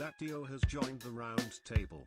That Dio has joined the round table.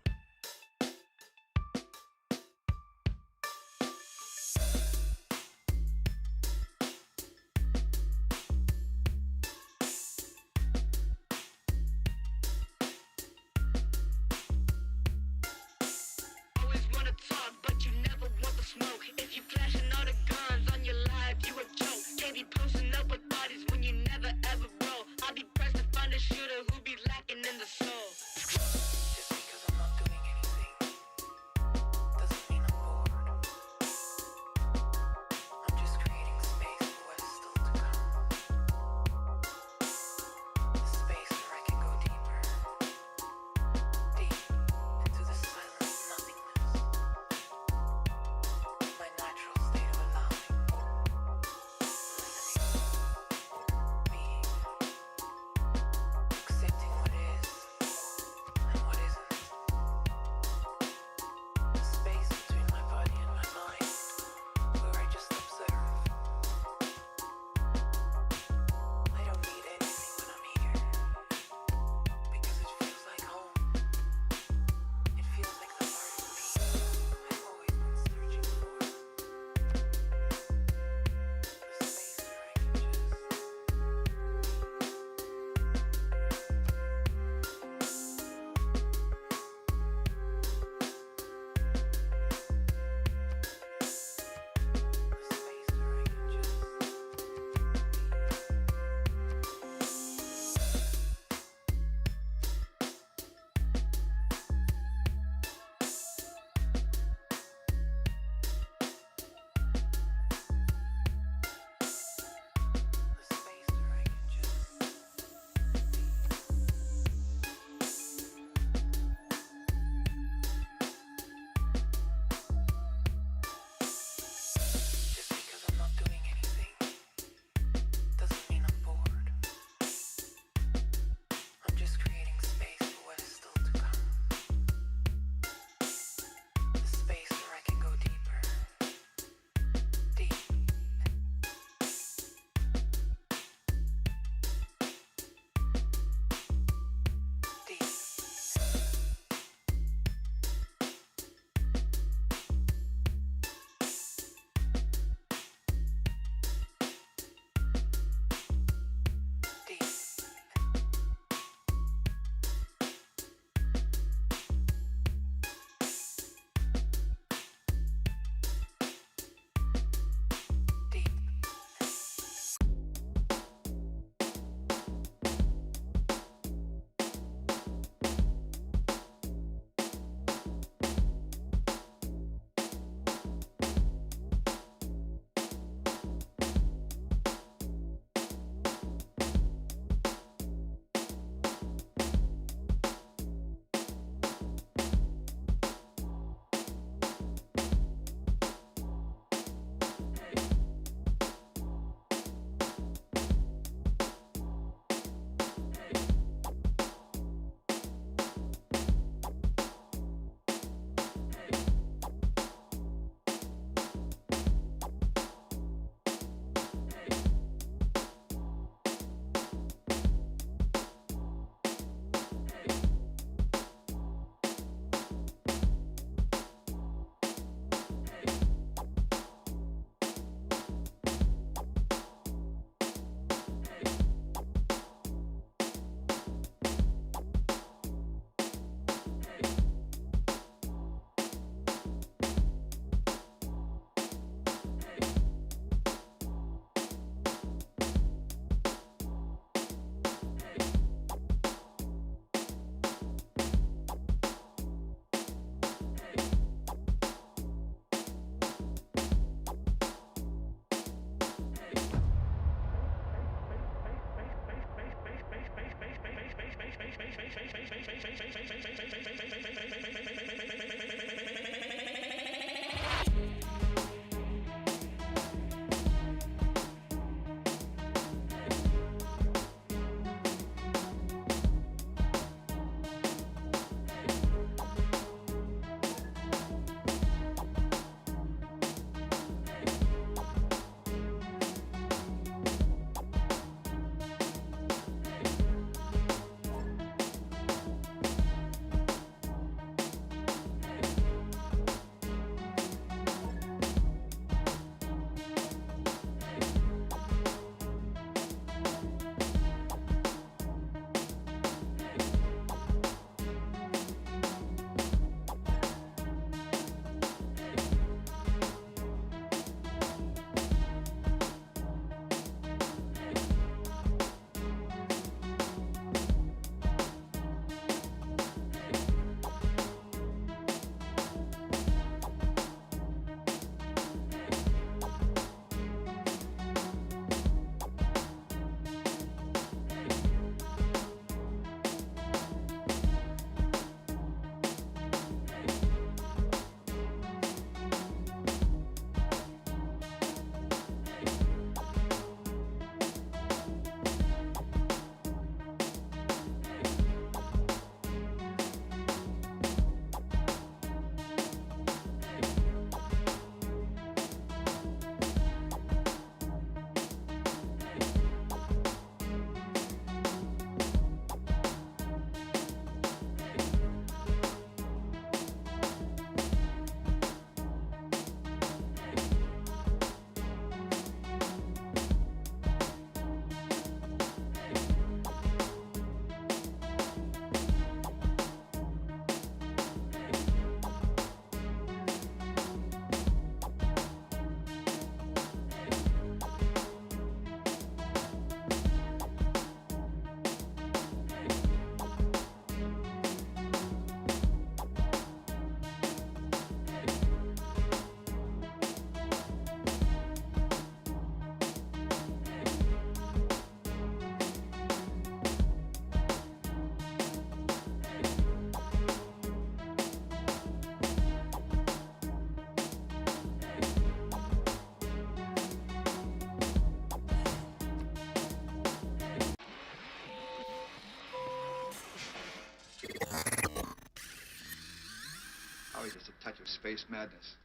Probably just a touch of space madness.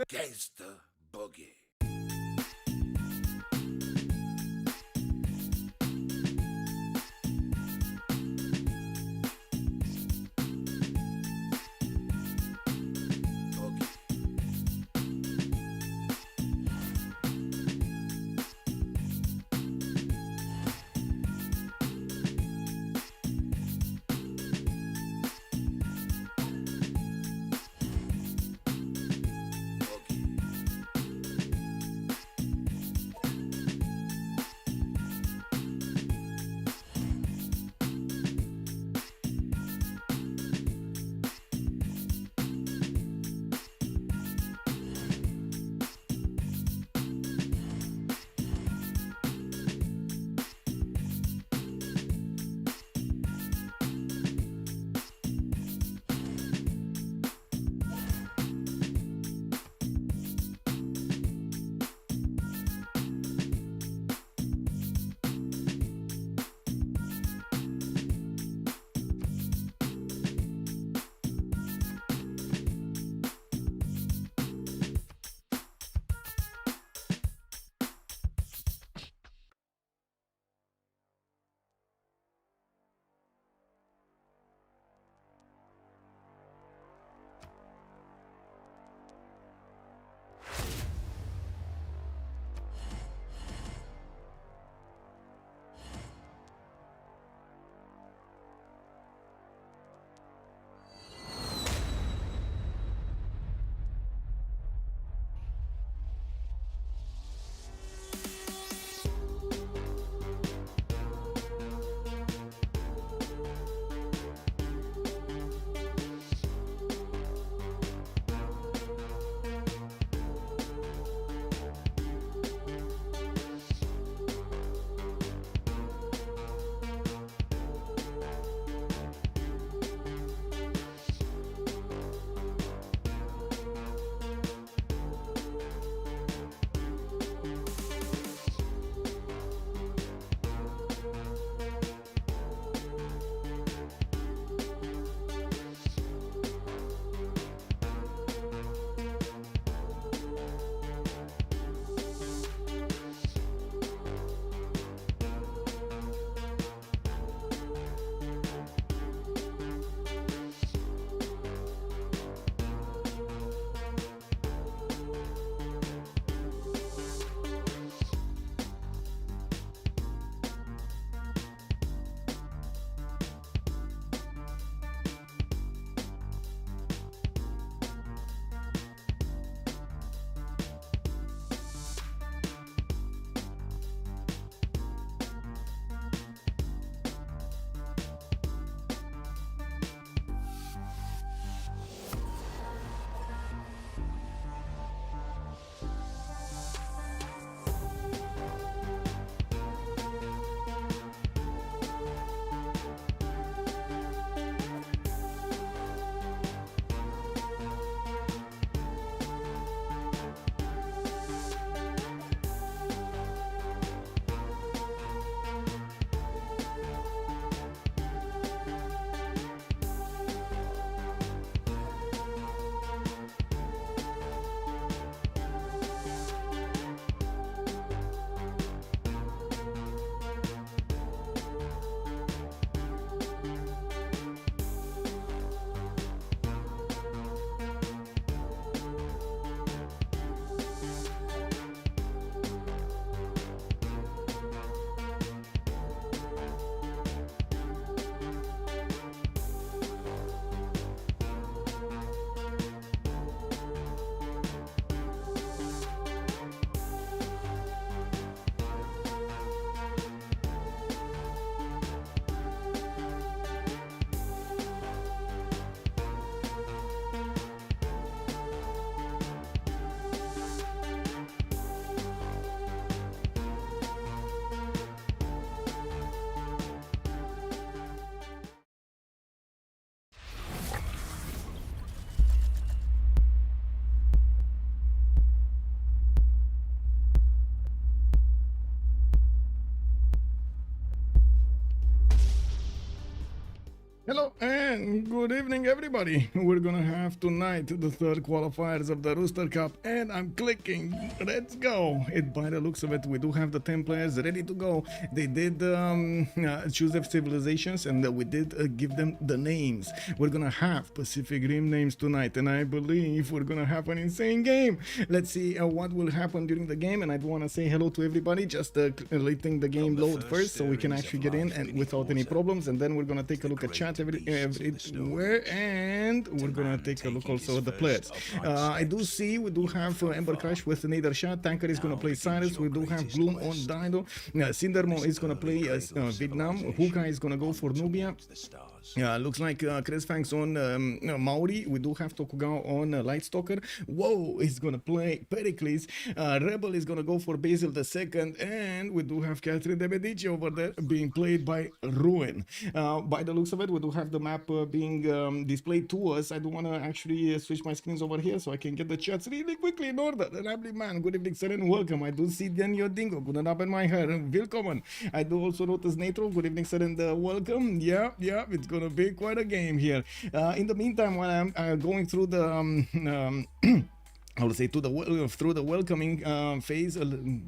Gangsta Boogie. Hello and good evening, everybody. We're gonna have tonight the third qualifiers of the Rooster Cup, and I'm clicking. Let's go! By the looks of it, we do have the 10 players ready to go. They did choose their civilizations, and we did give them the names. We're gonna have Pacific Rim names tonight, and I believe we're gonna have an insane game. Let's see what will happen during the game, and I want to say hello to everybody. Just letting the game load first, so we can actually get in and without any problems, and then we're gonna take a look at chat everywhere, and we're gonna take a look also at the players. I do see we do have Ember Crash with Nether Shot. Tanker is gonna play Cyrus. We do have Gloom on Dido. Cindermo is gonna play Vietnam. Huka is gonna go for Nubia. Looks like Cresfangs on Maori. We do have Tokugao on Lightstalker. Whoa, he's gonna play Pericles. Rebel is gonna go for Basil the second, and we do have Catherine de Medici over there being played by Ruin. By the looks of it, we do have the map being displayed to us. I do want to actually switch my screens over here so I can get the chats really quickly in order. Lovely man, good evening sir and welcome. I do see Daniel Dingo, good abend my hair, willkommen. I do also notice Natro, good evening sir and welcome. Yeah, it's gonna be quite a game here. In the meantime, while I'm going through the I would say through the welcoming phase,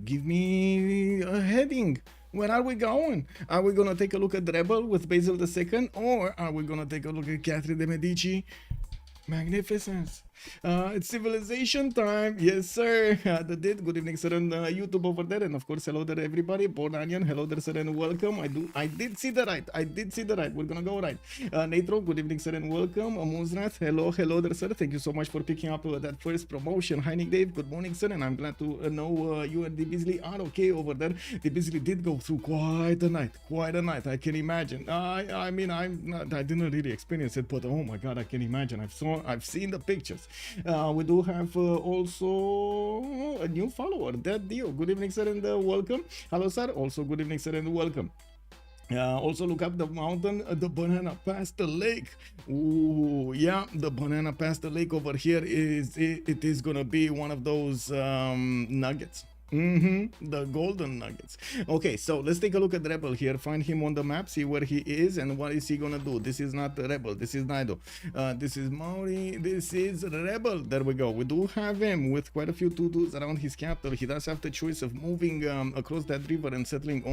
give me a heading. Where are we going? Are we gonna take a look at Rebel with Basil II, or are we gonna take a look at Catherine de Medici? Magnificence. It's civilization time. Yes, sir. Good evening, sir, and YouTube over there. And of course, hello there, everybody. Born Onion, hello there, sir, and welcome. I did see the right. We're gonna go right. Natro, good evening, sir, and welcome. Muzrat, hello there, sir. Thank you so much for picking up that first promotion. Hi, Nick Dave, good morning, sir. And I'm glad to know you and the Beasley are okay over there. The Beasley did go through quite a night. I can imagine. I mean, I didn't really experience it, but oh my God, I can imagine. I've seen the pictures. We do have also a new follower, that Dio. Good evening, sir, and welcome. Hello, sir. Also, good evening, sir, and welcome. Also look up the mountain, the banana past the lake. Ooh, yeah, the banana past the lake over here it is gonna be one of those nuggets. The golden nuggets. Okay, so let's take a look at Rebel here. Find him on the map, see where he is and what is he gonna do. This is not Rebel, this is Nido. This is Maori, this is Rebel. There we go. We do have him with quite a few tutus around his capital. He does have the choice of moving across that river and settling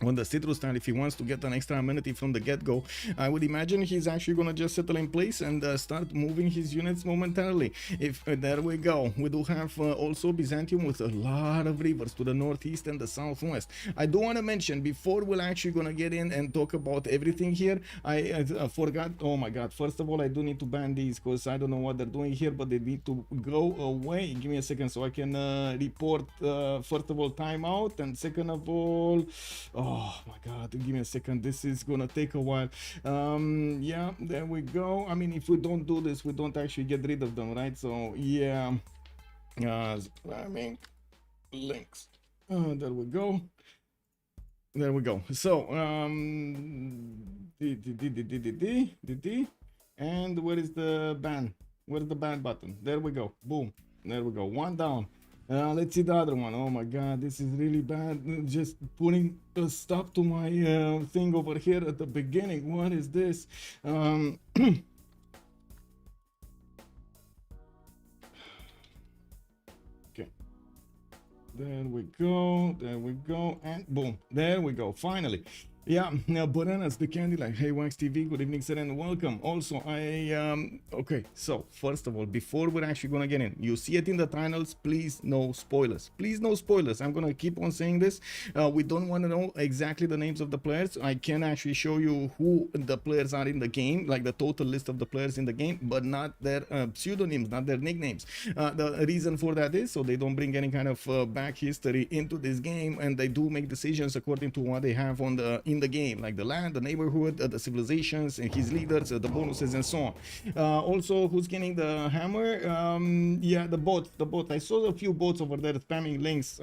on the citrus tile if he wants to get an extra amenity from the get-go. I would imagine he's actually gonna just settle in place and start moving his units momentarily. There we go. We do have also Byzantium with a lot of rivers to the northeast and the southwest. I do want to mention before we're actually gonna get in and talk about everything here, I forgot. Oh my God, first of all, I do need to ban these because I don't know what they're doing here, but they need to go away. Give me a second so I can report first of all timeout, and second of all, oh my God, give me a second, this is gonna take a while. Yeah, there we go. I mean, if we don't do this, we don't actually get rid of them, right? So yeah, I mean, links, there we go. So and where is the ban? Where's the ban button? There we go. Boom, there we go. One down. Let's see the other one. Oh my God, this is really bad. Just putting a stop to my thing over here at the beginning. What is this? Okay. There we go, and boom, there we go, finally. Yeah, now bananas, the candy like, hey Wax TV, good evening sir and welcome. Also okay, so first of all, before we're actually gonna get in, you see it in the titles, please no spoilers, I'm gonna keep on saying this. We don't want to know exactly the names of the players. I can actually show you who the players are in the game, like the total list of the players in the game, but not their pseudonyms, not their nicknames. The reason for that is so they don't bring any kind of back history into this game, and they do make decisions according to what they have on in the game, like the land, the neighborhood, the civilizations, and his leaders, the bonuses, and so on. Also, who's getting the hammer? Yeah, the bot. I saw a few bots over there spamming links.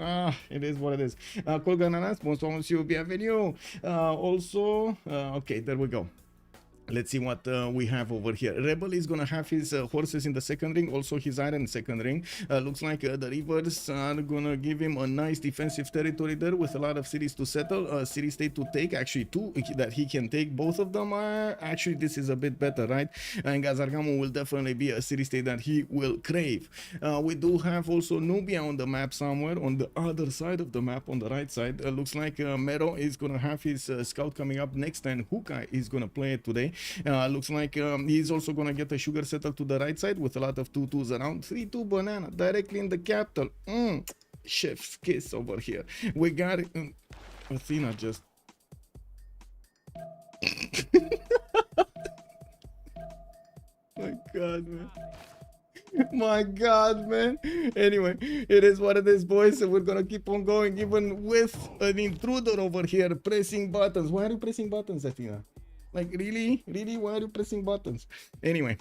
It is what it is. Colgananas, bonsoir monsieur, bienvenue. Also, okay, there we go. Let's see what we have over here. Rebel is going to have his horses in the second ring, also his iron second ring. Looks like the rivers are going to give him a nice defensive territory there with a lot of cities to settle, city state to take, actually two that he can take. Both of them are, actually this is a bit better, right? And Gazargamu will definitely be a city state that he will crave. We do have also Nubia on the map somewhere on the other side of the map, on the right side. Looks like Mero is going to have his scout coming up next, and Hukai is going to play it today. Looks like he's also going to get a sugar settle to the right side with a lot of 2-2s around. 3-2 banana directly in the capital. Chef's kiss over here. We got Athena just... My God, man. My God, man. Anyway, it is what it is, boys. So we're gonna keep on going, even with an intruder over here pressing buttons. Why are you pressing buttons, Athena? Like, really? Really? Why are you pressing buttons? Anyway.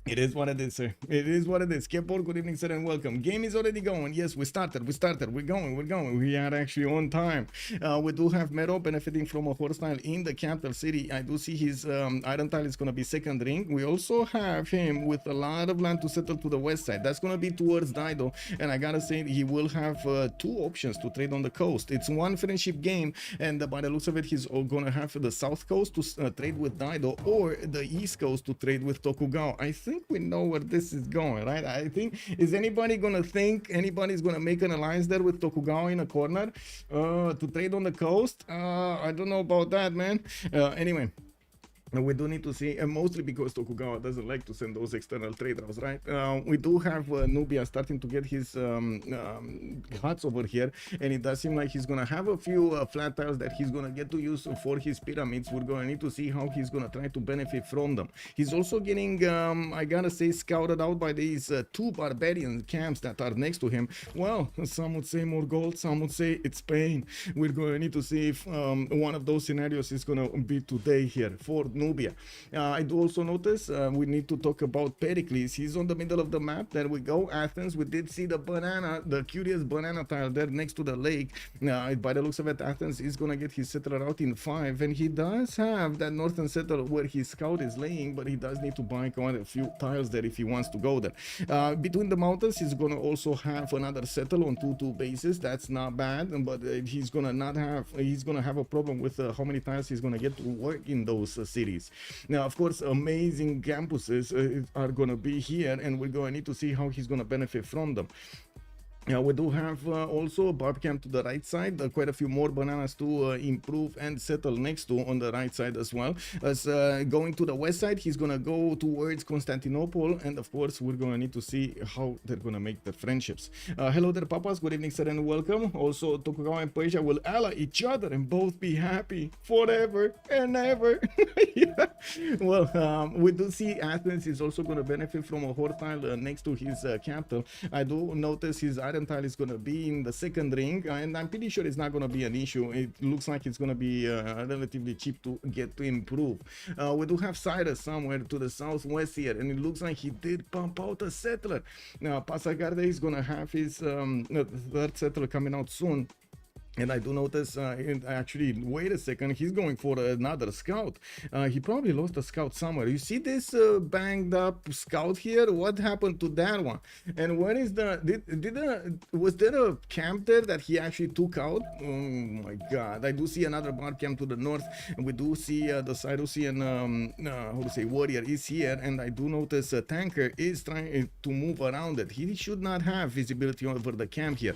It is what it is, sir. It is what it is. Kepor, good evening, sir, and welcome. Game is already going. Yes, we started. We're going. We are actually on time. We do have Mero benefiting from a horse tile in the capital city. I do see his iron tile is going to be second ring. We also have him with a lot of land to settle to the west side. That's going to be towards Dido. And I gotta say, he will have two options to trade on the coast. It's one friendship game, and by the looks of it, he's going to have the south coast to trade with Dido, or the east coast to trade with Tokugao. I think we know where this is going, right? I think, is anybody gonna think anybody's gonna make an alliance there with Tokugao in a corner to trade on the coast? I don't know about that, man. Anyway, we do need to see, and mostly because Tokugawa doesn't like to send those external trade routes, right? We do have Nubia starting to get his huts over here, and it does seem like he's gonna have a few flat tiles that he's gonna get to use for his pyramids. We're gonna need to see how he's gonna try to benefit from them. He's also getting, I gotta say, scouted out by these two barbarian camps that are next to him. Well, some would say more gold, some would say it's pain. We're gonna need to see if one of those scenarios is gonna be today here for Nubia. I do also notice we need to talk about Pericles. He's on the middle of the map. There we go. Athens. We did see the banana, the curious banana tile there next to the lake. By the looks of it, Athens is gonna get his settler out in 5, and he does have that northern settle where his scout is laying, but he does need to buy quite a few tiles there if he wants to go there. Between the mountains, he's gonna also have another settle on 2-2 bases. That's not bad, but he's gonna have a problem with how many tiles he's gonna get to work in those cities. Now, of course, amazing campuses are going to be here, and we're going to need to see how he's going to benefit from them. We do have also a barb camp to the right side, quite a few more bananas to improve and settle next to on the right side as well. As going to the west side, he's gonna go towards Constantinople, and of course we're gonna need to see how they're gonna make the friendships. Hello there, papas, good evening, sir, and welcome. Also, Tokugawa and Persia will ally each other and both be happy forever and ever. Yeah. Well, we do see Athens is also gonna benefit from a horde tile next to his capital. I do notice his iron tile is going to be in the second ring, and I'm pretty sure it's not going to be an issue. It looks like it's going to be relatively cheap to get to improve. We do have Cyrus somewhere to the southwest here, and it looks like he did pump out a settler. Now Pasagarde is going to have his third settler coming out soon. And I do notice, actually, wait a second, he's going for another scout. He probably lost a scout somewhere. You see this banged up scout here? What happened to that one? And where is the, was there a camp there that he actually took out? Oh my God. I do see another bar camp to the north. And we do see the Cyrusian, how to say, warrior is here. And I do notice a tanker is trying to move around it. He should not have visibility over the camp here.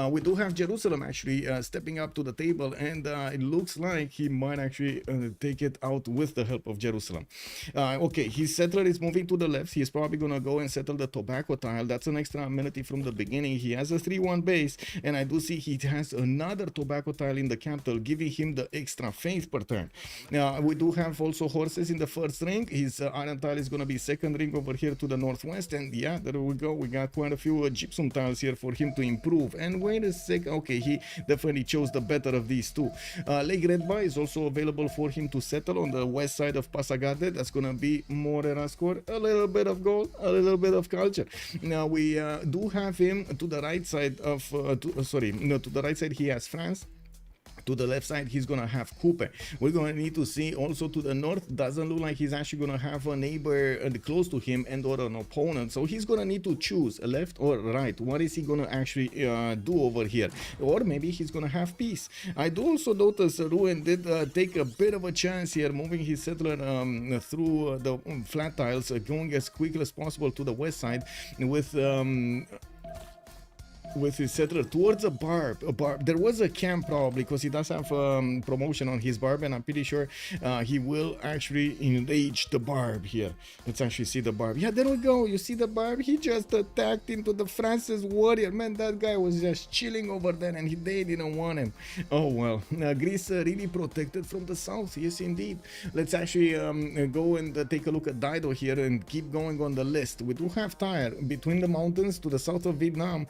We do have Jerusalem actually stepping up to the table, and it looks like he might actually take it out with the help of Jerusalem. Okay, his settler is moving to the left. He's probably gonna go and settle the tobacco tile. That's an extra amenity from the beginning. He has a 3-1 base, and I do see he has another tobacco tile in the capital, giving him the extra faith per turn. Now we do have also horses in the first ring. His iron tile is gonna be second ring over here to the northwest, and yeah, there we go. We got quite a few gypsum tiles here for him to improve. And wait a sec, okay, he definitely chose the better of these two. Lake Redba is also available for him to settle on the west side of Pasagade. That's gonna be more score, a little bit of gold, a little bit of culture. Now we do have him to the right side of to the right side he has France. To the left side, he's gonna have Coupe. We're gonna need to see also to the north. Doesn't look like he's actually gonna have a neighbor close to him and or an opponent. So he's gonna need to choose left or right. What is he gonna actually do over here? Or maybe he's gonna have peace. I do also notice Ruin did take a bit of a chance here, moving his settler through the flat tiles, going as quickly as possible to the west side with his settler towards a barb. There was a camp probably because he does have promotion on his barb, and I'm pretty sure he will actually enrage the barb here. Let's actually see the barb. Yeah, there we go. You see the barb? He just attacked into the Francis warrior. Man, that guy was just chilling over there, and they didn't want him. Oh well. Greece really protected from the south. Yes, indeed. Let's actually go and take a look at Dido here and keep going on the list. We do have Tyre between the mountains to the south of Vietnam.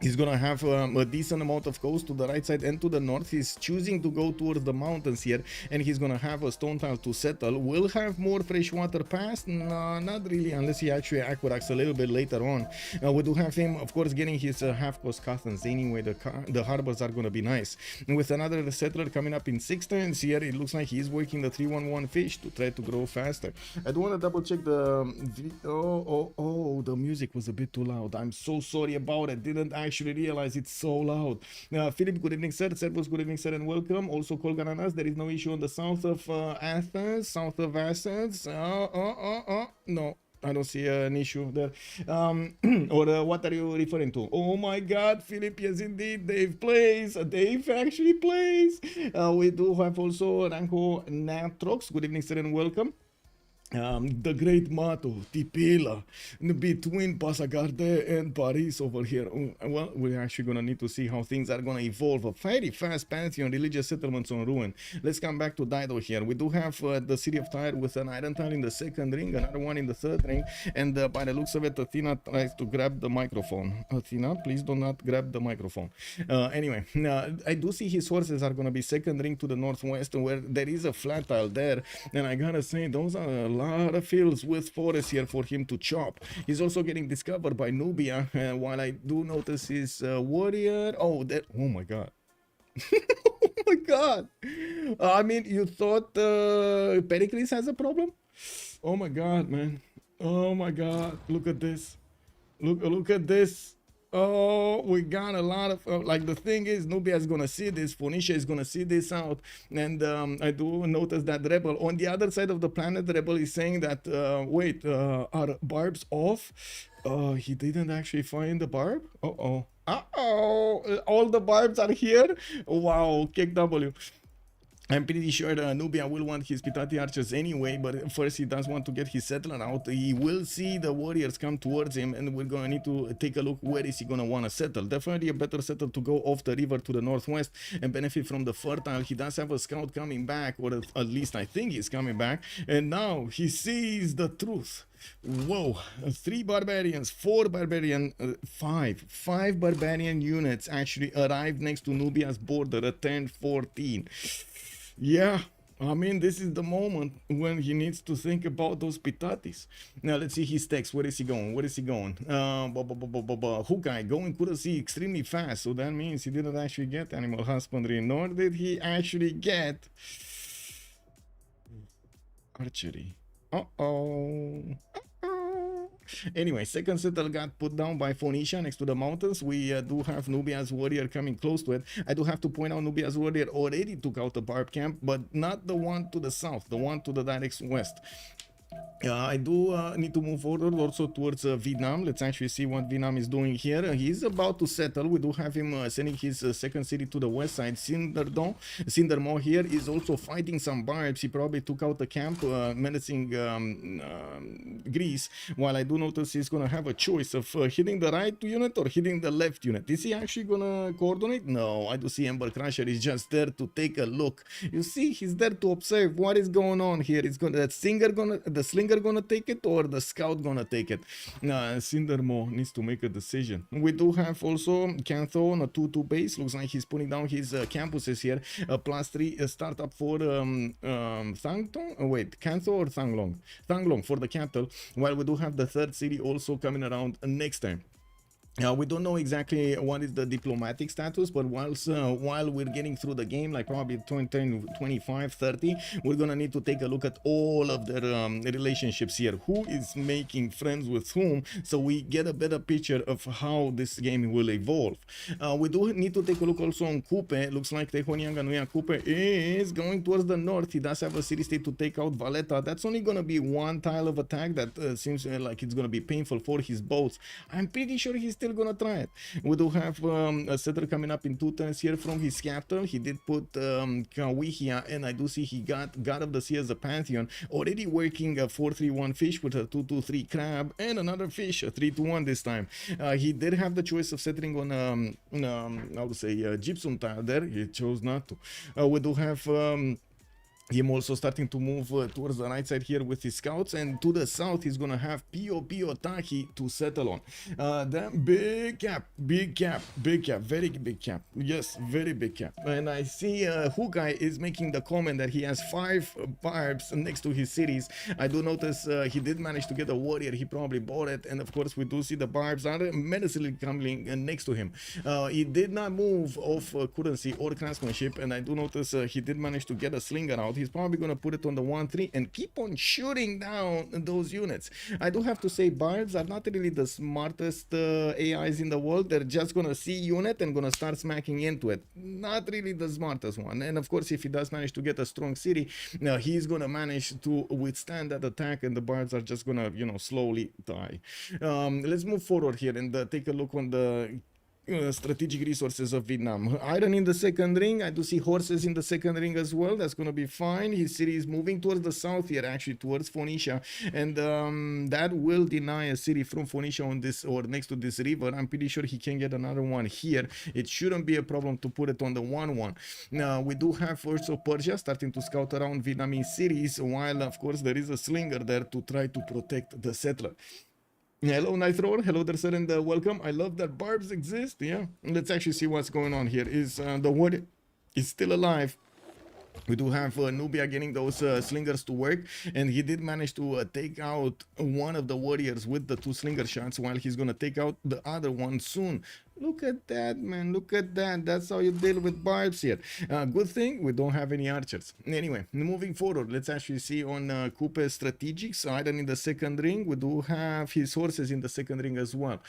He's gonna have a decent amount of coast to the right side and to the north. He's choosing to go towards the mountains here, and he's gonna have a stone tile to settle. Will have more freshwater pass? No, not really, unless he actually aqueducts a little bit later on. We do have him, of course, getting his half-cost customs. Anyway, the harbors are gonna be nice. And with another settler coming up in 6 turns here, it looks like he's working the 311 fish to try to grow faster. I do want to double check the... the music was a bit too loud. I'm so sorry about it. Didn't actually realize it's so loud. Philip, good evening, sir. Servus, good evening, sir, and welcome. Also, Colgananas, there is no issue on the south of Athens. No, I don't see an issue there. Or what are you referring to? Oh my god, Philip, yes indeed, Dave plays. Dave actually plays. We do have also Ranko Natrox. Good evening, sir, and welcome. The great motto, Tipila, between Passagarde and Paris over here. Well, we're actually gonna need to see how things are gonna evolve. A very fast pantheon, religious settlements on ruin. Let's come back to Dido here. We do have the city of Tyre with an iron tile in the second ring, another one in the third ring, and by the looks of it, Athena tries to grab the microphone. Athena, please do not grab the microphone. Anyway, I do see his horses are gonna be second ring to the northwest, where there is a flat tile there, and I gotta say, those are a lot of fields with forest here for him to chop. He's also getting discovered by Nubia, while I do notice his warrior. Oh, my god. Oh my god. I mean, you thought Pericles has a problem? Oh my god, man. Oh my god. Look at this. Look at this. Oh, we got a lot of like, the thing is, Nubia is gonna see this, Phoenicia is gonna see this out, and I do notice that Rebel on the other side of the planet, Rebel is saying that wait, are barbs off? He didn't actually find the barb. All the barbs are here. Wow, kick W. I'm pretty sure Nubia will want his Pitati archers anyway, but first he does want to get his settler out. He will see the warriors come towards him, and we're gonna need to take a look where is he gonna want to settle. Definitely a better settle to go off the river to the northwest and benefit from the fertile. He does have a scout coming back, or at least I think he's coming back, and now he sees the truth. Whoa, 3 barbarians, 4 barbarian, 5 barbarian units actually arrived next to Nubia's border at 10-14. Yeah, I mean, this is the moment when he needs to think about those pitatis. Now, let's see his text. Where is he going? Where is he going? Hukai, going courtesy extremely fast. So that means he didn't actually get animal husbandry, nor did he actually get archery. Anyway, second settle got put down by Phoenicia next to the mountains. We do have Nubia's warrior coming close to it. I do have to point out Nubia's warrior already took out the barb camp, but not the one to the south, the one to the direct west. I do need to move forward also towards Vietnam. Let's actually see what Vietnam is doing here. He's about to settle. We do have him sending his second city to the west side. Cindermo here is also fighting some barbs. He probably took out the camp, menacing Greece, while I do notice he's going to have a choice of hitting the right unit or hitting the left unit. Is he actually going to coordinate? No, I do see Ember Crusher is just there to take a look. You see, he's there to observe what is going on here. It's going to, the slinger gonna take it or the scout gonna take it? Cindermo needs to make a decision. We do have also Cantho on a 2-2 base. Looks like he's putting down his campuses here. +3 startup for Thangtong. Wait, Cantho or Thanglong? Thanglong for the capital. While we do have the third city also coming around next time. We don't know exactly what is the diplomatic status, but while we're getting through the game, like probably 20, 25, 30, we're gonna need to take a look at all of their relationships here. Who is making friends with whom, so we get a better picture of how this game will evolve. We do need to take a look also on Coupe. Looks like Tehonianga Nuia Coupe is going towards the north. He does have a city state to take out Valletta. That's only gonna be one tile of attack that seems like it's gonna be painful for his boats. I'm pretty sure he's still gonna try it. We do have a settler coming up in 2 turns here from his capital. He did put Kawihia, and I do see he got God of the Sea as a pantheon, already working a 4-3-1 fish with a 2-2-3 crab and another fish, a 3-2-1 this time. He did have the choice of settling on how to say gypsum tile there. He chose not to. We do have him also starting to move towards the right side here with his scouts, and to the south he's gonna have Pio Tahi to settle on. That big cap, very big cap. Yes, very big cap. And I see Hukai is making the comment that he has 5 barbs next to his cities. I do notice he did manage to get a warrior. He probably bought it, and of course we do see the barbs are menacingly coming next to him. He did not move off currency or craftsmanship, and I do notice he did manage to get a slinger out. He's probably going to put it on the 1-3 and keep on shooting down those units. I do have to say, barbs are not really the smartest AIs in the world. They're just going to see unit and going to start smacking into it. Not really the smartest one. And of course, if he does manage to get a strong city, he's going to manage to withstand that attack, and the barbs are just going to, you know, slowly die. Let's move forward here and take a look on the strategic resources of Vietnam. Iron in the second ring. I do see horses in the second ring as well. That's going to be fine. His city is moving towards the south here, actually towards Phoenicia, and that will deny a city from Phoenicia on this or next to this river. I'm pretty sure he can get another one here. It shouldn't be a problem to put it on the 1-1. Now we do have also Persia starting to scout around Vietnamese cities, while of course there is a slinger there to try to protect the settler. Hello, Night Thrower. Hello there, sir, and welcome. I love that barbs exist. Yeah, let's actually see what's going on here. Is the warrior is still alive? We do have Nubia getting those slingers to work, and he did manage to take out one of the warriors with the 2 slinger shots, while he's gonna take out the other one soon. Look at that, man. Look at that. That's how you deal with barbs here. Good thing we don't have any archers. Anyway, moving forward, let's actually see on Coupe's strategics. Iron in the second ring. We do have his horses in the second ring as well.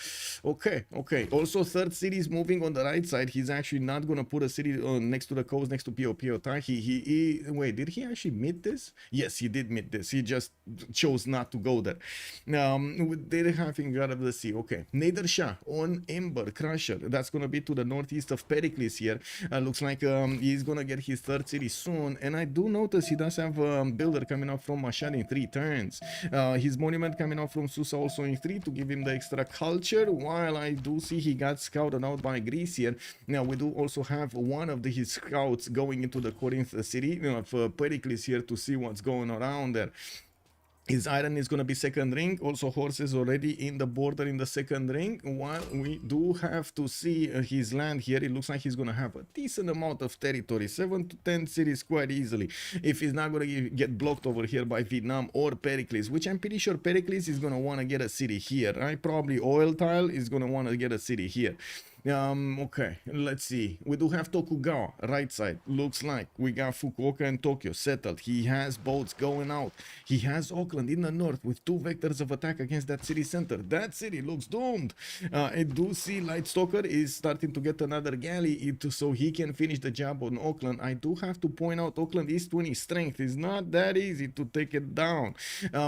Okay. Also, third city is moving on the right side. He's actually not going to put a city next to the coast, next to Pio Tahi. Wait, did he actually meet this? Yes, he did meet this. He just chose not to go there. They're having God of the Sea. Okay. Nader Shah on Ember. That's going to be to the northeast of Pericles here. Looks like he's going to get his third city soon. And I do notice he does have a builder coming up from Mashhad in 3 turns. His monument coming out from Susa also in 3 to give him the extra culture. While I do see he got scouted out by Greece here. Now we do also have one of his scouts going into the Corinth city of Pericles here to see what's going around there. His iron is going to be second ring. Also horses already in the border in the second ring. While we do have to see his land here, it looks like he's going to have a decent amount of territory, 7 to 10 cities quite easily, if he's not going to get blocked over here by Vietnam or Pericles, which I'm pretty sure Pericles is going to want to get a city here, right? Probably Oil Tile is going to want to get a city here. Okay, let's see. We do have Tokugawa, right side. Looks like we got Fukuoka and Tokyo settled. He has boats going out. He has Auckland in the north with 2 vectors of attack against that city center. That city looks doomed. I do see Lightstalker is starting to get another galley so he can finish the job on Auckland. I do have to point out Auckland is 20 strength. It's not that easy to take it down.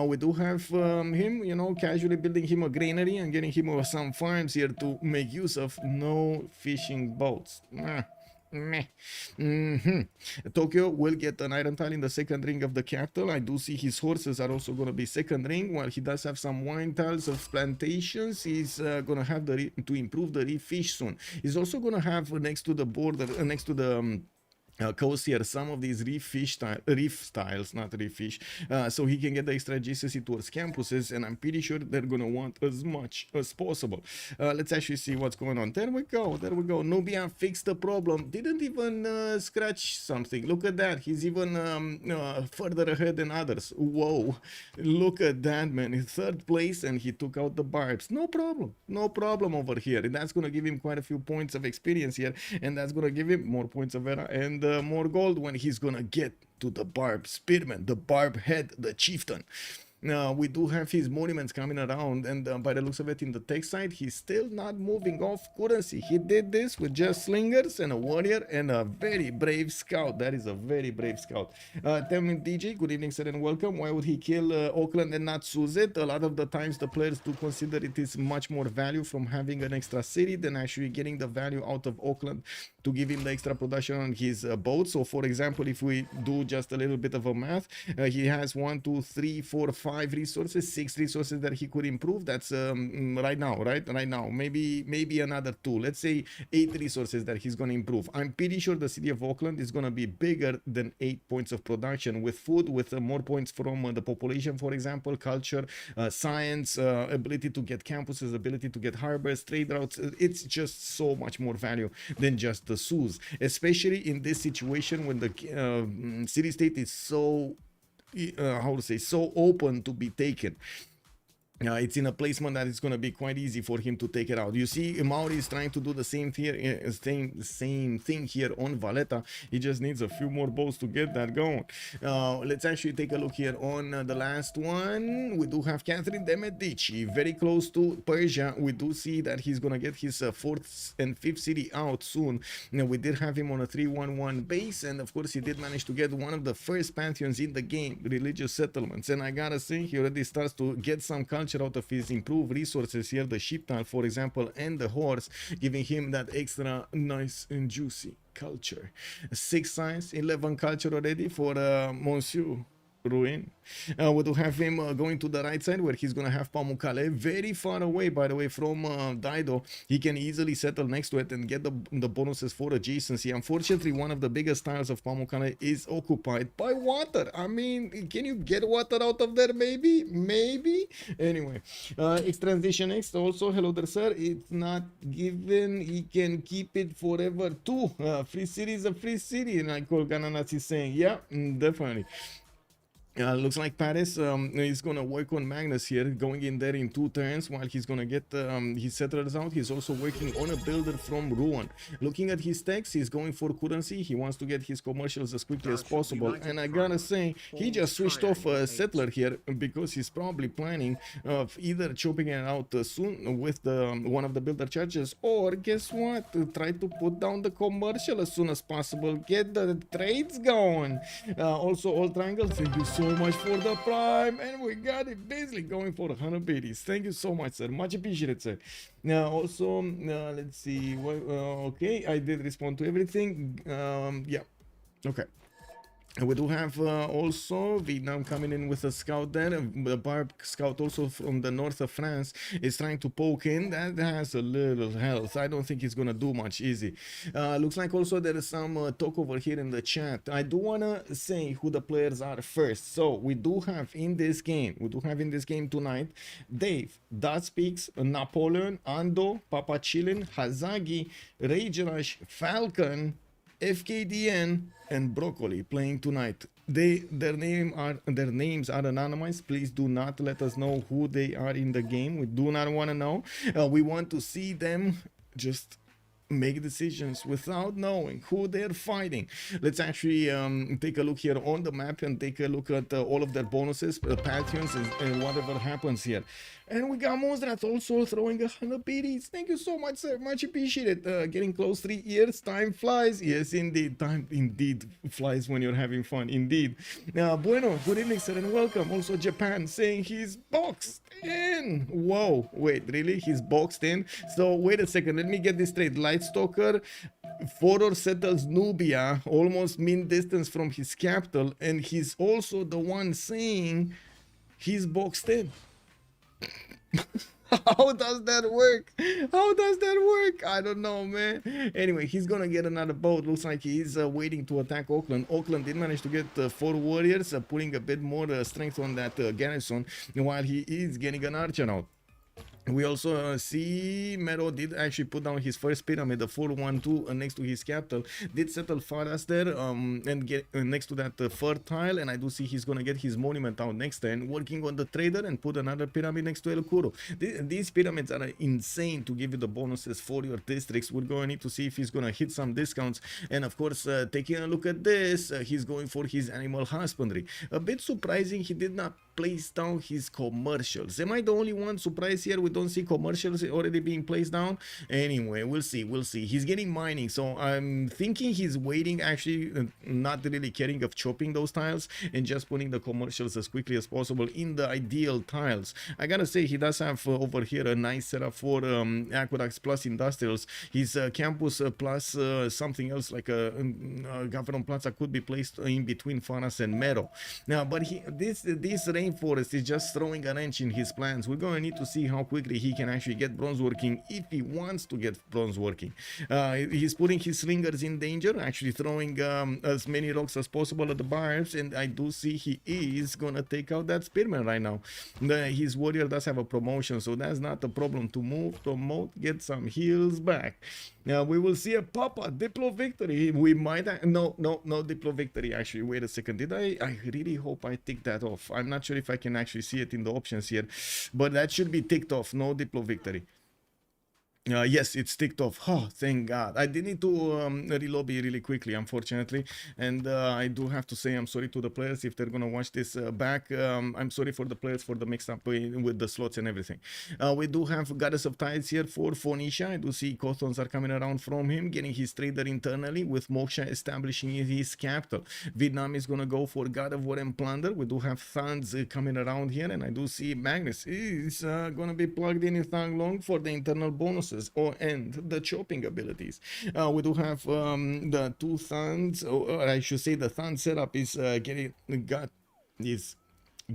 We do have him, you know, casually building him a granary and getting him some farms here to make use of. No fishing boats. Tokyo will get an iron tile in the second ring of the capital. I do see his horses are also going to be second ring, while he does have some wine tiles of plantations. He's going to have to improve the reef fish soon. He's also going to have next to the border, next to the coast here some of these reef styles, not reef fish, so he can get the extra GCC towards campuses, and I'm pretty sure they're gonna want as much as possible. Let's actually see what's going on. There we go. Nubia fixed the problem, didn't even scratch something. Look at that, he's even further ahead than others. Whoa, look at that, man, in third place, and he took out the barbs. No problem over here, and that's gonna give him quite a few points of experience here, and that's gonna give him more points of era and more gold when he's gonna get to the barb spearman, the barb head, the chieftain. Now we do have his monuments coming around, and by the looks of it in the tech side, he's still not moving off currency. He did this with just slingers and a warrior and a very brave scout. That is a very brave scout. Tell me, DJ, good evening, sir, and welcome. Why would he kill Auckland and not Suzette? A lot of the times the players do consider it is much more value from having an extra city than actually getting the value out of Auckland to give him the extra production on his boat. So for example, if we do just a little bit of a math, he has 1, 2, 3, 4, 5 resources, 6 resources that he could improve. That's right now, maybe another 2, let's say 8 resources that he's going to improve. I'm pretty sure the city of Auckland is going to be bigger than 8 points of production with food, with more points from the population, for example, culture, science, ability to get campuses, ability to get harbors, trade routes. It's just so much more value than just the SUS, especially in this situation when the city state is so so open to be taken. It's in a placement that it's going to be quite easy for him to take it out. You see, Mauri is trying to do the same thing here on Valletta. He just needs a few more boats to get that going. Let's actually take a look here on the last one. We do have Catherine de Medici, very close to Persia. We do see that he's going to get his 4th and 5th city out soon. Now, we did have him on a 3-1-1 base, and of course he did manage to get one of the first pantheons in the game, religious settlements. And I gotta say, he already starts to get some culture out of his improved resources here, the sheep tile, for example, and the horse, giving him that extra nice and juicy culture. 6 science, 11 culture already for Monsieur Ruin. We do have him going to the right side, where he's gonna have Pamukkale, very far away, by the way, from Daido. He can easily settle next to it and get the bonuses for adjacency. Unfortunately, one of the biggest tiles of Pamukkale is occupied by water. I mean, can you get water out of there? Maybe. Anyway, X Transition X also, hello there, sir. It's not given, he can keep it forever too. Free city is a free city, like Gananats is saying. Yeah, definitely. Looks like Paris is going to work on Magnus here, going in there in 2 turns while he's going to get his settlers out. He's also working on a builder from Ruan. Looking at his text, he's going for currency. He wants to get his commercials as quickly as possible. And I gotta say, he just switched off a settler here because he's probably planning of either chopping it out soon with one of the builder charges, or guess what? Try to put down the commercial as soon as possible. Get the trades going. Also, all triangles, thank you so much for the prime, and we got it basically going for 100 biddies. Thank you so much, sir, much appreciated, sir. Now also let's see, okay, I did respond to everything. Yeah, okay. We do have also Vietnam coming in with a scout there. The Barb scout also from the north of France is trying to poke in. That has a little health. I don't think it's gonna do much easy. Looks like also there is some talk over here in the chat. I do wanna say who the players are first. So we do have in this game, tonight, Dave, That Speaks, Napoleon, Ando, Papa Chillin, Hazagi, Rage Falcon, FKDN, and Broccoli playing tonight. Their names are anonymized. Please do not let us know who they are in the game. We do not want to know. We want to see them just make decisions without knowing who they're fighting. Let's actually take a look here on the map and take a look at all of their bonuses, pantheons, and whatever happens here. And we got Monstrat also throwing 100 biddies. Thank you so much, sir. Much appreciated. Getting close, 3 years. Time flies. Yes, indeed. Time indeed flies when you're having fun. Indeed. Bueno, good evening, sir, and welcome. Also, Japan saying he's boxed in. Whoa. Wait, really? He's boxed in? So, wait a second. Let me get this straight. Lightstalker, Fodor settles Nubia, almost mean distance from his capital, and he's also the one saying he's boxed in. How does that work? How does that work? I don't know, man. Anyway, he's gonna get another boat. Looks like he's waiting to attack Auckland. Auckland did manage to get 4 warriors, putting a bit more strength on that garrison, while he is getting an archer out. We also see Mero did actually put down his first pyramid, the 412, next to his capital. Did settle Faras there and get next to that fertile, and I do see he's gonna get his monument out next turn, working on the trader and put another pyramid next to El Kuro. These pyramids are insane to give you the bonuses for your districts. We're going to need to see if he's gonna hit some discounts, and of course, taking a look at this, he's going for his animal husbandry. A bit surprising he did not place down his commercials. Am I the only one surprised here? We don't see commercials already being placed down. Anyway, we'll see. He's getting mining, so I'm thinking he's waiting, actually not really caring of chopping those tiles and just putting the commercials as quickly as possible in the ideal tiles. I gotta say, he does have over here a nice setup for aqueducts plus industrials. His campus plus something else like a government plaza could be placed in between Faras and Mero. Now, but this rainforest is just throwing a wrench in his plans. We're going to need to see how quickly he can actually get bronze working, if he wants to get bronze working. He's putting his slingers in danger, actually throwing as many rocks as possible at the barbs, and I do see he is going to take out that spearman right now. His warrior does have a promotion, so that's not a problem to move, promote, get some heals back. Now we will see a Papa Diplo victory. We might no Diplo victory. Actually, wait a second. Did I really hope I ticked that off. I'm not sure if I can actually see it in the options here, but that should be ticked off. No Diplo victory. Yes, it's ticked off. Oh, thank God. I did need to relobby really quickly, unfortunately. And I do have to say I'm sorry to the players if they're going to watch this back. I'm sorry for the players for the mix up with the slots and everything. We do have Goddess of Tides here for Phoenicia. I do see Cothons are coming around from him, getting his trader internally, with Moksha establishing his capital. Vietnam is going to go for God of War and Plunder. We do have Thans coming around here, and I do see Magnus is going to be plugged in Thang Long for the internal bonuses and the chopping abilities. We do have the 2 Thans, or I should say the Than setup is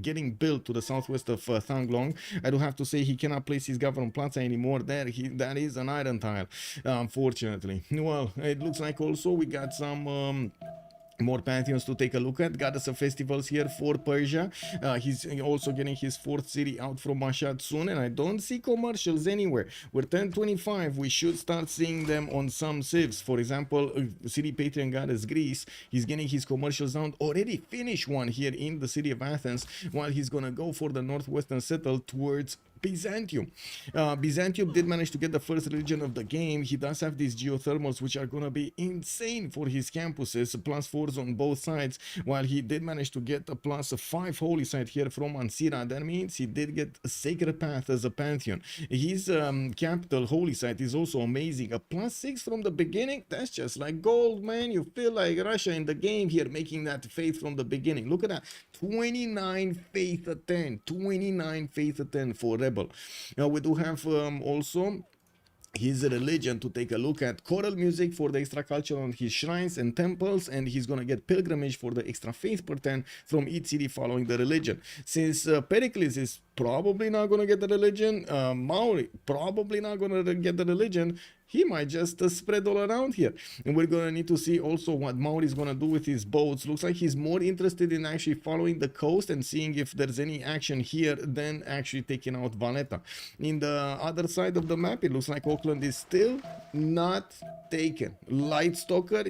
getting built to the southwest of Thang Long. I do have to say he cannot place his government plaza anymore there. That is an iron tile, unfortunately. Well, it looks like also we got some more pantheons to take a look at. Goddess of Festivals here for Persia. He's also getting his 4th city out from Mashhad soon, and I don't see commercials anywhere. We're 1025. We should start seeing them on some civs. For example, City Patron Goddess Greece. He's getting his commercials down. Already finished one here in the city of Athens, while he's gonna go for the northwestern settle towards Byzantium. Byzantium did manage to get the first religion of the game. He does have these geothermals, which are going to be insane for his campuses, +4s on both sides, while he did manage to get a +5 holy site here from Ansira. That means he did get a sacred path as a pantheon. His capital holy site is also amazing. A +6 from the beginning. That's just like gold, man. You feel like Russia in the game here, making that faith from the beginning. Look at that. 29 faith at 10. 29 faith at 10 for Rebel. Now we do have also his religion to take a look at. Choral music for the extra culture on his shrines and temples, and he's gonna get pilgrimage for the extra faith per 10 from each city following the religion. Since Pericles is probably not gonna get the religion, Maori probably not gonna get the religion, he might just spread all around here. And we're gonna need to see also what Maori is gonna do with his boats. Looks like he's more interested in actually following the coast and seeing if there's any action here than actually taking out Valletta. In the other side of the map, it looks like Auckland is still not taken. Lightstalker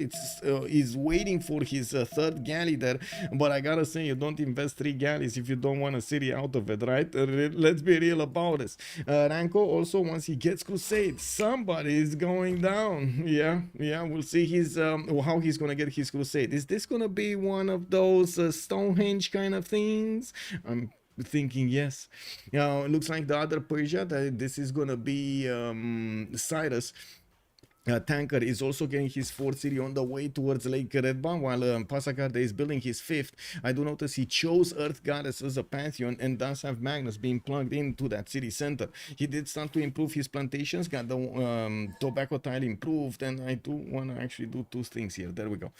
is waiting for his 3rd galley there, but I gotta say, you don't invest 3 galleys if you don't want a city out of it, right? Let's be real about this. Ranko also, once he gets Crusade, somebody is going down. Yeah, we'll see his how he's gonna get his Crusade. Is this gonna be one of those Stonehenge kind of things? I'm thinking yes. It looks like the other Persia, that this is gonna be Cyrus. Tanker is also getting his 4th city on the way towards Lake Redba, while Pasakarde is building his 5th. I do notice he chose Earth Goddess as a pantheon and does have Magnus being plugged into that city center. He did start to improve his plantations, got the tobacco tile improved, and I do want to actually do 2 things here. There we go.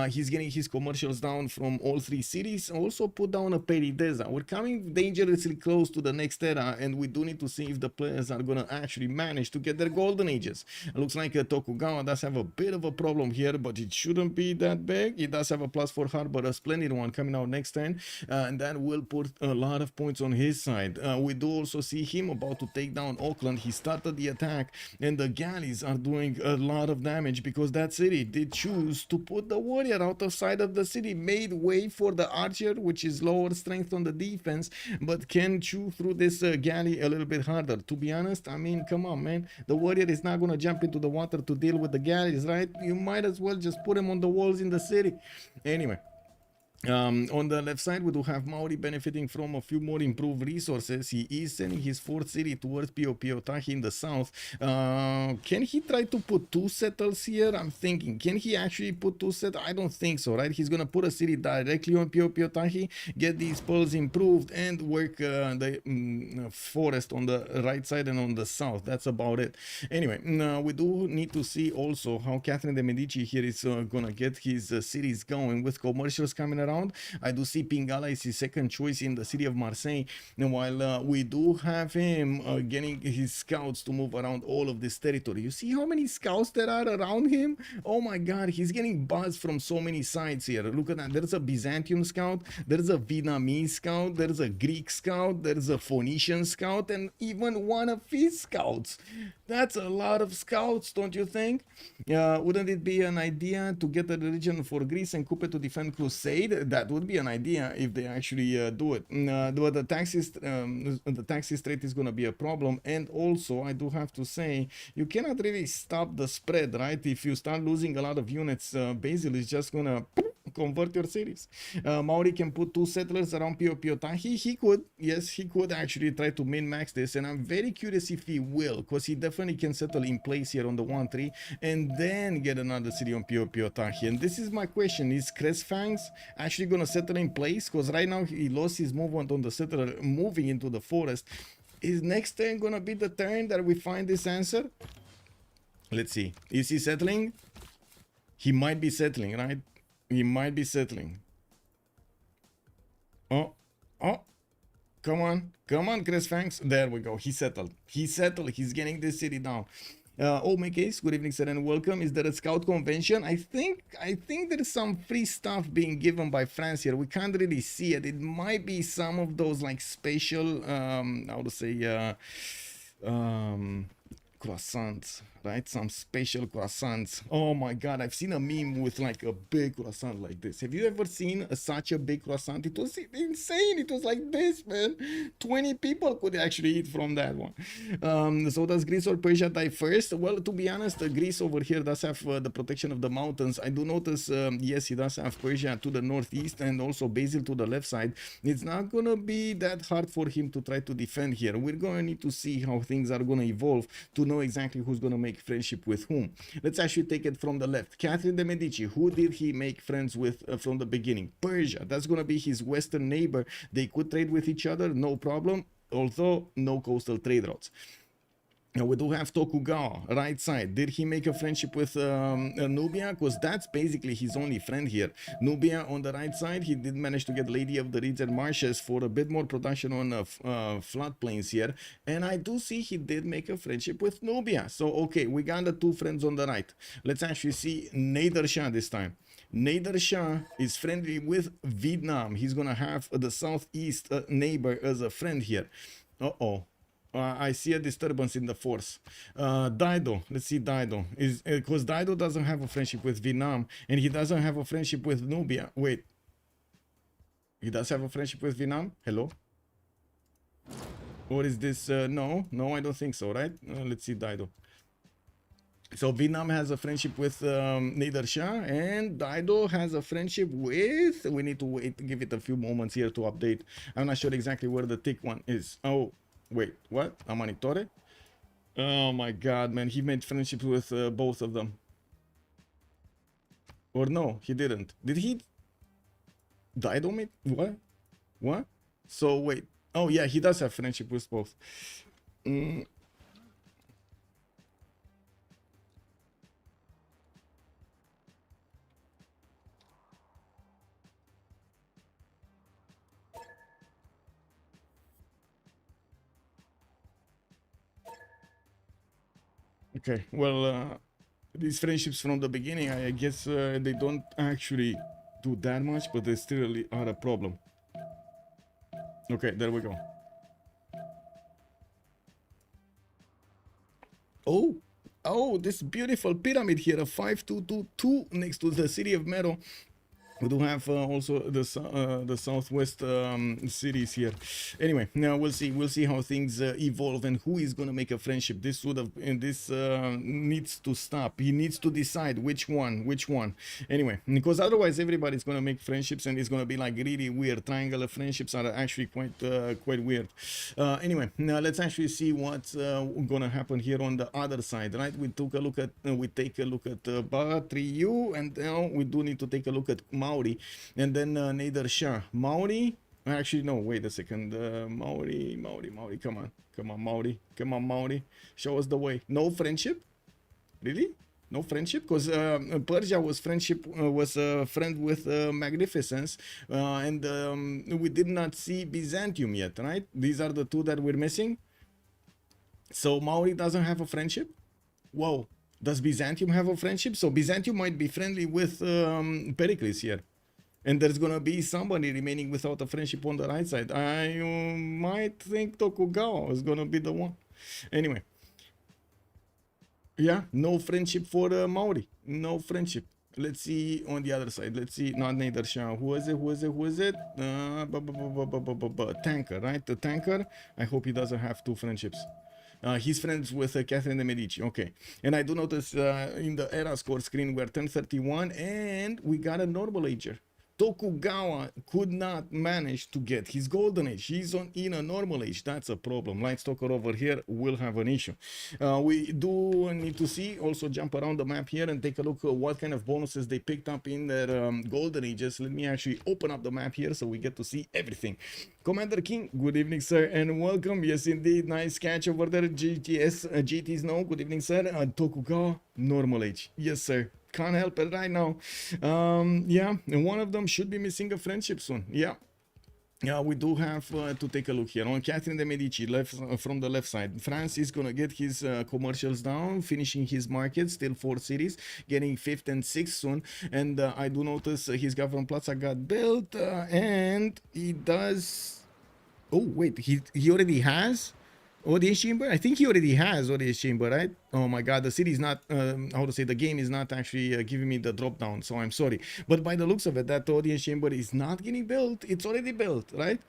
He's getting his commercials down from all 3 cities. Also put down a Perideza. We're coming dangerously close to the next era, and we do need to see if the players are going to actually manage to get their golden ages. It looks like Tokugawa does have a bit of a problem here, but it shouldn't be that big. He does have a +4 harbor, a splendid one coming out next turn, and that will put a lot of points on his side. We do also see him about to take down Auckland. He started the attack, and the galleys are doing a lot of damage because that city did choose to put the warrior out of sight of the city, made way for the archer, which is lower strength on the defense, but can chew through this galley a little bit harder. To be honest, I mean, come on, man. The warrior is not going to jump into the water to deal with the galleys, right? You might as well just put him on the walls in the city. Anyway. On the left side, we do have Maori benefiting from a few more improved resources. He is sending his 4th city towards Piotahi in the south. Can he try to put 2 settles here? I'm thinking, can he actually put 2 settles? I don't think so, right? He's going to put a city directly on Piotahi, get these pearls improved, and work the forest on the right side and on the south. That's about it. Anyway, we do need to see also how Catherine de Medici here is going to get his cities going with commercials coming around. I do see Pingala is his 2nd choice in the city of Marseille, and while we do have him getting his scouts to move around all of this territory. You see how many scouts there are around him? Oh my god, he's getting buzz from so many sides here. Look at that. There's a Byzantium scout, there's a Vietnamese scout, there's a Greek scout, there's a Phoenician scout, and even one of his scouts. That's a lot of scouts, don't you think? Wouldn't it be an idea to get a religion for Greece and Coupe to defend Crusade? That would be an idea if they actually do it. But the taxes rate is going to be a problem, and also I do have to say you cannot really stop the spread, right? If you start losing a lot of units, Basil is just going to convert your cities. Maori can put 2 settlers around Piotahi. He could, yes, he could actually try to min-max this, and I'm very curious if he will, because he definitely can settle in place here on the 1-3 and then get another city on Piotahi. And this is my question: is Cresfangs actually going to settle in place? Because right now he lost his movement on the settler moving into the forest. Is next turn going to be the turn that we find this answer? Let's see. Is he settling? He might be settling, right? He might be settling. Oh, come on, Cresfangs. There we go. He settled. He's getting this city down. Oh, my case. Good evening, sir, and welcome. Is there a scout convention? I think there's some free stuff being given by France here. We can't really see it. It might be some of those like special, how to say, croissants, right? Some special croissants. Oh my god, I've seen a meme with like a big croissant like this. Have you ever seen such a big croissant? It was insane. It was like this, man. 20 people could actually eat from that one. So does Greece or Persia die first? Well, to be honest, Greece over here does have the protection of the mountains. I do notice, yes, he does have Persia to the northeast and also Basil to the left side. It's not gonna be that hard for him to try to defend here. We're gonna need to see how things are gonna evolve to know exactly who's gonna make friendship with whom. Let's actually take it from the left. Catherine de Medici, who did he make friends with from the beginning? Persia. That's gonna be his western neighbor. They could trade with each other, no problem, although no coastal trade routes. Now we do have Tokugawa, right side. Did he make a friendship with Nubia? Because that's basically his only friend here. Nubia on the right side, he did manage to get Lady of the Reeds and Marshes for a bit more production on floodplains here. And I do see he did make a friendship with Nubia. So, okay, we got the 2 friends on the right. Let's actually see Nader Shah this time. Nader Shah is friendly with Vietnam. He's going to have the southeast neighbor as a friend here. Uh-oh. I see a disturbance in the force. Daido, let's see Daido. Because Daido doesn't have a friendship with Vietnam, and he doesn't have a friendship with Nubia. Wait. He does have a friendship with Vietnam? Hello? Or is this... no, I don't think so, right? Let's see Daido. So Vietnam has a friendship with Nader Shah, and Daido has a friendship with... We need to wait, give it a few moments here to update. I'm not sure exactly where the tick one is. Oh. Wait, what? Amanitore? Oh my god, man. He made friendships with both of them. Or no, he didn't. Did he die on me? What? What? So wait. Oh yeah, he does have friendship with both. Mm. Okay, well, these friendships from the beginning, I guess they don't actually do that much, but they still are a problem. Okay, there we go. Oh, oh, this beautiful pyramid here, a 5222 next to the city of Meadow. We do have also the southwest cities here. Anyway, now we'll see how things evolve and who is gonna make a friendship. This would have and this needs to stop. He needs to decide which one. Anyway, because otherwise everybody's gonna make friendships and it's gonna be like really weird. Triangular friendships are actually quite weird. Anyway, now let's actually see what's gonna happen here on the other side, right? We take a look at Batriu, and now we do need to take a look at Maori, and then Nader Shah. Maori? Actually, no, wait a second. Maori, come on, Maori. Show us the way. No friendship? Really? No friendship? Because Persia was a friend with Magnificence, and we did not see Byzantium yet, right? These are the two that we're missing. So Maori doesn't have a friendship? Whoa. Does Byzantium have a friendship? So Byzantium might be friendly with Pericles here. And there's gonna be somebody remaining without a friendship on the right side. I might think Tokugawa is gonna be the one. Anyway. Yeah, no friendship for Maori. No friendship. Let's see on the other side. Let's see, not Nader Shah. Who is it? Tanker, right? The tanker. I hope he doesn't have two friendships. He's friends with Catherine de Medici. Okay. And I do notice in the era score screen we're 1031 and we got a normal ager. Tokugawa could not manage to get his golden age. He's in a normal age. That's a problem. Lightstalker over here will have an issue. We do need to see, also jump around the map here and take a look at what kind of bonuses they picked up in their golden ages. Let me actually open up the map here so we get to see everything. Commander King, good evening, sir, and welcome. Yes, indeed, nice catch over there. GT Snow, good evening, sir. Tokugawa, normal age. Yes, sir. Can't help it right now. Yeah, and one of them should be missing a friendship soon. Yeah. Yeah, we do have to take a look here on Catherine de Medici, from the left side. France is gonna get his commercials down, finishing his market, still 4 cities, getting 5th and 6th soon. And I do notice his government plaza got built, and he does. Oh wait, he already has audience chamber. I think he already has audience chamber, right? Oh my god, the city is not how to say, the game is not actually giving me the drop down, so I'm sorry, but by the looks of it, that audience chamber is not getting built. It's already built, right?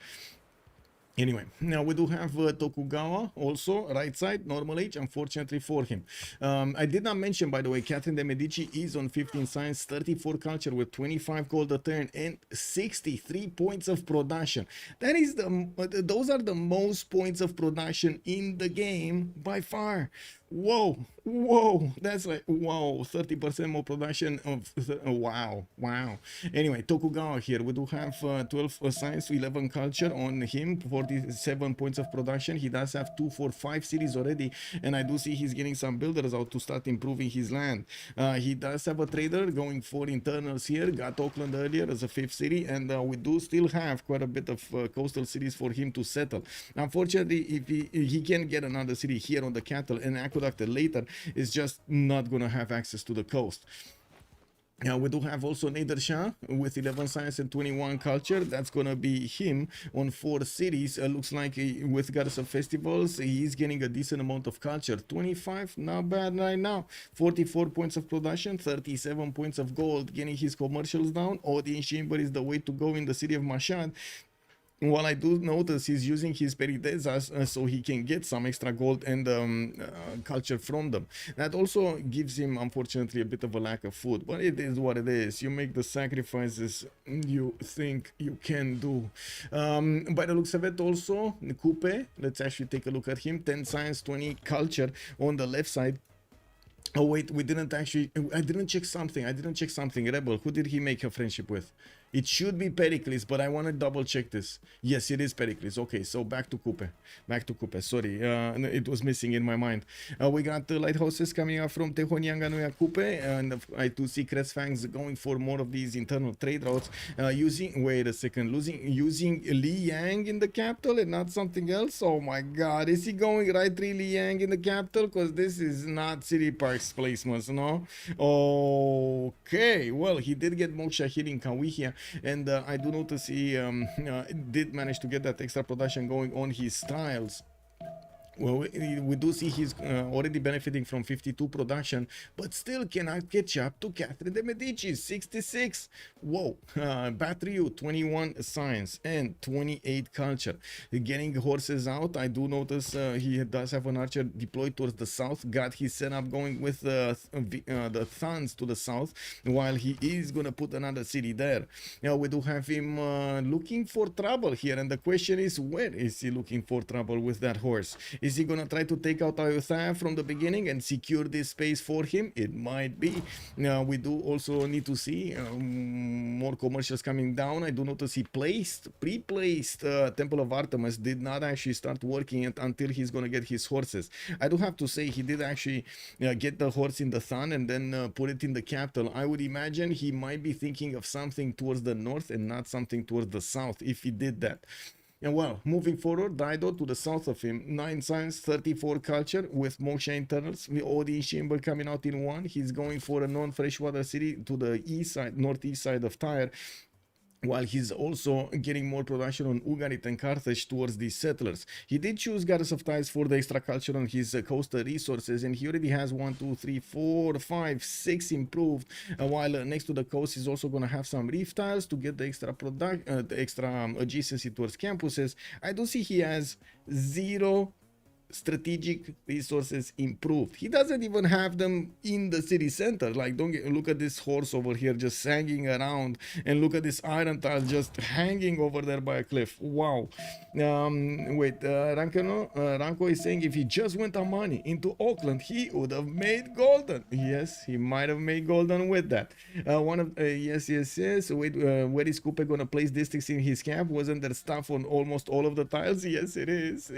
Anyway, now we do have Tokugawa also, right side, normal age, unfortunately for him. I did not mention, by the way, Catherine de Medici is on 15 science, 34 culture with 25 gold a turn and 63 points of production. That is those are the most points of production in the game by far. Whoa, that's like, whoa, 30% more production of, wow. Anyway, Tokugawa here, we do have 12 science, 11 culture on him, 47 points of production. He does have 2, 4, 5 cities already, and I do see he's getting some builders out to start improving his land. He does have a trader going for internals here, got Auckland earlier as a 5th city, and we do still have quite a bit of coastal cities for him to settle. Unfortunately, if he can get another city here on the cattle and aqueduct later, is just not gonna have access to the coast. Now we do have also Nader Shah with 11 science and 21 culture. That's gonna be him on 4 cities. Looks like with Goddess of Festivals, he's getting a decent amount of culture. 25, not bad right now. 44 points of production, 37 points of gold, getting his commercials down. Audience chamber is the way to go in the city of Mashhad. Well, I do notice he's using his peridesas so he can get some extra gold and culture from them. That also gives him, unfortunately, a bit of a lack of food. But it is what it is. You make the sacrifices you think you can do. By the looks of it, also, Coupe, let's actually take a look at him. 10 science, 20 culture on the left side. Oh wait, we didn't actually, I didn't check something, Rebel, who did he make a friendship with? It should be Pericles, but I want to double check this. Yes, it is Pericles. Okay, so back to Coupe, sorry, it was missing in my mind. We got the lighthouses coming up from Tehonianga Coupe, and I do see Crestfangs going for more of these internal trade routes, using Li Yang in the capital and not something else. Oh my god, is he going right 3 Li Yang in the capital? Because this is not City Park's placements, no? Okay, well, he did get Moksha hitting Kawihia. And I do notice he did manage to get that extra production going on his trials. Well, we do see he's already benefiting from 52 production, but still cannot catch up to Catherine de Medici, 66. Whoa. Battery 21 science and 28 culture. Getting horses out, I do notice he does have an archer deployed towards the south. Got his setup going with the Thans to the south, while he is going to put another city there. Now, we do have him looking for trouble here, and the question is, where is he looking for trouble with that horse? Is he gonna try to take out Ayutthaya from the beginning and secure this space for him? It might be. Now we do also need to see more commercials coming down. I do notice he pre-placed Temple of Artemis, did not actually start working it until he's gonna get his horses. I do have to say he did actually get the horse in the sun and then put it in the capital. I would imagine he might be thinking of something towards the north and not something towards the south if he did that. And well, moving forward, Dido to the south of him, 9 science, 34 culture with Moksha internals. The Odi chamber coming out in 1. He's going for a non-freshwater city to the east side, northeast side of Tyre, while he's also getting more production on Ugarit and Carthage towards these settlers. He did choose Goddess of Tides for the extra culture on his coastal resources, and he already has 1, 2, 3, 4, 5, 6 improved, while next to the coast he's also going to have some reef tiles to get the extra adjacency towards campuses. I do see he has 0 strategic resources improved. He doesn't even have them in the city center. Like, look at this horse over here just hanging around, and look at this iron tile just hanging over there by a cliff. Wow. Wait, Ranko is saying if he just went Amani into Auckland, he would have made golden. Yes, he might have made golden with that. Yes. Wait, where is Coupe gonna place districts in his camp? Wasn't there stuff on almost all of the tiles? Yes, it is.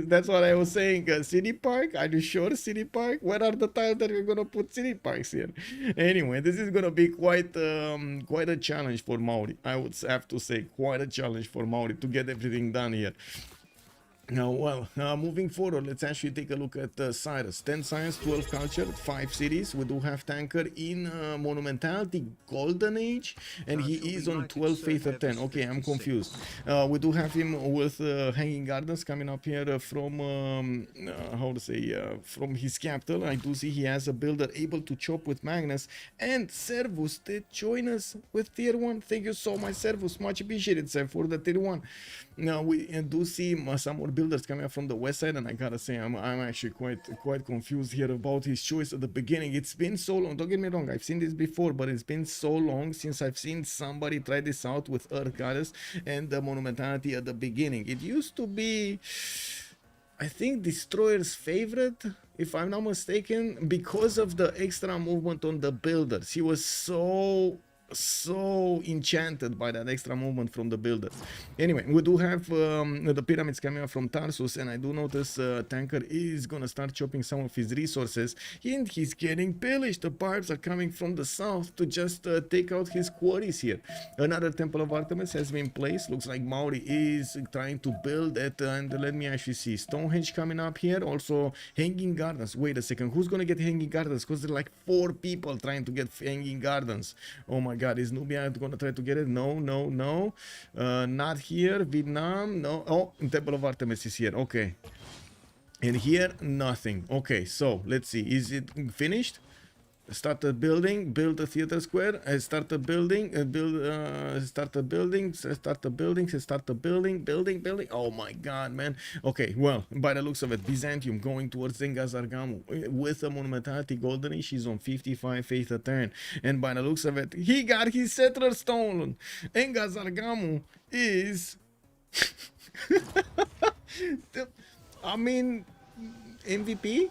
That's what I was saying. City Park? Are you sure City Park? Where are the tiles that we're gonna put City Parks here? Anyway, this is gonna be quite a challenge for Maori. I would have to say quite a challenge for Maori to get everything done here. Now, well, moving forward, let's actually take a look at Cyrus. 10 science, 12 culture, 5 cities. We do have Tanker in Monumentality, Golden Age, and he is on 12 Faith of 10. Okay, I'm confused. We do have him with Hanging Gardens coming up here from, from his capital. I do see he has a builder able to chop with Magnus, and Servus did join us with tier 1. Thank you so much, Servus. Much appreciated, sir, for the tier 1. Now, we do see some more builders coming up from the west side, and I gotta say I'm actually quite confused here about his choice at the beginning. It's been so long, don't get me wrong, I've seen this before, but it's been so long since I've seen somebody try this out with Earth Goddess and the Monumentality at the beginning. It used to be, I think, Destroyer's favorite, if I'm not mistaken, because of the extra movement on the builders. He was so enchanted by that extra movement from the builders. Anyway, we do have the pyramids coming up from Tarsus, and I do notice Tanker is gonna start chopping some of his resources, and he's getting pillaged. The barbs are coming from the south to just take out his quarries here. Another Temple of Artemis has been placed. Looks like Maori is trying to build it, and let me actually see Stonehenge coming up here. Also Hanging Gardens. Wait a second, who's gonna get Hanging Gardens? Because there are like 4 people trying to get Hanging Gardens. Oh my god, is Nubia gonna try to get it? No. Not here. Vietnam, no. Oh, Temple of Artemis is here. Okay. And here, nothing. Okay, so let's see. Is it finished? Start a building, build a theater square, start a building, start a building, start a building, start a building. Oh my god, man. Okay, well, by the looks of it, Byzantium going towards Engazargamu with a Monumentality Goldenish. She's on 55 faith a turn. And by the looks of it, he got his settler stolen. Engazargamu is... I mean, MVP?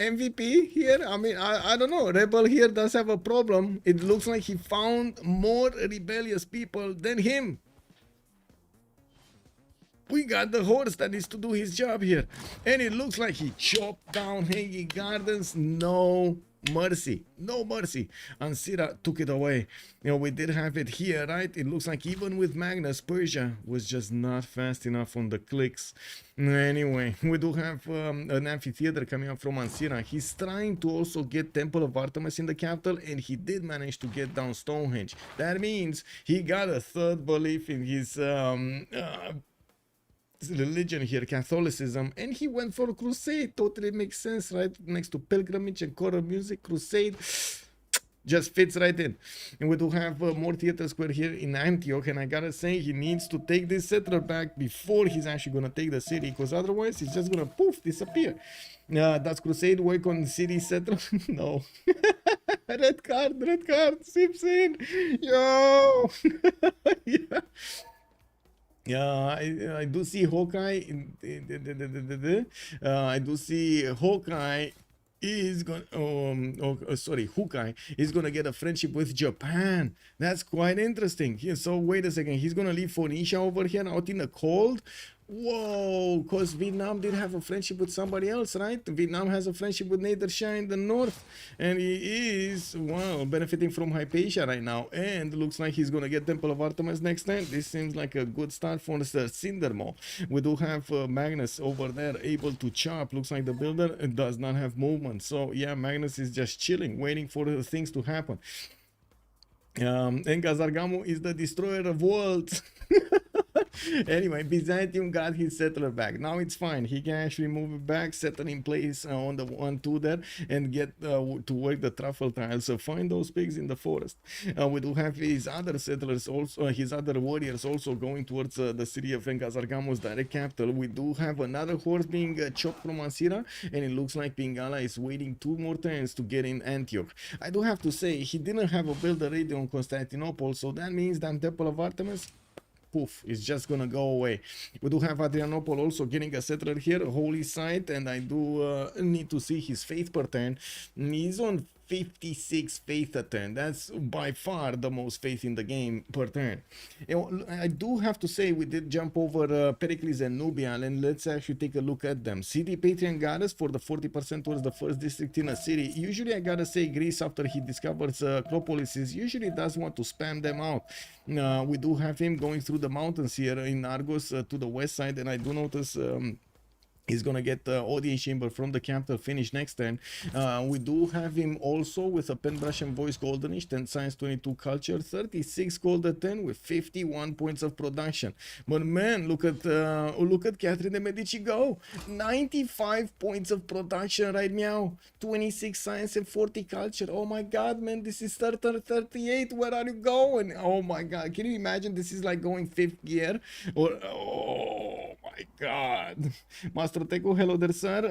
MVP here? I mean, I don't know. Rebel here does have a problem. It looks like he found more rebellious people than him. We got the horse that is to do his job here. And it looks like he chopped down Hanging Gardens. No mercy. No mercy. And Sira took it away. You know, we did have it here, right? It looks like even with Magnus, Persia was just not fast enough on the clicks. Anyway, we do have an amphitheater coming up from Ansira. He's trying to also get Temple of Artemis in the capital, and he did manage to get down Stonehenge. That means he got a third belief in his religion here, Catholicism, and he went for a crusade. Totally makes sense, right? Next to pilgrimage and choral music, crusade just fits right in. And we do have more theater square here in Antioch, and I gotta say, he needs to take this settler back before he's actually gonna take the city, because otherwise he's just gonna poof disappear. Does crusade work on city settler? No. red card, Sips in. Yo. Yeah. Yeah, I do see Hawkeye. I do see Hawkeye is going. Hawkeye is gonna get a friendship with Japan. That's quite interesting. Here, so wait a second. He's gonna leave Phoenicia over here out in the cold. Whoa, because Vietnam did have a friendship with somebody else, right? Vietnam has a friendship with Nader in the north, and he is, wow, benefiting from Hypatia right now, and looks like he's gonna get Temple of Artemis next time. This seems like a good start for Sir Cindermo. We do have Magnus over there able to chop. Looks like the builder does not have movement, so yeah, Magnus is just chilling, waiting for the things to happen. Engazargamu is the destroyer of worlds. Anyway, Byzantium got his settler back. Now it's fine. He can actually move it back, settle in place on the 1-2 there, and get to work the truffle tiles. So find those pigs in the forest. We do have his other settlers also, his other warriors also going towards the city of Engazargamu's direct capital. We do have another horse being chopped from Ansira, and it looks like Pingala is waiting 2 more turns to get in Antioch. I do have to say, he didn't have a builder ready on Constantinople, so that means that Temple of Artemis, poof, it's just gonna go away. We do have Adrianople also getting a settler here, a holy site, and I do need to see his faith per turn. He's on 56 faith a turn. That's by far the most faith in the game per turn. I do have to say, we did jump over Pericles and Nubia, and let's actually take a look at them. City Patrian Goddess for the 40% towards the first district in a city. Usually I gotta say, Greece, after he discovers Acropolis, usually does want to spam them out. We do have him going through the mountains here in Argos to the west side, and I do notice he's gonna get the audience chamber from the capital finish next turn. We do have him also with a pen brush and voice goldenish, 10 science, 22 culture, 36 gold at 10 with 51 points of production. But man, look at Catherine de Medici go, 95 points of production right now, 26 science and 40 culture. Oh my god, man, this is 38. Where are you going? Oh my god, can you imagine? This is like going 5th gear, or oh my god. Master Teco, hello there, sir.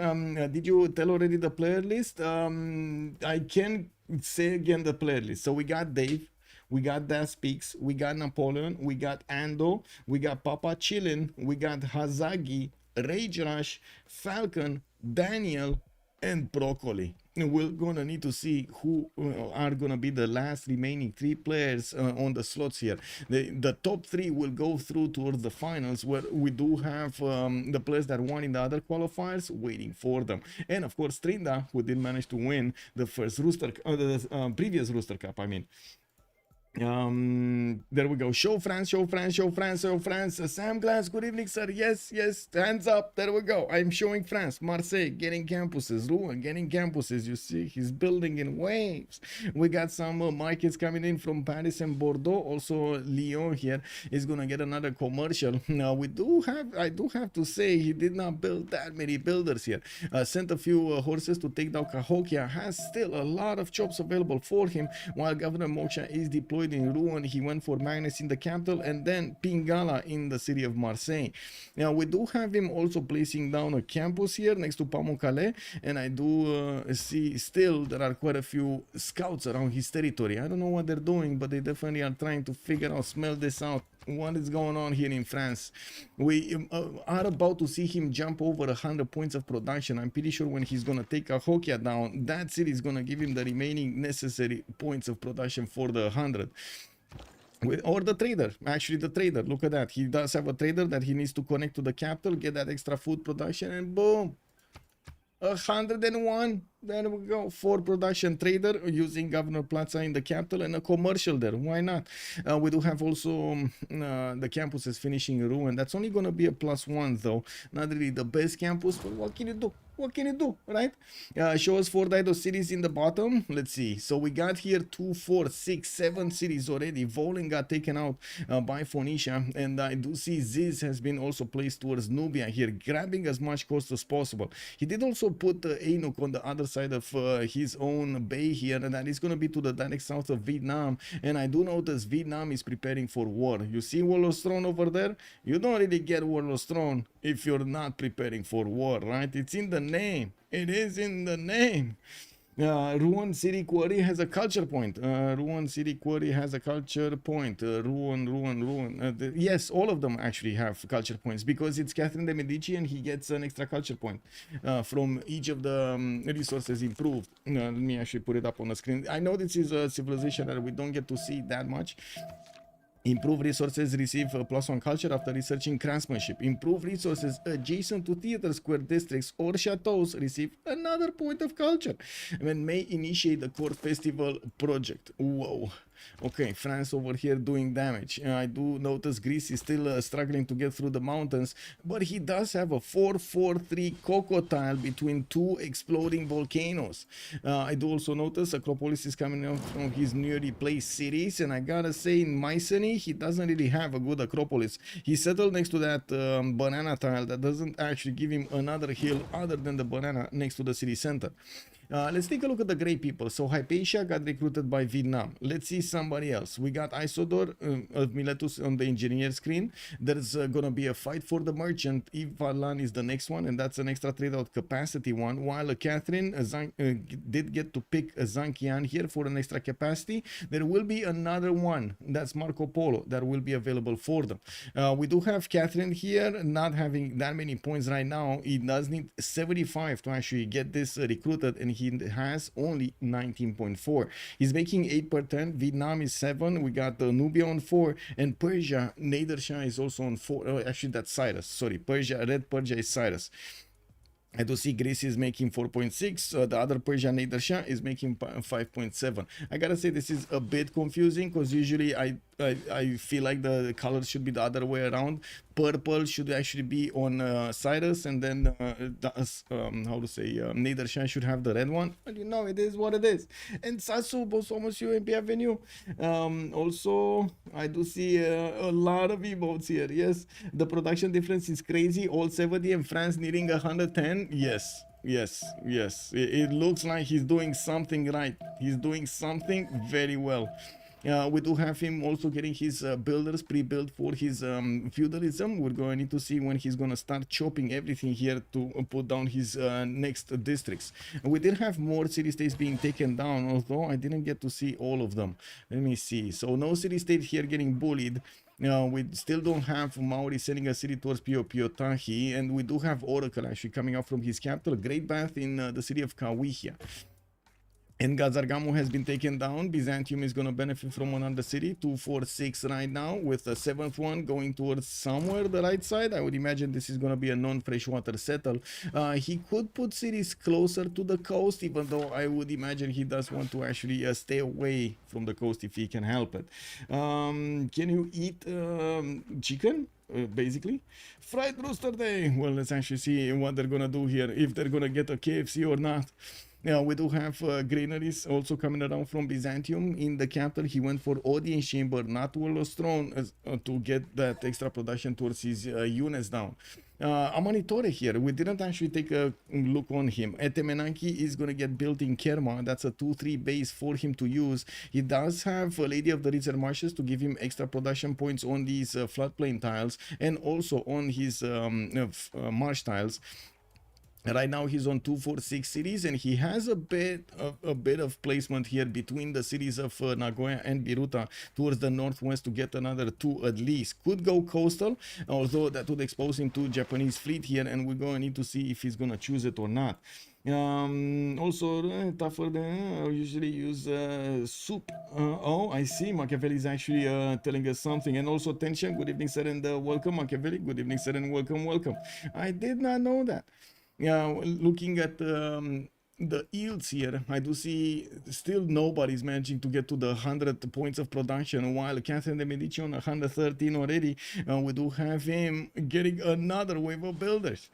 Did you tell already the player list? I can say again the player list. So we got Dave, we got Dan Speaks, we got Napoleon, we got Ando, we got Papa Chillin, we got Hazagi, Rage Rush, Falcon, Daniel, and Broccoli. We're gonna need to see who are gonna be the last remaining 3 players on the slots here. The top 3 will go through towards the finals, where we do have the players that won in the other qualifiers waiting for them, and of course Trinda, who did manage to win the first Rooster, the previous Rooster Cup, I mean. There we go. Show France, show France, show France, show France. Sam Glass, good evening, sir. Yes, yes, hands up. There we go. I'm showing France. Marseille getting campuses. Rouen getting campuses. You see, he's building in waves. We got some markets coming in from Paris and Bordeaux. Also, Lyon here is gonna get another commercial. Now I do have to say, he did not build that many builders here. Sent a few horses to take down Cahokia. Has still a lot of jobs available for him, while Governor Moksha is deployed in Rouen. He went for Magnus in the capital and then Pingala in the city of Marseille. Now we do have him also placing down a campus here next to Pamukkale, and I do see still there are quite a few scouts around his territory. I don't know what they're doing, but they definitely are trying to figure out, smell this out. What is going on here in France? We are about to see him jump over 100 points of production. I'm pretty sure when he's gonna take Cahokia down, that city is gonna give him the remaining necessary points of production for the 100. Or the trader, actually the trader, look at that. He does have a trader that he needs to connect to the capital, get that extra food production, and boom, 101. There we go. For production trader using Governor Plaza in the capital and a commercial there. Why not? We do have also the campuses finishing Rouen. That's only going to be a +1 though. Not really the best campus, but what can you do? What can you do, right? Show us 4 Dido cities in the bottom. Let's see. So we got here 2, 4, 6, 7 cities already. Volin got taken out by Phoenicia, and I do see Ziz has been also placed towards Nubia here, grabbing as much cost as possible. He did also put Ainuk on the other side of his own bay here, and that is going to be to the direct south of Vietnam. And I do notice Vietnam is preparing for war. You see Warlord's Throne over there? You don't really get Warlord's Throne if you're not preparing for war, right? It's in the name. It is in the name. Rouen City Quarry has a culture point. Rouen City Quarry has a culture point. Rouen. Yes, all of them actually have culture points because it's Catherine de Medici and he gets an extra culture point from each of the resources improved. Let me actually put it up on the screen. I know this is a civilization that we don't get to see that much. Improved resources receive a +1 culture after researching craftsmanship. Improved resources adjacent to theater square districts or chateaus receive another point of culture and may initiate the court festival project. Whoa. Okay, France over here doing damage. I do notice Greece is still struggling to get through the mountains, but he does have a 4-4-3 Coco tile between 2 exploding volcanoes. I do also notice Acropolis is coming out from his newly placed cities, and I gotta say in Mycenae, he doesn't really have a good Acropolis. He settled next to that banana tile that doesn't actually give him another hill other than the banana next to the city center. Let's take a look at the Grey people. So Hypatia got recruited by Vietnam. Let's see somebody else. We got Isodor of Miletus on the engineer screen. There's gonna be a fight for the merchant. Yves Varlan is the next one, and that's an extra trade out capacity one. While Catherine did get to pick a Zankian here for an extra capacity. There will be another one. That's Marco Polo that will be available for them. We do have Catherine here, not having that many points right now. He does need 75 to actually get this recruited, and he has only 19.4. He's making 8 per 10. Vietnam is 7. We got Nubia on 4, and Persia, Nader Shah is also on 4. Actually, that's Cyrus. Sorry, Persia, Red Persia is Cyrus. I do see Greece is making 4.6. The other Persian Nader Shah is making 5.7. I gotta say this is a bit confusing because usually I feel like the colors should be the other way around. Purple should actually be on Cyrus, and then Nader Shah should have the red one. But you know, it is what it is. And Sasu, bonsoir monsieur, and bienvenue. Also, I do see a lot of emotes here. Yes, the production difference is crazy. All 70 and France needing 110. Yes. It looks like he's doing something right. He's doing something very well. We do have him also getting his builders pre-built for his feudalism. We're going to need to see when he's going to start chopping everything here to put down his next districts. We did have more city-states being taken down, although I didn't get to see all of them. Let me see. So no city-state here getting bullied. We still don't have Maori sending a city towards Piotahi, and we do have Oracle actually coming out from his capital, Great Bath in the city of Kawihia. And Gazargamo has been taken down. Byzantium is going to benefit from another city, 246 right now, with the 7th one going towards somewhere the right side. I would imagine this is going to be a non-freshwater settle. He could put cities closer to the coast, even though I would imagine he does want to actually stay away from the coast if he can help it. Can you eat chicken? Basically, fried Rooster Day. Well, let's actually see what they're gonna do here, if they're gonna get a KFC or not. Yeah, we do have granaries also coming around from Byzantium. In the capital, he went for audience chamber, not Warlord's throne, to get that extra production towards his units down. Amanitore here, we didn't actually take a look on him. Etemenanki is going to get built in Kerma. That's a 2-3 base for him to use. He does have a Lady of the Rizer Marshes to give him extra production points on these floodplain tiles and also on his marsh tiles. Right now he's on 246 cities, and he has a bit of placement here between the cities of Nagoya and Biruta towards the northwest to get another 2 at least. Could go coastal, although that would expose him to Japanese fleet here, and we're going to need to see if he's going to choose it or not. Also tougher than usually use soup. Oh, I see. Machiavelli is actually telling us something. And also tension. Good evening, sir, and welcome, Machiavelli. Good evening, sir, and welcome. I did not know that. Yeah, looking at the yields here, I do see still nobody's managing to get to the 100 points of production, while Catherine de Medici on 113 already. We do have him getting another wave of builders.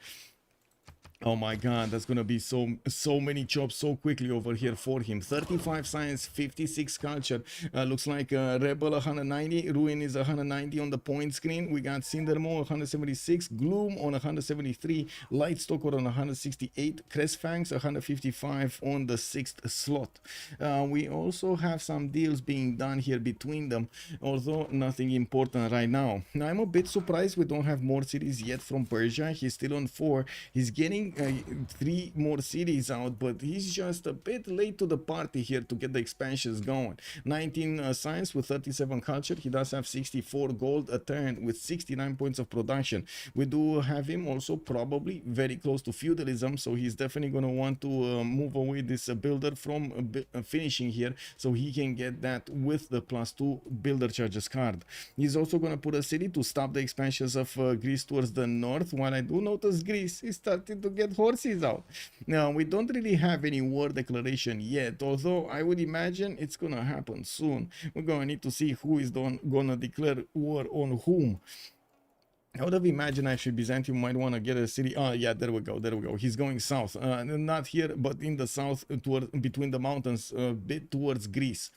Oh my god, that's gonna be so many chops so quickly over here for him. 35 science, 56 culture. Looks like Rebel 190, Ruin is 190 on the point screen. We got Cindermo 176, Gloom on 173, Lightstalker on 168, Crestfangs 155 on the 6th slot. We also have some deals being done here between them, although nothing important right now. Now I'm a bit surprised we don't have more cities yet from Persia. He's still on 4. He's getting 3 more cities out, but he's just a bit late to the party here to get the expansions going. 19 science with 37 culture. He does have 64 gold a turn with 69 points of production. We do have him also probably very close to feudalism, so he's definitely going to want to move away this builder from finishing here, so he can get that with the +2 builder charges card. He's also going to put a city to stop the expansions of Greece towards the north, while I do notice Greece is starting to get horses out. Now, we don't really have any war declaration yet, although I would imagine it's gonna happen soon. We're gonna need to see who is gonna declare war on whom. I would have imagined actually Byzantium might want to get a city. Oh yeah, there we go. He's going south, not here, but in the south, between the mountains, a bit towards Greece.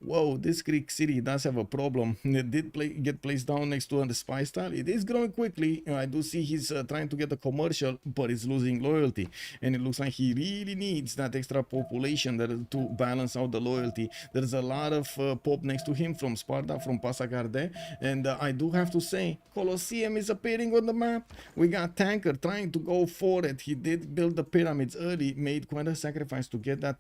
Whoa, this Greek city does have a problem. It did get placed down next to the spy style. It is growing quickly. I do see he's trying to get a commercial, but it's losing loyalty. And it looks like he really needs that extra population to balance out the loyalty. There's a lot of pop next to him from Sparta, from Passagarde. And I do have to say, Colosseum is appearing on the map. We got Tanker trying to go for it. He did build the pyramids early, made quite a sacrifice to get that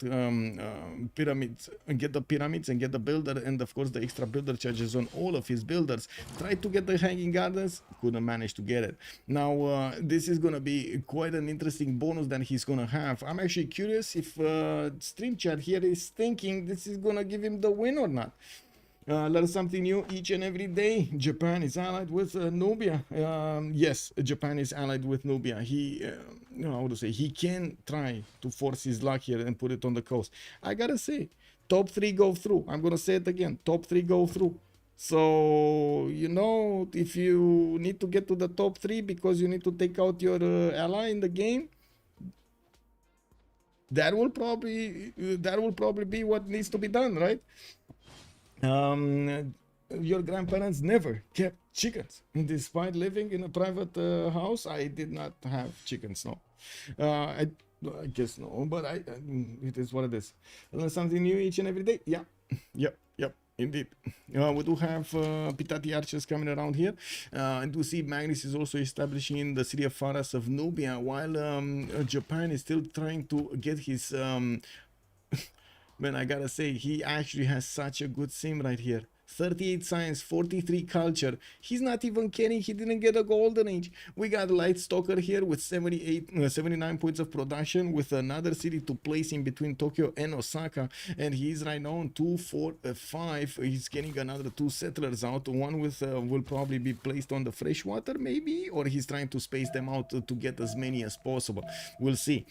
pyramids, get the builder, and of course the extra builder charges on all of his builders. Tried to get the hanging gardens, couldn't manage to get it. Now this is gonna be quite an interesting bonus that he's gonna have. I'm actually curious if stream chat here is thinking this is gonna give him the win or not. Learn something new each and every day. Japan is allied with Nubia. Yes, Japan is allied with Nubia. He, how to say, he can try to force his luck here and put it on the coast. I gotta say, top 3 go through. I'm gonna say it again. Top 3 go through. So, you know, if you need to get to the top 3 because you need to take out your ally in the game, that will probably be what needs to be done, right? Your grandparents never kept chickens. Despite living in a private house, I did not have chickens, no. I guess no, but it is what it is. Learn something new each and every day. Yeah, yep, indeed. We do have Pitati archers coming around here. And we see Magnus is also establishing in the city of Faras of Nubia, while Japan is still trying to get his... Man, I gotta say, he actually has such a good sim right here. 38 science, 43 culture. He's not even kidding. He didn't get a golden age. We got Light Stalker here with 79 points of production, with another city to place in between Tokyo and Osaka. And he's right now on 2, 4, 5. He's getting another 2 settlers out. One with will probably be placed on the freshwater, maybe, or he's trying to space them out to get as many as possible. We'll see.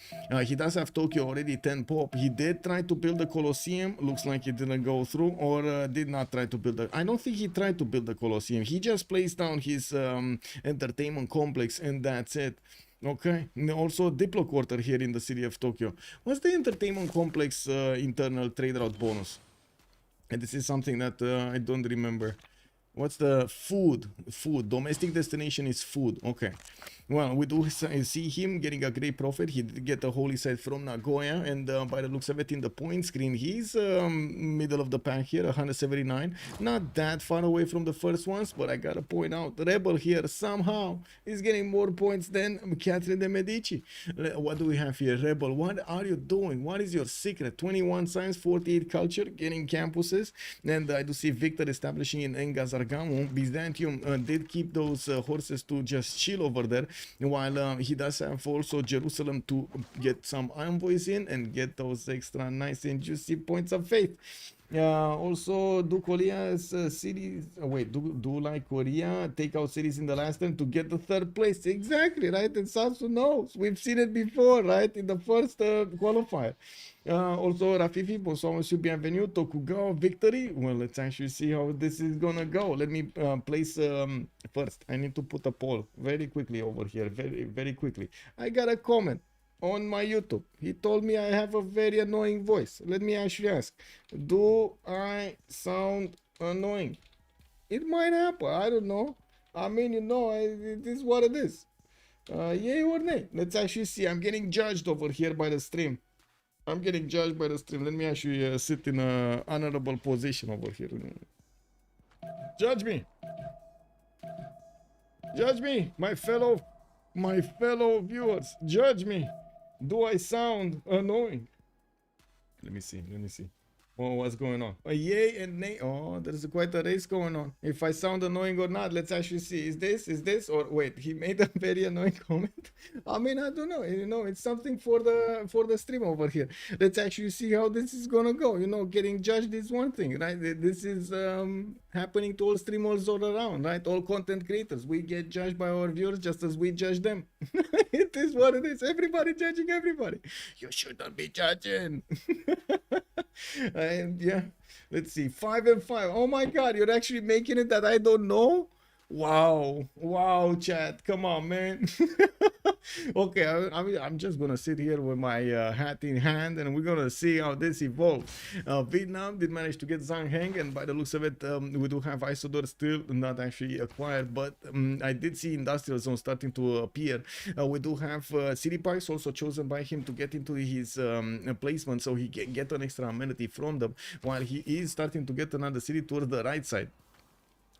He does have Tokyo already 10 pop. He did try to build the Colosseum. Looks like it didn't go through, or did not try to build the... I don't think he tried to build the Colosseum. He just placed down his entertainment complex, and that's it. Okay, also Diplo Quarter here in the city of Tokyo. What's the entertainment complex internal trade route bonus? And this is something that I don't remember. What's the food? Food. Domestic destination is food. Okay. Well, we do see him getting a great profit. He did get a holy site from Nagoya, and by the looks of it in the point screen, he's middle of the pack here, 179. Not that far away from the first ones, but I gotta point out, Rebel here somehow is getting more points than Catherine de Medici. What do we have here? Rebel, what are you doing? What is your secret? 21 science, 48 culture, getting campuses, and I do see Victor establishing in Engazargamo. Byzantium did keep those horses to just chill over there, while he does have also Jerusalem to get some envoys in and get those extra nice and juicy points of faith. Also, do Korea's cities, do like Korea take out cities in the last time to get the 3rd place? Exactly, right? And Samsung knows. We've seen it before, right? In the first qualifier. Also, Rafifi, bonsoir, monsieur, bienvenue. Tokugawa victory. Well, let's actually see how this is gonna go. Let me place first. I need to put a poll very quickly over here. Very quickly. I got a comment on my YouTube. He told me I have a very annoying voice. Let me actually ask, do I sound annoying? It might happen. I don't know. I mean, you know, it is what it is. Yay or nay? Let's actually see. I'm getting judged over here by the stream. Let me actually sit in an honorable position over here. Judge me. Judge me, my fellow viewers. Judge me. Do I sound annoying? Let me see. Oh, what's going on? A yay and nay. Oh, there's quite a race going on. If I sound annoying or not, let's actually see. Is this, or wait, he made a very annoying comment. I mean, I don't know. You know, it's something for the stream over here. Let's actually see how this is gonna go. You know, getting judged is one thing, right? This is happening to all streamers all around, right? All content creators. We get judged by our viewers just as we judge them. It is what it is. Everybody judging everybody. You shouldn't be judging. And yeah, let's see, 5 and 5. Oh my god, you're actually making it that I don't know. Wow, chat, come on, man. Okay, I'm just gonna sit here with my hat in hand, and we're gonna see how this evolves. Vietnam did manage to get Zhang Heng, and by the looks of it, we do have Isodor still not actually acquired, but I did see industrial zone starting to appear. We do have city parks also chosen by him to get into his placement, so he can get an extra amenity from them, while he is starting to get another city towards the right side.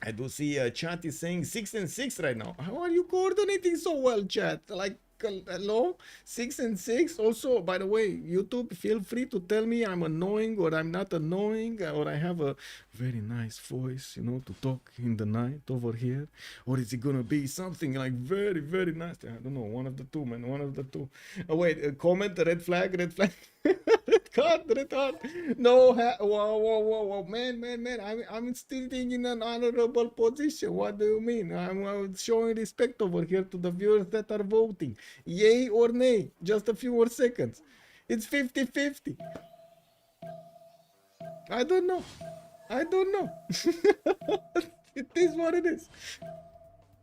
I do see chat is saying 6 and 6 right now. How are you coordinating so well, chat? Like, hello? 6 and 6? Also, by the way, YouTube, feel free to tell me I'm annoying or I'm not annoying, or I have a very nice voice, you know, to talk in the night over here. Or is it gonna be something like very, very nice? I don't know, one of the two, man, one of the two. Oh, wait, comment, red flag. Red card. No, whoa, man. I'm still in an honorable position. What do you mean? I'm showing respect over here to the viewers that are voting. Yay or nay? Just a few more seconds. It's 50-50. I don't know. It is what it is.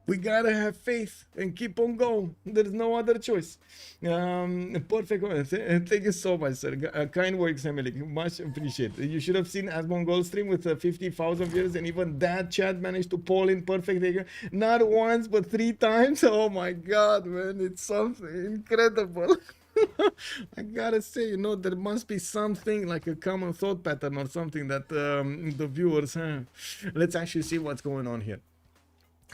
We gotta have faith and keep on going. There's no other choice. Perfect. Thank you so much, sir. Kind words, Emily. Much appreciated. You should have seen Asmon Gold stream with 50,000 viewers, and even that chat managed to pull in perfect. Not once, but 3 times. Oh my God, man. It's something incredible. I gotta say, you know, there must be something like a common thought pattern or something that the viewers have. Let's actually see what's going on here.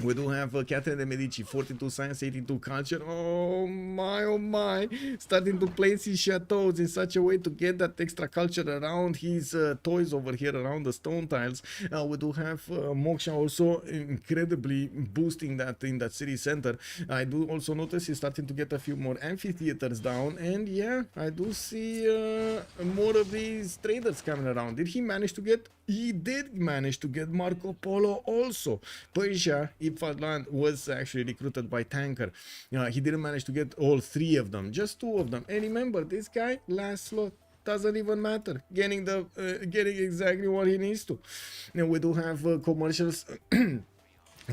We do have Catherine de Medici, 42 science, 82 culture. Oh my. Starting to place his chateaus in such a way to get that extra culture around his toys over here, around the stone tiles. We do have Moksha also incredibly boosting that in that city center. I do also notice he's starting to get a few more amphitheaters down. And yeah, I do see more of these traders coming around. Did he manage to get? He did manage to get Marco Polo also. Persia, Ifadland was actually recruited by Tanker. He didn't manage to get all three of them, just two of them. And remember, this guy, last slot, doesn't even matter. Getting exactly what he needs to. Now we do have commercials.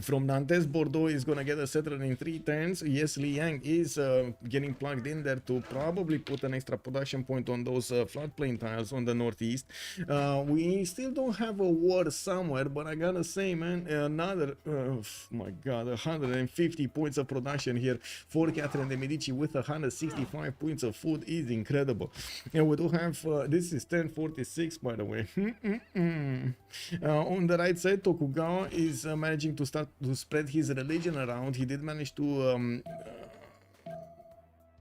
From Nantes. Bordeaux is gonna get a settler in 3 turns. Yes, Liang is getting plugged in there to probably put an extra production point on those floodplain tiles on the northeast. We still don't have a war somewhere, but I gotta say, man, another, my god, 150 points of production here for Catherine de Medici with 165 points of food is incredible. And we do have, this is 1046 by the way. On the right side, Tokugawa is managing to start to spread his religion around. He did manage to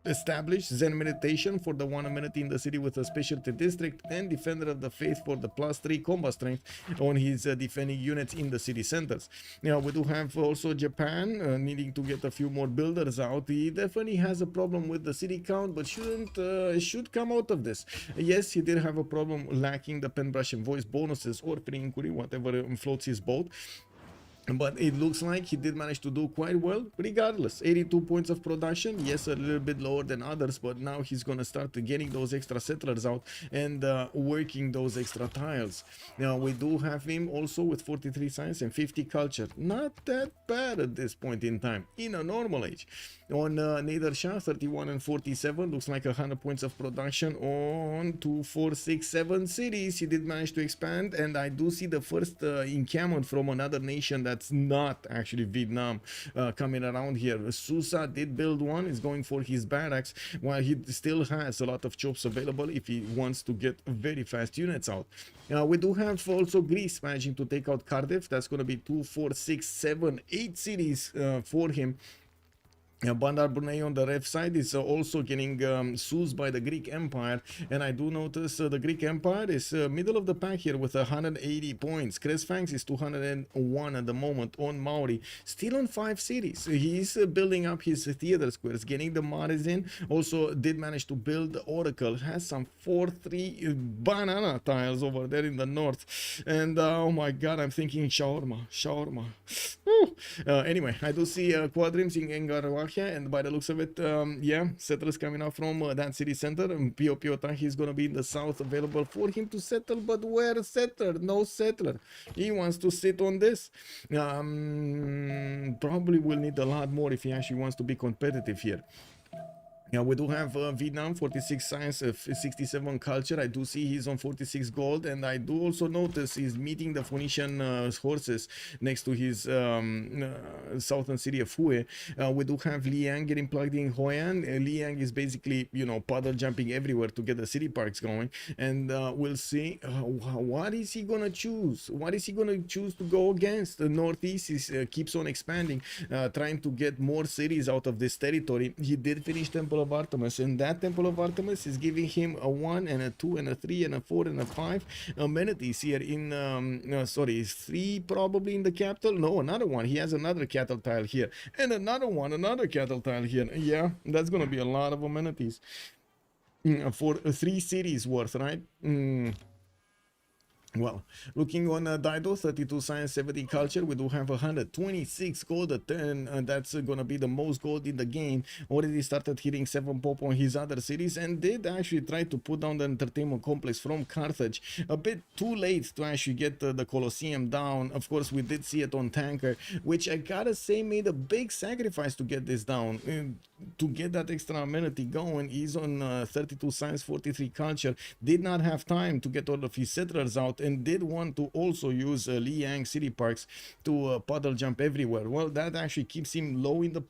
establish Zen meditation for the 1 amenity in the city with a specialty district, and Defender of the Faith for the +3 combat strength on his defending units in the city centers. Now we do have also Japan needing to get a few more builders out. He definitely has a problem with the city count, but should come out of this. Yes, he did have a problem lacking the pen brush and voice bonuses or free inquiry, whatever floats his boat. But it looks like he did manage to do quite well regardless. 82 points of production, yes, a little bit lower than others, but now he's gonna start getting those extra settlers out and working those extra tiles. Now we do have him also with 43 science and 50 culture. Not that bad at this point in time in a normal age. On Nader Shah, 31 and 47, looks like 100 points of production on 2, 4, 6, 7 cities. He did manage to expand, and I do see the first encampment from another nation that's not actually Vietnam coming around here. Susa did build one, is going for his barracks, while he still has a lot of chops available if he wants to get very fast units out. We do have also Greece managing to take out Cardiff. That's going to be 2, 4, 6, 7, 8 cities for him. Bandar Brunei on the left side is also getting seized by the Greek Empire, and I do notice the Greek Empire is middle of the pack here with 180 points. Cresfangs is 201 at the moment on Maori, still on 5 cities. He's building up his theater squares, getting the Maris in. Also did manage to build the Oracle, has some 4-3 banana tiles over there in the north, and oh my god, I'm thinking shawarma. Anyway, I do see quadrims in Engarwa, and by the looks of it, yeah, settlers coming out from that city center. Pio Tahi is going to be in the south, available for him to settle, but where settler? No settler. He wants to sit on this. Probably will need a lot more if he actually wants to be competitive here. Yeah, we do have Vietnam, 46 science, 67 culture. I do see he's on 46 gold, and I do also notice he's meeting the Phoenician horses next to his southern city of Hue. We do have Liang getting plugged in Hoi An. Liang is basically, you know, puddle jumping everywhere to get the city parks going, and we'll see what is he gonna choose. What is he gonna choose to go against? The northeast is keeps on expanding, trying to get more cities out of this territory. He did finish Temple of Artemis, and that Temple of Artemis is giving him a 1 and a 2 and a 3 and a 4 and a 5 amenities here in sorry, 3 probably in the capital. No, another one. He has another cattle tile here, and another one, another cattle tile here. Yeah, that's gonna be a lot of amenities for 3 cities worth, right? Well, looking on Dido, 32 science, 70 culture, we do have 126 gold at 10, and that's gonna be the most gold in the game. Already started hitting 7 pop on his other cities, and did actually try to put down the entertainment complex from Carthage. A bit too late to actually get the Colosseum down. Of course, we did see it on Tanker, which I gotta say made a big sacrifice to get this down. To get that extra amenity going. He's on 32 science, 43 culture, did not have time to get all of his settlers out, and did want to also use Liang City Parks to puddle jump everywhere. Well, that actually keeps him low in the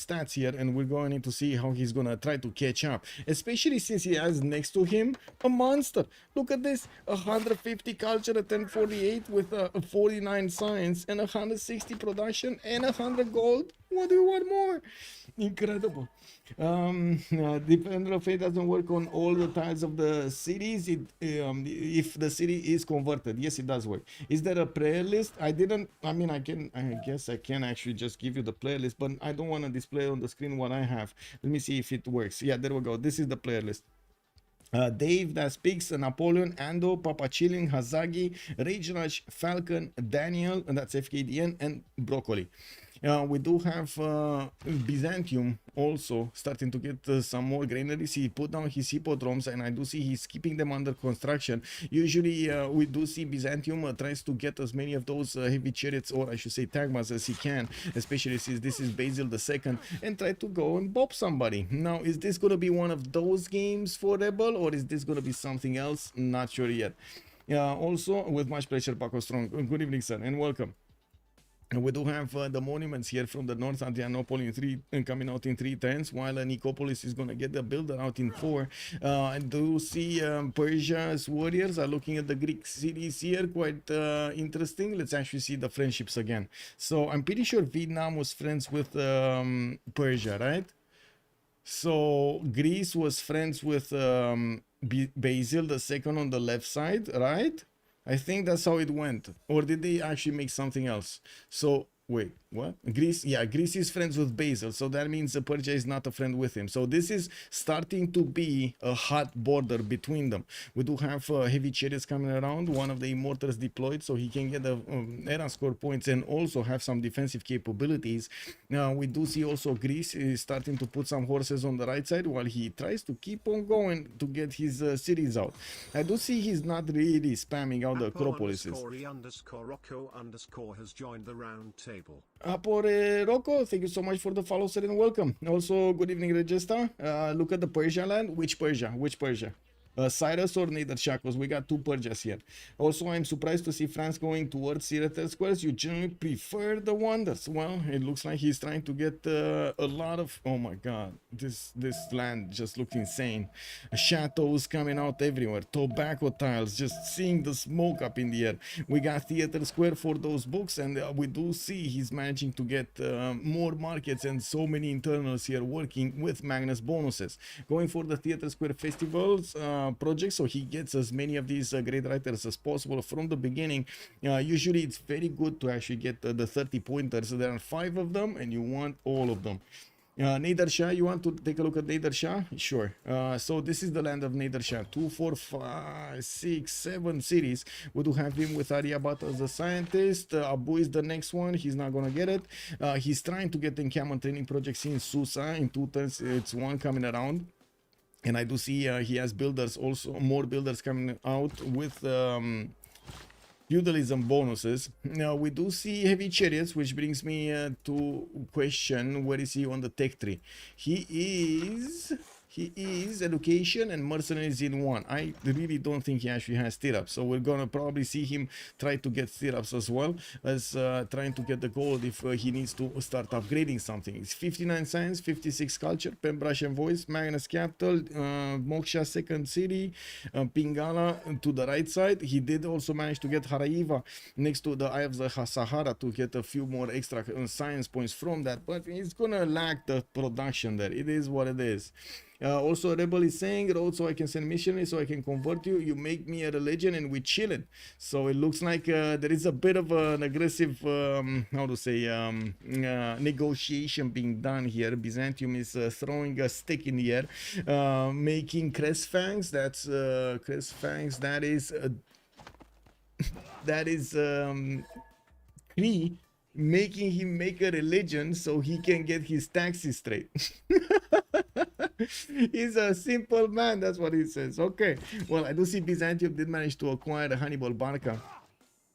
stats here, and we're going to see how he's gonna try to catch up, especially since he has next to him a monster. Look at this, 150 culture, a 1048 with a 49 science and 160 production and 100 gold. What do you want more? Incredible. Defender of Fate doesn't work on all the tiles of the cities. If the city is converted, yes, it does work. Is there a player list? I mean, I guess I can actually just give you the player list, but I don't want to display on the screen what I have. Let me see if it works. Yeah, there we go. This is the player list. Dave that speaks, Napoleon, Ando, Papa Chilling, Hazagi, Rage Rush, Falcon, Daniel, and that's FKDN, and Broccoli. We do have Byzantium also starting to get some more granaries. He put down his hippodromes, and I do see he's keeping them under construction. Usually we do see Byzantium tries to get as many of those heavy chariots, or I should say tagmas, as he can, especially since this is Basil II, and try to go and bop somebody. Now, is this going to be one of those games for Rebel, or is this going to be something else? Not sure yet. Also, with much pleasure, Paco Strong. Good evening, sir, and welcome. And we do have the monuments here from the North, Adrianople in 3 and coming out in 3 turns, while Nicopolis is going to get the builder out in 4. And do see Persia's warriors are looking at the Greek cities here, quite interesting. Let's actually see the friendships again. So I'm pretty sure Vietnam was friends with Persia, right? So Greece was friends with Basil II on the left side, right? I think that's how it went. Or did they actually make something else? So, wait, what? Greece? Yeah, Greece is friends with Basil. So that means Persia is not a friend with him. So this is starting to be a hot border between them. We do have heavy chariots coming around. One of the immortals deployed, so he can get the era score points and also have some defensive capabilities. Now, we do see also Greece is starting to put some horses on the right side while he tries to keep on going to get his cities out. I do see he's not really spamming out the Acropolises. _Rocco_ has joined the round table. Apore Rocco, thank you so much for the follow, sir, and welcome. Also, good evening, Regista. Look at the Persia land. Which Persia? Which Persia? Cyrus or Nether Shackles? We got 2 Persias here. Also, I'm surprised to see France going towards Siratel Squares. You generally prefer the Wonders. Well, it looks like he's trying to get a lot of... Oh my god, this land just looked insane. Chateaus coming out everywhere. Tobacco tiles, just seeing the smoke up in the air. We got Theater Square for those books, and we do see he's managing to get more markets and so many internals here working with Magnus bonuses. Going for the Theater Square festivals project, so he gets as many of these great writers as possible from the beginning. Usually it's very good to actually get the 30 pointers. There are 5 of them and you want all of them. Nader Shah, you want to take a look at Nader Shah? Sure. So this is the land of Nader Shah. 2, 4, 5, 6, 7 cities. We do have him with Aryabhat as a scientist. Abu is the next one. He's not gonna get it. He's trying to get encampment training projects in Susa. In 2 turns, it's 1 coming around. And I do see he has builders also, more builders coming out with feudalism bonuses. Now we do see heavy chariots, which brings me to question, where is he on the tech tree? He is education and mercenaries in 1. I really don't think he actually has stirrups, so we're gonna probably see him try to get stirrups as well as trying to get the gold if he needs to start upgrading something. It's 59 science, 56 culture, Pembrush and voice, Magnus capital, Moksha second city, Pingala to the right side. He did also manage to get Haraiva next to the Eye of the Sahara to get a few more extra science points from that, but he's gonna lack the production there. It is what it is. Also, Rebel is saying, road so I can send missionaries so I can convert you. You make me a religion and we chillin'. So it looks like there is a bit of an aggressive, how to say, negotiation being done here. Byzantium is throwing a stick in the air, making Cresfangs. That's Cresfangs. That is making him make a religion so he can get his taxes straight. He's a simple man, that's what he says. Okay, well, I do see Byzantium did manage to acquire Hannibal Barca.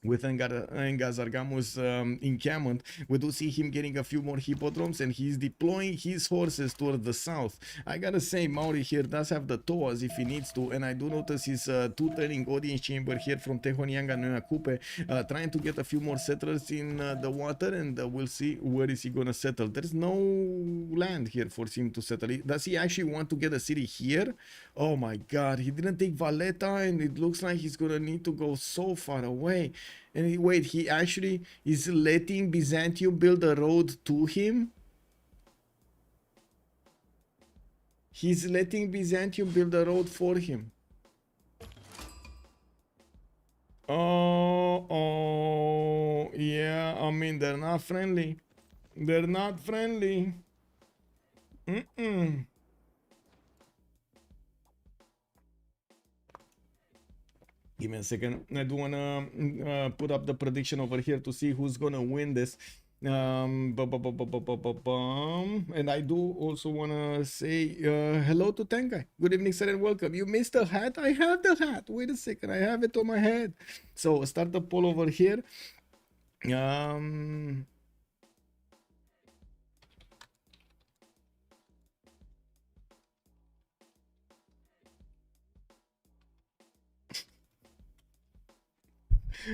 with Ngazargamu's encampment. We do see him getting a few more hippodromes, and he's deploying his horses toward the south. I gotta say, Mauri here does have the toas if he needs to, and I do notice his two-turning audience chamber here from Tehonianga Noyakupe, trying to get a few more settlers in the water, and we'll see where is he gonna settle. There's no land here for him to settle. Does he actually want to get a city here? Oh my god, he didn't take Valletta, and it looks like he's gonna need to go so far away. And wait, he actually is letting Byzantium build a road to him? He's letting Byzantium build a road for him. Oh, yeah, I mean, they're not friendly. They're not friendly. Give me a second. I do want to put up the prediction over here to see who's going to win this. And I do also want to say hello to Tenkai. Good evening, sir, and welcome. You missed the hat? I have the hat. Wait a second. I have it on my head. So start the poll over here.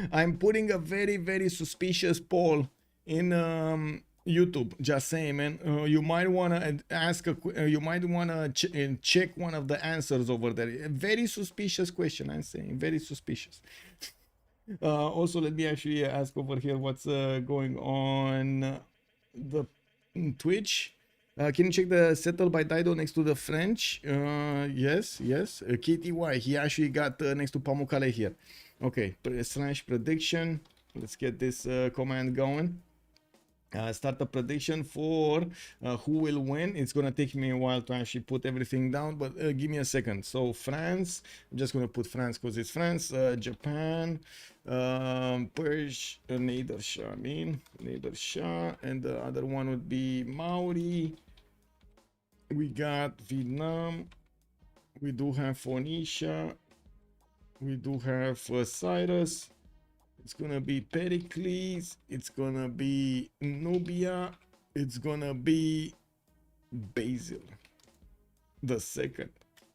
I'm putting a very, very suspicious poll in YouTube. Just saying, man. You might want to ask you might want to check one of the answers over there. A very suspicious question, I'm saying. Very suspicious. Also, let me actually ask over here what's going on the Twitch. Can you check the settle by Dido next to the French? Yes. KTY. He actually got next to Pamukkale here. Okay, slash prediction. Let's get this command going. Start the prediction for who will win. It's gonna take me a while to actually put everything down, but give me a second. So France, I'm just gonna put France because it's France. Japan, Persia, Nader Shah, and the other one would be Maori. We got Vietnam. We do have Phoenicia. We do have Cyrus. It's gonna be Pericles. It's gonna be Nubia. It's gonna be Basil the second.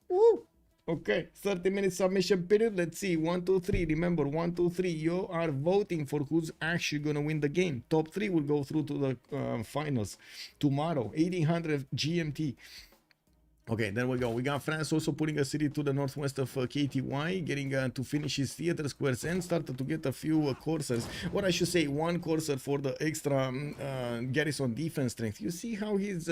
Woo! Okay, 30-minute submission period. Let's see. 1, 2, 3. Remember, 1, 2, 3. You are voting for who's actually gonna win the game. Top 3 will go through to the finals tomorrow, 1800 GMT. Okay, there we go. We got France also putting a city to the northwest of KTY, getting to finish his theater squares and started to get a few coursers. Or I should say one courser for the extra garrison defense strength. You see how he's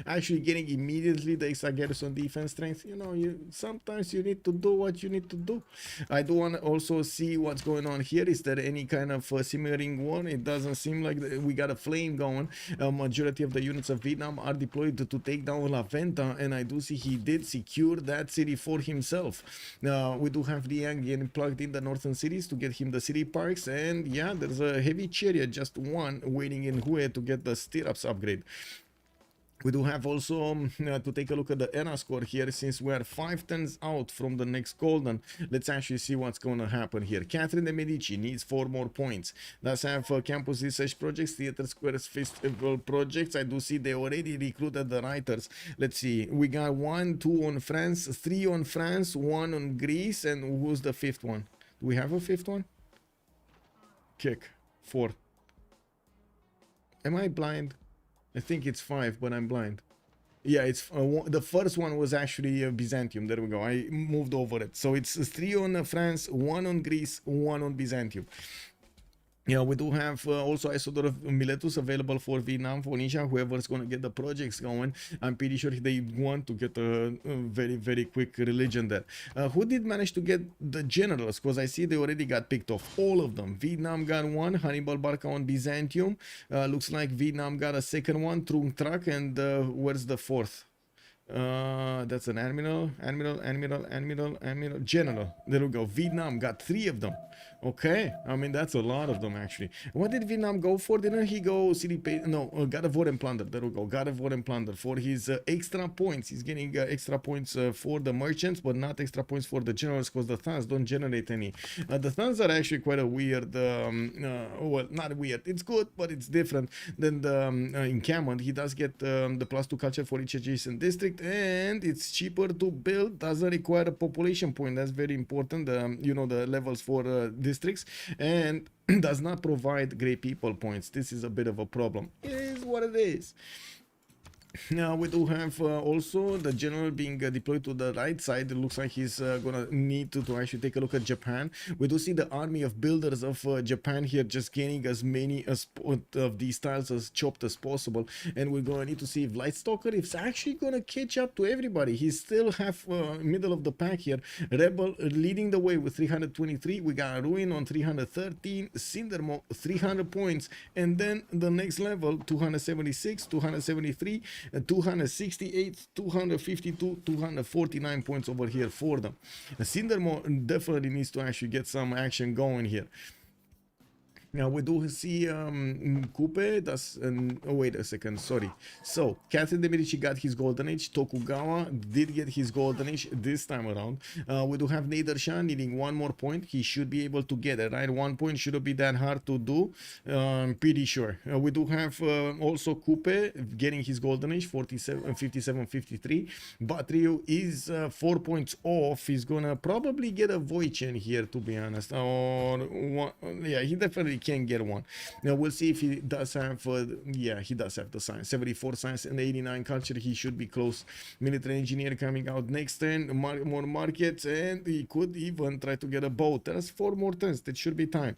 actually getting immediately the extra garrison defense strength? You know, sometimes you need to do what you need to do. I do want to also see what's going on here. Is there any kind of simmering war? It doesn't seem like we got a flame going. A majority of the units of Vietnam are deployed to take down La Venta, and I do see he did secure that city for himself. We do have Liang getting plugged in the northern cities to get him the city parks, and yeah, there's a heavy chariot, just one, waiting in Hue to get the stirrups upgrade. We do have also to take a look at the ERA score here, since we are 5 turns out from the next golden. Let's actually see what's going to happen here. Catherine de Medici needs 4 more points. Does have campus research projects, theater squares festival projects. I do see they already recruited the writers. Let's see. We got 1, 2 on France, 3 on France, 1 on Greece, and who's the 5th one? Do we have a 5th one? Kick. 4. Am I blind? I think it's 5, but I'm blind. Yeah, it's the first one was actually Byzantium. There we go. I moved over it. So it's 3 on France, 1 on Greece, 1 on Byzantium. Yeah, we do have also Isodor of Miletus available for Vietnam, for Nisha, whoever's going to get the projects going. I'm pretty sure they want to get a very, very quick religion there. Who did manage to get the generals? Because I see they already got picked off. All of them. Vietnam got 1, Hannibal Barca on Byzantium. Looks like Vietnam got a second one, Trung Trac, and where's the 4th? That's an admiral, general. There we go. Vietnam got 3 of them. Okay, I mean that's a lot of them actually. What did Vietnam go for? Didn't he go city pay? No, God of War and Plunder. There we go. God of War and Plunder for his extra points. He's getting extra points for the merchants, but not extra points for the generals because the Thans don't generate any. The Thans are actually quite a weird. Well, not weird. It's good, but it's different than the encampment. He does get the +2 culture for each adjacent district, and it's cheaper to build. Doesn't require a population point. That's very important. You know, the levels for districts, and does not provide great people points. This is a bit of a problem. It is what it is. Now we do have also the general being deployed to the right side. It looks like he's gonna need to actually take a look at Japan. We do see the army of builders of Japan here, just gaining as many of these tiles as chopped as possible, and we're gonna need to see if Lightstalker is actually gonna catch up to everybody. He's still half middle of the pack here. Rebel leading the way with 323. We got Ruin on 313, Cindermo 300 points, and then the next level 276, 273, 268, 252, 249 points over here for them. Cindermo definitely needs to actually get some action going here. Now we do see Coupe does, oh wait a second, sorry. So Catherine de Medici got his golden age. Tokugawa did get his golden age this time around. We do have Nader Shah needing one more point. He should be able to get it, right? 1 point shouldn't be that hard to do. Pretty sure. We do have also Coupe getting his golden age, 47, 57, 53. But Ryu is 4 points off. He's gonna probably get a Voichen here, to be honest. Or one, yeah, he definitely can get one. Now we'll see if he does have yeah, he does have the science. 74 science and 89 culture. He should be close. Military engineer coming out next turn. More markets, and he could even try to get a boat. There's 4 more turns. That should be time.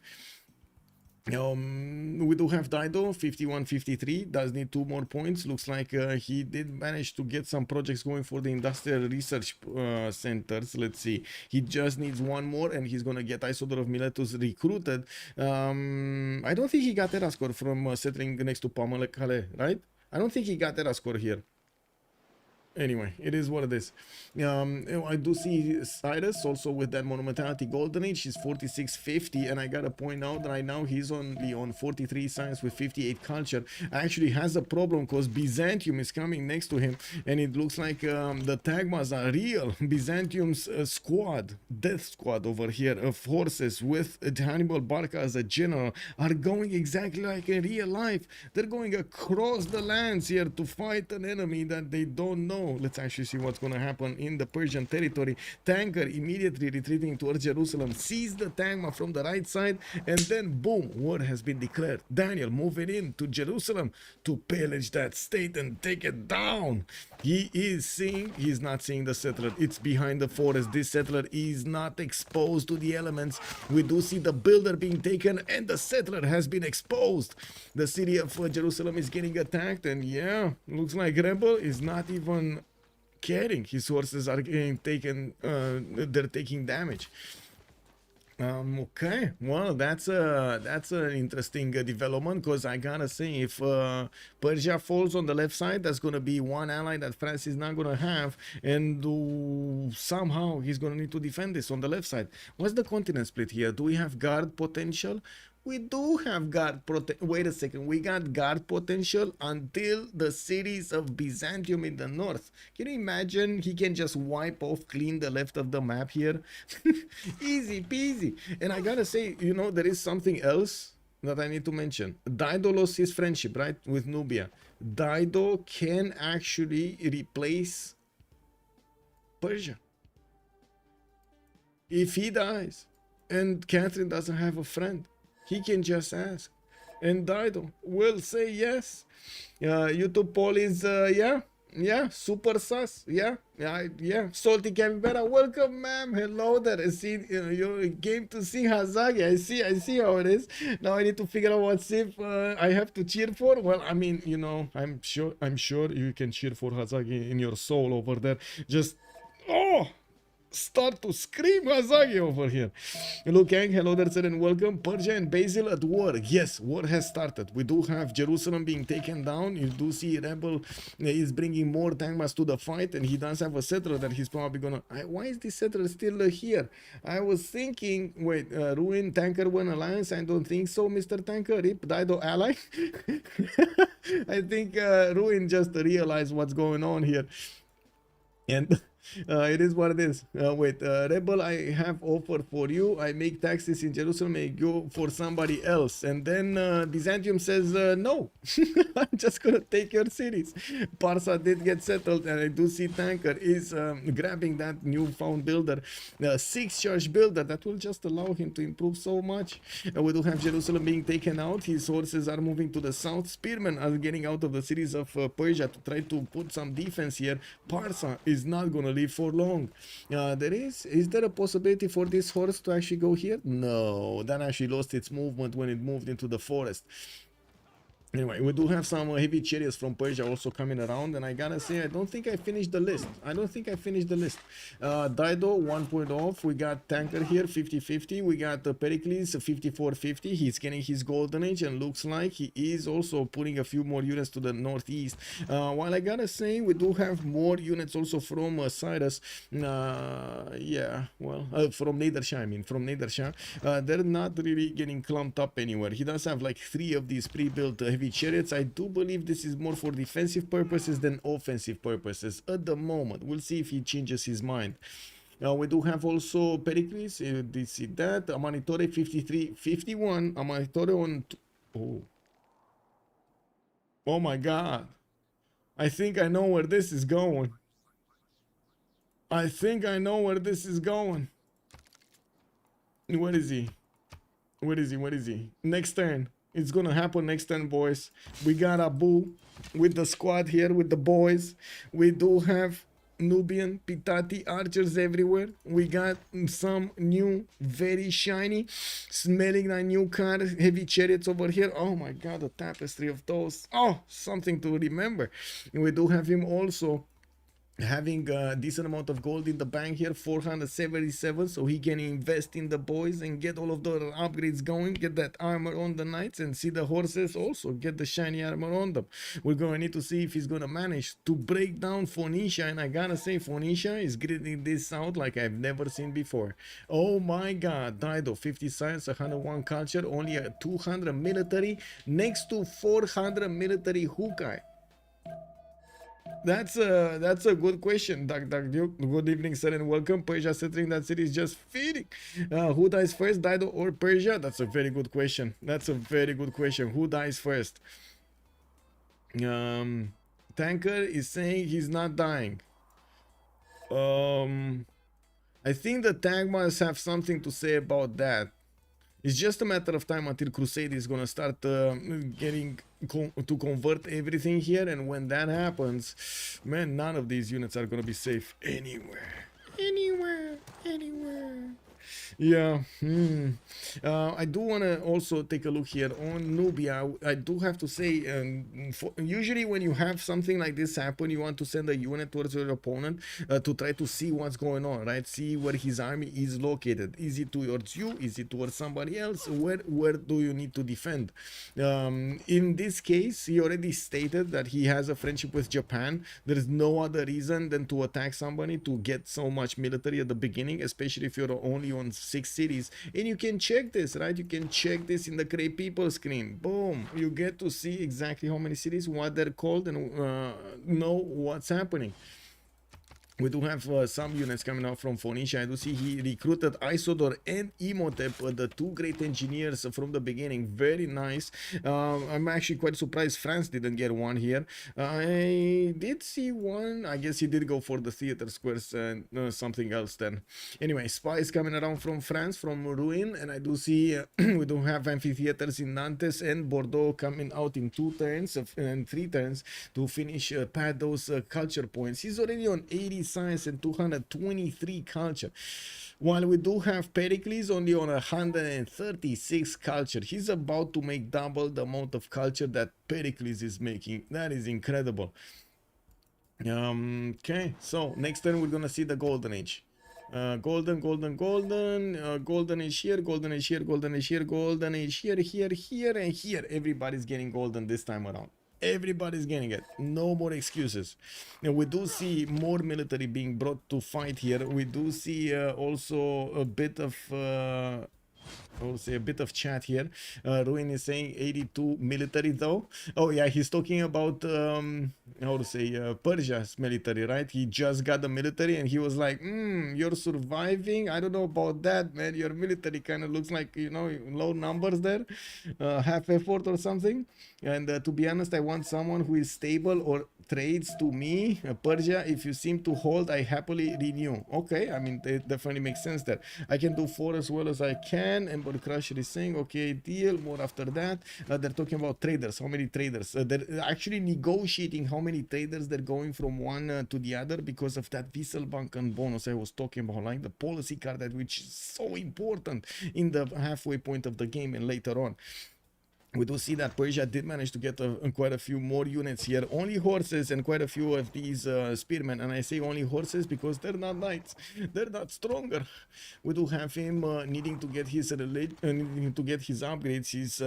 We do have Dido 51-53, does need 2 more points. Looks like he did manage to get some projects going for the industrial research centers. Let's see, he just needs 1 more and he's gonna get Isodor of Miletus recruited. I don't think he got Erascore from settling next to Pamukkale, right? I don't think he got Erascore here. Anyway, it is what it is. I do see Cyrus also with that Monumentality Golden Age. He's 4650, and I gotta point out right now he's only on 43 science with 58 culture. Actually has a problem because Byzantium is coming next to him, and it looks like the Tagmas are real. Byzantium's squad, death squad over here of horses with Hannibal Barca as a general are going exactly like in real life. They're going across the lands here to fight an enemy that they don't know. Let's actually see what's going to happen in the Persian territory. Tanker immediately retreating towards Jerusalem, sees the Tagma from the right side, and then boom, war has been declared. Daniel moving in to Jerusalem to pillage that state and take it down. He's not seeing the settler. It's behind the forest. This settler is not exposed to the elements. We do see the builder being taken, and the settler has been exposed. The city of Jerusalem is getting attacked, and yeah, looks like Rebel is not even caring. His horses are getting taken, they're taking damage. Okay, well, that's an interesting development, because I gotta say, if Persia falls on the left side, that's gonna be one ally that France is not gonna have, and somehow he's gonna need to defend this on the left side. What's the continent split here? Do we have guard potential? We do have guard wait a second, we got guard potential until the cities of Byzantium in the north. Can you imagine? He can just wipe off clean the left of the map here. Easy peasy. And I gotta say, you know, there is something else that I need to mention. Dido lost his friendship, right, with Nubia. Dido can actually replace Persia if he dies and Catherine doesn't have a friend. He can just ask, and Dido will say yes. YouTube poll is yeah, super sus, yeah. Salty Capybara, welcome, ma'am. Hello there. I see you came to see Hazagi. I see how it is. Now I need to figure out what Civ I have to cheer for. Well, I mean, you know, I'm sure you can cheer for Hazagi in your soul over there. Just start to scream Hazagi over here. Hello Kang, hello there sir and welcome. Persia and Basil at war. Yes, war has started. We do have Jerusalem being taken down. You do see Rebel is bringing more Tangmas to the fight, and he does have a settler that he's probably gonna... why is this settler still here? I was thinking, wait, Ruin Tanker won alliance? I don't think so, Mr. Tanker. Rip Dido ally? I think Ruin just realized what's going on here. And it is what it is. Wait, Rebel, I have offer for you. I make taxes in Jerusalem, I go for somebody else. And then Byzantium says, no, I'm just gonna take your cities. Parsa did get settled, and I do see Tanker is grabbing that newfound builder, 6-charge builder that will just allow him to improve so much. We do have Jerusalem being taken out. His horses are moving to the south. Spearmen are getting out of the cities of Persia to try to put some defense here. Parsa is not gonna live for long. Is there a possibility for this horse to actually go here? No, that actually lost its movement when it moved into the forest. Anyway, we do have some heavy chariots from Persia also coming around, and I gotta say, I don't think I finished the list. Dido, 1 point off. We got Tanker here, 50-50. We got Pericles, 54-50. He's getting his golden age, and looks like he is also putting a few more units to the northeast. While I gotta say, we do have more units also from Cyrus. Yeah, well, from Nadershah, from Nadershah. They're not really getting clumped up anywhere. He does have like 3 of these pre-built heavy chariots. I do believe this is more for defensive purposes than offensive purposes at the moment. We'll see if he changes his mind. We do have also Pericles. Did see that? Amanitore 53-51. Amanitore on... Oh my god. I think I know where this is going. Where is he? Next turn. It's gonna happen next turn, boys. We got Abu with the squad here, with the boys. We do have Nubian, Pitati, archers everywhere. We got some new, very shiny, smelling like new car, heavy chariots over here. Oh my god, the tapestry of those. Oh, something to remember. And we do have him also having a decent amount of gold in the bank here, 477, so he can invest in the boys and get all of the upgrades going, get that armor on the knights, and see the horses also get the shiny armor on them. We're going to need to see if he's going to manage to break down Phoenicia, and I gotta say, Phoenicia is gritting this out like I've never seen before. Oh my god, Dido, 50 science, 101 culture, only a 200 military, next to 400 military Hukai. That's a good question, Duck Duke. Good evening, sir, and welcome. Persia settling that city is just feeding. Who dies first, Dido or Persia? That's a very good question. Who dies first? Tanker is saying he's not dying. I think the Tagmas have something to say about that. It's just a matter of time until Crusade is gonna start getting to convert everything here, and when that happens, man, none of these units are gonna be safe anywhere. Yeah. I do want to also take a look here on Nubia. I do have to say, usually when you have something like this happen, you want to send a unit towards your opponent to try to see what's going on, right? See where his army is located. Is it towards you? Is it towards somebody else? Where do you need to defend? In this case, he already stated that he has a friendship with Japan. There is no other reason than to attack somebody to get so much military at the beginning, especially if you're only on 6 cities. And you can check this, right? You can check this in the Great People screen. Boom, you get to see exactly how many cities, what they're called, and know what's happening. We do have some units coming out from Phoenicia. I do see he recruited Isodor and Imhotep, the 2 great engineers from the beginning. Very nice. I'm actually quite surprised France didn't get one here. I did see one. I guess he did go for the theater squares and something else then. Anyway, spies coming around from France, from Ruin, and I do see we do have amphitheaters in Nantes and Bordeaux coming out in 2 turns and 3 turns to finish pad those culture points. He's already on 80 science and 223 culture, while we do have Pericles only on 136 culture. He's about to make double the amount of culture that Pericles is making. That is incredible. Okay, so next turn we're gonna see the golden age. Golden, golden, golden. Golden is here, golden is here, golden is here, golden is here, here, here, and here. Everybody's getting golden this time around. Everybody's getting it. No more excuses. Now, we do see more military being brought to fight here. We do see also a bit of I will say a bit of chat here. Ruin is saying 82 military though. Oh yeah, he's talking about how to say Persia's military, right? He just got the military and he was like, you're surviving. I don't know about that, man. Your military kind of looks like, you know, low numbers there, half effort or something. And to be honest, I want someone who is stable or trades to me. Persia, if you seem to hold, I happily renew. Okay, I mean, it definitely makes sense there. I can do 4 as well as I can. Ember Crusher is saying, okay, deal. More after that. They're talking about traders. How many traders? They're actually negotiating how many traders they're going from one to the other because of that Wieselbanken bonus I was talking about, like the policy card, that which is so important in the halfway point of the game and later on. We do see that Persia did manage to get quite a few more units here. Only horses and quite a few of these spearmen. And I say only horses because they're not knights. They're not stronger. We do have him needing to get his upgrades. He's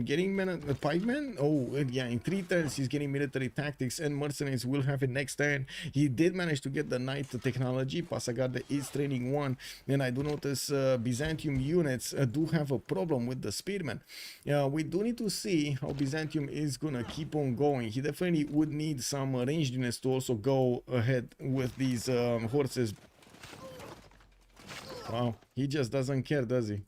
getting pikemen. Oh, yeah, in 3 turns he's getting military tactics, and mercenaries will have it next turn. He did manage to get the knight technology. Pasagarde is training 1. And I do notice Byzantium units do have a problem with the spearmen. We do need to see how Byzantium is gonna keep on going. He definitely would need some ranged units to also go ahead with these horses. Wow, he just doesn't care, does he?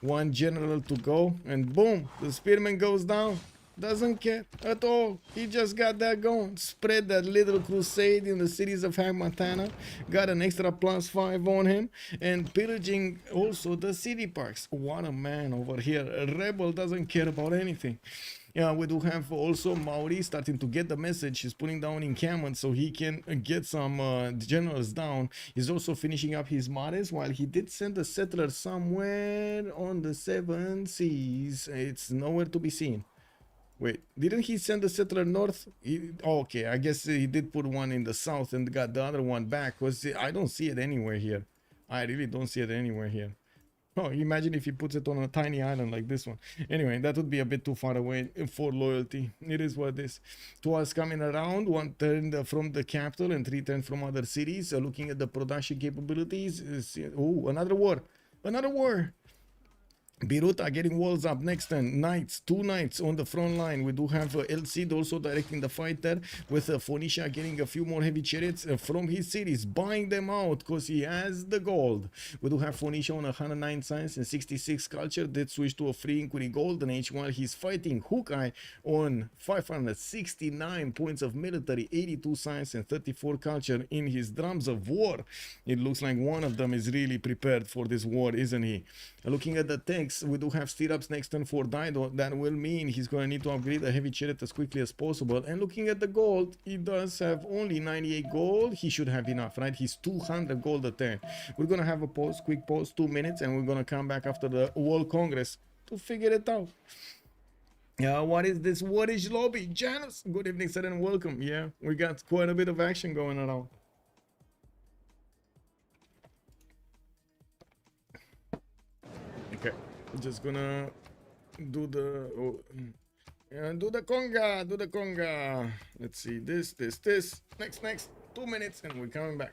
One general to go and boom, the spearman goes down. Doesn't care at all. He just got that going. Spread that little crusade in the cities of Hagmatana. Got an extra +5 on him. And pillaging also the city parks. What a man over here. A rebel doesn't care about anything. Yeah, we do have also Mauri starting to get the message. He's putting down encampments so he can get some generals down. He's also finishing up his mares, while he did send a settler somewhere on the 7 seas. It's nowhere to be seen. Wait, didn't he send the settler north? Okay, I guess he did put one in the south and got the other one back. I don't see it anywhere here. I really don't see it anywhere here. Oh, imagine if he puts it on a tiny island like this one. Anyway, that would be a bit too far away for loyalty. It is what it is. 2 hours coming around, 1 turn from the capital and 3 turns from other cities. Looking at the production capabilities. Oh, another war. Another war. Biruta getting walls up next turn. Knights, 2 knights on the front line. We do have El Cid also directing the fight there, with Phoenicia getting a few more heavy chariots from his cities, buying them out because he has the gold. We do have Phoenicia on 109 science and 66 culture. Did switch to a free inquiry golden age while he's fighting Hawkeye on 569 points of military, 82 science and 34 culture in his drums of war. It looks like one of them is really prepared for this war, isn't he? Looking at the tanks, we do have stirrups next turn for Dido. That will mean he's going to need to upgrade a heavy chariot as quickly as possible. And looking at the gold, he does have only 98 gold. He should have enough, right? He's 200 gold a turn. We're going to have a pause, quick pause, 2 minutes, and we're going to come back after the World Congress to figure it out. What is this? What is lobby? Janice, good evening, sir, and welcome. Yeah, we got quite a bit of action going around. Okay, just gonna do the conga. Let's see, this, next 2 minutes, and we're coming back.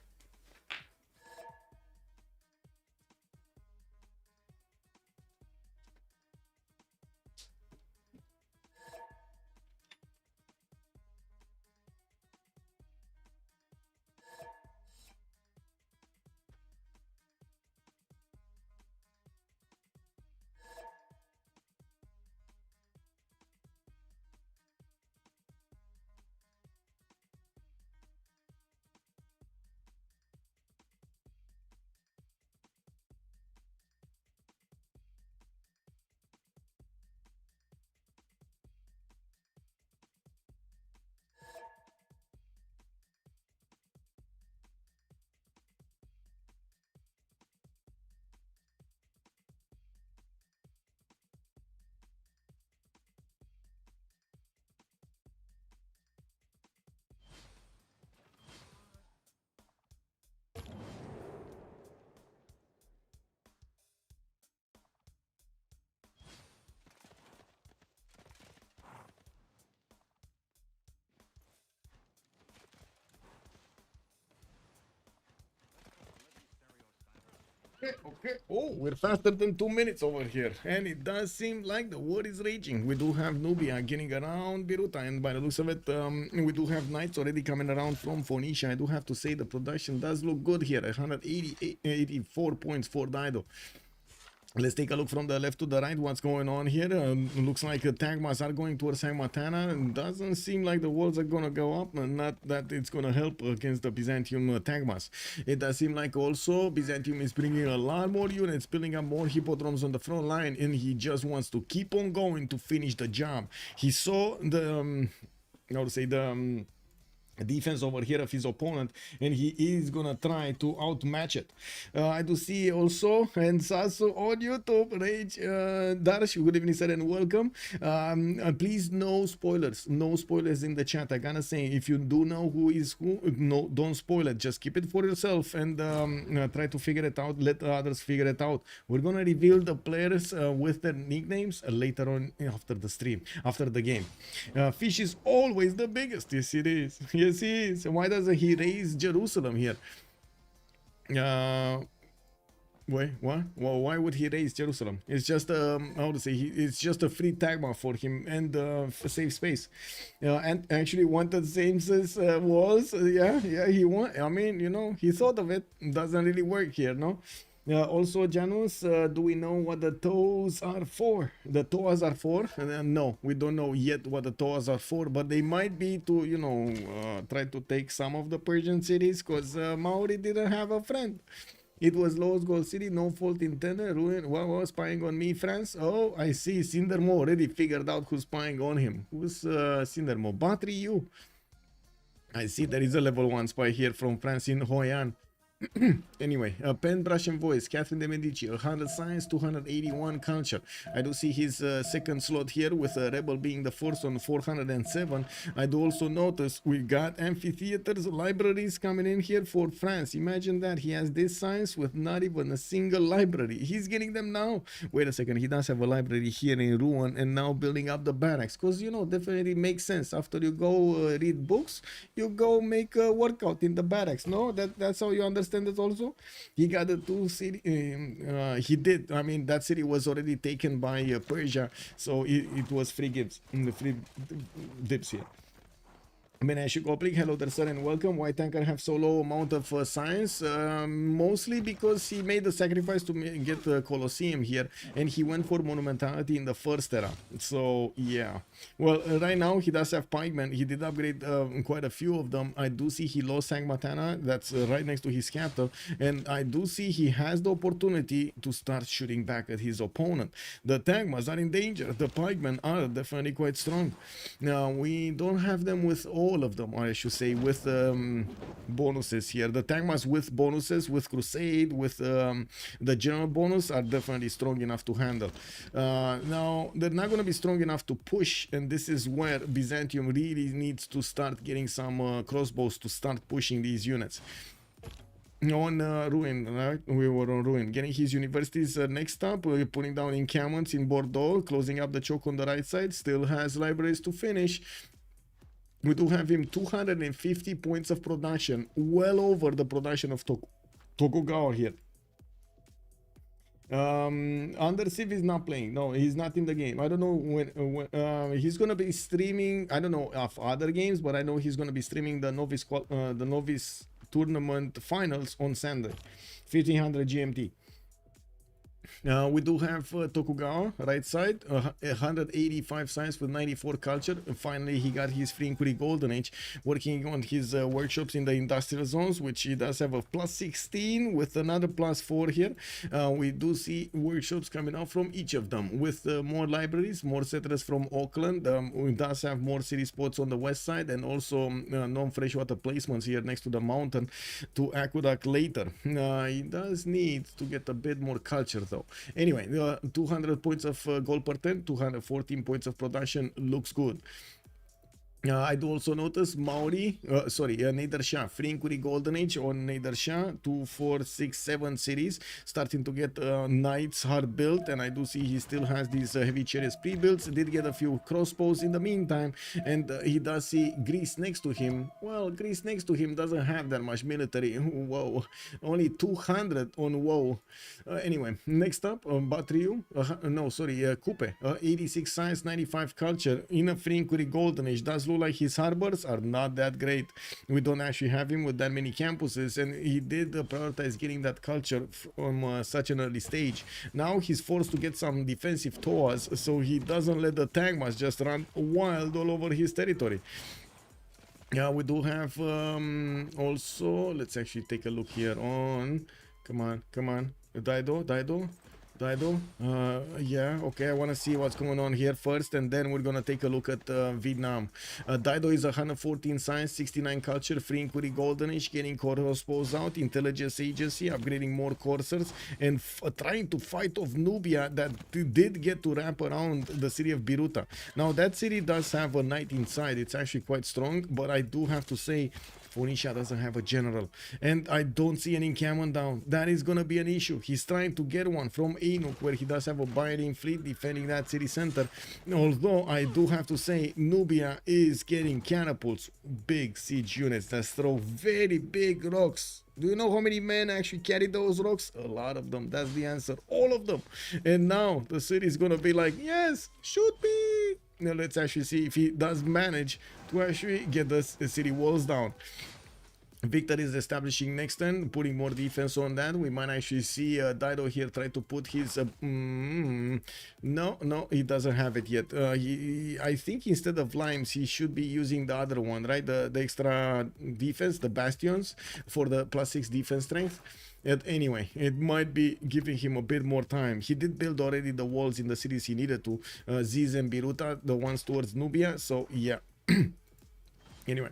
Okay. Oh, we're faster than 2 minutes over here. And it does seem like the war is raging. We do have Nubia getting around Biruta, and by the looks of it, we do have knights already coming around from Phoenicia. I do have to say the production does look good here. 184 points for Dido. Let's take a look from the left to the right. What's going on here? Looks like Tagmas are going towards Hagmatana. Doesn't seem like the walls are gonna go up, and not that it's gonna help against the Byzantium Tagmas. It does seem like also Byzantium is bringing a lot more units, building up more hippodromes on the front line, and he just wants to keep on going to finish the job. He saw the how to say the defense over here of his opponent, and he is gonna try to outmatch it. I do see also, and Sasu on YouTube, Rage Darsh, good evening sir and welcome. Please no spoilers in the chat. I gotta say, if you do know who is who, no, don't spoil it, just keep it for yourself and try to figure it out, let others figure it out. We're gonna reveal the players with their nicknames later on after the stream, after the game. Fish is always the biggest. Yes it is. Yes, he is. Why doesn't he raise Jerusalem here? Wait, what? Well, why would he raise Jerusalem? It's just how to say? It's just a free tagma for him and save space. And actually wanted the same as walls. Yeah, he want. I mean, you know, he thought of it. Doesn't really work here, no. Also, Janus, do we know what the toes are for? The toes are for? No, we don't know yet what the toes are for, but they might be to, you know, try to take some of the Persian cities, because Maori didn't have a friend. It was Lost Gold City, no fault intended. Ruin. What was spying on me, France? Oh, I see. Cindermo already figured out who's spying on him. Who's Cindermo? Battery you. I see there is a level 1 spy here from France in Hoyan. Anyway, pen, brush, and voice. Catherine de Medici, 100 science, 281 culture. I do see his second slot here with Rebel being the first on 407. I do also notice we got amphitheaters, libraries coming in here for France. Imagine that. He has this science with not even a single library. He's getting them now. Wait a second. He does have a library here in Rouen and now building up the barracks. Because, you know, definitely makes sense. After you go read books, you go make a workout in the barracks. No, that's how you understand it also. He got the 2 city, he did, I mean, that city was already taken by Persia, so it was free gifts, free dips here. Menashikoplic, hello there sir and welcome. Why Tanker have so low amount of science? Mostly because he made the sacrifice to get the Colosseum here, and he went for monumentality in the first era. So yeah, well right now he does have pikemen. He did upgrade quite a few of them. I do see he lost Sangmatana, that's right next to his capital, and I do see he has the opportunity to start shooting back at his opponent. The Tagmas are in danger. The pikemen are definitely quite strong. Now we don't have them with all of them, or I should say with bonuses here. The Tagmas with bonuses, with Crusade, with the general bonus are definitely strong enough to handle. Now they're not going to be strong enough to push, and this is where Byzantium really needs to start getting some crossbows to start pushing these units. On Ruin, right? We were on Ruin. Getting his universities next up, putting down encampments in Bordeaux, closing up the choke on the right side, still has libraries to finish. We do have him 250 points of production, well over the production of Tokugawa here. Under Civ is not playing. No, he's not in the game. I don't know when he's gonna be streaming. I don't know of other games, but I know he's gonna be streaming the novice tournament finals on Sunday, 1500 GMT. We do have Tokugawa, right side, 185 science with 94 culture. And finally, he got his free inquiry golden age, working on his workshops in the industrial zones, which he does have a plus 16 with another plus 4 here. We do see workshops coming out from each of them with more libraries, more settlers from Auckland. We does have more city spots on the west side, and also non-freshwater placements here next to the mountain to aqueduct later. He does need to get a bit more culture though. Anyway, 200 points of gold per turn, 214 points of production looks good. I do also notice Maori, Nader Shah, Frinkuri Golden Age on Nader Shah, 2, 4, 6, 7 series, starting to get knights hard built, and I do see he still has these heavy chariots pre-builds. Did get a few crossbows in the meantime, and he does see Greece next to him. Well, Greece next to him doesn't have that much military. Whoa, only 200 on WoW. Anyway, next up, Batriu, Kupe, 86 science, 95 culture in a Frinkuri Golden Age. Does look like his harbors are not that great. We don't actually have him with that many campuses, and he did prioritize getting that culture from such an early stage. Now he's forced to get some defensive tours, so he doesn't let the Tagmas just run wild all over his territory. Yeah, we do have also, let's actually take a look here on, come on, Dido, yeah, okay, I want to see what's going on here first, and then we're gonna take a look at Vietnam. Dido is 114 science, 69 culture, Frinkuri Golden Age, getting crossbows out, intelligence agency, upgrading more coursers, and trying to fight off Nubia that did get to wrap around the city of Biruta. Now that city does have a knight inside, it's actually quite strong, but I do have to say Phoenicia doesn't have a general, and I don't see an encampment down. That is gonna be an issue. He's trying to get one from Anuk, where he does have a Barbarian fleet defending that city center. Although I do have to say, Nubia is getting catapults, big siege units that throw very big rocks. Do you know how many men actually carry those rocks? A lot of them. That's the answer. All of them. And now the city is gonna be like, yes, shoot me. Now let's actually see if he does manage to actually get the city walls down. Victor is establishing next turn, putting more defense on that. We might actually see Dido here try to put his... no, he doesn't have it yet. I think instead of limes, he should be using the other one, right? The extra defense, the bastions, for the +6 defense strength. And anyway, it might be giving him a bit more time. He did build already the walls in the cities he needed to. Ziz and Biruta, the ones towards Nubia. So, yeah. Anyway,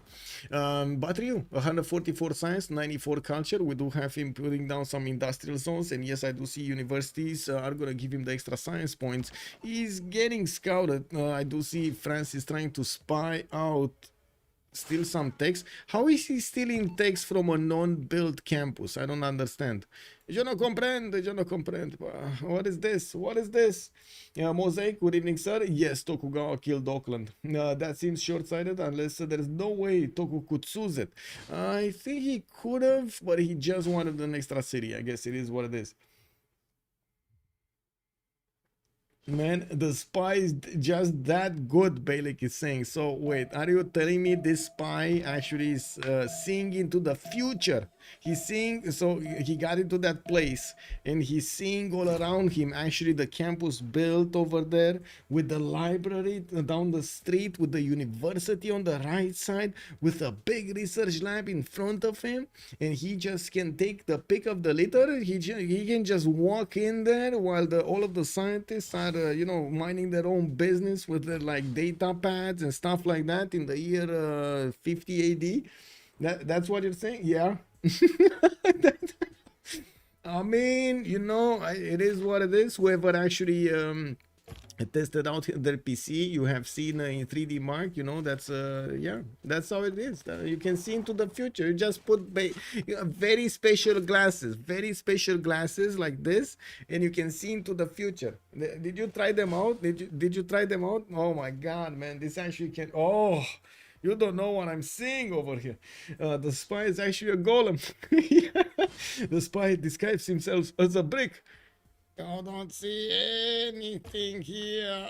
Batriu, 144 science, 94 culture. We do have him putting down some industrial zones, and yes, I do see universities are going to give him the extra science points. He's getting scouted. I do see France is trying to spy out still some text. How is he stealing text from a non-built campus? I don't understand. Je ne comprends. What is this? What is this? Mosaic, good evening, sir. Yes, Tokugawa killed Auckland. That seems short-sighted unless there's no way Toku could seize it. I think he could have, but he just wanted an extra city. I guess it is what it is. Man, the spy is just that good, Balik is saying. So wait, are you telling me this spy actually is seeing into the future? He's seeing, so he got into that place and he's seeing all around him actually the campus built over there with the library down the street, with the university on the right side, with a big research lab in front of him, and he just can take the pick of the litter. He can just walk in there while all of the scientists are minding their own business with their like data pads and stuff like that in the year 50 AD. That's what you're saying? Yeah. I mean, it is what it is. Whoever actually tested out their PC, you have seen in 3D Mark, that's yeah, that's how it is. You can see into the future. You just put very special glasses like this, and you can see into the future. Did you try them out? Did you try them out? Oh my god, man, this actually can... Oh, you don't know what I'm seeing over here. The spy is actually a golem. The spy describes himself as a brick. I don't see anything here.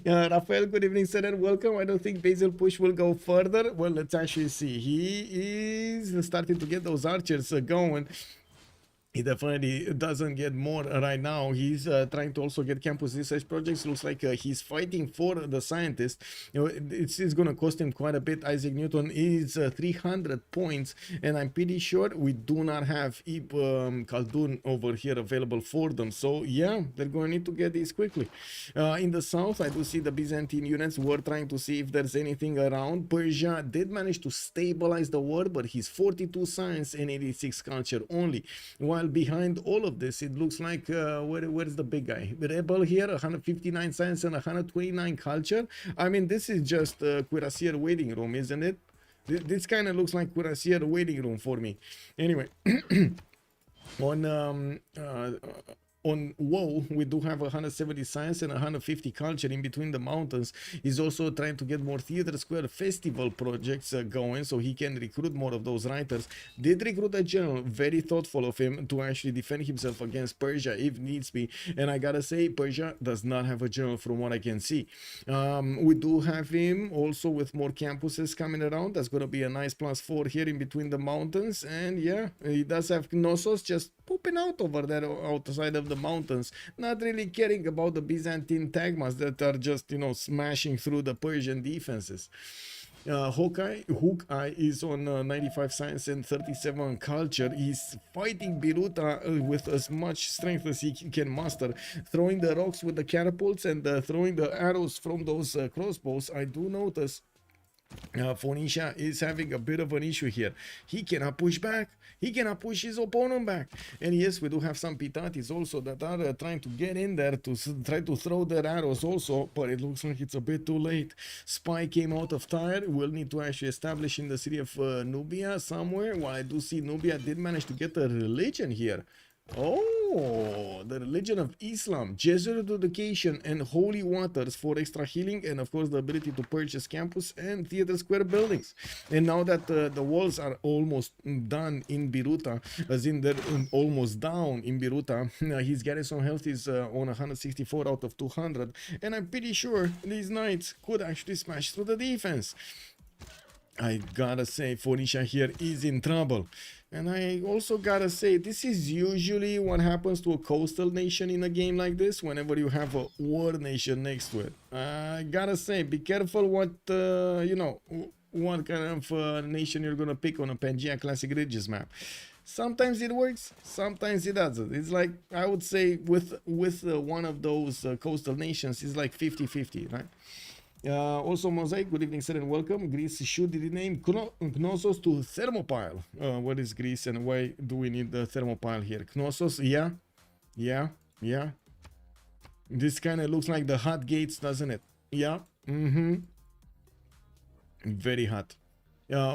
Rafael, good evening, sir, and welcome. I don't think Basil Push will go further. Well, let's actually see. He is starting to get those archers going. He definitely doesn't get more right now. He's trying to also get campus research projects. Looks like he's fighting for the scientist. It's going to cost him quite a bit. Isaac Newton is 300 points, and I'm pretty sure we do not have Khaldun over here available for them. So yeah, they're going to need to get these quickly. In the south, I do see the Byzantine units were trying to see if there's anything around. Persia did manage to stabilize the war, but he's 42 science and 86 culture only. While while behind all of this, it looks like, where's the big guy? Rebel here, 159 science and 129 culture. I mean, this is just a cuirassier waiting room, isn't it? This kind of looks like cuirassier waiting room for me. Anyway, on WoW, we do have 170 science and 150 culture in between the mountains. He's also trying to get more Theater Square festival projects going so he can recruit more of those writers. Did recruit a general, very thoughtful of him to actually defend himself against Persia if needs be. And I gotta say, Persia does not have a general from what I can see. We do have him also with more campuses coming around. That's gonna be a nice +4 here in between the mountains. And yeah, he does have Knossos just pooping out over there outside of the mountains, not really caring about the Byzantine tagmas that are just, you know, smashing through the Persian defenses. Hawkeye is on 95 science and 37 culture. He's fighting Biruta with as much strength as he can muster, throwing the rocks with the catapults and throwing the arrows from those crossbows. I do notice Phoenicia is having a bit of an issue here. He cannot push back. He cannot push his opponent back. And yes, we do have some Pitatis also that are trying to get in there to try to throw their arrows also, but it looks like it's a bit too late. Spy came out of Tyre. We'll need to actually establish in the city of Nubia somewhere. While I do see Nubia did manage to get a religion here. Oh, the religion of Islam, Jesuit education and holy waters for extra healing, and of course the ability to purchase campus and Theater Square buildings. And now that the walls are almost done in Biruta, as in they're almost down in Biruta, his garrison health is on 164 out of 200, and I'm pretty sure these knights could actually smash through the defense. I gotta say, Phoenicia here is in trouble. And I also gotta say, this is usually what happens to a coastal nation in a game like this, whenever you have a war nation next to it. I gotta say, be careful what, you know, what kind of nation you're gonna pick on a Pangea Classic Ridges map. Sometimes it works, sometimes it doesn't. It's like, I would say, with one of those coastal nations, it's like 50-50, right? Also, Mosaic, good evening, sir, and welcome. Greece should rename Knossos to Thermopyle. What is Greece and why do we need the Thermopyle here? Knossos, yeah. This kind of looks like the hot gates, doesn't it? Yeah, very hot.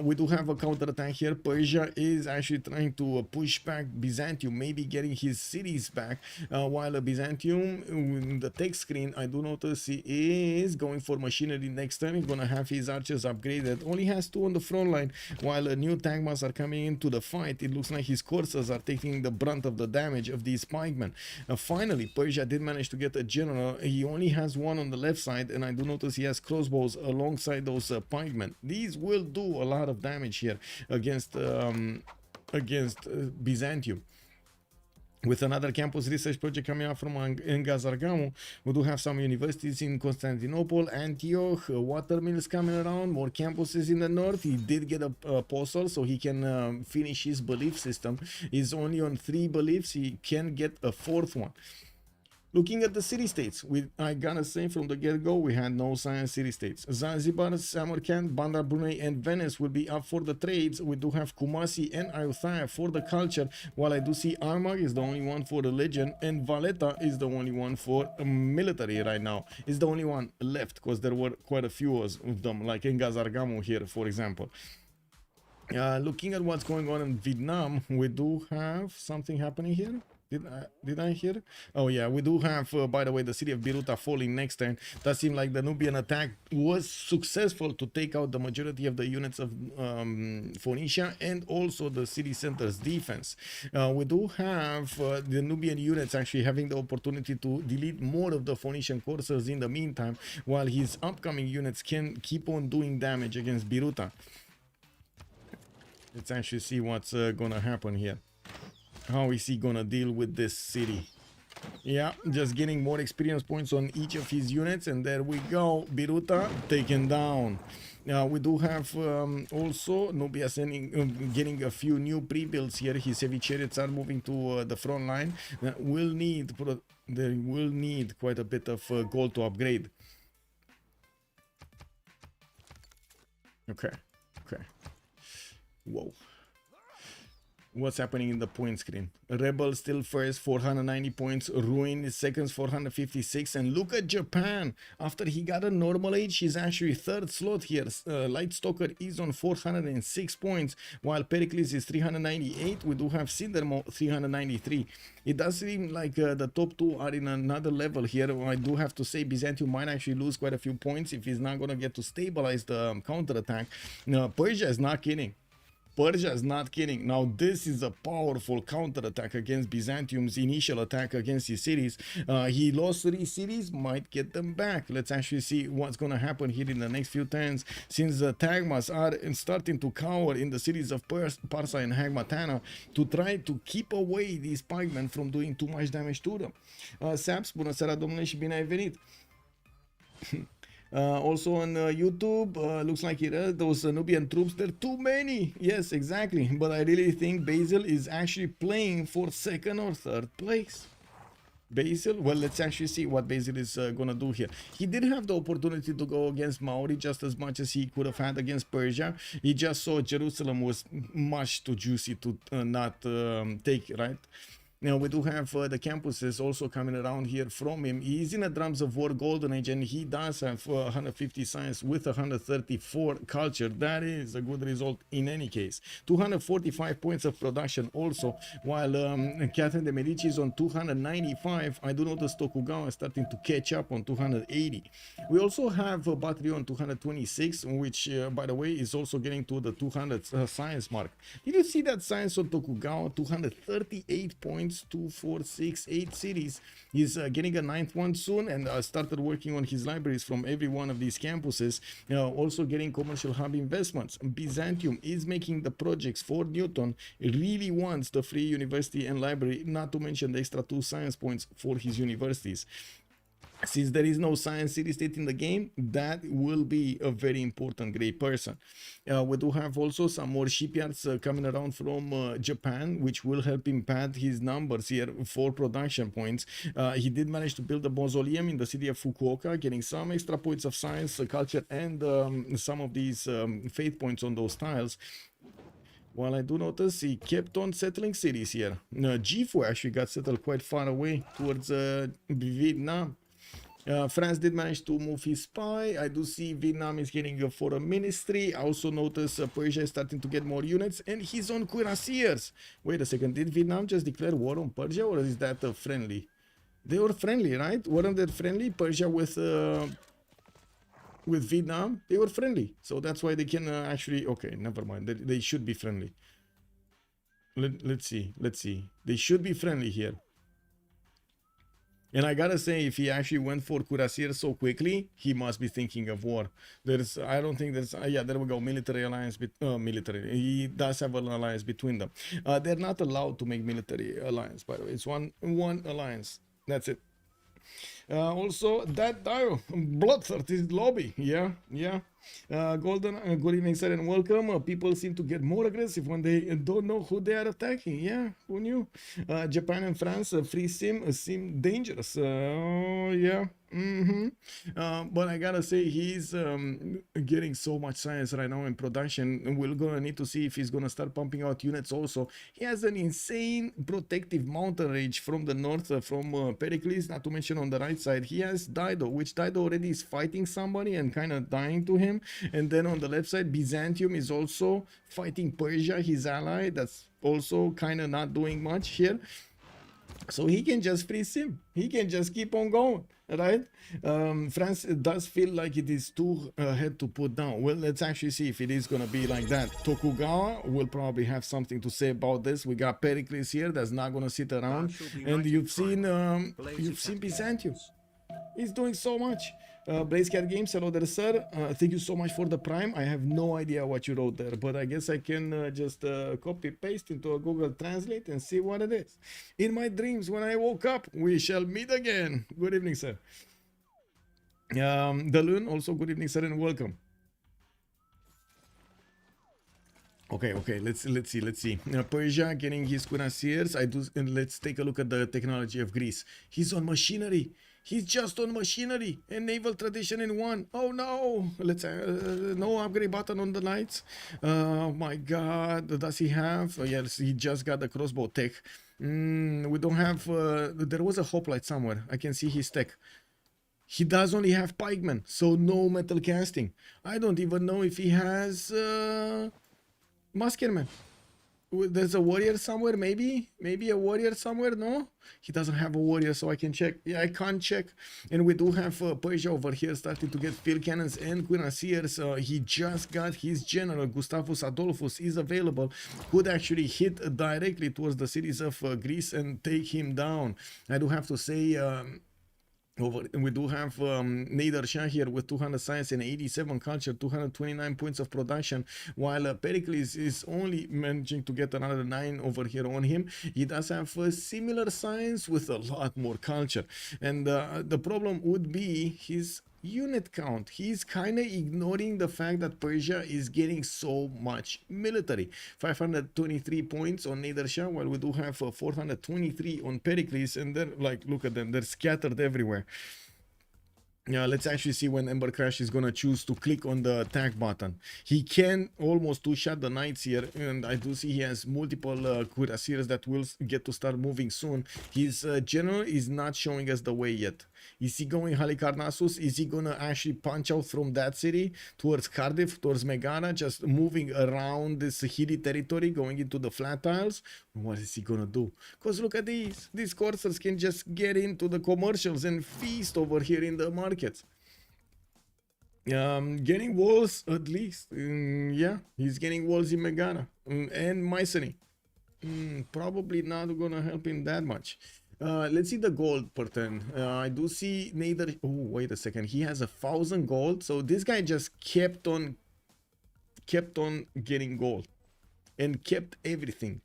We do have a counterattack here. Persia is actually trying to push back Byzantium, maybe getting his cities back, while Byzantium, in the text screen, I do notice he is going for machinery next turn. He's going to have his archers upgraded. Only has 2 on the front line, while new tagmas are coming into the fight. It looks like his coursers are taking the brunt of the damage of these pikemen. Finally, Persia did manage to get a general. He only has 1 on the left side, and I do notice he has crossbows alongside those pikemen. These will do a lot of damage here against Byzantium. With another campus research project coming out from Engazargamu, we do have some universities in Constantinople, Antioch, watermills coming around, more campuses in the north. He did get a apostle, so he can finish his belief system. He's only on 3 beliefs. He can get a 4th one. Looking at the city-states, I gotta say from the get-go, we had no science city-states. Zanzibar, Samarkand, Bandar Brunei, and Venice will be up for the trades. We do have Kumasi and Ayutthaya for the culture, while I do see Armagh is the only one for religion, and Valletta is the only one for military right now. It's the only one left, because there were quite a few of them, like Engazargamu here, for example. Looking at what's going on in Vietnam, we do have something happening here. Did I hear? Oh yeah, we do have, by the way, the city of Biruta falling next turn. That seemed like the Nubian attack was successful to take out the majority of the units of Phoenicia and also the city center's defense. We do have the Nubian units actually having the opportunity to delete more of the Phoenician coursers in the meantime, while his upcoming units can keep on doing damage against Biruta. Let's actually see what's gonna happen here. How is he gonna deal with this city? Yeah, just getting more experience points on each of his units, and there we go. Biruta taken down. We do have also Nubia getting a few new pre-builds here. His heavy chariots are moving to the front line. They will need quite a bit of gold to upgrade. Okay. Whoa. What's happening in the point screen? Rebel still first, 490 points. Ruin is second, 456. And look at Japan. After he got a normal age, he's actually third slot here. Light Stalker is on 406 points, while Pericles is 398. We do have Cindermo 393. It does seem like the top two are in another level here. I do have to say Byzantium might actually lose quite a few points if he's not going to get to stabilize the counterattack. Persia is not kidding. Persia is not kidding. Now, this is a powerful counterattack against Byzantium's initial attack against his cities. He lost 3 cities, might get them back. Let's actually see what's going to happen here in the next few turns, since the Tagmas are starting to cower in the cities of Parsa and Hagmatana to try to keep away these pikemen from doing too much damage to them. Saps, bună seara, domnule, și bine ai venit! Also on YouTube, looks like those Nubian troops, they're too many. Yes, exactly. But I really think Basil is actually playing for second or third place. Basil? Well, let's actually see what Basil is gonna do here. He did have the opportunity to go against Maori just as much as he could have had against Persia. He just saw Jerusalem was much too juicy to not take, right? Now, we do have the campuses also coming around here from him. He's in a Drums of War Golden Age, and he does have 150 science with 134 culture. That is a good result in any case. 245 points of production also, while Catherine de Medici is on 295. I do notice Tokugawa is starting to catch up on 280. We also have Battery on 226, which, by the way, is also getting to the 200 science mark. Did you see that science on Tokugawa? 238 points. 2, 4, 6, 8 cities. He's getting a 9th one soon, and started working on his libraries from every one of these campuses. Also getting commercial hub investments. Byzantium is making the projects for Newton. It really wants the free university and library, not to mention the extra 2 science points for his universities. Since there is no science city state in the game, that will be a very important great person. We do have also some more shipyards coming around from Japan, which will him pad his numbers here for production points. He did manage to build a mausoleum in the city of Fukuoka, getting some extra points of science, culture, and some of these faith points on those tiles. While I do notice he kept on settling cities here. Gifu actually got settled quite far away towards Vietnam. France did manage to move his spy. I do see Vietnam is getting a foreign ministry. I also notice Persia is starting to get more units, and he's on cuirassiers. Wait a second, did Vietnam just declare war on Persia, or is that friendly? They were friendly, right? Weren't they friendly? Persia with Vietnam, they were friendly, so that's why they can actually. Okay, never mind. They should be friendly. Let's see. They should be friendly here. And I gotta say, if he actually went for cuirassiers so quickly, he must be thinking of war. I don't think there's, yeah, there we go, military alliance, military. He does have an alliance between them. They're not allowed to make military alliance, by the way. It's one alliance. That's it. Also, that Dio, Bloodthirsty lobby, yeah. Golden, good evening, sir, and welcome. People seem to get more aggressive when they don't know who they are attacking. Yeah, who knew? Japan and France, free sim seem dangerous. Yeah. But I gotta say, he's getting so much science right now in production. We're gonna need to see if he's gonna start pumping out units also. He has an insane protective mountain range from the north, from Pericles, not to mention on the right side he has Dido, which Dido already is fighting somebody and kind of dying to him. And then on the left side, Byzantium is also fighting Persia, his ally, that's also kind of not doing much here. So he can just freeze him. He can just keep on going, right? France does feel like it is too head to put down. Well, let's actually see if it is going to be like that. Tokugawa will probably have something to say about this. We got Pericles here that's not going to sit around. And you've seen Byzantium. He's doing so much. BlazeCat Games, hello there, sir. Thank you so much for the Prime. I have no idea what you wrote there, but I guess I can just copy paste into a Google Translate and see what it is. In my dreams, when I woke up, we shall meet again. Good evening, sir. Dalun, also good evening, sir, and welcome. Okay, let's see. Persia getting his cuirassiers. Let's take a look at the technology of Greece. He's on machinery. He's just on machinery and naval tradition in one. Oh no! Let's no upgrade button on the knights. Oh my god, does he have? Oh, yes, he just got the crossbow tech. We don't have. There was a hoplite somewhere. I can see his tech. He does only have pikemen, so no metal casting. I don't even know if he has muskeman. There's a warrior somewhere, maybe a warrior somewhere. No, he doesn't have a warrior, so I can check. Yeah, I can't check. And we do have Persia over here starting to get field cannons and cuirassiers. He just got his general Gustavus Adolphus is available, could actually hit directly towards the cities of Greece and take him down. I do have to say, we do have Nader Shah here with 200 science and 87 culture, 229 points of production, while Pericles is only managing to get another 9 over here on him. He does have similar science with a lot more culture, and the problem would be his unit count. He's kind of ignoring the fact that Persia is getting so much military. 523 points on Nader Shah, while we do have 423 on Pericles, and they're like, look at them, they're scattered everywhere. Let's actually see when Ember Crash is gonna choose to click on the attack button. He can almost two-shot the knights here, and I do see he has multiple cuirassiers that will get to start moving soon. His general is not showing us the way yet. Is he going Halicarnassus? Is he gonna actually punch out from that city towards Cardiff, towards Megara, just moving around this hilly territory, going into the flat tiles? What is he gonna do? Because look at these coursers can just get into the commercials and feast over here in the markets. Getting walls at least. Yeah, he's getting walls in Megara and Mycenae. Probably not gonna help him that much. Let's see the gold per turn. I do see Nader. Oh, wait a second. He has 1,000 gold. So this guy just kept on getting gold and kept everything.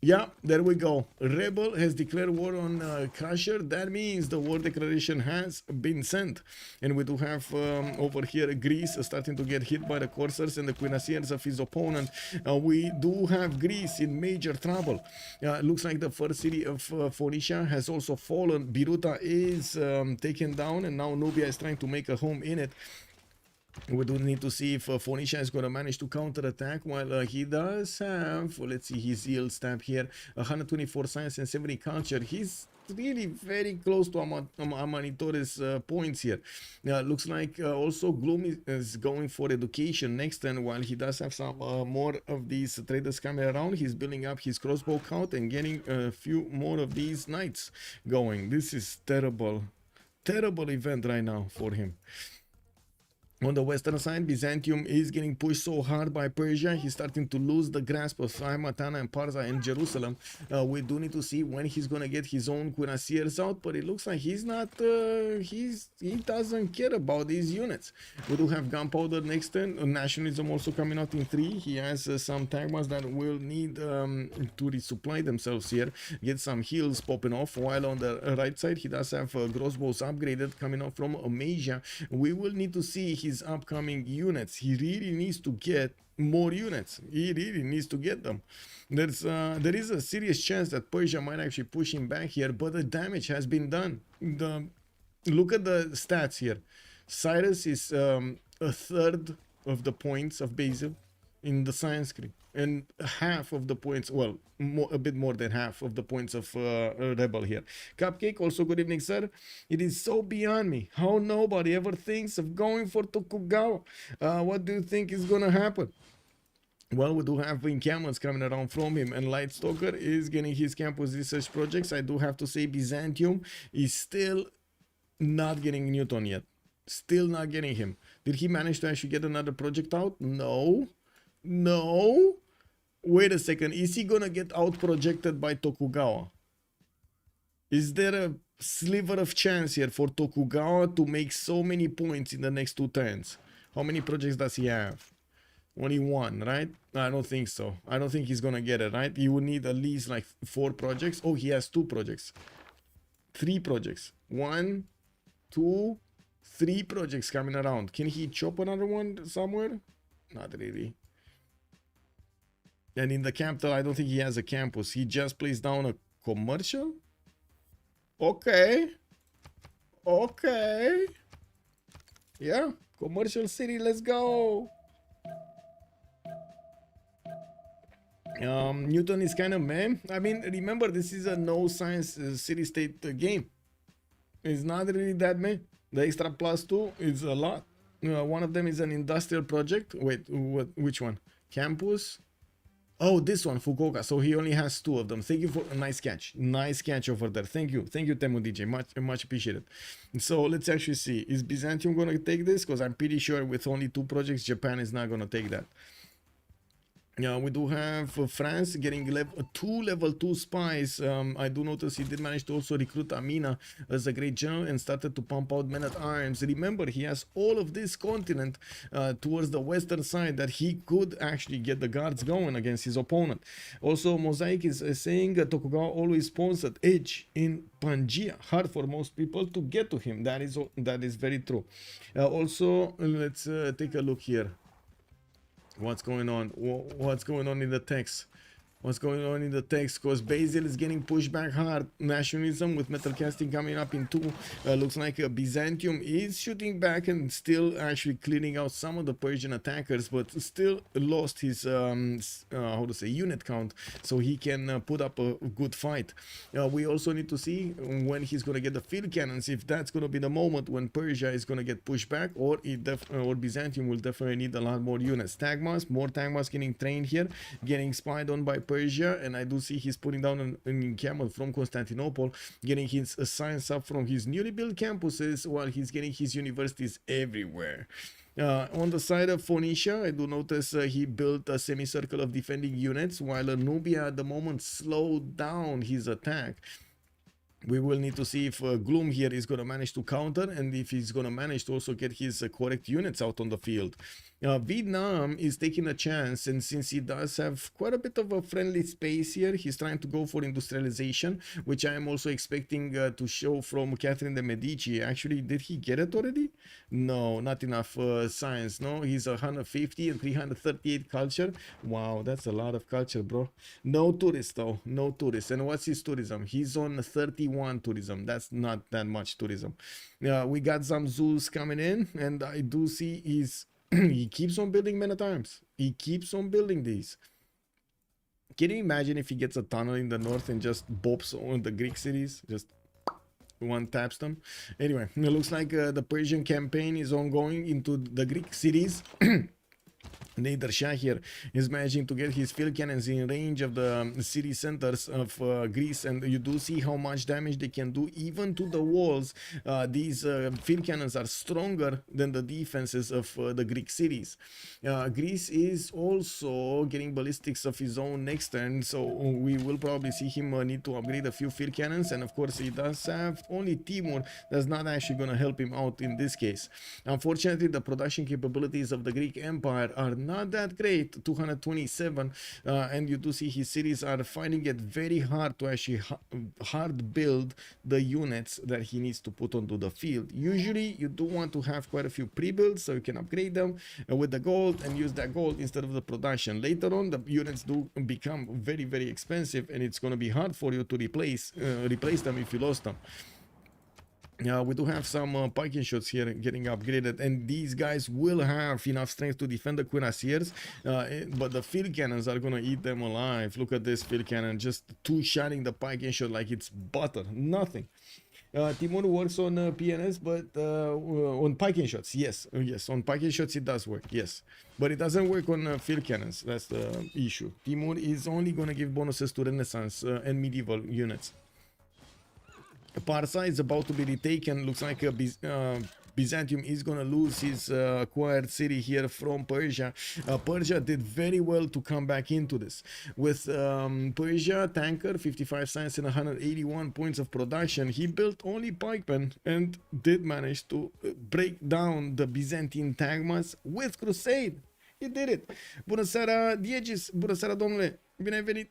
Yeah, there we go. Rebel has declared war on Crusher. That means the war declaration has been sent. And we do have over here Greece starting to get hit by the coursers and the cuirassiers of his opponent. We do have Greece in major trouble. Looks like the first city of Phoenicia has also fallen. Biruta is taken down, and now Nubia is trying to make a home in it. We do need to see if Phoenicia is going to manage to counterattack, while he does have, let's see, his yield stamp here, 124 science and 70 culture. He's really very close to Amanitore's points here. Looks like also Gloomy is going for education next turn, while he does have some more of these traders coming around. He's building up his crossbow count and getting a few more of these knights going. This is terrible event right now for him. On the western side, Byzantium is getting pushed so hard by Persia. He's starting to lose the grasp of Haimatana and Parza and Jerusalem. We do need to see when he's going to get his own cuirassiers out, but it looks like he's not, he doesn't care about these units. We do have gunpowder next turn. Nationalism also coming out in 3. He has some tagmas that will need to resupply themselves here. Get some heals popping off, while on the right side, he does have crossbows upgraded coming off from Amasia. We will need to see his upcoming units. He really needs to get more units. He really needs to get them. There is a serious chance that Persia might actually push him back here, but the damage has been done. Look at the stats here. Cyrus is a third of the points of Basil in the science screen, and half of the points, well, a bit more than half of the points of Rebel here. Cupcake, also good evening, sir. It is so beyond me how nobody ever thinks of going for Tokugawa. What do you think is gonna happen? Well, we do have encampments coming around from him, and Lightstalker is getting his campus research projects. I do have to say Byzantium is still not getting Newton yet. Still not getting him. Did he manage to actually get another project out? No. Wait a second. Is he gonna get out projected by Tokugawa? Is there a sliver of chance here for Tokugawa to make so many points in the next 2 turns? How many projects does he have? Only 1, right? I don't think so. I don't think he's gonna get it, right? He would need at least like 4 projects. Oh, he has 2 projects. 3 projects. 1, 2, 3 projects coming around. Can he chop another one somewhere? Not really. And in the capital, I don't think he has a campus. He just placed down a commercial? Okay. Okay. Yeah, commercial city, let's go. Newton is kind of meh. I mean, remember, this is a no science city-state game. It's not really that meh. The extra +2 is a lot. One of them is an industrial project. Wait, which one? Campus? Oh, this one, Fukuoka. So he only has 2 of them. Thank you for a nice catch. Nice catch over there. Thank you, Temu DJ. Much appreciated. So let's actually see. Is Byzantium going to take this? Because I'm pretty sure with only 2 projects, Japan is not going to take that. Yeah, we do have France getting 2 level 2 spies. I do notice he did manage to also recruit Amina as a great general and started to pump out men at arms. Remember, he has all of this continent towards the western side that he could actually get the guards going against his opponent. Also, Mosaic is saying Tokugawa always spawns at edge in Pangaea. Hard for most people to get to him. That is very true. Also, let's take a look here. What's going on? What's going on in the text? What's going on in the text? Because Basil is getting pushed back hard. Nationalism with metal casting coming up in 2. Looks like Byzantium is shooting back and still actually clearing out some of the Persian attackers, but still lost his unit count, so he can put up a good fight. We also need to see when he's going to get the field cannons, if that's going to be the moment when Persia is going to get pushed back, or Byzantium will definitely need a lot more units. More Tagmas getting trained here, getting spied on by Persia, and I do see he's putting down an camel from Constantinople, getting his science up from his newly built campuses, while he's getting his universities everywhere. On the side of Phoenicia, I do notice he built a semicircle of defending units, while Nubia at the moment slowed down his attack. We will need to see if Gloom here is going to manage to counter, and if he's going to manage to also get his correct units out on the field. Vietnam is taking a chance, and since he does have quite a bit of a friendly space here, he's trying to go for industrialization, which I am also expecting to show from Catherine de Medici. Actually, did he get it already? No, not enough science. No, he's 150 and 338 culture. Wow, that's a lot of culture, bro. No tourists though, no tourists. And what's his tourism? He's on 31 tourism. That's not that much tourism. We got some zoos coming in, and I do see he keeps on building men at arms. He keeps on building these. Can you imagine if he gets a tunnel in the north and just bops on the Greek cities? Just one taps them. Anyway, it looks like the Persian campaign is ongoing into the Greek cities. Nader Shah here is managing to get his field cannons in range of the city centers of Greece, and you do see how much damage they can do even to the walls. These field cannons are stronger than the defenses of the Greek cities. Greece is also getting ballistics of his own next turn, so we will probably see him need to upgrade a few field cannons, and of course he does have only Timur. That's not actually going to help him out in this case. Unfortunately, the production capabilities of the Greek Empire are not that great, 227, and you do see his cities are finding it very hard to actually hard build the units that he needs to put onto the field. Usually you do want to have quite a few pre-builds so you can upgrade them with the gold and use that gold instead of the production. Later on the units do become very, very expensive, and it's going to be hard for you to replace them if you lost them. We do have some piking shots here getting upgraded, and these guys will have enough strength to defend the cuirassiers, but the field cannons are gonna eat them alive. Look at this field cannon, just two-shotting the piking shot like it's butter, nothing. Timur works on PNS, but on piking shots, yes, on piking shots it does work, yes, but it doesn't work on field cannons. That's the issue. Timur is only gonna give bonuses to Renaissance and medieval units. Parsa is about to be retaken. Looks like Byzantium is going to lose his acquired city here from Persia. Persia did very well to come back into this. With Persia, tanker, 55 science and 181 points of production. He built only pikemen and did manage to break down the Byzantine tagmas with crusade. He did it. Bună seara, Diegis. Bună seara, domnule. Bine ai venit.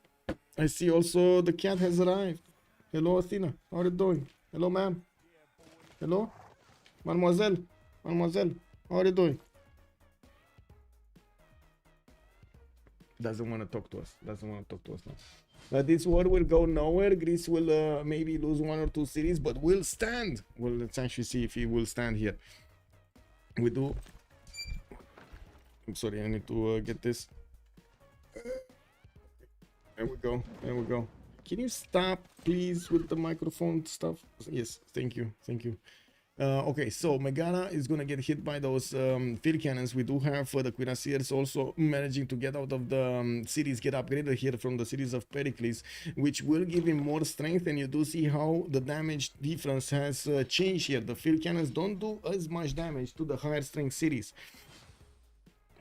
I see also the cat has arrived. Hello, Athena. How are you doing? Hello, ma'am. Hello? Mademoiselle. Mademoiselle. How are you doing? Doesn't want to talk to us. Doesn't want to talk to us now. This war will go nowhere. Greece will maybe lose 1 or 2 cities, but will stand. Well, let's actually see if he will stand here. We do. I'm sorry, I need to get this. There we go. There we go. Can you stop, please, with the microphone stuff? Yes, thank you. Thank you. Okay, so Megara is gonna get hit by those field cannons. We do have the cuirassiers also managing to get out of the cities, get upgraded here from the cities of Pericles, which will give him more strength. And you do see how the damage difference has changed here. The field cannons don't do as much damage to the higher strength cities.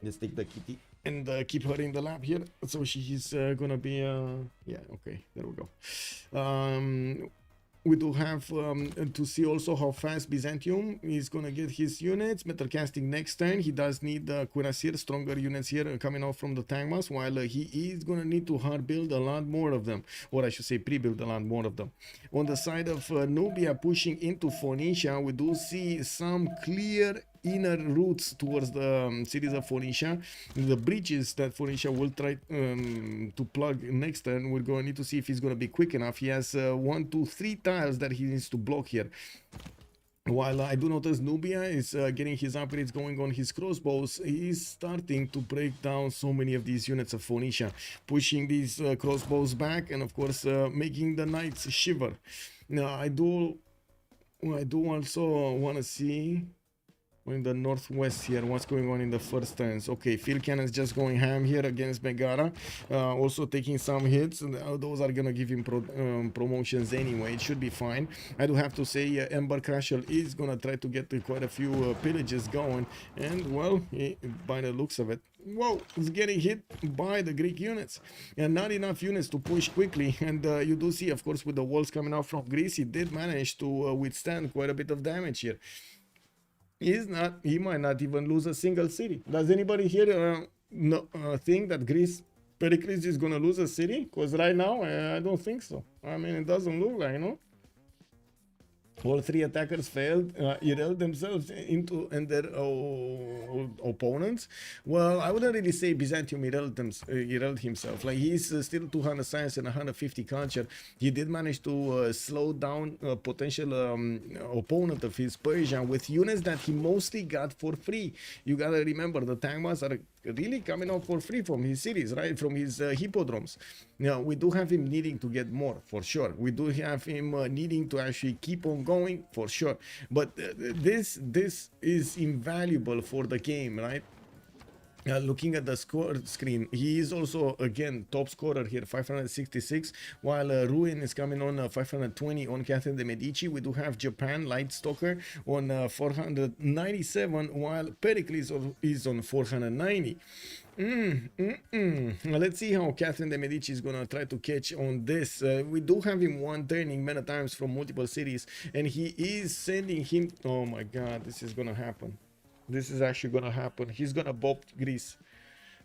Let's take the kitty and keep her in the lab here. So she's gonna be yeah, okay, there we go. We do have to see also how fast Byzantium is going to get his units. Metal casting next turn. He does need the cuirassier, stronger units here coming out from the tank mass, while he is going to need to hard build a lot more of them, or I should say pre-build a lot more of them. On the side of Nubia pushing into Phoenicia, we do see some clear inner routes towards the cities of Phoenicia. The bridges that Phoenicia will try to plug next turn, we're going to need to see if he's going to be quick enough. He has 1, 2, 3 tiles that he needs to block here. While I do notice Nubia is getting his upgrades going on his crossbows, he's starting to break down so many of these units of Phoenicia, pushing these crossbows back, and of course making the knights shiver. Now I do also want to see in the northwest here what's going on in the first turns. Okay, field cannons just going ham here against Megara, also taking some hits, and those are gonna give him promotions anyway. It should be fine. I do have to say Ember Crusher is gonna try to get quite a few pillages going, and well, by the looks of it, whoa, it's getting hit by the Greek units, and not enough units to push quickly. And you do see, of course, with the walls coming out from Greece, he did manage to withstand quite a bit of damage here. He might not even lose a single city. Does anybody here think that Pericles is gonna lose a city? Because right now I don't think so. I mean, it doesn't look like, you know. All 3 attackers failed, erode themselves into and their opponents. Well, I wouldn't really say Byzantium erode himself. Like, he's still 200 science and 150 culture. He did manage to slow down a potential opponent of his, Persia, with units that he mostly got for free. You gotta remember, the Tangmas are really coming out for free from his cities, right? From his hippodromes. Now, we do have him needing to get more, for sure. We do have him needing to actually keep on going, for sure. But this is invaluable for the game, right? Looking at the score screen, he is also again top scorer here, 566, while Ruin is coming on 520 on Catherine de Medici. We do have Japan Light Stalker on 497, while Pericles is on 490. Let's see how Catherine de Medici is gonna try to catch on this. We do have him one turning many times from multiple cities, and he is sending him. Oh my god, this is gonna happen. This is actually gonna happen. He's gonna bob Greece.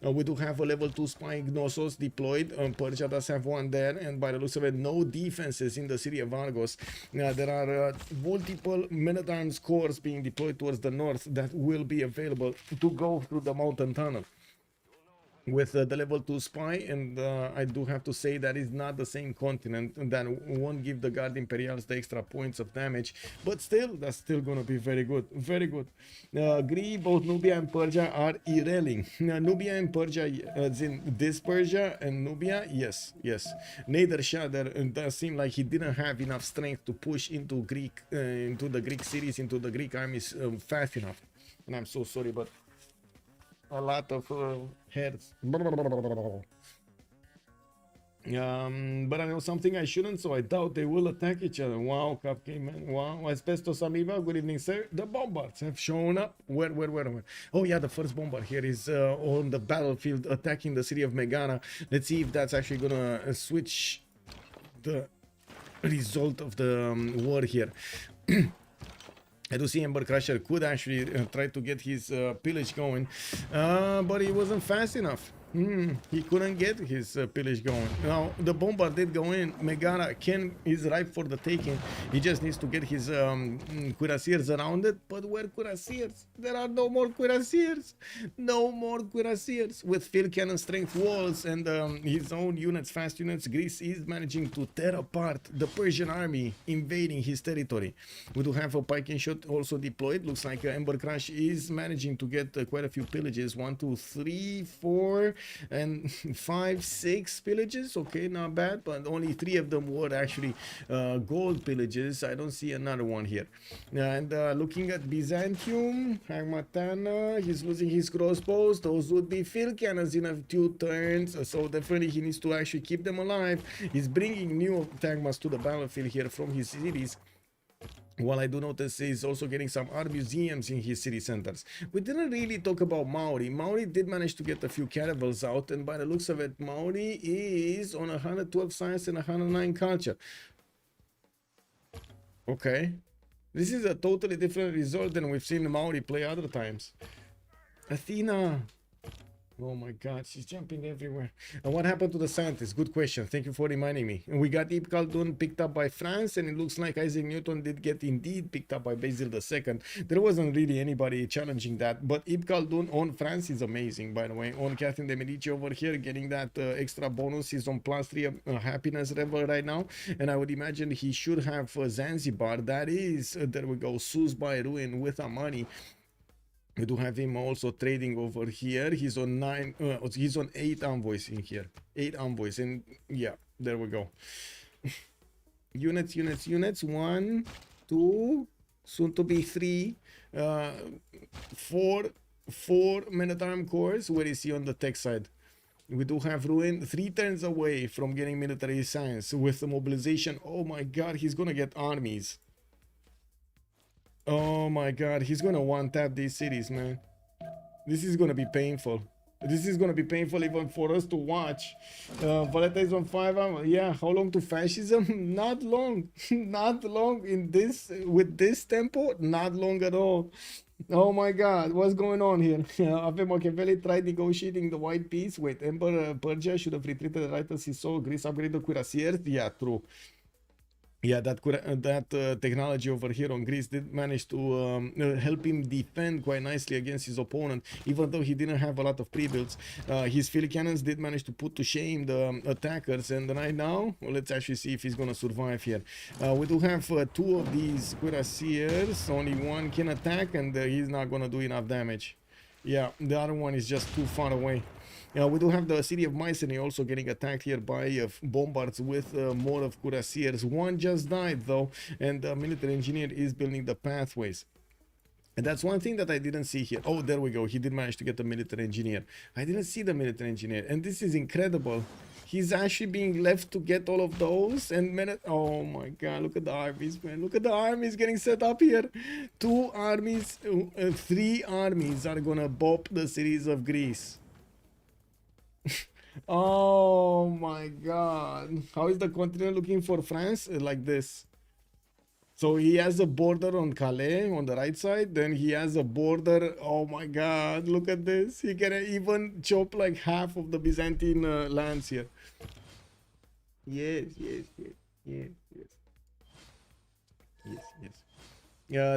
We do have a level 2 spy Gnosos deployed. Persia does have one there, and by the looks of it, no defenses in the city of Argos. There are multiple men-at-arms corps being deployed towards the north that will be available to go through the mountain tunnel with the level 2 spy, and I do have to say that is not the same continent, that won't give the Guard Imperials the extra points of damage, but still, that's still gonna be very good, very good. Agree, both Nubia and Persia are irreling. Nubia and Persia, as in this Persia and Nubia, yes. Nader Shah, it does seem like he didn't have enough strength to push into the Greek cities, into the Greek armies fast enough, and I'm so sorry, but a lot of heads. But I know something I shouldn't, so I doubt they will attack each other. Wow, Cupcake Man. Wow, Asbestos Amoeba. Good evening, sir. The bombards have shown up. Where? Oh yeah, the first bombard here is on the battlefield attacking the city of Megara. Let's see if that's actually gonna switch the result of the war here. I do see Ember Crusher could actually try to get his pillage going, but he wasn't fast enough. He couldn't get his pillage going. Now, the bombard did go in. Megara is ripe for the taking. He just needs to get his cuirassiers around it. But where cuirassiers? There are no more cuirassiers. No more cuirassiers. With field cannon strength walls and his own units, fast units, Greece is managing to tear apart the Persian army invading his territory. We do have a pike shot also deployed. Looks like Ember Crash is managing to get quite a few pillages. 1, 2, 3, 4 and 5, 6 pillages. Okay, not bad, but only 3 of them were actually gold pillages. I don't see another one here. And looking at Byzantium, Hagmatana, he's losing his crossbows. Those would be field cannons in a few turns, so definitely he needs to actually keep them alive. He's bringing new Tagmas to the battlefield here from his cities. While I do notice he's also getting some art museums in his city centers. We didn't really talk about Maori. Maori did manage to get a few caravels out, and by the looks of it, Maori is on 112 science and 109 culture. Okay. This is a totally different result than we've seen Maori play other times. Athena. Oh my god, she's jumping everywhere. And what happened to the scientists? Good question. Thank you for reminding me. We got Ibn Khaldun picked up by France, and it looks like Isaac Newton did get indeed picked up by Basil II. There wasn't really anybody challenging that, but Ibn Khaldun on France is amazing, by the way. On Catherine de Medici over here, getting that extra bonus. He's on +3 happiness level right now, and I would imagine he should have Zanzibar. That is, there we go, Sus by Ruin with our money. We do have him also trading over here. He's on 9, he's on 8 envoys in here. 8 envoys, and yeah, there we go. Units. 1, 2, soon to be 3, 4 men-at-arm corps. Where is he on the tech side? We do have Ruin 3 turns away from getting military science with the mobilization. Oh my god, he's gonna get armies. Oh my god, he's gonna one-tap these cities, man. This is gonna be painful. This is gonna be painful even for us to watch. Valletta is on 5. Yeah, how long to fascism? Not long. Not long in this, with this tempo, not long at all. Oh my god, what's going on here? Ave Machiavelli tried negotiating the white peace. Wait, Emperor Persia should have retreated right as he saw Greece upgrade the cuirassiers. Yeah, true. Yeah, that technology over here on Greece did manage to help him defend quite nicely against his opponent, even though he didn't have a lot of pre-builds. His field cannons did manage to put to shame the attackers, and right now, well, let's actually see if he's gonna survive here. We do have 2 of these cuirassiers. Only 1 can attack, and he's not gonna do enough damage. Yeah, the other one is just too far away. We do have the city of Mycenae also getting attacked here by bombards with more of cuirassiers. 1 just died though, and the military engineer is building the pathways. And that's one thing that I didn't see here. Oh, there we go. He did manage to get the military engineer. I didn't see the military engineer, and this is incredible. He's actually being left to get all of those, and oh my god, look at the armies, man. Look at the armies getting set up here. 2 armies, 3 armies are gonna bop the cities of Greece. Oh my god, how is the continent looking for France? Like this. So he has a border on Calais on the right side, then he has a border. Oh my god, look at this. He can even chop like half of the Byzantine lands here. Yes.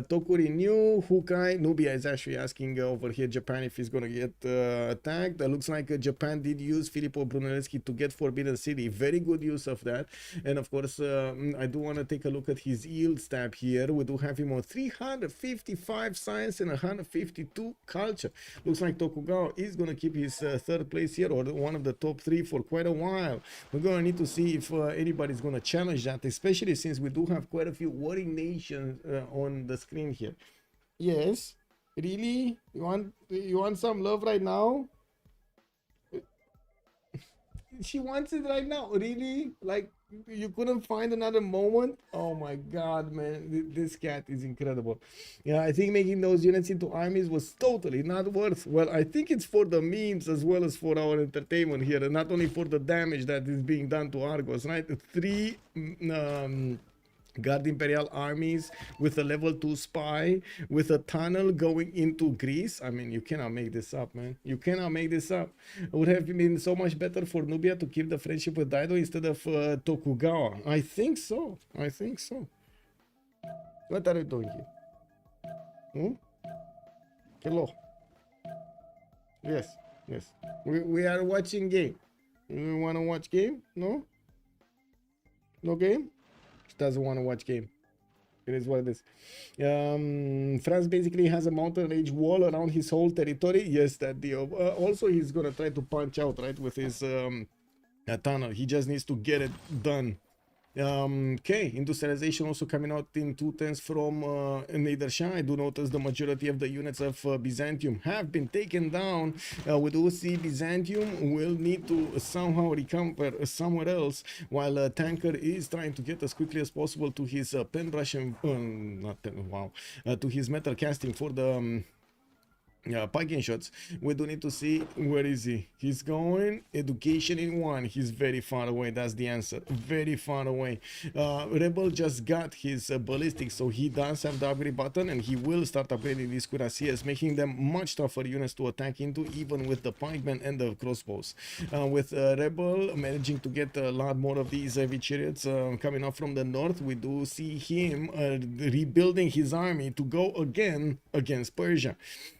Tokuri New, Hukai, Nubia is actually asking over here Japan if he's gonna get attacked. Looks like Japan did use Filippo Brunelleschi to get Forbidden City. Very good use of that. And of course, I do want to take a look at his yield stab here. We do have him on 355 science and 152 culture. Looks like Tokugawa is gonna keep his 3rd place here, or one of the top 3 for quite a while. We're gonna need to see if anybody's gonna challenge that, especially since we do have quite a few warring nations on the screen here. Yes, really? You want some love right now? She wants it right now. Really? Like, you couldn't find another moment? Oh my god, man, this cat is incredible. Yeah, I think making those units into armies was totally not worth. Well, I think it's for the memes as well as for our entertainment here, and not only for the damage that is being done to Argos, right? 3 Guard Imperial armies with a level 2 spy, with a tunnel going into Greece. I mean, you cannot make this up, man. You cannot make this up. It would have been so much better for Nubia to keep the friendship with Daido instead of Tokugawa. I think so. I think so. What are you doing here? Hello. Yes, yes. We are watching game. You want to watch game? No? No game? She doesn't want to watch game. It is what it is. France basically has a mountain range wall around his whole territory. Yes, that deal. Also, he's gonna try to punch out, right, with his tunnel. He just needs to get it done. Okay, industrialization also coming out in 2/10 from Niedershan. I do notice the majority of the units of Byzantium have been taken down. We do see Byzantium will need to somehow recover somewhere else, while Tanker is trying to get as quickly as possible to his pen brush and to his metal casting for the parking shots. We do need to see where is he. He's going education in 1. He's very far away. That's the answer. Very far away. Rebel just got his ballistics, so he does have the upgrade button, and he will start upgrading these cuirassiers, making them much tougher units to attack into, even with the pikemen and the crossbows. With Rebel managing to get a lot more of these heavy chariots coming up from the north, we do see him rebuilding his army to go again against Persia.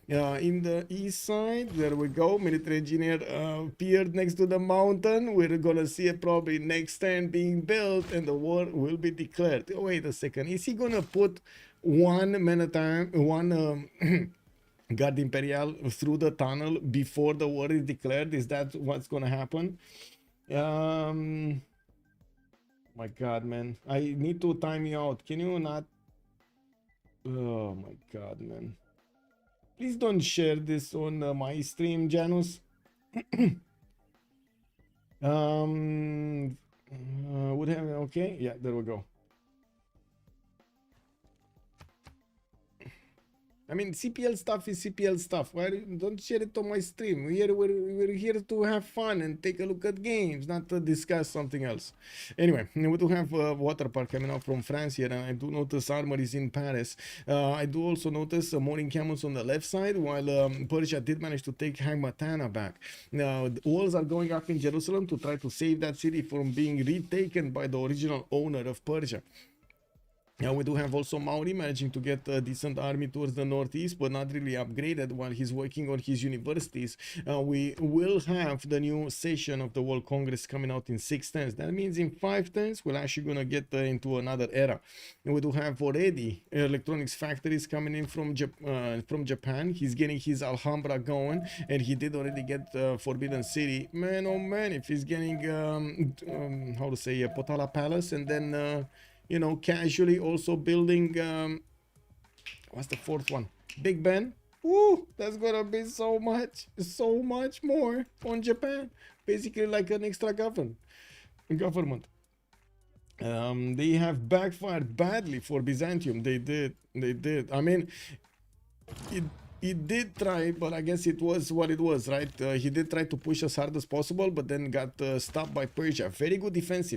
In the east side, there we go, military engineer appeared next to the mountain. We're gonna see it probably next turn being built, and the war will be declared. Oh, wait a second, is he gonna put one man at a time, one Guard Imperial through the tunnel before the war is declared? Is that what's gonna happen? My god, man, I need to time you out. Can you not? Oh my god, man. Please don't share this on my stream, Janus. Would have okay? Yeah, there we go. I mean, CPL stuff is CPL stuff. Why don't share it on my stream? We're here to have fun and take a look at games, not to discuss something else. Anyway, we do have water park coming out from France here, and I do notice armor is in Paris. I do also notice mooring camels on the left side, while Persia did manage to take Hagmatana back. Now, the walls are going up in Jerusalem to try to save that city from being retaken by the original owner of Persia. Now we do have also Mauri managing to get a decent army towards the northeast, but not really upgraded while he's working on his universities. We will have the new session of the World Congress coming out in 6 turns. That means in 5 turns we're actually going to get into another era. And we do have already electronics factories coming in from Japan. He's getting his Alhambra going, and he did already get Forbidden City. Man, oh man, if he's getting how to say, Potala Palace, and then you know, casually also building what's the 4th one? Big Ben. Woo, that's gonna be so much more on Japan. Basically like an extra government. They have backfired badly for Byzantium. They did. I mean, he did try, but I guess it was what it was, right? He did try to push as hard as possible, but then got stopped by Persia. Very good defense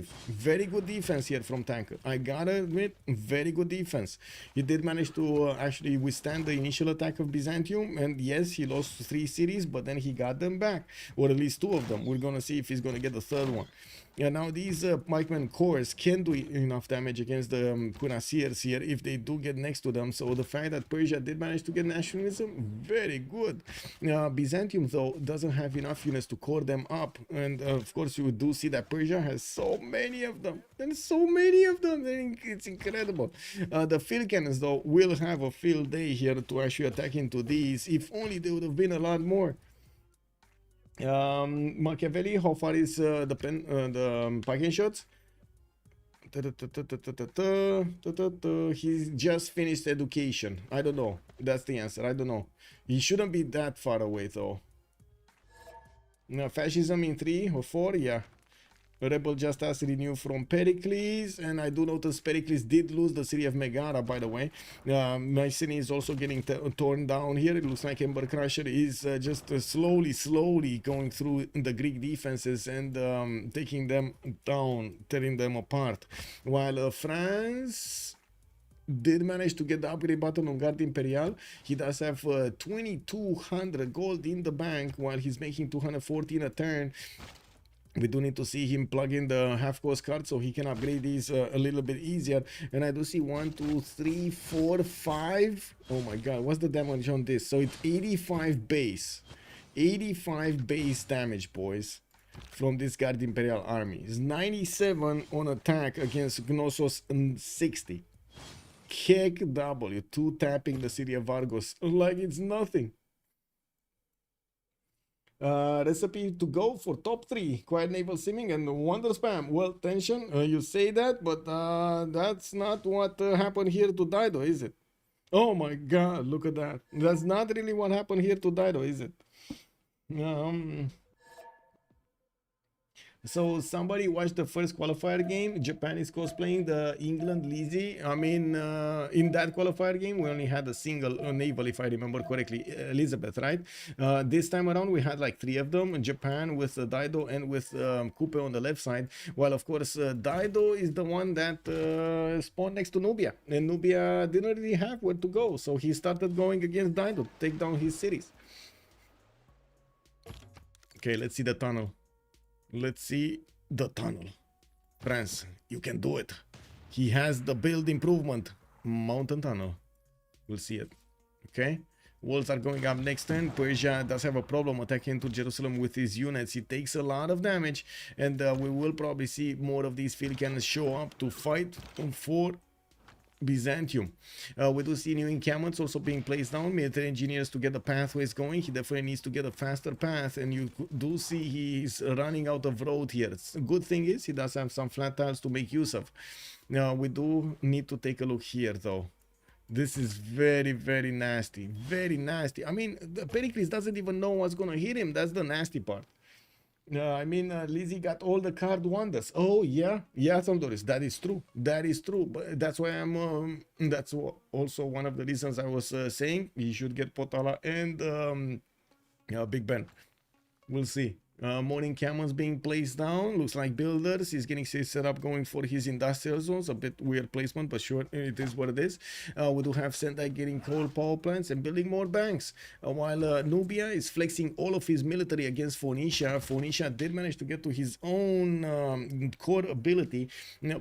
here from Tanker. I gotta admit, very good defense. He did manage to actually withstand the initial attack of Byzantium, and yes, he lost 3 cities, but then he got them back, or at least 2 of them. We're gonna see if he's gonna get the 3rd one. Yeah, now these pikeman corps can do enough damage against the cuirassiers here if they do get next to them. So the fact that Persia did manage to get nationalism, very good. Byzantium though doesn't have enough units to core them up, and of course you do see that Persia has so many of them. There's so many of them. It's incredible. The field cannons though will have a field day here to actually attack into these. If only there would have been a lot more. Machiavelli, how far is the parking shots? He's just finished education. I don't know. That's the answer. I don't know. He shouldn't be that far away though. No, fascism in 3 or 4, yeah. Rebel Justice renew from Pericles, and I do notice Pericles did lose the city of Megara, by the way. Mycenae is also getting torn down here. It looks like Ember Crusher is just slowly going through the Greek defenses and taking them down, tearing them apart. While France did manage to get the upgrade button on Guard Imperial. He does have 2200 gold in the bank while he's making 214 a turn. We do need to see him plug in the half cost card so he can upgrade these a little bit easier. And I do see 1, 2, 3, 4, 5. Oh my god, what's the damage on this? So it's 85 base. 85 base damage, boys, from this Guard Imperial army. It's 97 on attack against Gnosos and 60. Heck W, 2 tapping the city of Argos like it's nothing. Recipe to go for top 3 quiet naval simming and wonder spam. Well, tension, you say that, but that's not what happened here to Dido, is it? Oh my god, look at that. That's not really what happened here to Dido, is it? So somebody watched the first qualifier game. Japan is cosplaying the England Lizzie. I mean, in that qualifier game, we only had a single naval, if I remember correctly, Elizabeth, right? This time around, we had like 3 of them. Japan with Dido and with Coupe on the left side. While, of course, Dido is the one that spawned next to Nubia. And Nubia didn't really have where to go. So he started going against Dido to take down his cities. Okay, let's see the tunnel. Let's see the tunnel. France, you can do it. He has the build improvement. Mountain tunnel. We'll see it. Okay. Walls are going up next turn. Persia does have a problem attacking into Jerusalem with his units. He takes a lot of damage. And we will probably see more of these field cannons show up to fight for Byzantium. We do see new encampments also being placed down. Military engineers to get the pathways going. He definitely needs to get a faster path, and you do see he's running out of road here. The good thing is he does have some flat tiles to make use of. Now we do need to take a look here though. This is very, very nasty. Very nasty. I mean, Pericles doesn't even know what's gonna hit him. That's the nasty part. I mean, Lizzie got all the card wonders. Oh, yeah. Yeah, Saldoris, that is true. That is true. But that's why I'm, that's also one of the reasons I was saying he should get Potala and Big Ben. We'll see. Morning cannons being placed down. Looks like builders. He's getting his setup going for his industrial zones. A bit weird placement, but sure, it is what it is. We do have Sendai getting coal power plants and building more banks. While Nubia is flexing all of his military against Phoenicia. Phoenicia did manage to get to his own core ability,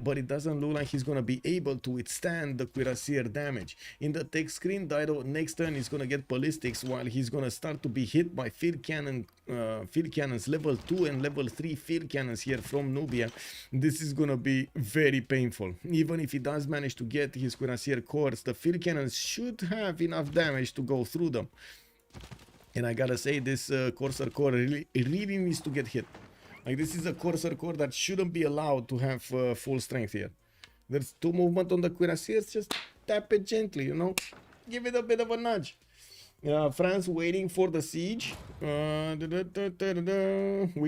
but it doesn't look like he's going to be able to withstand the cuirassier damage. In the tech screen, Dido next turn is going to get ballistics, while he's going to start to be hit by field cannons level 2 and level 3 field cannons here from Nubia. This is gonna be very painful. Even if he does manage to get his cuirassier cores, the field cannons should have enough damage to go through them. And I gotta say, this Corsair core really needs to get hit. Like, this is a Corsair core that shouldn't be allowed to have full strength here. There's 2 movement on the cuirassiers, just tap it gently, you know, give it a bit of a nudge. France waiting for the siege. We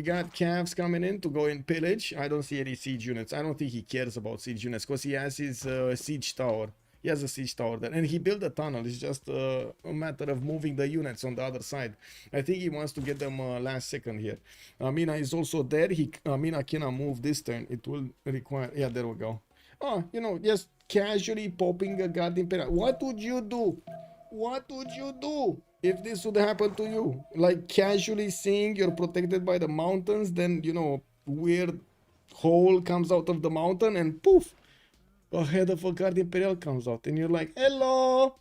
got calves coming in to go and pillage. I don't see any siege units. I don't think he cares about siege units because he has his siege tower. He has a siege tower there, and he built a tunnel. It's just a matter of moving the units on the other side. I think he wants to get them last second here. Amina is also there. Amina cannot move this turn. It will require... Yeah, there we go. Oh, you know, just casually popping a Guard Imperial. What would you do? What would you do if this would happen to you? Like, casually seeing you're protected by the mountains, then, you know, weird hole comes out of the mountain and poof, a head of a Guard Imperial comes out and you're like, hello.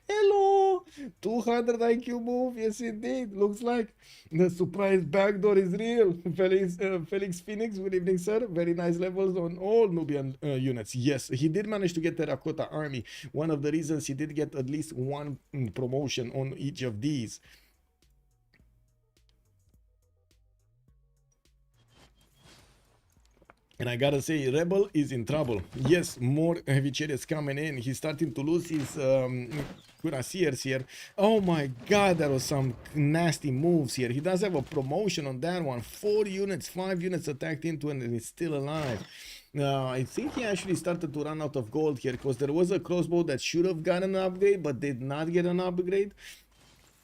Hello. 200 IQ move. Yes, indeed. Looks like the surprise backdoor is real. Felix Phoenix, good evening, sir. Very nice levels on all Nubian units. Yes, he did manage to get Terracotta Army. One of the reasons he did get at least 1 promotion on each of these. And I gotta say, Rebel is in trouble. Yes, more heavy chariots coming in. He's starting to lose his cuirassiers here. Oh my god, there was some nasty moves here. He does have a promotion on that one. 4 units, 5 units attacked into and he's still alive. I think he actually started to run out of gold here because there was a crossbow that should have gotten an upgrade but did not get an upgrade.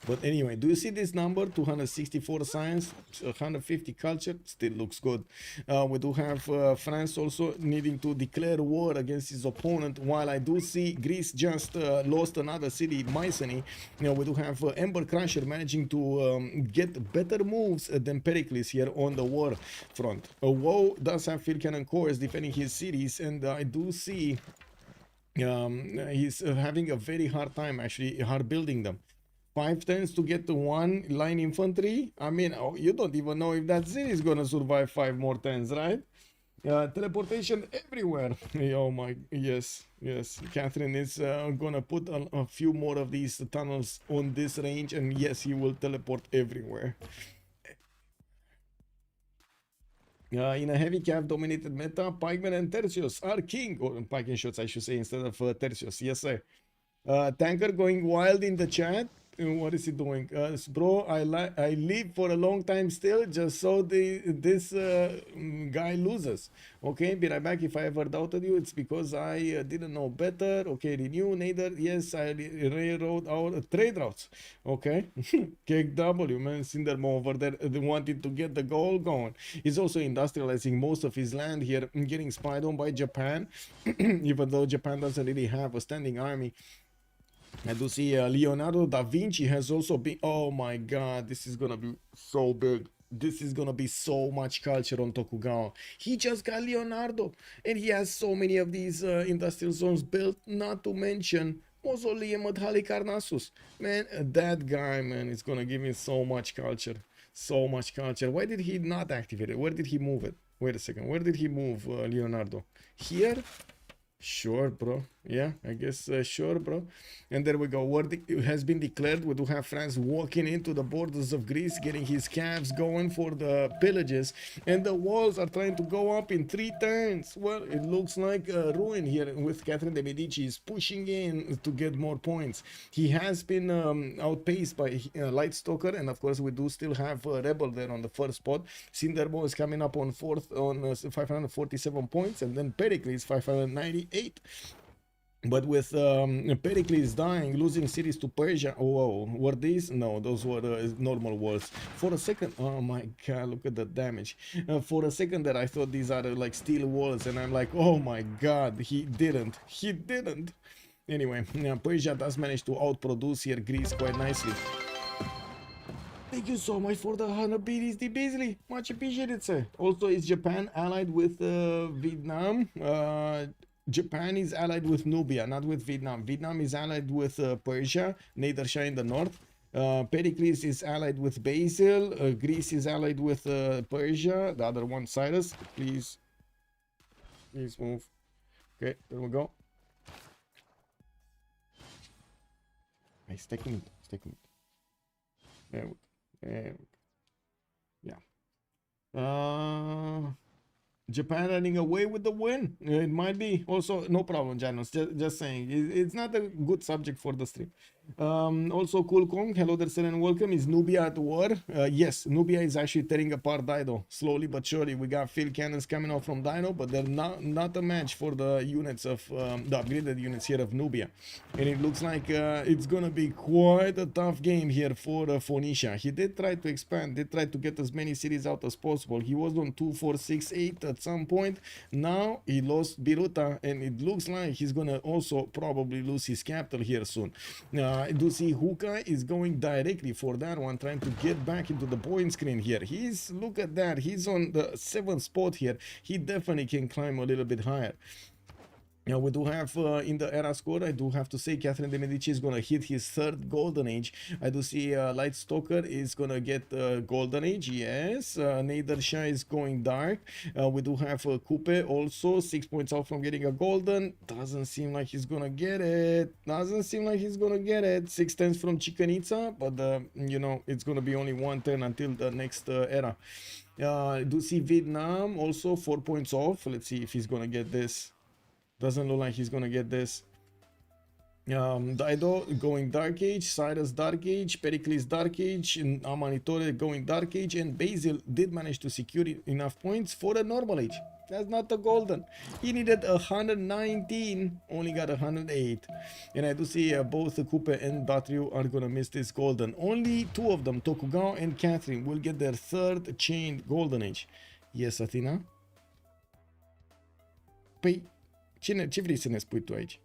But anyway, do you see this number? 264 science, 150 culture, still looks good. We do have France also needing to declare war against his opponent, while I do see Greece just lost another city, Mycenae. We do have Ember Crusher managing to get better moves than Pericles here on the war front. Woe does have field cannon cores defending his cities, and I do see he's having a very hard time, actually, hard building them. 5 turns to get to 1 line infantry. I mean, you don't even know if that city is gonna survive 5 more turns, right? Teleportation everywhere. Oh my, yes. Catherine is gonna put a few more of these tunnels on this range, and yes, he will teleport everywhere. In a heavy cav dominated meta, Pikeman and Tertius are king, or Pike and shots I should say instead of Tertius. Yes sir. Tanker going wild in the chat. What is he doing? Bro, I live for a long time still just so this guy loses. Okay, be right back. If I ever doubted you, it's because I didn't know better. Okay, renew, neither. Yes, I rewrote our trade routes. Okay, KW, man, Cindermo over there wanted to get the goal going. He's also industrializing most of his land here, getting spied on by Japan, even though Japan doesn't really have a standing army. I do see Leonardo da Vinci has also been. Oh my god, this is gonna be so big. This is gonna be so much culture on Tokugawa. He just got Leonardo, and he has so many of these industrial zones built, not to mention Mausoleum at Halicarnassus. Man, that guy, man, is gonna give me so much culture. So much culture. Why did he not activate it? Where did he move it? Wait a second. Where did he move Leonardo? Here? Sure, bro. Yeah, I guess sure, bro. And there we go. It has been declared. We do have France walking into the borders of Greece, getting his calves going for the pillages, and the walls are trying to go up in 3 turns. Well, it looks like a ruin here with Catherine de Medici is pushing in to get more points. He has been outpaced by Light Stalker, and of course we do still have Rebel there on the first spot. Cinderbo is coming up on 4th on 547 points, and then Pericles 598. But with Pericles dying, losing cities to Persia. Oh, were these? No, those were normal walls. For a second, oh my god, look at the damage. For a second there I thought these are like steel walls, and I'm like, oh my god, he didn't. Anyway, Persia does manage to outproduce here Greece quite nicely. Thank you so much for the 100 BDs, Beasley. Much appreciated, sir. Also, is Japan allied with Vietnam? Japan is allied with Nubia, not with Vietnam. Vietnam is allied with Persia, Nader in the north. Pericles is allied with Basil. Greece is allied with Persia. The other one, Cyrus. Please move. Okay, there we go. Hey, stick with it. There we go. Yeah. Japan running away with the win. It might be. Also, no problem, Janos. Just saying. It's not a good subject for the stream. Also, Cool Kong. Hello there, sir, and welcome. Is Nubia at war? Yes, Nubia is actually tearing apart Dido. Slowly but surely. We got field cannons coming out from Dino, but they're not a match for the units of the upgraded units here of Nubia. And it looks like it's gonna be quite a tough game here for Phoenicia. He did try to expand, did try to get as many cities out as possible. He was on 2, 4, 6, 8 at some point. Now he lost Biruta, and it looks like he's gonna also probably lose his capital here soon. I do see Huka is going directly for that one, trying to get back into the point screen here. Look at that, he's on the 7th spot here. He definitely can climb a little bit higher. Now we do have in the era score, I do have to say Catherine de Medici is going to hit his third golden age. I do see Light Stalker is going to get golden age, yes. Nader Shah is going dark. We do have Coupe also 6 points out from getting a golden. Doesn't seem like he's going to get it. Doesn't seem like he's going to get it. 6 turns from Chichen Itza, but you know, it's going to be only 1 turn until the next era. I do see Vietnam also 4 points off. Let's see if he's going to get this. Doesn't look like he's gonna get this. Dido going Dark Age, Cyrus Dark Age, Pericles Dark Age, and Amanitore going Dark Age, and Basil did manage to secure enough points for a normal age. That's not the golden. He needed 119, only got 108. And I do see both Coupe and Datriu are gonna miss this golden. Only 2 of them, Tokugawa and Catherine, will get their third chained golden age. Yes, Athena? Păi, ce vrei să ne spui tu aici?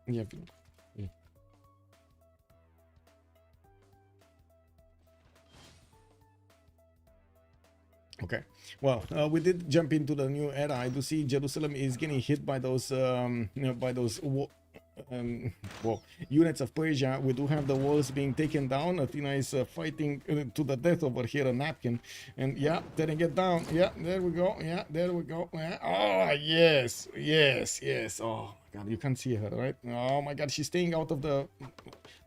Ia vină. Okay, well, we did jump into the new era. I do see Jerusalem is getting hit by those, units of Persia. We do have the walls being taken down. Athena is fighting to the death over here, a napkin. And yeah, didn't get down. Yeah, there we go. Yeah, there we go. Yeah. Oh, yes, yes, yes. Oh, my God, you can't see her, right? Oh, my God, she's staying out of the...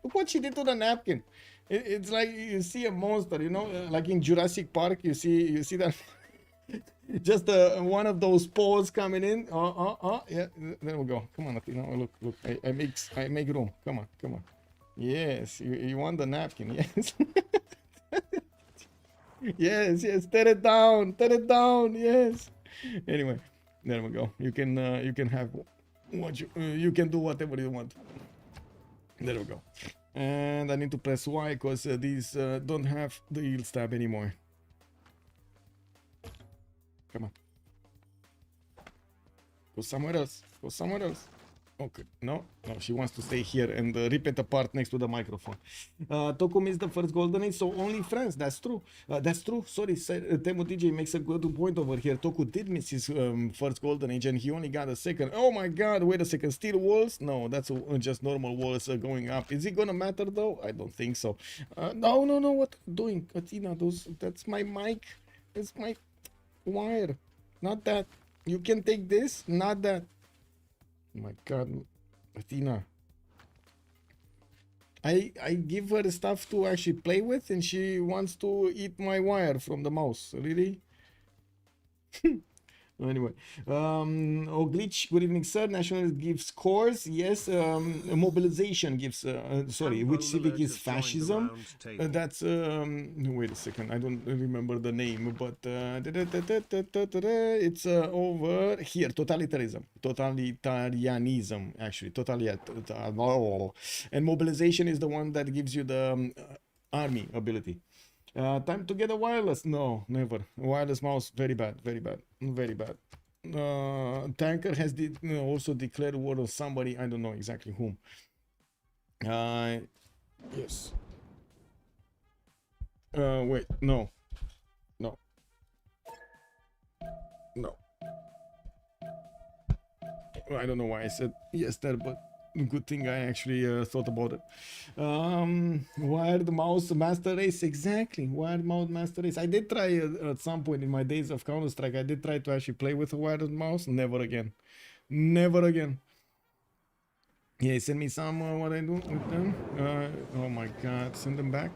Look what she did to the napkin. It's like you see a monster, you know, like in Jurassic Park, you see that... Just one of those paws coming in. Yeah, there we go. Come on, Athena. Look. I make room. Come on. Yes, you want the napkin? Yes. yes. Tear it down. Yes. Anyway, there we go. You can have what you can do whatever you want. There we go. And I need to press Y because these don't have the yield stab anymore. Come on. Go somewhere else. Okay. No, she wants to stay here and rip it apart next to the microphone. Toku missed the first golden age, so only France. That's true. Sorry, Temu DJ makes a good point over here. Toku did miss his first golden age and he only got a second. Oh my God, wait a second. Steel walls? No, that's just normal walls going up. Is it gonna matter though? I don't think so. No, what are you doing? Athena, that's my mic. It's my wire. Not that. You can take this, not that. Oh my God, Athena. I give her stuff to actually play with and she wants to eat my wire from the mouse. Really? Anyway, Glitch, good evening, sir. National gives scores. Yes, mobilization gives. Sorry, which civic is fascism? That's. Wait a second, I don't remember the name, but it's over here. Totalitarianism, actually. And mobilization is the one that gives you the army ability. Time to get a wireless? No, never. Wireless mouse, very bad. Tanker has also declared war on somebody. I don't know exactly whom. Yes. Wait, no. I don't know why I said yes there, but good thing I actually thought about it. Wired mouse master race, exactly. Wired mouse master race. I did try at some point in my days of Counter-Strike. I did try to actually play with a wired mouse. Never again. Yeah, send me some what I do with them. Oh my God, send them back.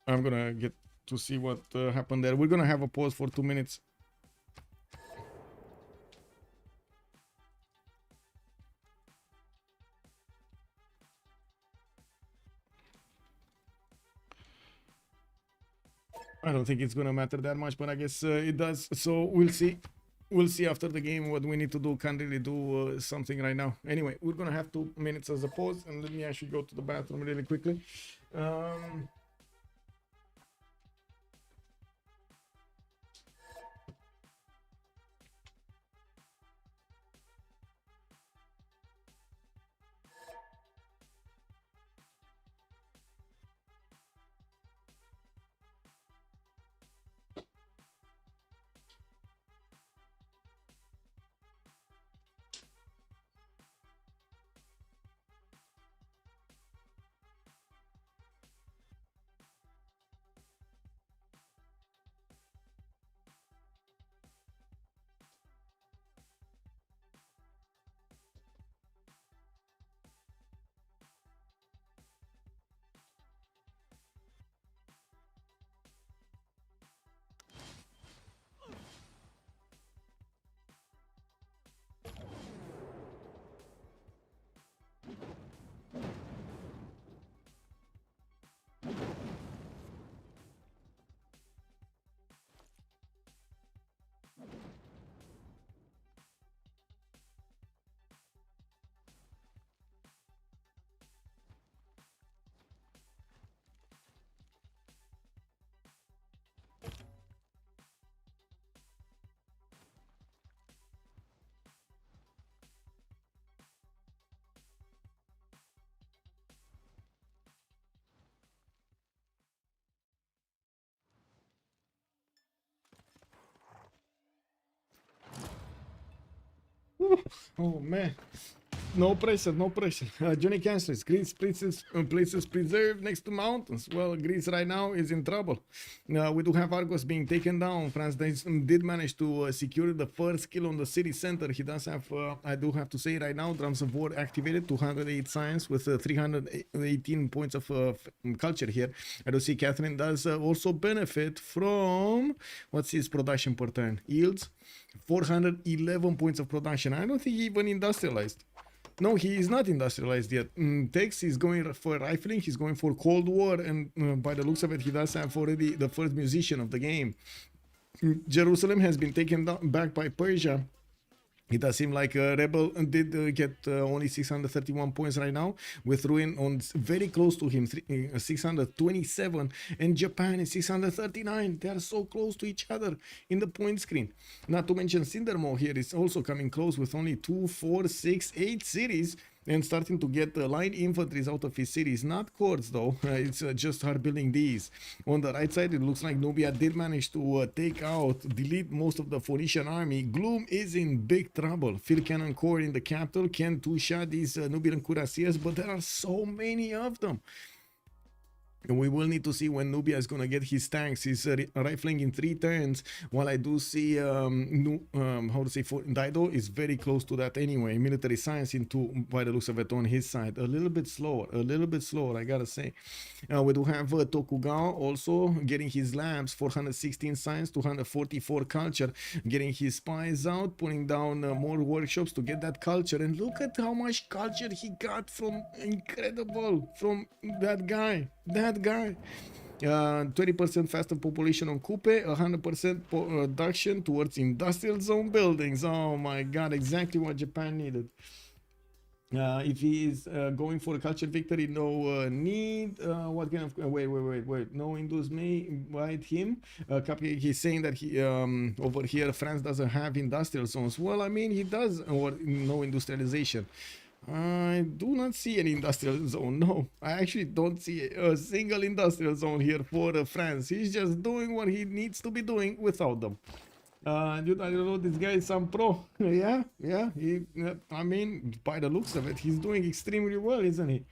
I'm gonna get to see what happened there. We're gonna have a pause for 2 minutes. I don't think it's gonna matter that much, but I guess it does. So we'll see. We'll see after the game what we need to do. Can't really do something right now. Anyway, we're gonna have 2 minutes as a pause, and let me actually go to the bathroom really quickly. Oh man. No pressure, no pressure. Johnny Cancelis, Greece places preserved next to mountains. Well, Greece right now is in trouble. We do have Argos being taken down. France did manage to secure the first kill on the city center. He does have, I do have to say right now, drums of war activated, 208 science with 318 points of culture here. I do see Catherine does also benefit from, what's his production per turn? Yields, 411 points of production. I don't think he even industrialized. No, he is not industrialized yet. Tex is going for rifling, he's going for Cold War, and by the looks of it, he does have already the first musician of the game. Jerusalem has been taken back by Persia. It does seem like a rebel did get only 631 points right now, with Ruin on very close to him, 627, and Japan is 639. They are so close to each other in the point screen. Not to mention Cindermo here is also coming close with only 2, 4, 6, 8 cities, and starting to get line infantries out of his cities. Not cords though, it's just hard building these. On the right side, it looks like Nubia did manage to delete most of the Phoenician army. Gloom is in big trouble. Field Cannon Corps in the capital can two-shot these Nubian cuirassiers, but there are so many of them. And we will need to see when Nubia is going to get his tanks. He's rifling in 3 turns, while I do see, Dido is very close to that anyway. Military science into, by the looks of it, on his side. A little bit slower, I gotta say. We do have Tokugawa also getting his labs, 416 science, 244 culture, getting his spies out, putting down more workshops to get that culture. And look at how much culture he got from, incredible, from that guy. 20% faster population on Coupe, 100% production towards industrial zone buildings. Oh my god, exactly what Japan needed. If he is going for a culture victory, no need. What kind of wait, no Indus may invite him. He's saying that he over here France doesn't have industrial zones. Well, I mean, he does, or no industrialization. I do not see any industrial zone. No, I actually don't see a single industrial zone here for France. He's just doing what he needs to be doing without them. I don't know, this guy is some pro. yeah. I mean, by the looks of it, he's doing extremely well, isn't he?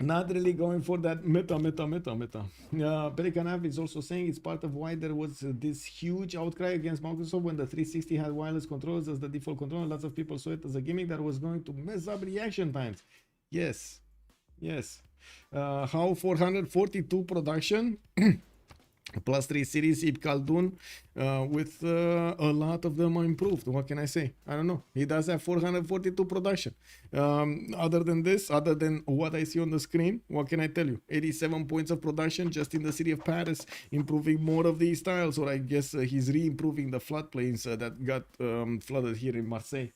Not really going for that meta. Pelikanav is also saying it's part of why there was this huge outcry against Microsoft when the 360 had wireless controls as the default controller. Lots of people saw it as a gimmick that was going to mess up reaction times. Yes. How 442 production? Plus 3 cities, Ibn Khaldun, with a lot of them are improved. What can I say? I don't know. He does have 442 production. Other than this, other than what I see on the screen, what can I tell you? 87 points of production just in the city of Paris, improving more of these tiles, or I guess he's re-improving the floodplains that got flooded here in Marseille.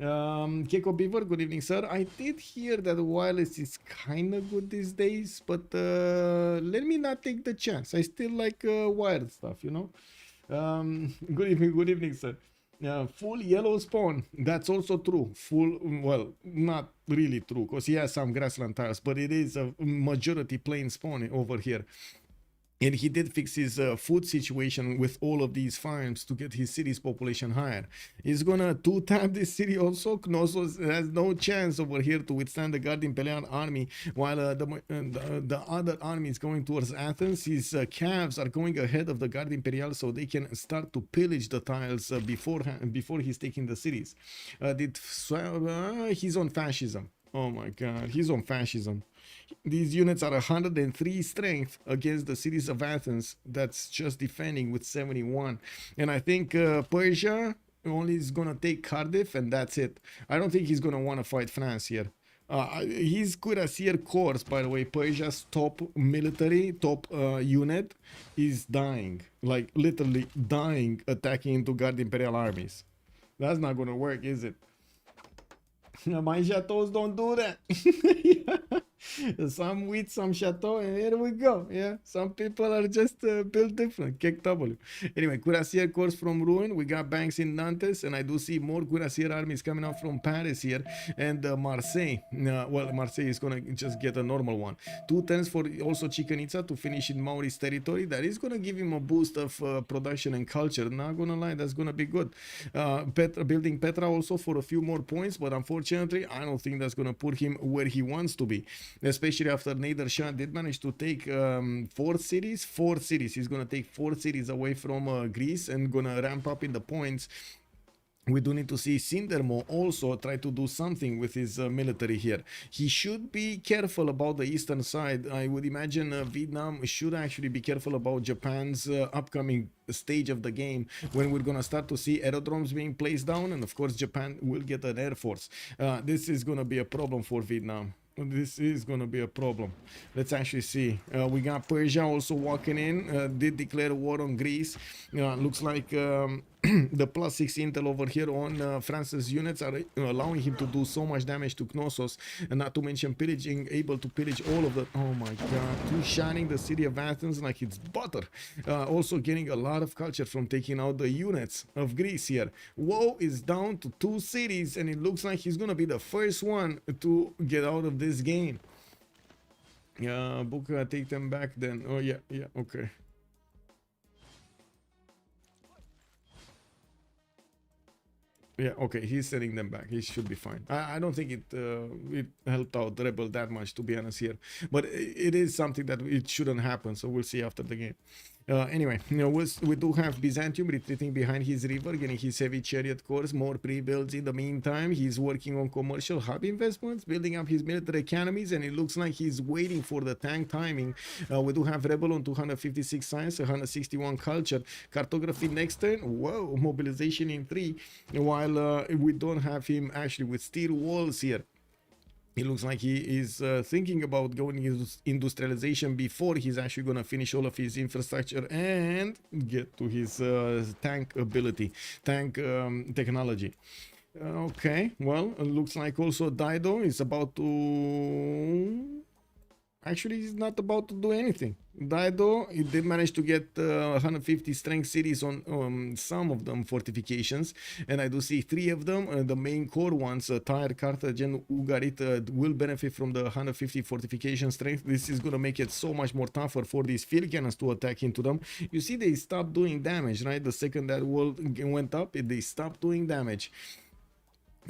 Keiko Beaver, good evening, sir. I did hear that wireless is kind of good these days, but let me not take the chance. I still like wired stuff, you know. Good evening, sir. Full yellow spawn, that's also true. Full, well, not really true, because he has some grassland tiles, but it is a majority plain spawn over here. And he did fix his food situation with all of these farms to get his city's population higher. He's gonna two-tap this city also. Knossos has no chance over here to withstand the Guard Imperial army, while the other army is going towards Athens. His calves are going ahead of the Guard Imperial so they can start to pillage the tiles before he's taking the cities. He's on fascism. Oh my god, he's on fascism. These units are 103 strength against the cities of Athens that's just defending with 71. And I think Persia only is going to take Cardiff and that's it. I don't think he's going to want to fight France here. His cuirassier corps, by the way, Persia's top military, top unit, is dying. Like literally dying attacking into Guard Imperial armies. That's not going to work, is it? My chateaus don't do that. Some wheat, some chateau, and here we go. Yeah, some people are just built different. Kick W. Anyway, Cuirassier course from Ruin. We got banks in Nantes, and I do see more Cuirassier armies coming out from Paris here and Marseille. Well, Marseille is gonna just get a normal one. 2 turns for also Chichen Itza to finish in Mauri's territory. That is gonna give him a boost of production and culture. Not gonna lie, that's gonna be good. Building Petra also for a few more points, but unfortunately, I don't think that's gonna put him where he wants to be. Especially after Nader Shah did manage to take 4 cities. He's gonna take 4 cities away from Greece and gonna ramp up in the points. We do need to see Sindermo also try to do something with his military here. He should be careful about the eastern side. I would imagine Vietnam should actually be careful about Japan's upcoming stage of the game, when we're gonna start to see aerodromes being placed down, and of course Japan will get an air force. This is gonna be a problem for Vietnam. This is going to be a problem. Let's actually see. We got Persia also walking in. Did declare war on Greece. Looks like the +6 intel over here on France's units are allowing him to do so much damage to Knossos, and not to mention pillaging, able to pillage all of the... Oh my god. Two shining the city of Athens like it's butter. Also getting a lot of culture from taking out the units of Greece here. Woe is down to 2 cities, and it looks like he's going to be the first one to get out of this game. Buka, take them back then. Oh yeah, okay. Yeah, okay, he's sending them back. He should be fine. I don't think it helped out the Rebel that much, to be honest here. But it is something that it shouldn't happen, so we'll see after the game. Anyway, we do have Byzantium retreating behind his river, getting his heavy chariot course, more pre-builds in the meantime. He's working on commercial hub investments, building up his military academies, and it looks like he's waiting for the tank timing. We do have Rebel on 256 science, 161 culture, cartography next turn. Whoa, mobilization in 3, while we don't have him actually with steel walls here. It looks like he is thinking about going into industrialization before he's actually going to finish all of his infrastructure and get to his tank ability, tank technology. Okay, well, it looks like also Dido is about to... Actually, he's not about to do anything. Dido, he did manage to get 150 strength cities on some of them fortifications, and I do see 3 of them. The main core ones, Tyre, Carthage, and Ugarit, will benefit from the 150 fortification strength. This is going to make it so much more tougher for these field cannons to attack into them. You see, they stopped doing damage, right? The second that wall went up, they stopped doing damage.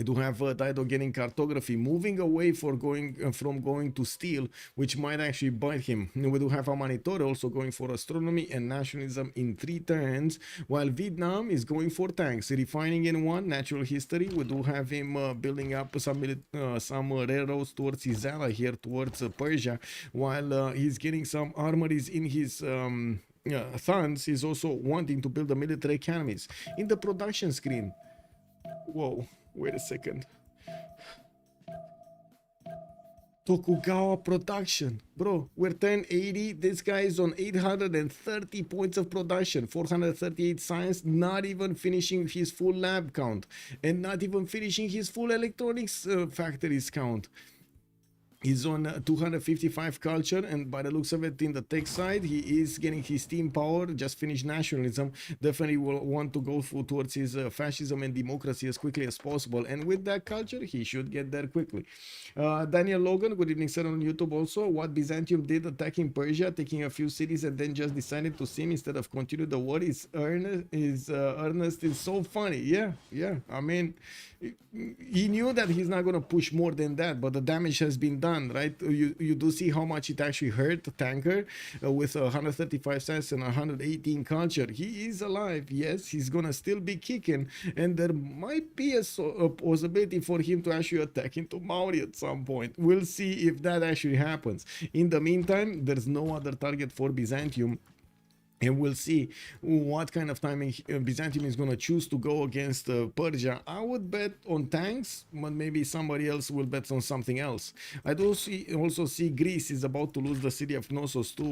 I do have Dido getting cartography, moving away from going to steel, which might actually bite him. We do have Amanitore also going for astronomy and nationalism in 3 turns, while Vietnam is going for tanks, refining in 1, natural history. We do have him building up some railroads towards his ally here, towards Persia, while he's getting some armories in his... Thans. He's also wanting to build the military academies. In the production screen, whoa. Wait a second. Tokugawa production. Bro, we're 1080. This guy is on 830 points of production. 438 science. Not even finishing his full lab count. And not even finishing his full electronics factories count. He's on 255 culture, and by the looks of it in the tech side, he is getting his steam power, just finished nationalism. Definitely will want to go towards his fascism and democracy as quickly as possible, and with that culture, he should get there quickly. Daniel Logan, good evening sir, on YouTube also. What Byzantium did attacking Persia, taking a few cities and then just decided to sim instead of continue the war is earnest is so funny. Yeah, I mean, he knew that he's not going to push more than that, but the damage has been done, right? You do see how much it actually hurt the tanker with 135 cents and 118 culture. He is alive, yes, he's gonna still be kicking, and there might be a possibility for him to actually attack into Mauri at some point. We'll see if that actually happens. In the meantime, there's no other target for Byzantium. And we'll see what kind of timing Byzantium is going to choose to go against Persia. I would bet on tanks, but maybe somebody else will bet on something else. I do also see Greece is about to lose the city of Knossos to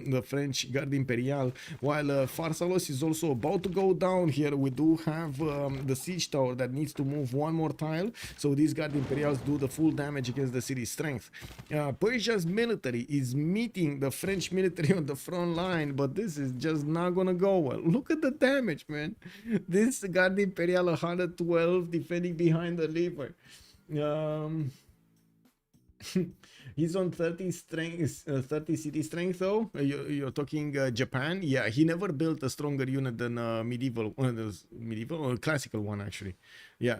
the French Garde Imperiale, while Pharsalos is also about to go down here. We do have the siege tower that needs to move one more tile, so these Garde Imperiales do the full damage against the city's strength. Persia's military is meeting the French military on the front line, but this is just not gonna go well. Look at the damage, man. This Garde Imperiale 112 defending behind the lever. He's on 30 strength, 30 city strength though. You're talking Japan. Yeah, he never built a stronger unit than medieval or classical one actually. Yeah,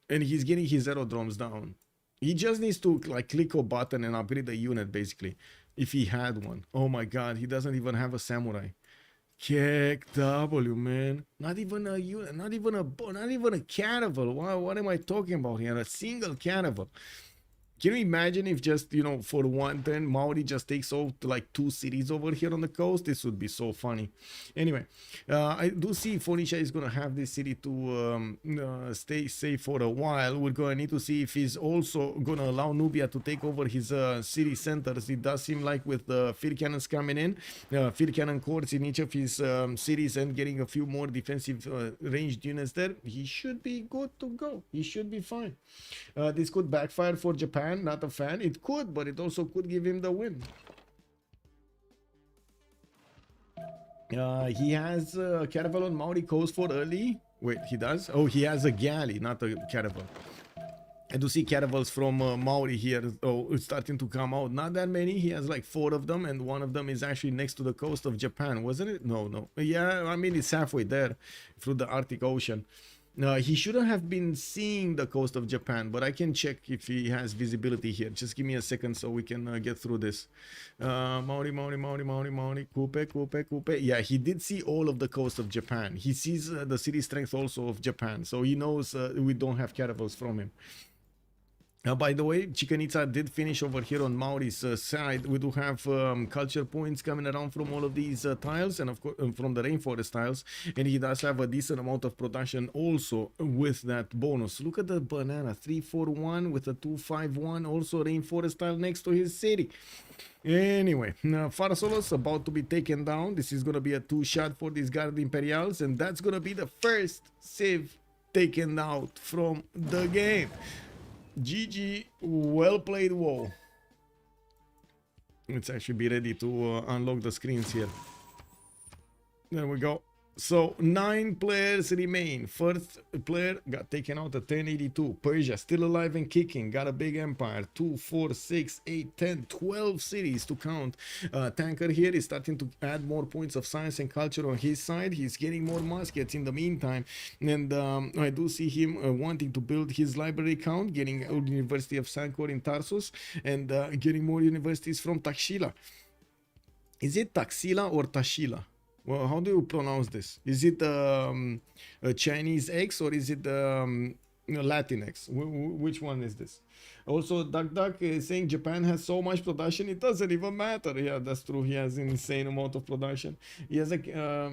and he's getting his aerodromes down. He just needs to like click a button and upgrade the unit basically, if he had one. Oh my god, he doesn't even have a samurai. Kick W, man. Not even a unit, not even a caravel. What am I talking about here? A single caravel. Can you imagine if just, you know, for one turn, Maori just takes off to like 2 cities over here on the coast? This would be so funny. Anyway, I do see Phoenicia is going to have this city to stay safe for a while. We're going to need to see if he's also going to allow Nubia to take over his city centers. It does seem like with the field cannons coming in, field cannon courts in each of his cities and getting a few more defensive ranged units there, he should be good to go. He should be fine. This could backfire for Japan. Not a fan. It could, but it also could give him the win. He has a caravel on Maori coast for early. Wait, he does? Oh, he has a galley, not a caravel. I do see caravels from Maori here. Oh, it's starting to come out. Not that many. He has like 4 of them, and one of them is actually next to the coast of Japan, wasn't it? No. Yeah, I mean, it's halfway there through the Arctic Ocean. He shouldn't have been seeing the coast of Japan, but I can check if he has visibility here. Just give me a second so we can get through this. Maori, Kupe. Yeah, he did see all of the coast of Japan. He sees the city strength also of Japan, so he knows we don't have caravels from him. By the way, Chichen Itza did finish over here on Maori's side. We do have culture points coming around from all of these tiles, and of course from the rainforest tiles, and he does have a decent amount of production also with that bonus. Look at the banana, 341 with a 251, also rainforest tile next to his city. Anyway, Pharsalos about to be taken down. This is going to be a 2-shot for these Garde Imperiales, and that's going to be the first Civ taken out from the game. GG, well played, WoW. Let's actually be ready to unlock the screens here. There we go. So 9 players remain. First player got taken out at 1082. Persia still alive and kicking. Got a big empire. 2, 4, 6, 8, 10, 12 cities to count. Tanker here is starting to add more points of science and culture on his side. He's getting more muskets in the meantime. And I do see him wanting to build his library count, getting University of Sankor in Tarsus, and getting more universities from Taxila. Is it Taxila or Tashila? Well, how do you pronounce this? Is it a Chinese X or is it Latin X? Which one is this? Also, Duck is saying Japan has so much production, it doesn't even matter. Yeah, that's true. He has an insane amount of production. He has a,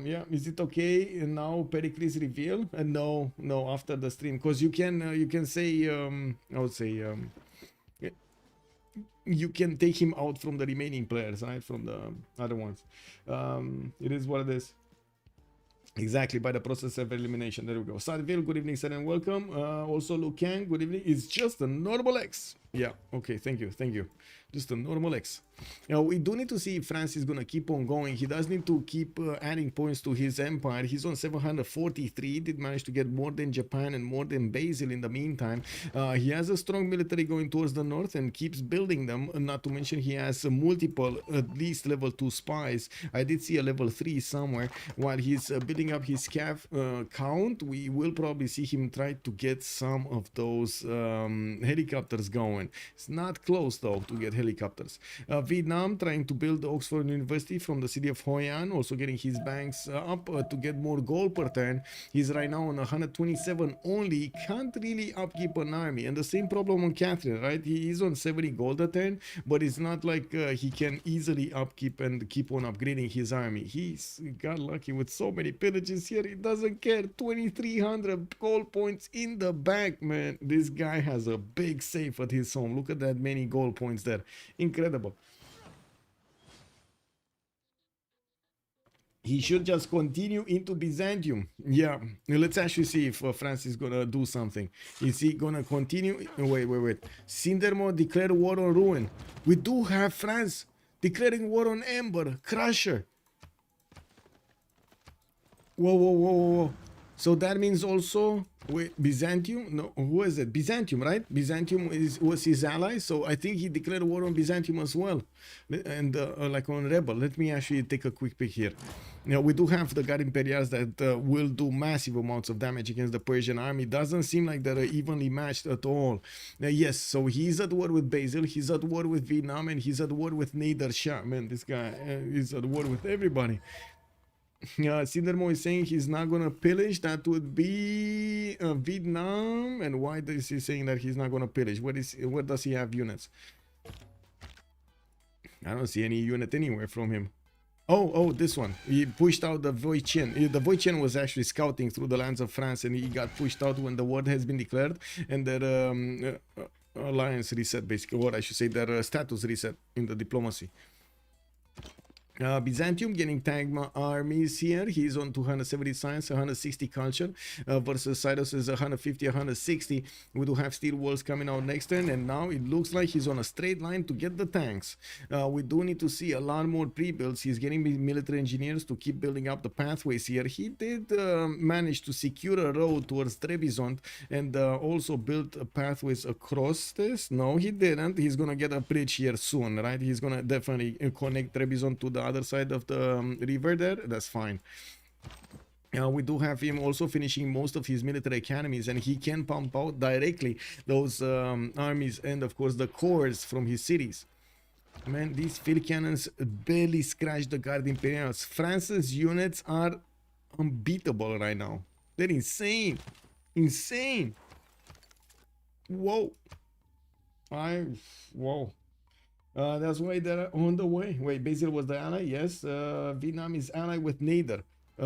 yeah, is it okay now Pericles reveal? No, after the stream. Because you can say, I would say, you can take him out from the remaining players, right? From the other ones. It is what it is. Exactly, by the process of elimination. There we go. Sadville, good evening, sir, and welcome. Also, Lucan, good evening. It's just a normal X. Yeah, okay, thank you. Just a normal X. Now, we do need to see if France is going to keep on going. He does need to keep adding points to his empire. He's on 743. Did manage to get more than Japan and more than Basil in the meantime. He has a strong military going towards the north and keeps building them. Not to mention he has multiple, at least level 2 spies. I did see a level 3 somewhere. While he's building up his cav count, we will probably see him try to get some of those helicopters going. point. It's not close though to get helicopters. Vietnam trying to build the Oxford University from the city of Hoi An, also getting his banks up to get more gold per turn. He's right now on 127 only, can't really upkeep an army, and the same problem on Catherine, right? He is on 70 gold a turn, but it's not like he can easily upkeep and keep on upgrading his army. He's got lucky with so many pillages here, he doesn't care. 2300 gold points in the bank, man. This guy has a big safe at his home. Look at that many gold points there, incredible. He should just continue into Byzantium. Yeah, let's actually see if France is gonna do something. Is he gonna continue? Wait. Sindermo declared war on Rouen. We do have France declaring war on Ember, Crusher. Whoa. So that means also, wait, Byzantium? No, who is it? Byzantium, right? Byzantium was his ally, so I think he declared war on Byzantium as well. And like on Rebel. Let me actually take a quick peek here. Now, we do have the God Imperials that will do massive amounts of damage against the Persian army. Doesn't seem like they're evenly matched at all. Yes, so he's at war with Basil, he's at war with Vietnam, and he's at war with Nader Shah. Man, this guy is at war with everybody. Sindermo is saying he's not gonna pillage. That would be Vietnam. And why is he saying that he's not gonna pillage? Where does he have units? I don't see any unit anywhere from him. Oh, this one. He pushed out the Voichen. The Voichen was actually scouting through the lands of France, and he got pushed out when the war has been declared, and their alliance reset, basically, or I should say their status reset in the diplomacy. Byzantium getting tagged armies here. He's on 270 science, 160 culture versus Cyrus is 150, 160. We do have steel walls coming out next turn, and now it looks like he's on a straight line to get the tanks. We do need to see a lot more pre-builds. He's getting military engineers to keep building up the pathways here. He did manage to secure a road towards Trebizond and also build pathways across this. No, he didn't. He's gonna get a bridge here soon, right? He's gonna definitely connect Trebizond to the other side of the river there. That's fine. We do have him also finishing most of his military academies, and he can pump out directly those armies and of course the cores from his cities. Man, these field cannons barely scratch the Guard Imperials. France's units are unbeatable right now. They're insane. Whoa. That's why they're on the way. Wait, Basil was the ally? Yes. Vietnam is allied with Nader.